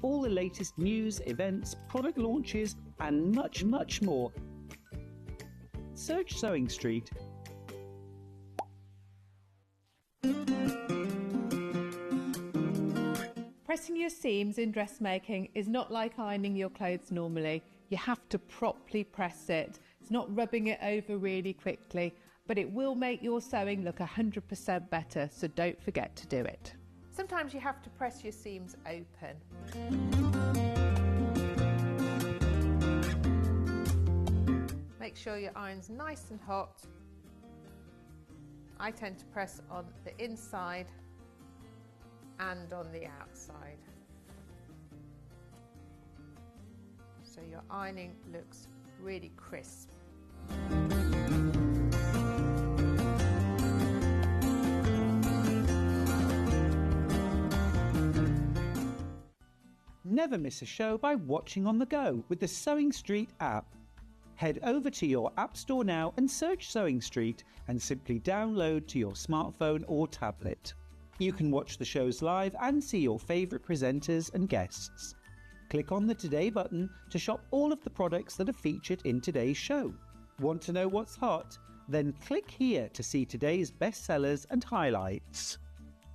All the latest news, events, product launches and much, much more. Search Sewing Street. Pressing your seams in dressmaking is not like ironing your clothes normally. You have to properly press it. It's not rubbing it over really quickly, but it will make your sewing look 100% better, so don't forget to do it. Sometimes you have to press your seams open. Make sure your iron's nice and hot. I tend to press on the inside and on the outside, so your ironing looks really crisp. Never miss a show by watching on the go with the Sewing Street app. Head over to your App Store now and search Sewing Street and simply download to your smartphone or tablet. You can watch the shows live and see your favourite presenters and guests. Click on the Today button to shop all of the products that are featured in today's show. Want to know what's hot? Then click here to see today's bestsellers and highlights.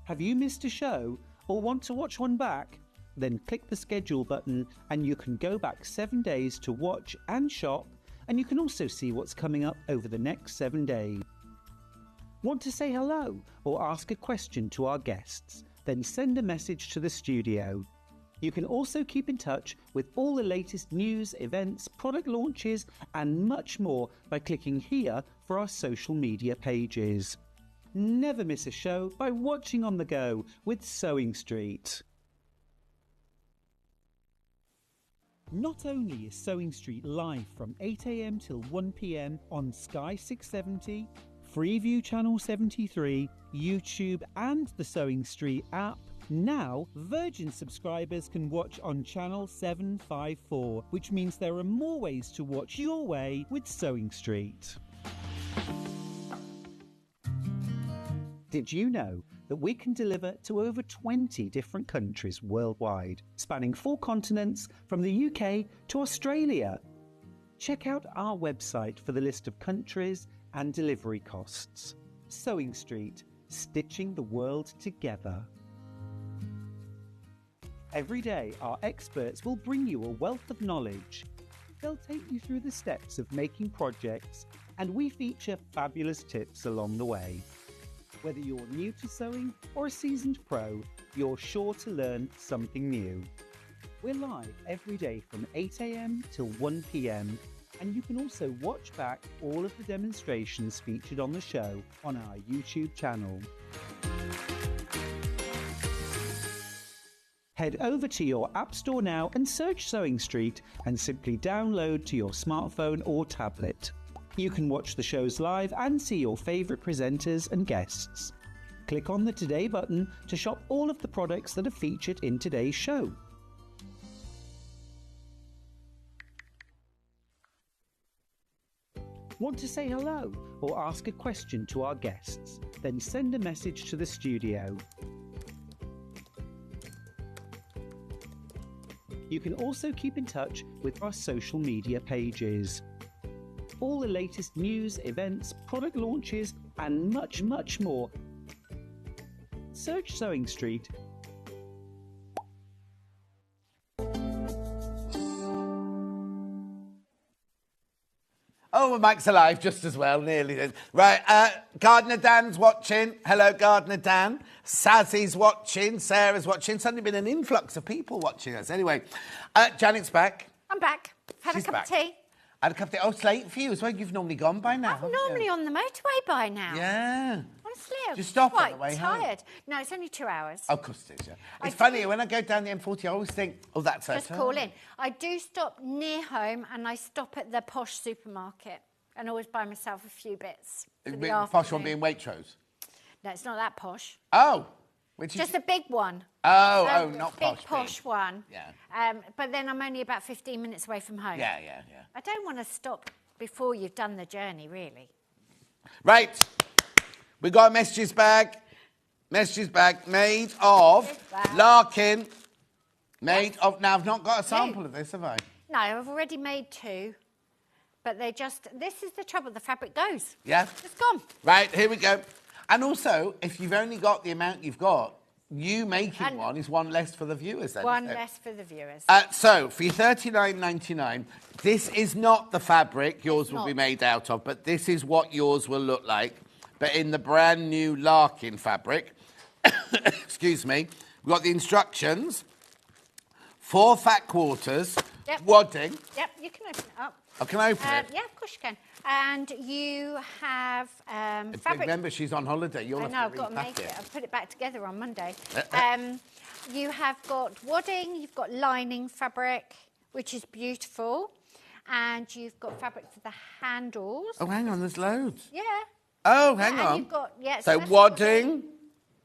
Have you missed a show or want to watch one back? Then click the schedule button and you can go back 7 days to watch and shop, and you can also see what's coming up over the next 7 days. Want to say hello or ask a question to our guests? Then send a message to the studio. You can also keep in touch with all the latest news, events, product launches and much more by clicking here for our social media pages. Never miss a show by watching on the go with Sewing Street. Not only is Sewing Street live from 8 AM till 1 PM on Sky 670, Freeview Channel 73, YouTube and the Sewing Street app, now Virgin subscribers can watch on Channel 754, which means there are more ways to watch your way with Sewing Street. Did you know that we can deliver to over 20 different countries worldwide, spanning 4 continents from the UK to Australia? Check out our website for the list of countries and delivery costs. Sewing Street, stitching the world together. Every day, our experts will bring you a wealth of knowledge. They'll take you through the steps of making projects, and we feature fabulous tips along the way. Whether you're new to sewing or a seasoned pro, you're sure to learn something new. We're live every day from 8 AM till 1 PM, and you can also watch back all of the demonstrations featured on the show on our YouTube channel. Head over to your App Store now and search Sewing Street and simply download to your smartphone or tablet. You can watch the shows live and see your favourite presenters and guests. Click on the Today button to shop all of the products that are featured in today's show. Want to say hello or ask a question to our guests? Then send a message to the studio. You can also keep in touch with our social media pages. All the latest news, events, product launches and much, much more. Search Sewing Street. Oh, Mike's alive just as well, nearly. Right, Gardener Dan's watching. Hello, Gardener Dan. Sazzy's watching. Sarah's watching. Suddenly been an influx of people watching us. Anyway, Janet's back. I'm back. Had She's a cup back. of tea. Had a cup of tea. Oh, it's late for you as well. You've normally gone by now. I'm normally on the motorway by now. Yeah. Honestly, I'm Do you stop on quite the way home? tired. No, it's only 2 hours. Of course it is, yeah. It's funny, when I go down the M40, I always think, oh, that's her Just turn. call in. I do stop near home and I stop at the posh supermarket and always buy myself a few bits for the Posh one afternoon. being Waitrose. No, it's not that posh. Oh. Which is... Just a big one. Oh, not big posh. posh one. Yeah. But then I'm only about 15 minutes away from home. Yeah. I don't want to stop before you've done the journey, really. Right. We got a messages bag. Messages bag made of Larking. Made of... Now, I've not got a sample of this, have I? No, I've already made 2. But they just... This is the trouble. The fabric goes. Yeah. It's gone. Right, here we go. And also, if you've only got the amount you've got, you making one is one less for the viewers then. One less for the viewers. So, for your $39.99, this is not the fabric yours will be made out of, but this is what yours will look like. But in the brand new Larkin fabric, excuse me, we've got the instructions, 4 fat quarters, wadding. Yep, you can open it up. Oh, can I open it? Yeah, of course you can. And you have fabric. Remember, she's on holiday. You'll I know, have I've to got to repack make it. it. I'll put it back together on Monday. You have got wadding, you've got lining fabric, which is beautiful. And you've got fabric for the handles. Oh, hang on, there's loads. Yeah. Oh, hang and on. You've got, so wadding,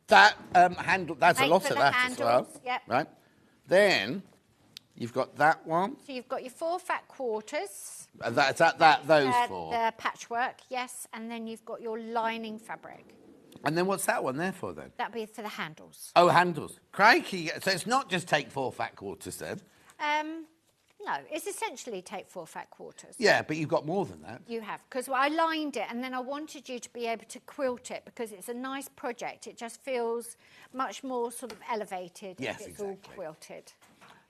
that handle, that's a Made lot for of the that handles, as well. yep. Right. Then you've got that one. So you've got your 4 fat quarters. Those 4. The patchwork, yes. And then you've got your lining fabric. And then what's that one there for then? That'd be for the handles. Oh, handles. Crikey. So it's not just take 4 fat quarters then? No, it's essentially take 4 fat quarters. Yeah, but you've got more than that. You have, because I lined it and then I wanted you to be able to quilt it because it's a nice project. It just feels much more sort of elevated Yes, if it's all quilted.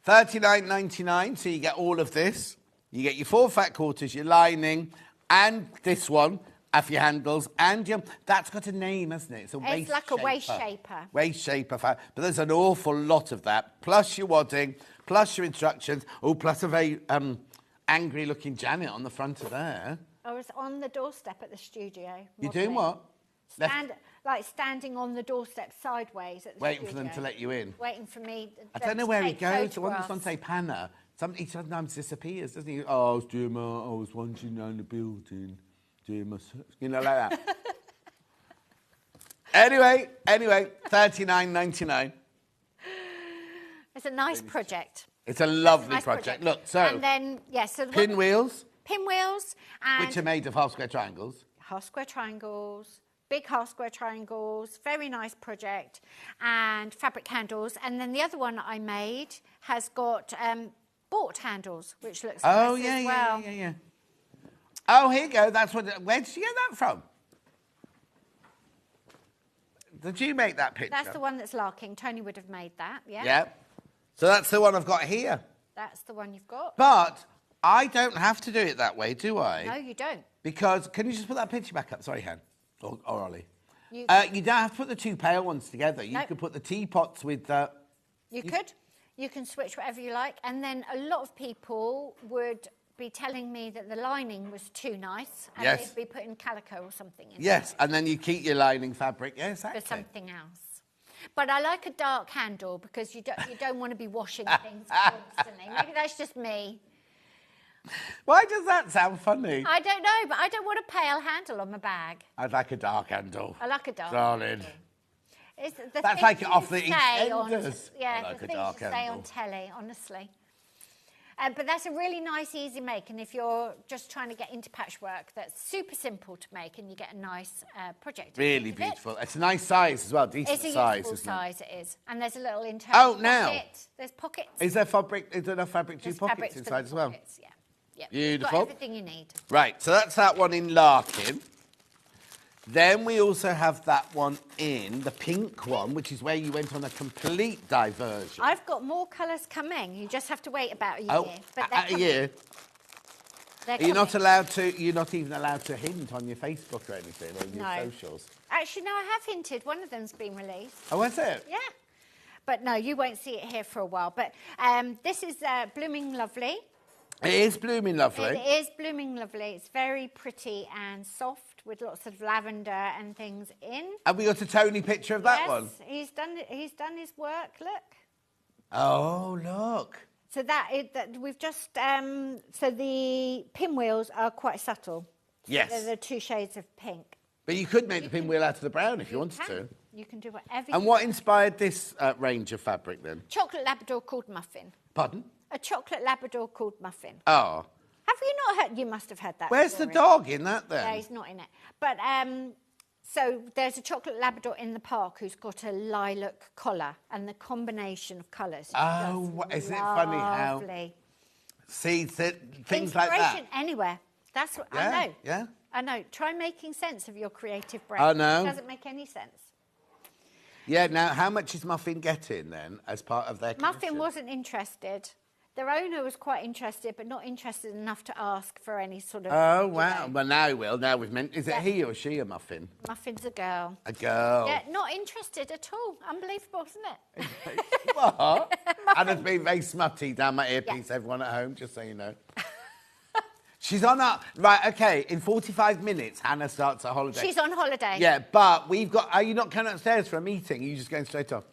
$39.99, so you get all of this. You get your 4 fat quarters, your lining, and this one for your handles, and your... That's got a name, hasn't it? It's a waist It's like a waist shaper. Waist shaper. But there's an awful lot of that, plus your wadding, plus your instructions, plus a very angry-looking Janet on the front of there. I was on the doorstep at the studio. You're doing what? Like standing on the doorstep sideways at the Waiting studio. for them to let you in. Waiting for me. I don't know where he goes. The one that's on, say, Panna. He sometimes disappears, doesn't he? Oh, I was wandering around the building, doing my... You know, like that. Anyway, $39.99. It's a nice project. It's a lovely project. Look, so... And then, so... Pinwheels. Pinwheels. And which are made of half-square triangles. Half-square triangles. Big half-square triangles. Very nice project. And fabric handles. And then the other one I made has got bought handles, which looks nice as well. Yeah. Oh, here you go. That's what... Where did you get that from? Did you make that picture? That's the one that's Larking. Tony would have made that, yeah. Yeah. So that's the one I've got here. That's the one you've got. But I don't have to do it that way, do I? No, you don't. Because... Can you just put that picture back up? Sorry, Han. Or Ollie. You don't have to put the 2 pale ones together. You could put the teapots with... You could. You can switch whatever you like. And then a lot of people would be telling me that the lining was too nice. And they'd be putting calico or something in. Yes, and then you keep your lining fabric. Yeah, exactly. For something else. But I like a dark handle because you don't want to be washing things constantly. Maybe that's just me. Why does that sound funny? I don't know, but I don't want a pale handle on my bag. I'd like a dark handle. I like a dark Darling. handle. That's like off the EastEnders. Yeah, I like the a things dark you say handle. on telly, honestly. But that's a really nice, easy make. And if you're just trying to get into patchwork, that's super simple to make, and you get a nice project. Really beautiful. It's a nice size as well, decent size. It's a size, useful isn't size, it is. And there's a little internal pocket. There's pockets. Is there fabric? Is there enough fabric to do pockets inside as well? Pockets, yeah. Yep. Beautiful. You've got everything you need. Right, so that's that one in Larkin. Then we also have that one in, the pink one, which is where you went on a complete diversion. I've got more colours coming. You just have to wait about a year. Oh, but they're a year? You're not allowed to. You're not even allowed to hint on your Facebook or anything or your socials. Actually, no, I have hinted. One of them's been released. Oh, was it? Yeah. But no, you won't see it here for a while. But this is Blooming Lovely. It is Blooming Lovely. It is Blooming Lovely. It's very pretty and soft with lots of lavender and things in. Have we got a Tony picture of that one? Yes, he's done his work. Look. Oh, look. So we've just so the pinwheels are quite subtle. Yes. They're the 2 shades of pink. But you could make the pinwheel out of the brown if you wanted to. You can do whatever you And what inspired this range of fabric then? Chocolate Labrador called Muffin. Pardon? A chocolate Labrador called Muffin. Oh. Have you not heard? You must have heard that. Where's story. the dog in that then? Yeah, he's not in it. But so there's a chocolate Labrador in the park who's got a lilac collar, and the combination of colours. Oh, isn't it funny how? Lovely. See, things like that. Inspiration anywhere. That's what I know. Yeah. I know. Try making sense of your creative brain. I know. It doesn't make any sense. Yeah. Now, how much is Muffin getting then as part of their commission? Muffin wasn't interested. Their owner was quite interested, but not interested enough to ask for any sort of... Oh, wow. Well, now he will. Now we've meant... Is it he or she, a Muffin? Muffin's a girl. A girl. Yeah, not interested at all. Unbelievable, isn't it? What? Hannah's been very smutty down my earpiece, everyone at home, just so you know. She's on our... Right, OK, in 45 minutes, Hannah starts her holiday. She's on holiday. Yeah, but we've got... Are you not coming upstairs for a meeting? Are you just going straight off?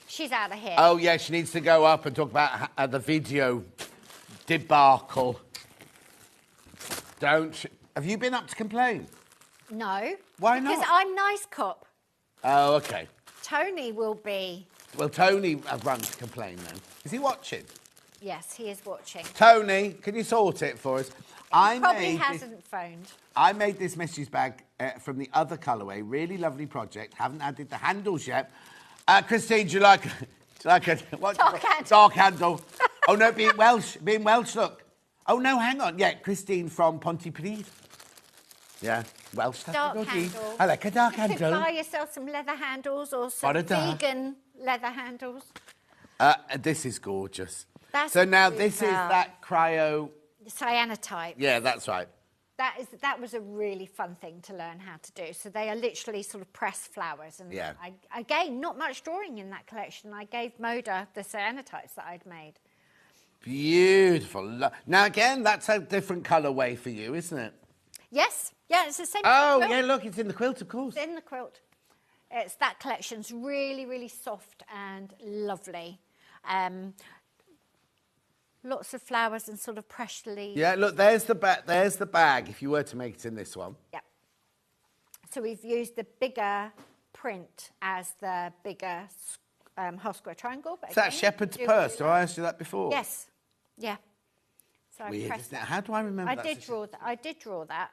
She's out of here. Oh, yeah, she needs to go up and talk about the video debacle. Have you been up to complain? No. Why not? Because I'm nice cop. Oh, OK. Tony will be... Well, Tony run to complain then. Is he watching? Yes, he is watching. Tony, can you sort it for us? He probably hasn't phoned. I made this missus bag from the other colourway. Really lovely project. Haven't added the handles yet. Christine, do you like a what? Dark handle. Dark handle. Oh no, being Welsh, look. Oh no, hang on. Yeah, Christine from Pontypridd. Yeah, Welsh. Dark handle. I like a dark You could handle. buy yourself some leather handles or some Ba-da-da. vegan leather handles. This is gorgeous. That's so now really this is well. that cryo. Cyanotype. Yeah, that's right. That was a really fun thing to learn how to do. So they are literally sort of pressed flowers. And Yeah. again, not much drawing in that collection. I gave Moda the cyanotypes that I'd made. Beautiful. Now again, that's a different colourway for you, isn't it? Yes. Yeah, it's the same. Oh, quilt. yeah, look, it's in the quilt, of course. It's in the quilt. That collection's really, really soft and lovely. Lots of flowers and sort of pressed leaves. Yeah, look, there's the bag, if you were to make it in this one. Yeah. So we've used the bigger print as the bigger half square triangle. But Is that again, shepherd's you purse? do Did I ask you that before? Yes. Yeah. So Weird, I pressed isn't it? that. How do I remember I that? did draw that. I did draw that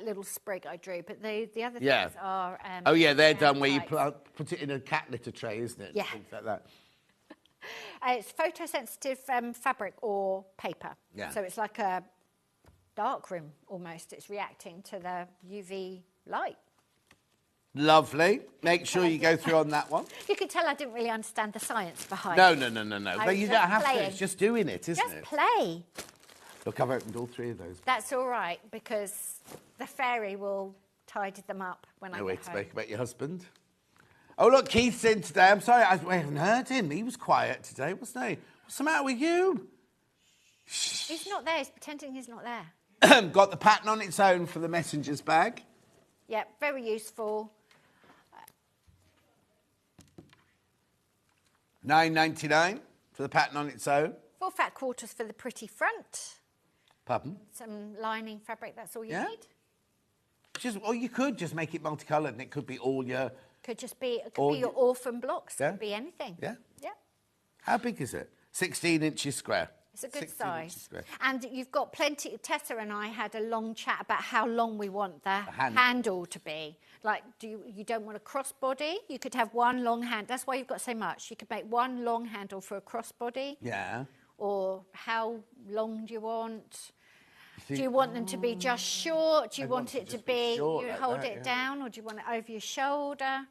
little sprig I drew, but the other Yeah. things are. Oh, yeah, they're done where you types. put it in a cat litter tray, isn't it? Yeah. Things like that. It's photosensitive fabric or paper. Yeah. So it's like a dark room almost. It's reacting to the UV light. Lovely. Make sure you go through on that one. You can tell I didn't really understand the science behind No. it. No, I you was don't have playing. to. It's just doing it, isn't Just it? play. Look, I've opened all 3 of those. That's all right, because the fairy will tidy them up when I No way get to home. make about your husband. Oh, look, Keith's in today. I'm sorry, I haven't heard him. He was quiet today, wasn't he? What's the matter with you? He's not there. He's pretending he's not there. Got the pattern on its own for the messenger's bag. Yeah, very useful. $9.99 for the pattern on its own. 4 fat quarters for the pretty front. Pardon? Some lining fabric, that's all you Yeah. need. Or you could just make it multicoloured and it could be all your... It could be Or your orphan blocks. Yeah. It could be anything. Yeah. Yeah. How big is it? 16 inches square. It's a good 16 inches size. square. And you've got plenty. Tessa and I had a long chat about how long we want the handle to be. Like, you don't want a crossbody? You could have one long hand. That's why you've got so much. You could make one long handle for a crossbody. Yeah. Or how long do you want? Do you want them to be just short? Do you want it to be, short you like hold that, it yeah. down, or do you want it over your shoulder?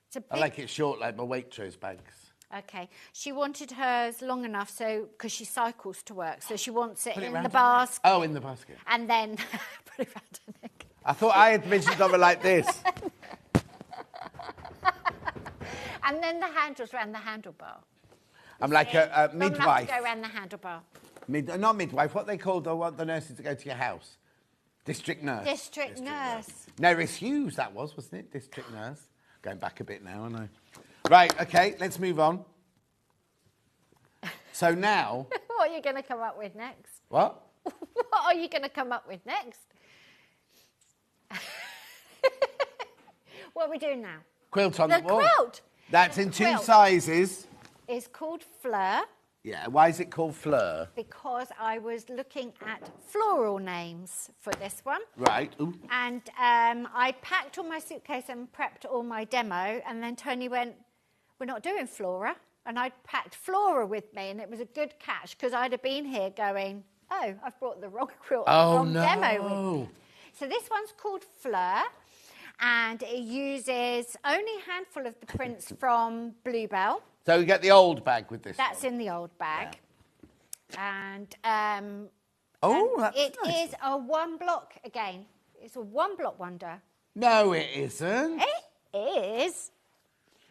It's a I big, like it short like my Waitrose bags. Okay. She wanted hers long enough so because she cycles to work, so she wants it Put it in round the her neck. basket. Oh, in the basket. And then put it round her neck. I thought I had visions of her like this. And then the handles around the handlebar. I'm like a Long enough midwife. to go around the handlebar. Not midwife, what they call the nurses that go to your house. District nurse. District nurse. Nerys Hughes, that was, wasn't it? District nurse. Going back a bit now, I know. Right, okay, let's move on. So now... What are you going to come up with next? What? What are you going to come up with next? What are we doing now? Quilt on the wall. The quilt. That's in two quilt. sizes. It's called Fleur. Yeah, why is it called Fleur? Because I was looking at floral names for this one. Right. Ooh. And I packed all my suitcase and prepped all my demo. And then Tony went, we're not doing Flora. And I packed Flora with me. And it was a good catch because I'd have been here going, oh, I've brought the wrong quilt, wrong demo with me. So this one's called Fleur. And it uses only a handful of the prints from Bluebell. So we get the old bag with this. That's in the old bag. Yeah. And that's nice. is a one block again. It's a one block wonder. No, it isn't. It is.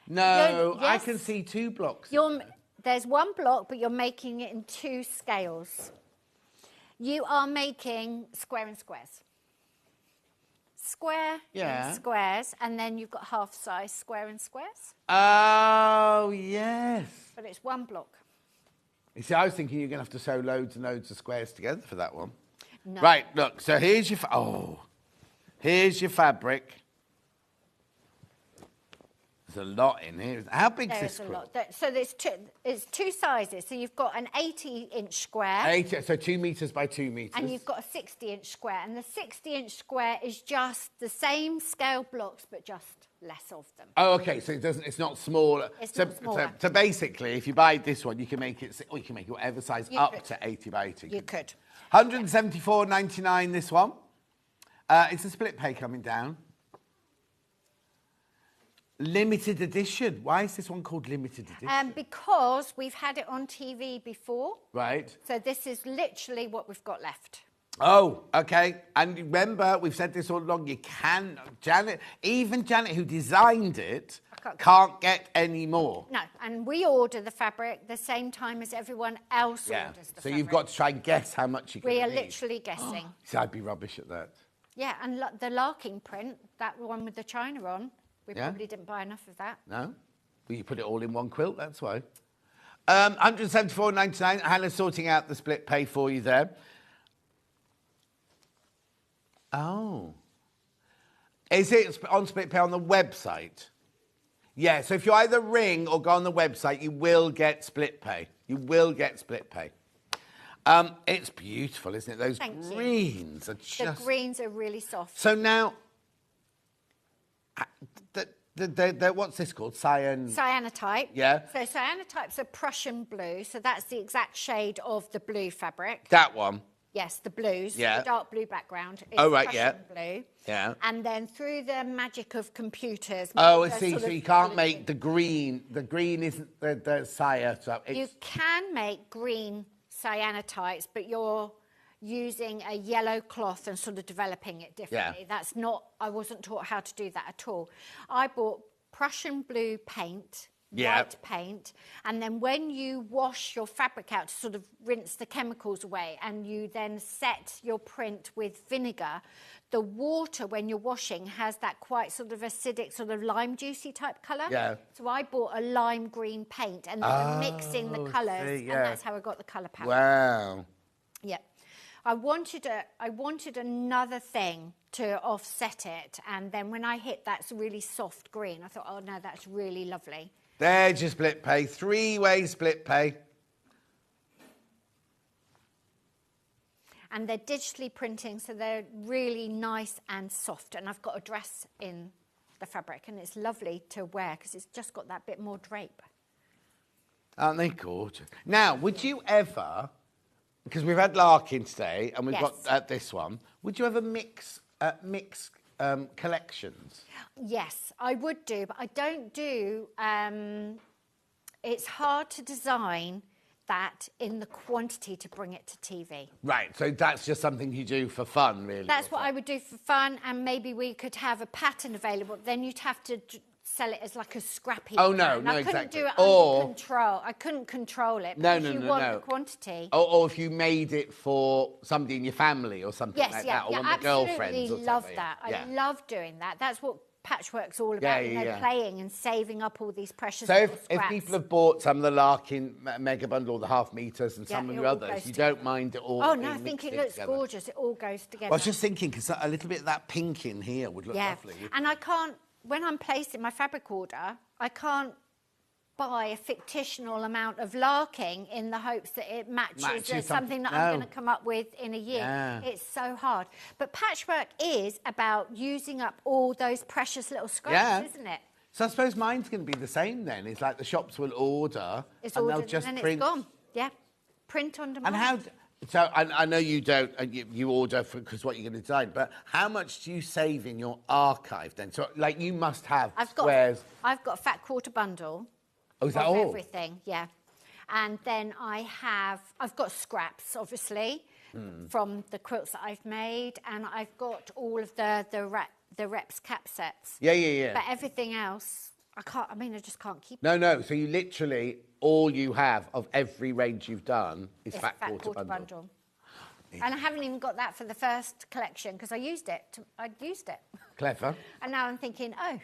No, Yes. I can see 2 blocks. There's one block, but you're making it in 2 scales. You are making square and squares. Square and squares, and then you've got half size square and squares. Oh, yes. But it's one block. You see, I was thinking you're going to have to sew loads and loads of squares together for that one. No. Right, look, so here's your... here's your fabric. There's a lot in here. How big is this quilt? So it's 2 sizes. So you've got an 80-inch square. So 2 metres by 2 metres. And you've got a 60-inch square. And the 60-inch square is just the same scale blocks, but just less of them. Oh, okay. So it's not smaller. It's not smaller. So basically, if you buy this one, you can make it. Or you can make it whatever size up to 80 by 80. You could. 174.99. This one. It's a split pay coming down. Limited edition. Why is this one called limited edition? Because we've had it on TV before. Right. So this is literally what we've got left. Oh, okay. And remember, we've said this all along, you can... Janet, who designed it, can't get any more. No, and we order the fabric the same time as everyone else orders the fabric. So you've got to try and guess how much you can We are need. literally guessing. See, I'd be rubbish at that. Yeah, and the Larking print, that one with the china on, we probably didn't buy enough of that. No? Well, you put it all in one quilt, that's why. 174.99. Hannah's sorting out the split pay for you there. Oh. Is it on split pay on the website? Yeah, so if you either ring or go on the website, you will get split pay. You will get split pay. It's beautiful, isn't it? Those greens are just... The greens are really soft. So now... what's this called? Cyanotype. Yeah. So cyanotype's a Prussian blue, so that's the exact shade of the blue fabric. That one. Yes, the blues. Yeah. The dark blue background. It's Prussian blue. Yeah. And then through the magic of computers... Oh, I see. So you can't make the green. The green isn't the cyan. So you can make green cyanotypes, but you're using a yellow cloth and sort of developing it differently. Yeah. That's not... I wasn't taught how to do that at all. I bought Prussian blue paint... white paint, and then when you wash your fabric out to sort of rinse the chemicals away and you then set your print with vinegar, the water when you're washing has that quite sort of acidic, sort of lime juicy type colour. Yeah. So I bought a lime green paint and then I'm mixing the colours and that's how I got the colour palette. Wow. Yeah. I wanted another thing to offset it, and then when I hit that really soft green, I thought, oh no, that's really lovely. There's your split pay. 3-way split pay. And they're digitally printing, so they're really nice and soft. And I've got a dress in the fabric, and it's lovely to wear because it's just got that bit more drape. Aren't they gorgeous? Now, would you ever, because we've had Larking today, and we've got this one, would you ever mix collections? Yes, I would do, but I don't do it's hard to design that in the quantity to bring it to TV. Right, so that's just something you do for fun, really. That's what I would do for fun, and maybe we could have a pattern available. Then you'd have to sell it as like a scrappy. Oh, no, pattern. no, I couldn't exactly. do it Or- under control. I couldn't control it No, because no, you no, want no. the quantity. Or if you made it for somebody in your family or something Yes, like yeah, that, or yeah, one of the girlfriends absolutely or love something. that. Yeah. I love doing that. That's what patchwork's all about, Yeah, you know, yeah. playing and saving up all these precious So little if scraps. people have bought some of the Larking mega bundle or the half meters and Yeah, some of it your all others, goes you together. don't mind it all Oh, being no, I think mixed it in looks together. gorgeous. It all goes together. Well, I was just thinking, because a little bit of that pink in here would look lovely. And I can't, when I'm placing my fabric order, I can't buy a fictional amount of Larking in the hopes that it matches something that I'm going to come up with in a year. Yeah. It's so hard. But patchwork is about using up all those precious little scraps, isn't it? So I suppose mine's going to be the same then. It's like the shops will order It's and ordered they'll just and then print. it's gone. Yeah. Print on demand. And how... So I know you don't, you order because what you're going to design, but how much do you save in your archive then? So, like, you must have squares. I've got a fat quarter bundle. Oh, is that of all? everything, yeah. And then I've got scraps, obviously, from the quilts that I've made, and I've got all of the reps cap sets. Yeah. But everything else, I just can't keep. No. So you literally, all you have of every range you've done is It's fat quarter bundle. And I haven't even got that for the first collection because I used it. Clever. And now I'm thinking, oh,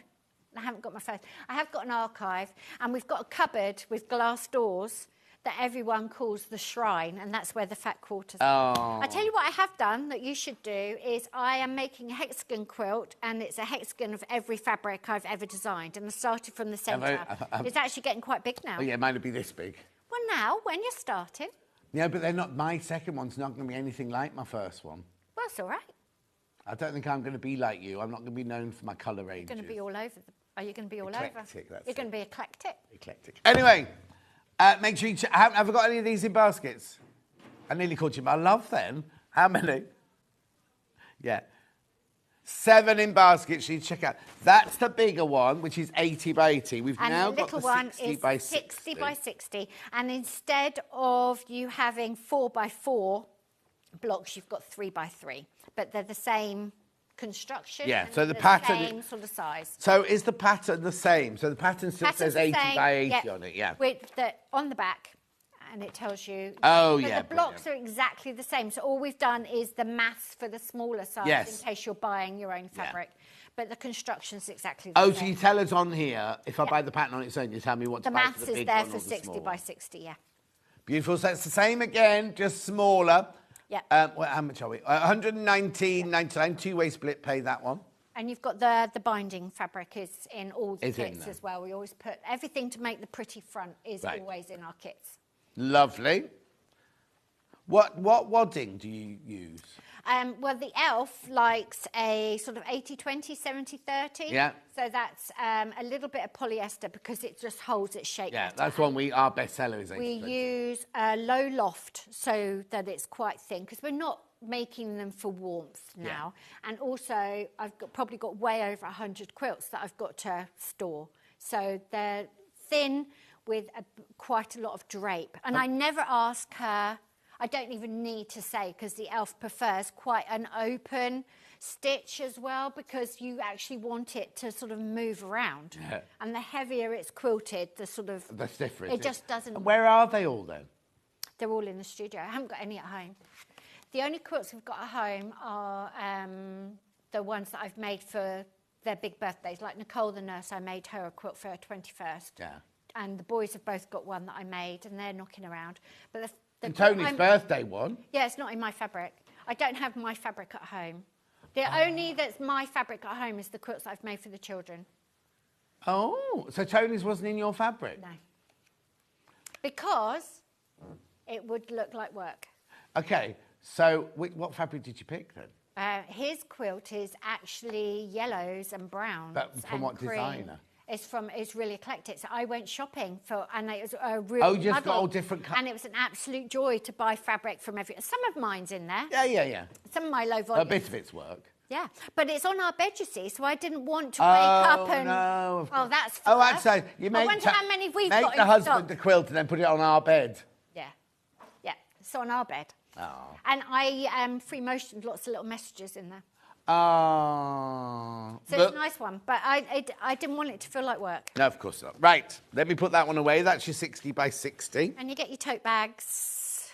I haven't got my first. I have got an archive, and we've got a cupboard with glass doors that everyone calls the shrine, and that's where the fat quarters are. Oh. I tell you what I have done that you should do is I am making a hexagon quilt, and it's a hexagon of every fabric I've ever designed, and I started from the centre. It's actually getting quite big now. Oh, yeah, mine would be this big. Well, now, when you're starting... Yeah, but they're not. My second one's not going to be anything like my first one. Well, it's all right. I don't think I'm going to be like you. I'm not going to be known for my colour ranges. You're going to be all over. Are you going to be all Eclectic, over? that's You're going to be eclectic. Eclectic. Anyway, make sure you... have I got any of these in baskets? I nearly called you my love then. How many? Yeah. 7 in baskets. You check out. That's the bigger one, which is 80 by 80. We've And now the got little the one 60 is by 60 by 60. And instead of you having 4 by 4 blocks, you've got 3 by 3. But they're the same construction. Yeah, and so the the pattern... same sort of size. So is the pattern the same? So the pattern still Pattern's says the 80 same, by 80 yeah, on it, yeah. With the, on the back, and it tells you... Oh, but yeah, the blocks are exactly the same. So all we've done is the maths for the smaller size Yes. in case you're buying your own fabric. But the construction's exactly the same. Oh, so you tell us on here, if I buy the pattern on its own, you tell me what The to buy for maths the is big there one for or the 60 small by one. 60, yeah. Beautiful. So it's the same again, just smaller. Yeah. Well, how much are we? 119.99, two-way split, pay that one. And you've got the binding fabric is in all the Is in kits there. as well. We always put everything to make the pretty front is Right. always in our kits. Lovely. What wadding do you use? Well, the elf likes a sort of 80-20, 70-30. Yeah. So that's a little bit of polyester because it just holds its shape Yeah, better. that's one our bestseller is 80. We use a low loft so that it's quite thin because we're not making them for warmth now. And also, probably got way over 100 quilts that I've got to store. So they're thin with quite a lot of drape. And I never ask her... I don't even need to say because the elf prefers quite an open stitch as well because you actually want it to sort of move around. Yeah. And the heavier it's quilted, the sort of... The stiffer it just doesn't... And where are they all then? They're all in the studio. I haven't got any at home. The only quilts we've got at home are the ones that I've made for their big birthdays. Like Nicole the nurse, I made her a quilt for her 21st. Yeah. And the boys have both got one that I made and they're knocking around. But And Tony's birthday one? Yeah, it's not in my fabric. I don't have my fabric at home. The only that's my fabric at home is the quilts that I've made for the children. Oh, so Tony's wasn't in your fabric? No. Because it would look like work. Okay, so what fabric did you pick then? His quilt is actually yellows and browns. But from and what cream. designer? It's really eclectic. So I went shopping and it was a real Oh, just got muddle. all different And it was an absolute joy to buy fabric from every... Some of mine's in there. Yeah. Some of my low volume. A bit of it's work. Yeah, but it's on our bed, you see, so I didn't want to wake up and... no. Well, that's Oh, fun. actually, you I make, wonder how many we've make got the in husband stock. the quilt and then put it on our bed. Yeah, yeah, it's on our bed. Oh. And I free motioned lots of little messages in there. Oh. So it's a nice one, but I didn't want it to feel like work. No, of course not. Right, let me put that one away. That's your 60 by 60. And you get your tote bags.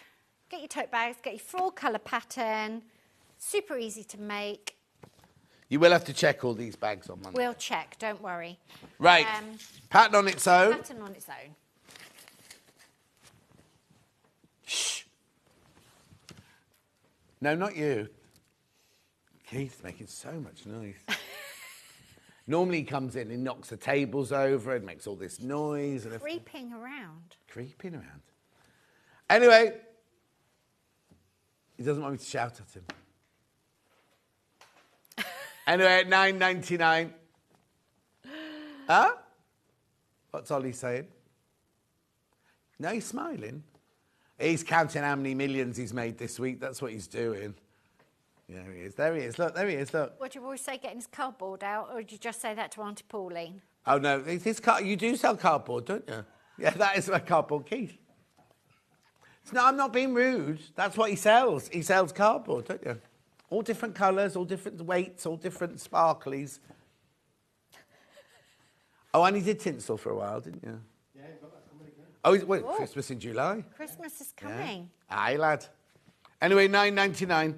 Get your tote bags, get your full colour pattern. Super easy to make. You will have to check all these bags on Monday. We'll check, don't worry. Right, pattern on its own. Pattern on its own. Shh. No, not you. Keith's making so much noise. Normally he comes in and knocks the tables over and makes all this noise. And Creeping around. Creeping around. Anyway, he doesn't want me to shout at him. Anyway, at $9.99. Huh? What's Ollie saying? No, he's smiling. He's counting how many millions he's made this week. That's what he's doing. Yeah, he is. There he is. Look, there he is. Look. What do you always say, getting his cardboard out, or did you just say that to Auntie Pauline? Oh, no. You do sell cardboard, don't you? Yeah, that is my cardboard, Keith. No, I'm not being rude. That's what he sells. He sells cardboard, don't you? All different colours, all different weights, all different sparklies. Oh, and he did tinsel for a while, didn't you? Yeah, he's got that coming again. Oh, wait, Christmas in July. Christmas is coming. Yeah. Aye, lad. Anyway, $9.99.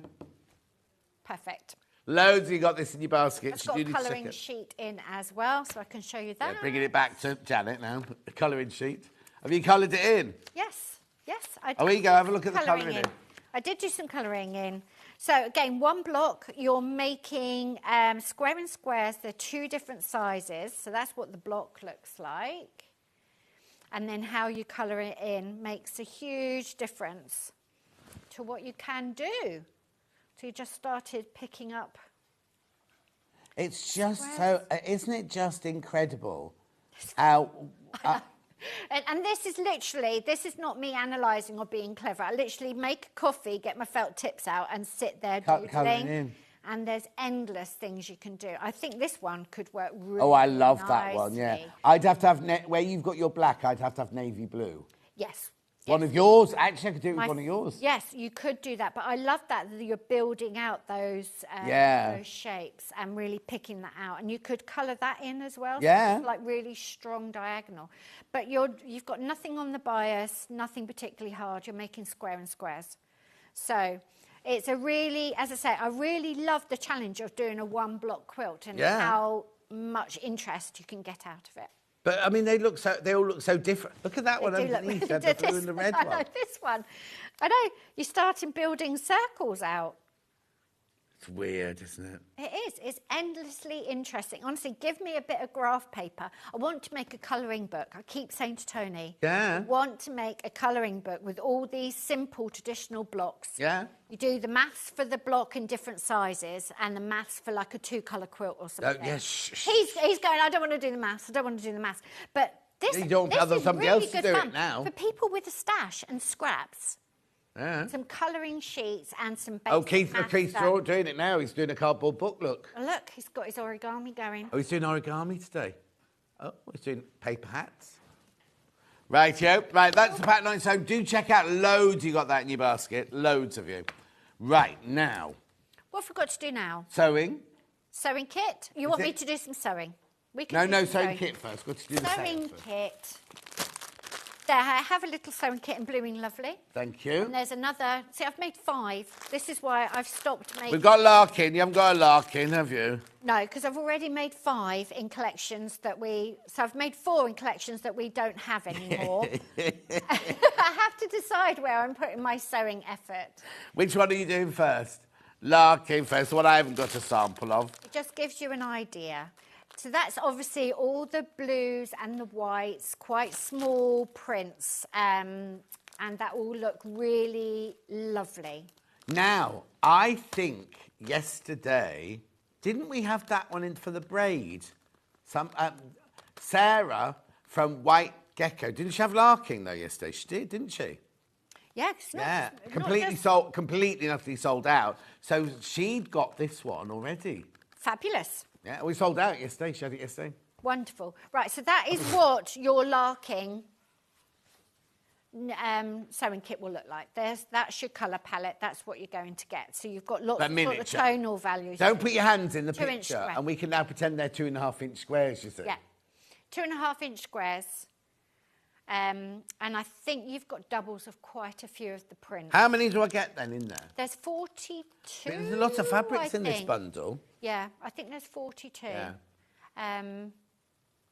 Perfect. Loads. You got this in your basket. I've got a colouring sheet in as well, so I can show you that. Yeah, bringing it back to Janet now. The colouring sheet. Have you coloured it in? Yes, yes. I Oh, here you go. Have a look at the colouring in. I did do some colouring in. So again, one block, you're making square and squares. They're two different sizes. So that's what the block looks like. And then how you colour it in makes a huge difference to what you can do. So you just started picking up. It's just so, isn't it just incredible how... And this is literally, this is not me analysing or being clever. I literally make a coffee, get my felt tips out and sit there doodling. And there's endless things you can do. I think this one could work really nicely. Oh, I love that one, yeah. I'd have to have, where you've got your black, I'd have to have navy blue. Yes. One of yours. Actually, I could do it with one of yours. Yes, you could do that. But I love that you're building out those shapes and really picking that out. And you could colour that in as well. Yeah. So it's like really strong diagonal. But you've got nothing on the bias, nothing particularly hard. You're making square and squares. So it's a really, as I say, I really love the challenge of doing a one block quilt and how much interest you can get out of it. But I mean, they all look so different. Look at that one underneath, the blue and the red one. I know, this one. I know, you're starting building circles out. It's weird, isn't it? It is. It's endlessly interesting. Honestly, give me a bit of graph paper. I want to make a colouring book. I keep saying to Tony, I want to make a colouring book with all these simple traditional blocks. Yeah. You do the maths for the block in different sizes and the maths for like a two-colour quilt or something. Oh, yes. He's going, I don't want to do the maths. I don't want to do the maths. But this, you don't have somebody else to do it now. For people with a stash and scraps. Yeah. Some colouring sheets and some basic Oh, Keith's stuff. doing it now. He's doing a cardboard book, look. Oh, look, he's got his origami going. Oh, he's doing origami today. Oh, he's doing paper hats. Right, right, that's the pattern. So do check out loads. You got that in your basket. Loads of you. Right, now. What have we got to do now? Sewing. Sewing kit? You want me to do some sewing? We can No, do some sewing kit first. Got to do the sewing kit. There, I have a little sewing kit in Blooming Lovely. Thank you. And there's another. See, I've made 5. This is why I've stopped making. We've got Larking. You haven't got a Larking, have you? No, because I've already made 5 in collections that we. So I've made 4 in collections that we don't have anymore. I have to decide where I'm putting my sewing effort. Which one are you doing first? Larking first, the one I haven't got a sample of. It just gives you an idea. So that's obviously all the blues and the whites, quite small prints, and that all look really lovely. Now, I think yesterday, didn't we have that one in for the braid? Sarah from White Gecko, didn't she have Larking though yesterday? She did, didn't she? Yeah, it's not Yeah, just, completely and utterly sold out. So she'd got this one already. Fabulous. Yeah, we sold out yesterday. She had it yesterday. Wonderful. Right, so that is what your Larking sewing kit will look like. That's your colour palette. That's what you're going to get. So you've got lots of sort of tonal values. Don't put your hands in the 2 inch picture, square. and we can now pretend they're 2.5-inch squares, you see. Yeah, 2.5-inch squares. And I think you've got doubles of quite a few of the prints. How many do I get then in there? There's 42. There's a lot of fabrics in this think. bundle. Yeah, I think there's 42. Yeah.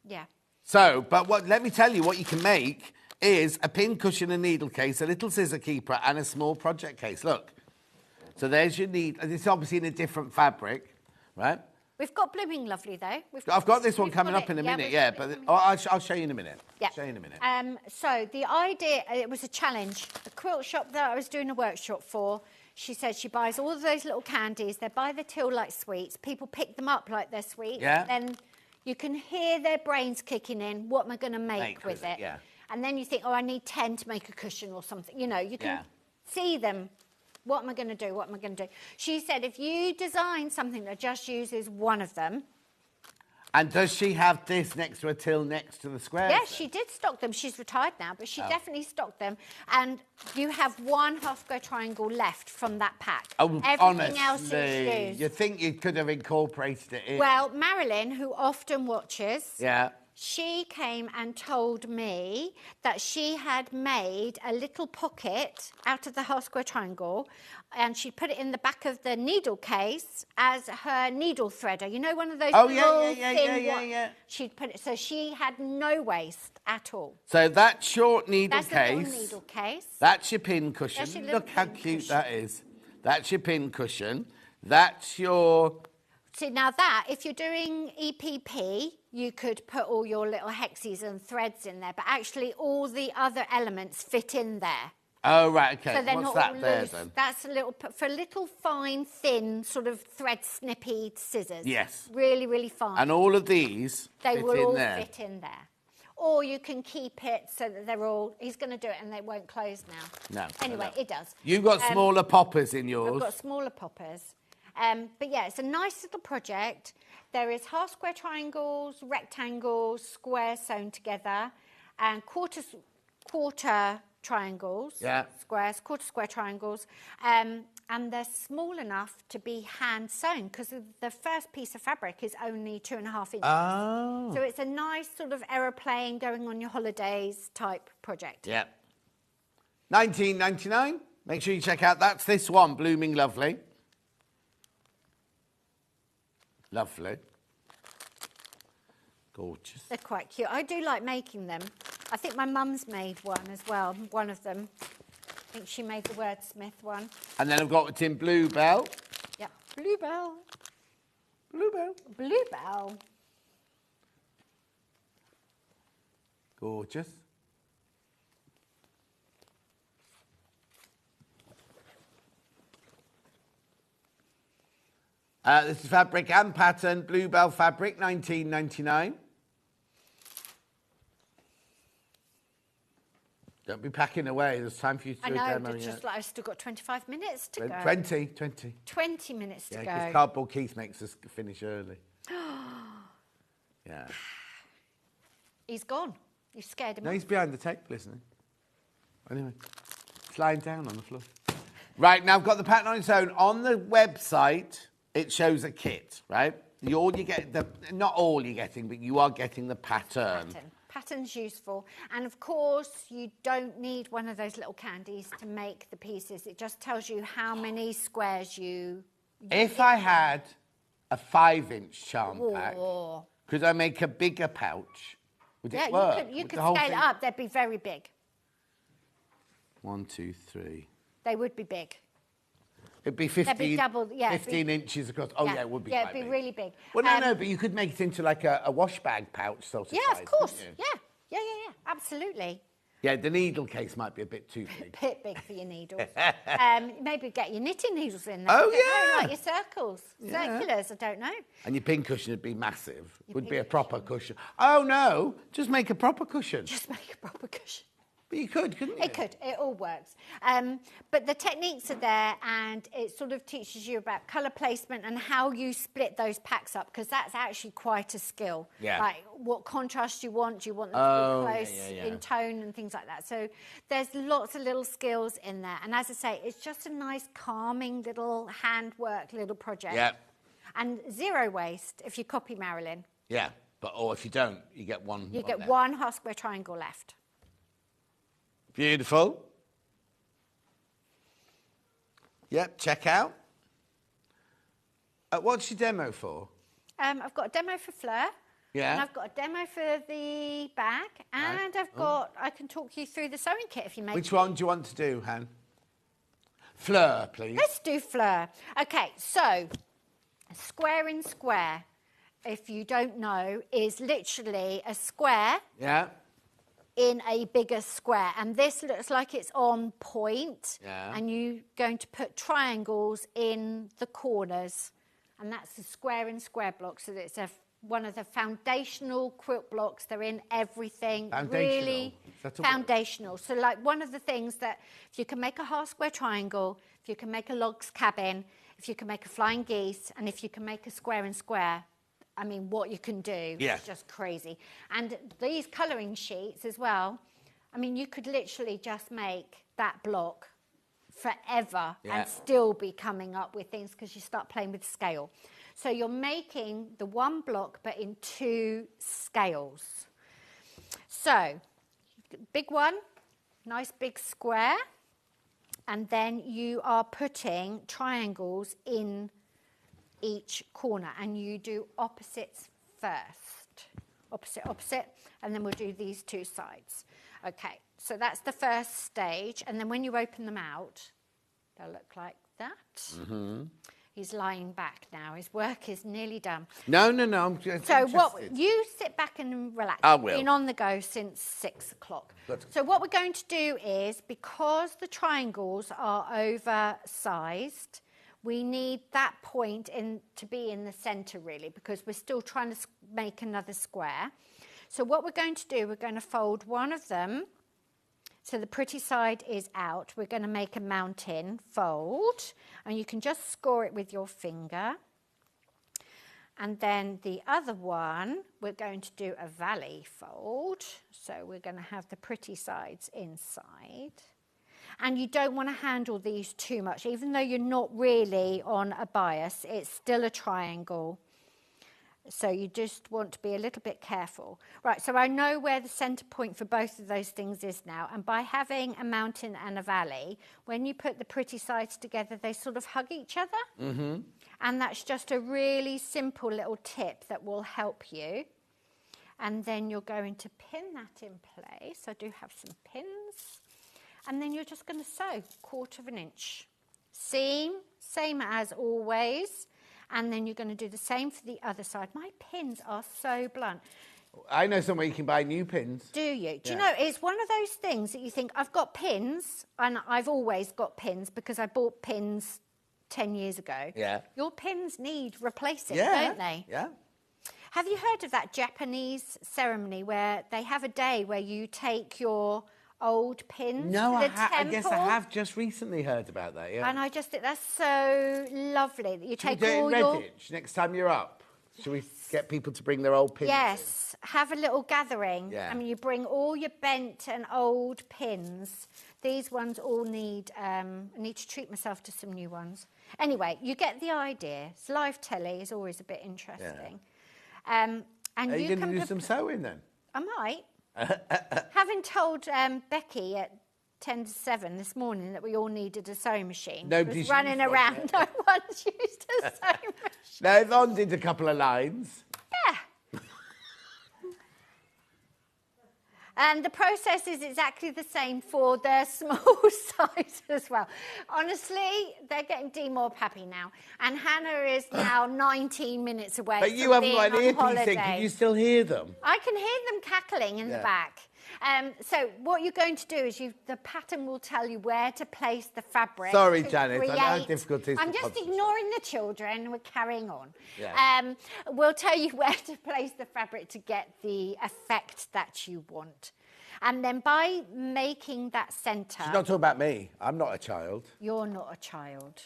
Yeah. So, let me tell you what you can make is a pin cushion and needle case, a little scissor keeper, and a small project case. Look. So there's your needle. It's obviously in a different fabric, right? We've got Blooming Lovely, though. I've got this one coming up in a minute, yeah. But I'll show you in a minute. Yeah. Show you in a minute. So the idea, it was a challenge. The quilt shop that I was doing a workshop for, she said she buys all of those little candies. They're by the till like sweets. People pick them up like they're sweets. Yeah. Then you can hear their brains kicking in. What am I going to make with it? Yeah. And then you think, oh, I need 10 to make a cushion or something. You know, you can see them. What am I going to do? What am I going to do? She said if you design something that just uses one of them. And does she have this next to a till next to the squares? Yes, she did stock them. She's retired now, but she definitely stocked them. And you have one half square triangle left from that pack. Oh, everything honestly, else is used. you think you could have incorporated it in? Well, Marilyn, who often watches, yeah. She came and told me that she had made a little pocket out of the half square triangle and she put it in the back of the needle case as her needle threader. You know, one of those yeah. She'd put it, so she had no waste at all. So that's your needle case. That's the little needle case. That's your pin cushion. Look how cute that is. That's your pin cushion. That's your... See, now that, if you're doing EPP, you could put all your little hexes and threads in there, but actually all the other elements fit in there. Oh, right, OK. So they're What's not that all there, loose. then? That's a little, for little fine, thin, sort of thread snippy scissors. Yes. Really, really fine. And all of these They will all fit in there. Or you can keep it so that they're all... He's going to do it and they won't close now. No. Anyway, it does. You've got smaller poppers in yours. I've got smaller poppers. But yeah, it's a nice little project. There is half square triangles, rectangles, squares sewn together, and quarter triangles, squares, quarter square triangles, and they're small enough to be hand sewn because the first piece of fabric is only 2.5 inches. Oh. So it's a nice sort of aeroplane going on your holidays type project. Yeah. $19.99. Make sure you check out. That's this one, Blooming Lovely. Lovely. Gorgeous. They're quite cute. I do like making them. I think my mum's made one as well, one of them. I think she made the Wordsmith one. And then I've got it in Bluebell. Yep, Bluebell. Bluebell. Bluebell. Gorgeous. This is fabric and pattern, Bluebell fabric, $19.99. Don't be packing away. There's time for you to do a demo. It's just like I've still got 25 minutes to go. 20. 20 minutes to go. Yeah, because Cardboard Keith makes us finish early. Yeah. He's gone. You've scared him No, off. he's behind the table, isn't he? Anyway, it's lying down on the floor. Right, now I've got the pattern on its own. On the website, it shows a kit, right? All you get, not all you're getting, but you are getting the pattern. Pattern's useful. And of course, you don't need one of those little candies to make the pieces. It just tells you how many squares you... If I had a 5-inch charm pack, could I make a bigger pouch? Would it work? You could scale it up. They'd be very big. 1, 2, 3. They would be big. It'd be 15, They'd be double, 15 inches across. Oh, yeah, it would be quite it'd be big. really big. Well, no, but you could make it into like a wash bag pouch sort of Yeah, size, of course. couldn't you? Yeah, absolutely. Yeah, the needle case might be a bit too big. A bit big for your needles. Maybe get your knitting needles in there. Oh, yeah. Like your circles, circulars, I don't know. And your pin cushion would be massive. Would be a proper cushion. Oh, no, just make a proper cushion. Just make a proper cushion. But you could, couldn't you? It could. It all works. But the techniques are there, and it sort of teaches you about colour placement and how you split those packs up, because that's actually quite a skill. Yeah. Like what contrast you want. Do you want them to be close in tone and things like that? So there's lots of little skills in there. And as I say, it's just a nice, calming little handwork, little project. Yeah. And zero waste if you copy Marilyn. Yeah, or if you don't, you get one. You get one half square triangle left. Beautiful. Yep, check out. What's your demo for? I've got a demo for Fleur. Yeah. And I've got a demo for the bag. And I can talk you through the sewing kit if you make Which one do you want to do, Han? Fleur, please. Let's do Fleur. Okay, so square in square, if you don't know, is literally a square. Yeah. In a bigger square, and this looks like it's on point. Yeah. And you're going to put triangles in the corners, and that's the square in square block. So it's one of the foundational quilt blocks. They're in everything. Foundational. Really That's a foundational. So like one of the things that if you can make a half square triangle, if you can make a log's cabin, if you can make a flying geese, and if you can make a square in square, I mean, what you can do is just crazy. And these colouring sheets as well, I mean, you could literally just make that block forever and still be coming up with things because you start playing with scale. So you're making the one block but in two scales. So, big one, nice big square, and then you are putting triangles in each corner, and you do opposites first. Opposite, and then we'll do these two sides. Okay, so that's the first stage, and then when you open them out, they'll look like that. Mm-hmm. He's lying back now. His work is nearly done. No, I'm just So interested. you sit back and relax. I will. Been on the go since 6 o'clock. Good. So what we're going to do is, because the triangles are oversized, we need that point to be in the centre, really, because we're still trying to make another square. So what we're going to do, we're going to fold one of them. So the pretty side is out. We're going to make a mountain fold, and you can just score it with your finger. And then the other one, we're going to do a valley fold. So we're going to have the pretty sides inside. And you don't want to handle these too much. Even though you're not really on a bias, it's still a triangle. So you just want to be a little bit careful. Right, so I know where the centre point for both of those things is now. And by having a mountain and a valley, when you put the pretty sides together, they sort of hug each other. Mm-hmm. And that's just a really simple little tip that will help you. And then you're going to pin that in place. I do have some pins. And then you're just going to sew 1/4 inch. Seam, same as always. And then you're going to do the same for the other side. My pins are so blunt. I know somewhere you can buy new pins. Do you? Do you know, it's one of those things that you think, I've got pins, and I've always got pins because I bought pins 10 years ago. Yeah. Your pins need replacing, Yeah. don't they? Yeah. Have you heard of that Japanese ceremony where they have a day where you take your old pins No, to the I guess I temple? have just recently heard about that, yeah. And I just think that's so lovely that you Should we take do it all in your... Redditch next time you're up? Should we get people to bring their old pins? Yes, have a little gathering. Yeah. I mean, you bring all your bent and old pins. These ones all need... I need to treat myself to some new ones. Anyway, you get the idea. It's live telly is always a bit interesting. And Are you going to do can some sewing then? I might. Having told Becky at 10 to 7 this morning that we all needed a sewing machine. Nobody's was running used one around. yet. No one's used a sewing machine. No, Yvonne did a couple of lines. Yeah. And the process is exactly the same for the small size as well. Honestly, they're getting D-Mob happy now. And Hannah is now 19 minutes away But you from haven't being got an on earpiece holiday. in. Can you still hear them? I can hear them cackling in the Yeah. back. So what you're going to do is the pattern will tell you where to place the fabric. Sorry, to Janet, I know how create- difficult it is I'm to just concentrate. ignoring the children and we're carrying on. Yeah. We'll tell you where to place the fabric to get the effect that you want. And then by making that centre... She's not talking about me. I'm not a child. You're not a child.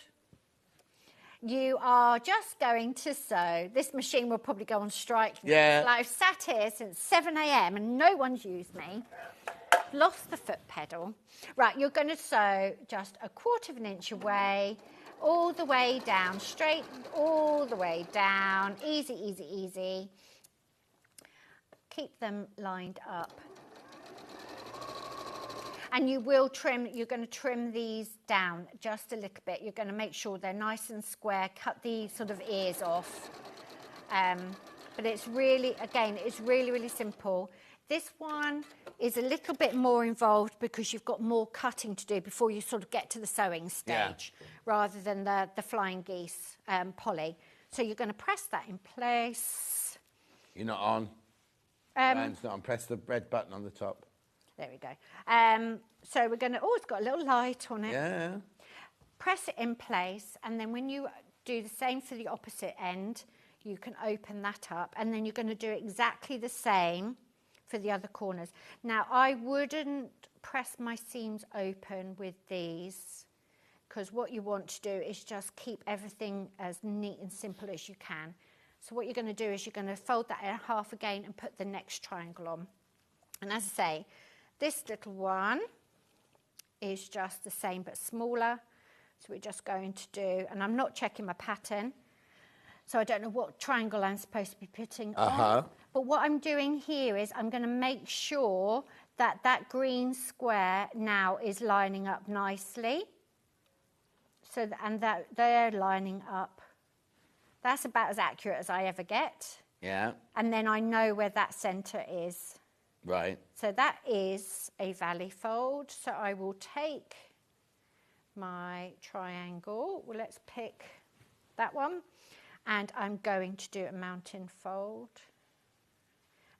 You are just going to sew. This machine will probably go on strike. Yeah. Like, I've sat here since 7 a.m. and no one's used me. Lost the foot pedal. Right, you're going to sew just 1/4 inch away, all the way down, straight, all the way down. Easy, easy, easy. Keep them lined up. And you will trim, you're going to trim these down just a little bit. You're going to make sure they're nice and square, cut the sort of ears off. But it's really, again, it's really, really simple. This one is a little bit more involved because you've got more cutting to do before you sort of get to the sewing stage, rather than the flying geese poly. So you're going to press that in place. You're not on. Ryan's not on. Press the red button on the top. There we go. So we're going to... Oh, it's got a little light on it. Yeah. Press it in place, and then when you do the same for the opposite end, you can open that up, and then you're going to do exactly the same for the other corners. Now, I wouldn't press my seams open with these, because what you want to do is just keep everything as neat and simple as you can. So what you're going to do is you're going to fold that in half again and put the next triangle on. And as I say, this little one is just the same but smaller. So we're just going to do, and I'm not checking my pattern, so I don't know what triangle I'm supposed to be putting on. But what I'm doing here is I'm going to make sure that that green square now is lining up nicely. So, and that they're lining up. That's about as accurate as I ever get. Yeah. And then I know where that centre is. Right. So that is a valley fold. So I will take my triangle. Well, let's pick that one. And I'm going to do a mountain fold.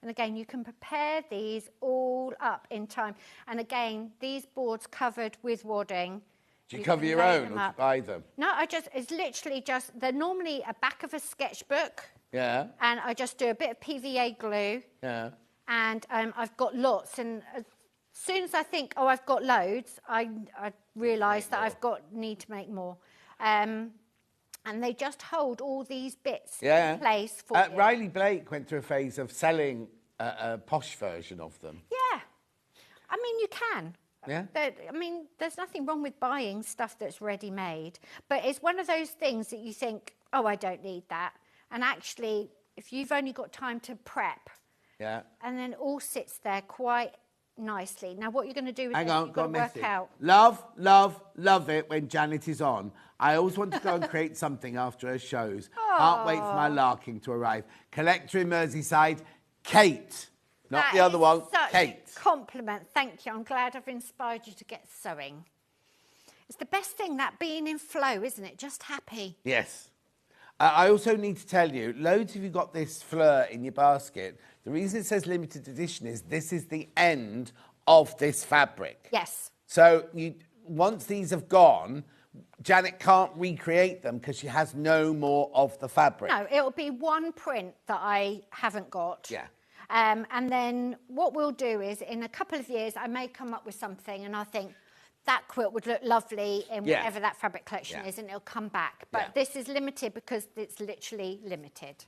And again, you can prepare these all up in time. And again, these boards covered with wadding. Do you cover your own or do you buy them? No, it's literally just, they're normally a back of a sketchbook. Yeah. And I just do a bit of PVA glue. Yeah. And I've got lots. And as soon as I think, oh, I've got loads, I realise that need to make more. And they just hold all these bits in place for you. Riley Blake went through a phase of selling a posh version of them. Yeah. I mean, you can. Yeah. I mean, there's nothing wrong with buying stuff that's ready-made. But it's one of those things that you think, oh, I don't need that. And actually, if you've only got time to prep, and then it all sits there quite nicely. Now, what you're going to do is Hang on, you've got to work out. Love, love, love it when Janet is on. I always want to go and create something after her shows. Can't wait for my Larking to arrive. Collector in Merseyside, Kate. Not the other one, Kate. A compliment. Thank you. I'm glad I've inspired you to get sewing. It's the best thing, that being in flow, isn't it? Just happy. Yes. I also need to tell you, loads of you got this fleur in your basket. The reason it says limited edition is this is the end of this fabric. Yes. So once these have gone, Janet can't recreate them because she has no more of the fabric. No, it'll be one print that I haven't got. Yeah. And then what we'll do is, in a couple of years, I may come up with something and I think that quilt would look lovely in whatever that fabric collection is, and it'll come back. But this is limited because it's literally limited.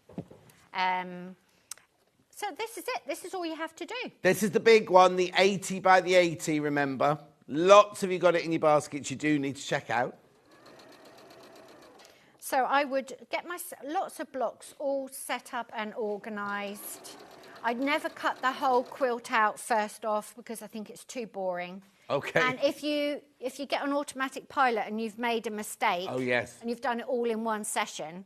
So this is it. This is all you have to do. This is the big one, the 80 by the 80, remember. Lots of you got it in your baskets you do need to check out. So I would get lots of blocks all set up and organised. I'd never cut the whole quilt out first off because I think it's too boring. Okay. And if you get an automatic pilot and you've made a mistake, oh yes, and you've done it all in one session,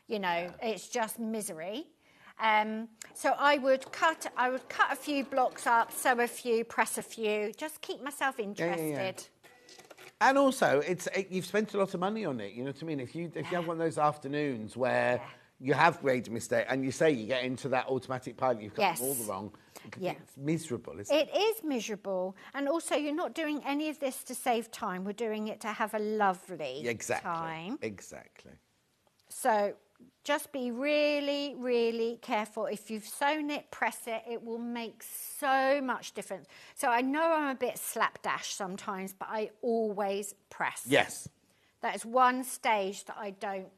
you know, it's just misery. So I would cut a few blocks up, sew a few, press a few, just keep myself interested. And also, you've spent a lot of money on it. You know what I mean? If you have one of those afternoons where you have made a mistake and you say you get into that automatic pilot, you've got all the wrong. It's miserable, isn't it? It is miserable. And also, you're not doing any of this to save time. We're doing it to have a lovely time. Exactly. So just be really, really careful. If you've sewn it, press it, it will make so much difference. So I know I'm a bit slapdash sometimes, but I always press. Yes. That is one stage that I don't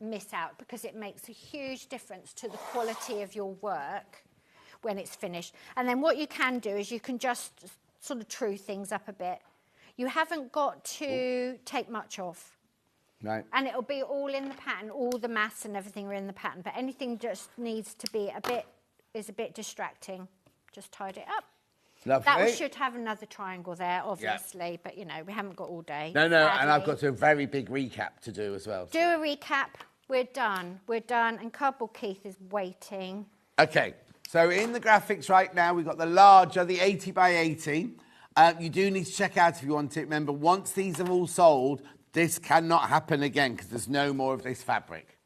miss out, because it makes a huge difference to the quality of your work when it's finished. And then what you can do is you can just sort of true things up a bit. You haven't got to take much off. Right. And it'll be all in the pattern, all the maths and everything are in the pattern, but anything just needs to be a bit distracting. Just tidy it up. Lovely. That should have another triangle there, obviously, but you know, we haven't got all day. No, sadly. and I've got a very big recap to do as well. Do a recap. We're done. We're done, and Cardboard Keith is waiting. Okay, so in the graphics right now, we've got the larger, the 80 by 80. You do need to check out if you want it. Remember, once these are all sold, this cannot happen again because there's no more of this fabric.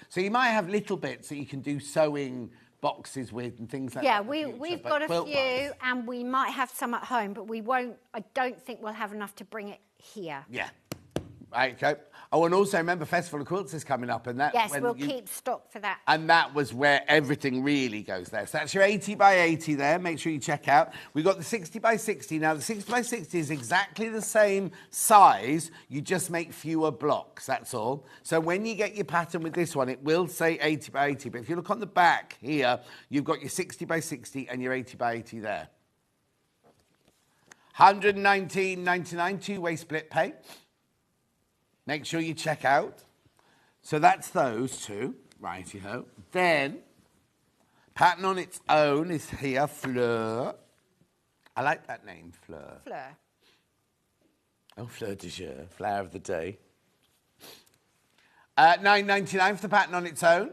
So you might have little bits that you can do sewing boxes with and things like that. Yeah, we've got a few, and we might have some at home, but we won't. I don't think we'll have enough to bring it here. Yeah. Right, okay. Oh, and also remember, Festival of Quilts is coming up, and that's yes, when we'll keep stock for that. And that was where everything really goes there. So that's your 80 by 80 there. Make sure you check out. We've got the 60 by 60. Now, the 60 by 60 is exactly the same size. You just make fewer blocks, that's all. So when you get your pattern with this one, it will say 80 by 80. But if you look on the back here, you've got your 60 by 60 and your 80 by 80 there. 119.99 two-way split pay. Make sure you check out. So that's those two. Righty-ho. Then, pattern on its own is here, Fleur. I like that name, Fleur. Fleur. Oh, Fleur de Jour, flower of the day. $9.99 for the pattern on its own.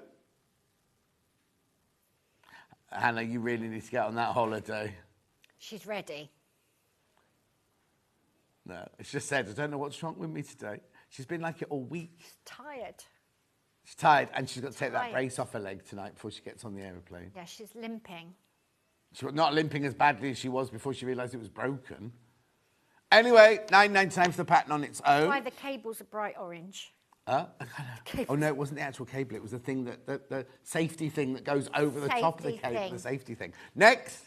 Hannah, you really need to get on that holiday. She's ready. No, it's just said, I don't know what's wrong with me today. She's been like it all week. She's tired. She's tired, and she's got to take that brace off her leg tonight before she gets on the aeroplane. Yeah, she's limping. She's not limping as badly as she was before she realised it was broken. Anyway, $9.99 for the pattern on its own. Why the cables are bright orange? Oh no, it wasn't the actual cable. It was the thing the safety thing that goes over the top of the cable. The safety thing. Next.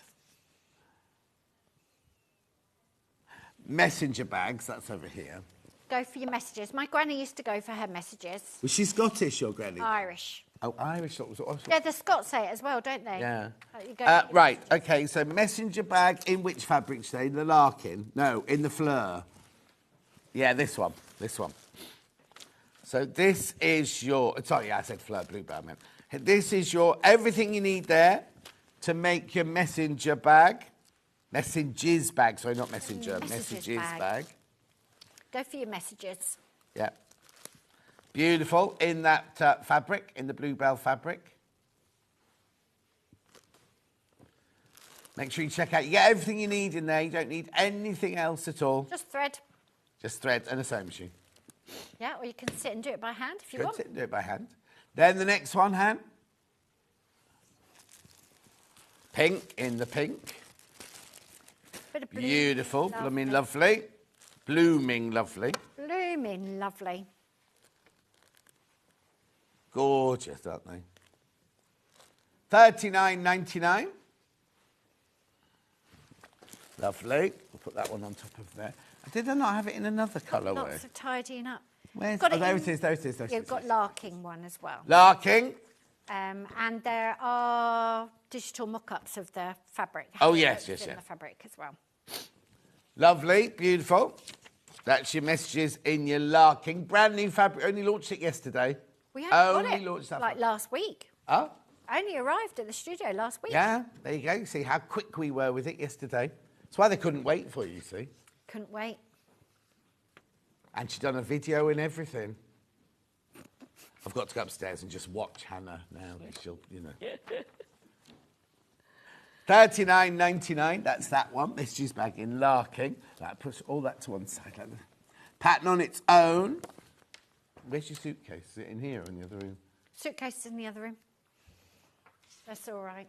Messenger bags. That's over here. Go for your messages. My granny used to go for her messages. Was she Scottish, your granny? Irish. Oh, Irish. That was awesome. Yeah, the Scots say it as well, don't they? Yeah. Right, okay, so messenger bag in which fabric today? The Larking? No, in the Fleur. Yeah, this one. So this is your... Sorry, I said Fleur, bluebell, man. This is your... Everything you need there to make your messenger bag. Messages bag. Sorry, not messenger. Messages bag. Go for your messages. Yeah. Beautiful. In that fabric, in the bluebell fabric. Make sure you check out. You get everything you need in there. You don't need anything else at all. Just thread. Just thread and a sewing machine. Yeah, or you can sit and do it by hand if you Good, want. sit and do it by hand. Then the next one, Han. Pink in the pink. Bit of blue. Beautiful. Blooming lovely. Blooming lovely. Blooming lovely. Gorgeous, aren't they? $39.99. Lovely. We'll put that one on top of there. Did I not have it in another colourway? Lots of tidying up. Where's, Got there in, it is, there it is. There You've got Larking one as well. Larking. And there are digital mock-ups of the fabric. Oh, yes. In the fabric as well. Lovely, beautiful. That's your messages in your Larking. Brand new fabric. Only launched it yesterday. We only got it launched that like last week. Oh? Only arrived at the studio last week. Yeah, there you go. See how quick we were with it yesterday. That's why they couldn't wait for you, see. Couldn't wait. And she's done a video and everything. I've got to go upstairs and just watch Hannah now. She'll, $39.99. That's that one. Messages bag in Larking. That puts all that to one side. Like pattern on its own. Where's your suitcase? Is it in here or in the other room? Suitcase is in the other room. That's all right.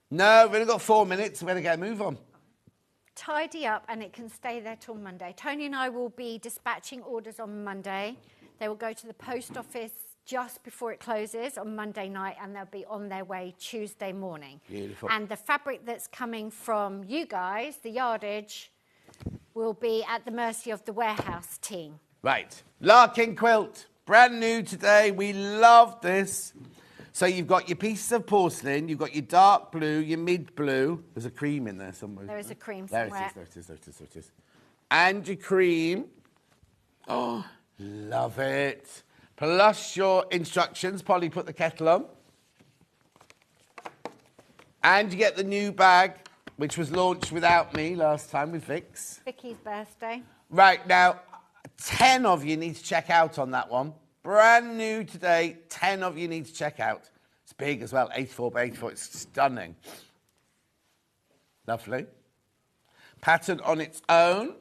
No, we've only got 4 minutes. We're going to get a move on. Tidy up and it can stay there till Monday. Tony and I will be dispatching orders on Monday. They will go to the post office just before it closes on Monday night, and they'll be on their way Tuesday morning. Beautiful. And the fabric that's coming from you guys, the yardage, will be at the mercy of the warehouse team. Right. Larking quilt. Brand new today. We love this. So you've got your pieces of porcelain, you've got your dark blue, your mid blue. There's a cream in there somewhere. There is a cream there somewhere. There it is. And your cream. Oh, love it. Plus your instructions. Polly, put the kettle on. And you get the new bag, which was launched without me last time with Vix. Vicky's birthday. Right, now, 10 of you need to check out on that one. Brand new today, 10 of you need to check out. It's big as well, 84 by 84. It's stunning. Lovely. Pattern on its own.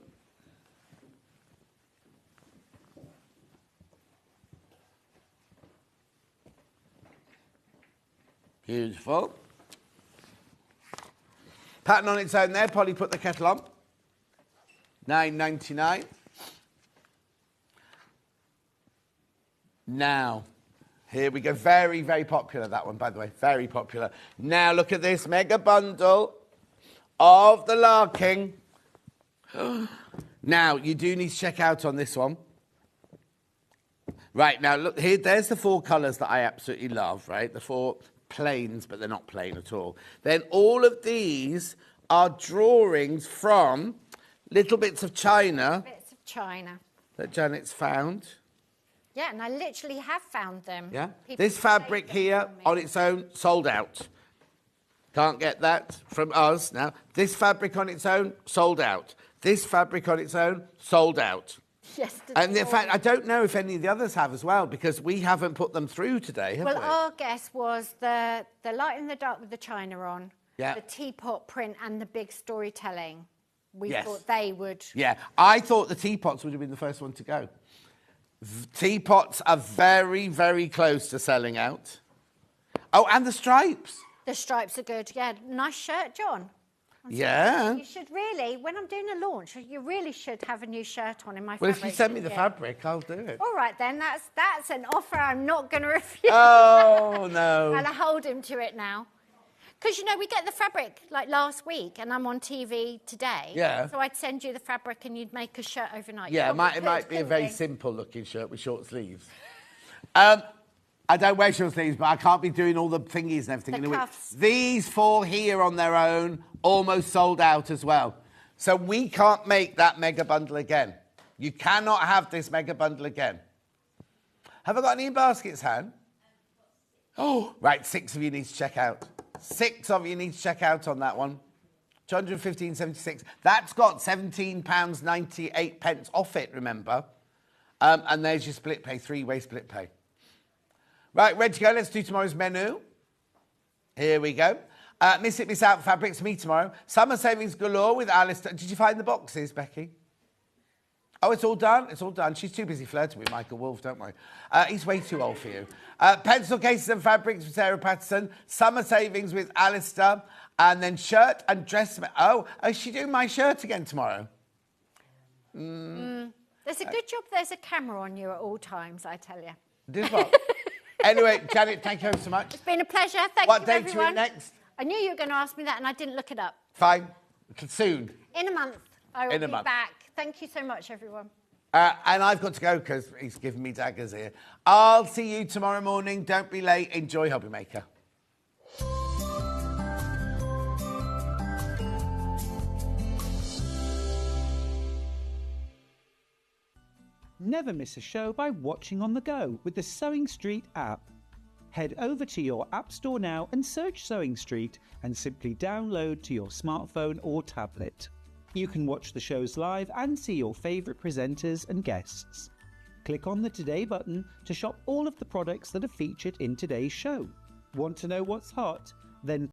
Beautiful. Pattern on its own there. Polly, put the kettle on. $9.99. Now, here we go. Very, very popular, that one, by the way. Very popular. Now, look at this mega bundle of the Larking. Now, you do need to check out on this one. Right, now, look, here, there's the 4 colours that I absolutely love, right? The 4 plains, but they're not plain at all. Then all of these are drawings from little bits of china. Bits of china. That Janet's found. Yeah, and I literally have found them. Yeah. People This fabric here on its own, sold out. Can't get that from us now. This fabric on its own, sold out. This fabric on its own, sold out. Yesterday And in fact, I don't know if any of the others have as well, because we haven't put them through today, have Well, we? our guess was the light in the dark with the china on, Yeah. the teapot print and the big storytelling. We Yes. thought they would. Yeah, I thought the teapots would have been the first one to go. Teapots are very, very close to selling out. Oh, and the stripes. The stripes are good. Yeah, nice shirt, John. Yeah. You should really, when I'm doing a launch, you really should have a new shirt on in my Well, fabric. if you send me the shouldn't you? fabric, I'll do it. All right, then. That's an offer I'm not going to refuse. Oh, no. And I hold him to it now. Because, you know, we get the fabric like last week and I'm on TV today. Yeah. So I'd send you the fabric and you'd make a shirt overnight. Yeah, You it probably might could, be a couldn't very you? simple-looking shirt with short sleeves. I don't wear short sleeves, but I can't be doing all the thingies and everything. The in a week. cuffs. These 4 here on their own, almost sold out as well. So we can't make that mega bundle again. You cannot have this mega bundle again. Have I got any baskets, Han? Oh, right, 6 of you need to check out. 6 of you need to check out on that one. 215.76. That's got £17.98 off it, remember? And there's your split pay, 3-way split pay. Right, ready to go. Let's do tomorrow's menu. Here we go. Miss It, Miss Out fabrics, me tomorrow. Summer savings galore with Alistair. Did you find the boxes, Becky? Oh, it's all done? It's all done. She's too busy flirting with Michael Wolff, don't worry. He's way too old for you. Pencil cases and fabrics with Sarah Patterson. Summer savings with Alistair. And then shirt and dress. Oh, is she doing my shirt again tomorrow? There's a good job there's a camera on you at all times, I tell you. Did what? Anyway, Janet, thank you so much. It's been a pleasure. Thank What you, date everyone. are you in next? I knew you were going to ask me that and I didn't look it up. Fine. Soon. In a month, I will In a be month. back. Thank you so much, everyone. And I've got to go because he's giving me daggers here. I'll see you tomorrow morning. Don't be late. Enjoy Hobby Maker. Never miss a show by watching on the go with the Sewing Street app. Head over to your app store now and search Sewing Street and simply download to your smartphone or tablet. You can watch the shows live and see your favourite presenters and guests. Click on the Today button to shop all of the products that are featured in today's show. Want to know what's hot? Then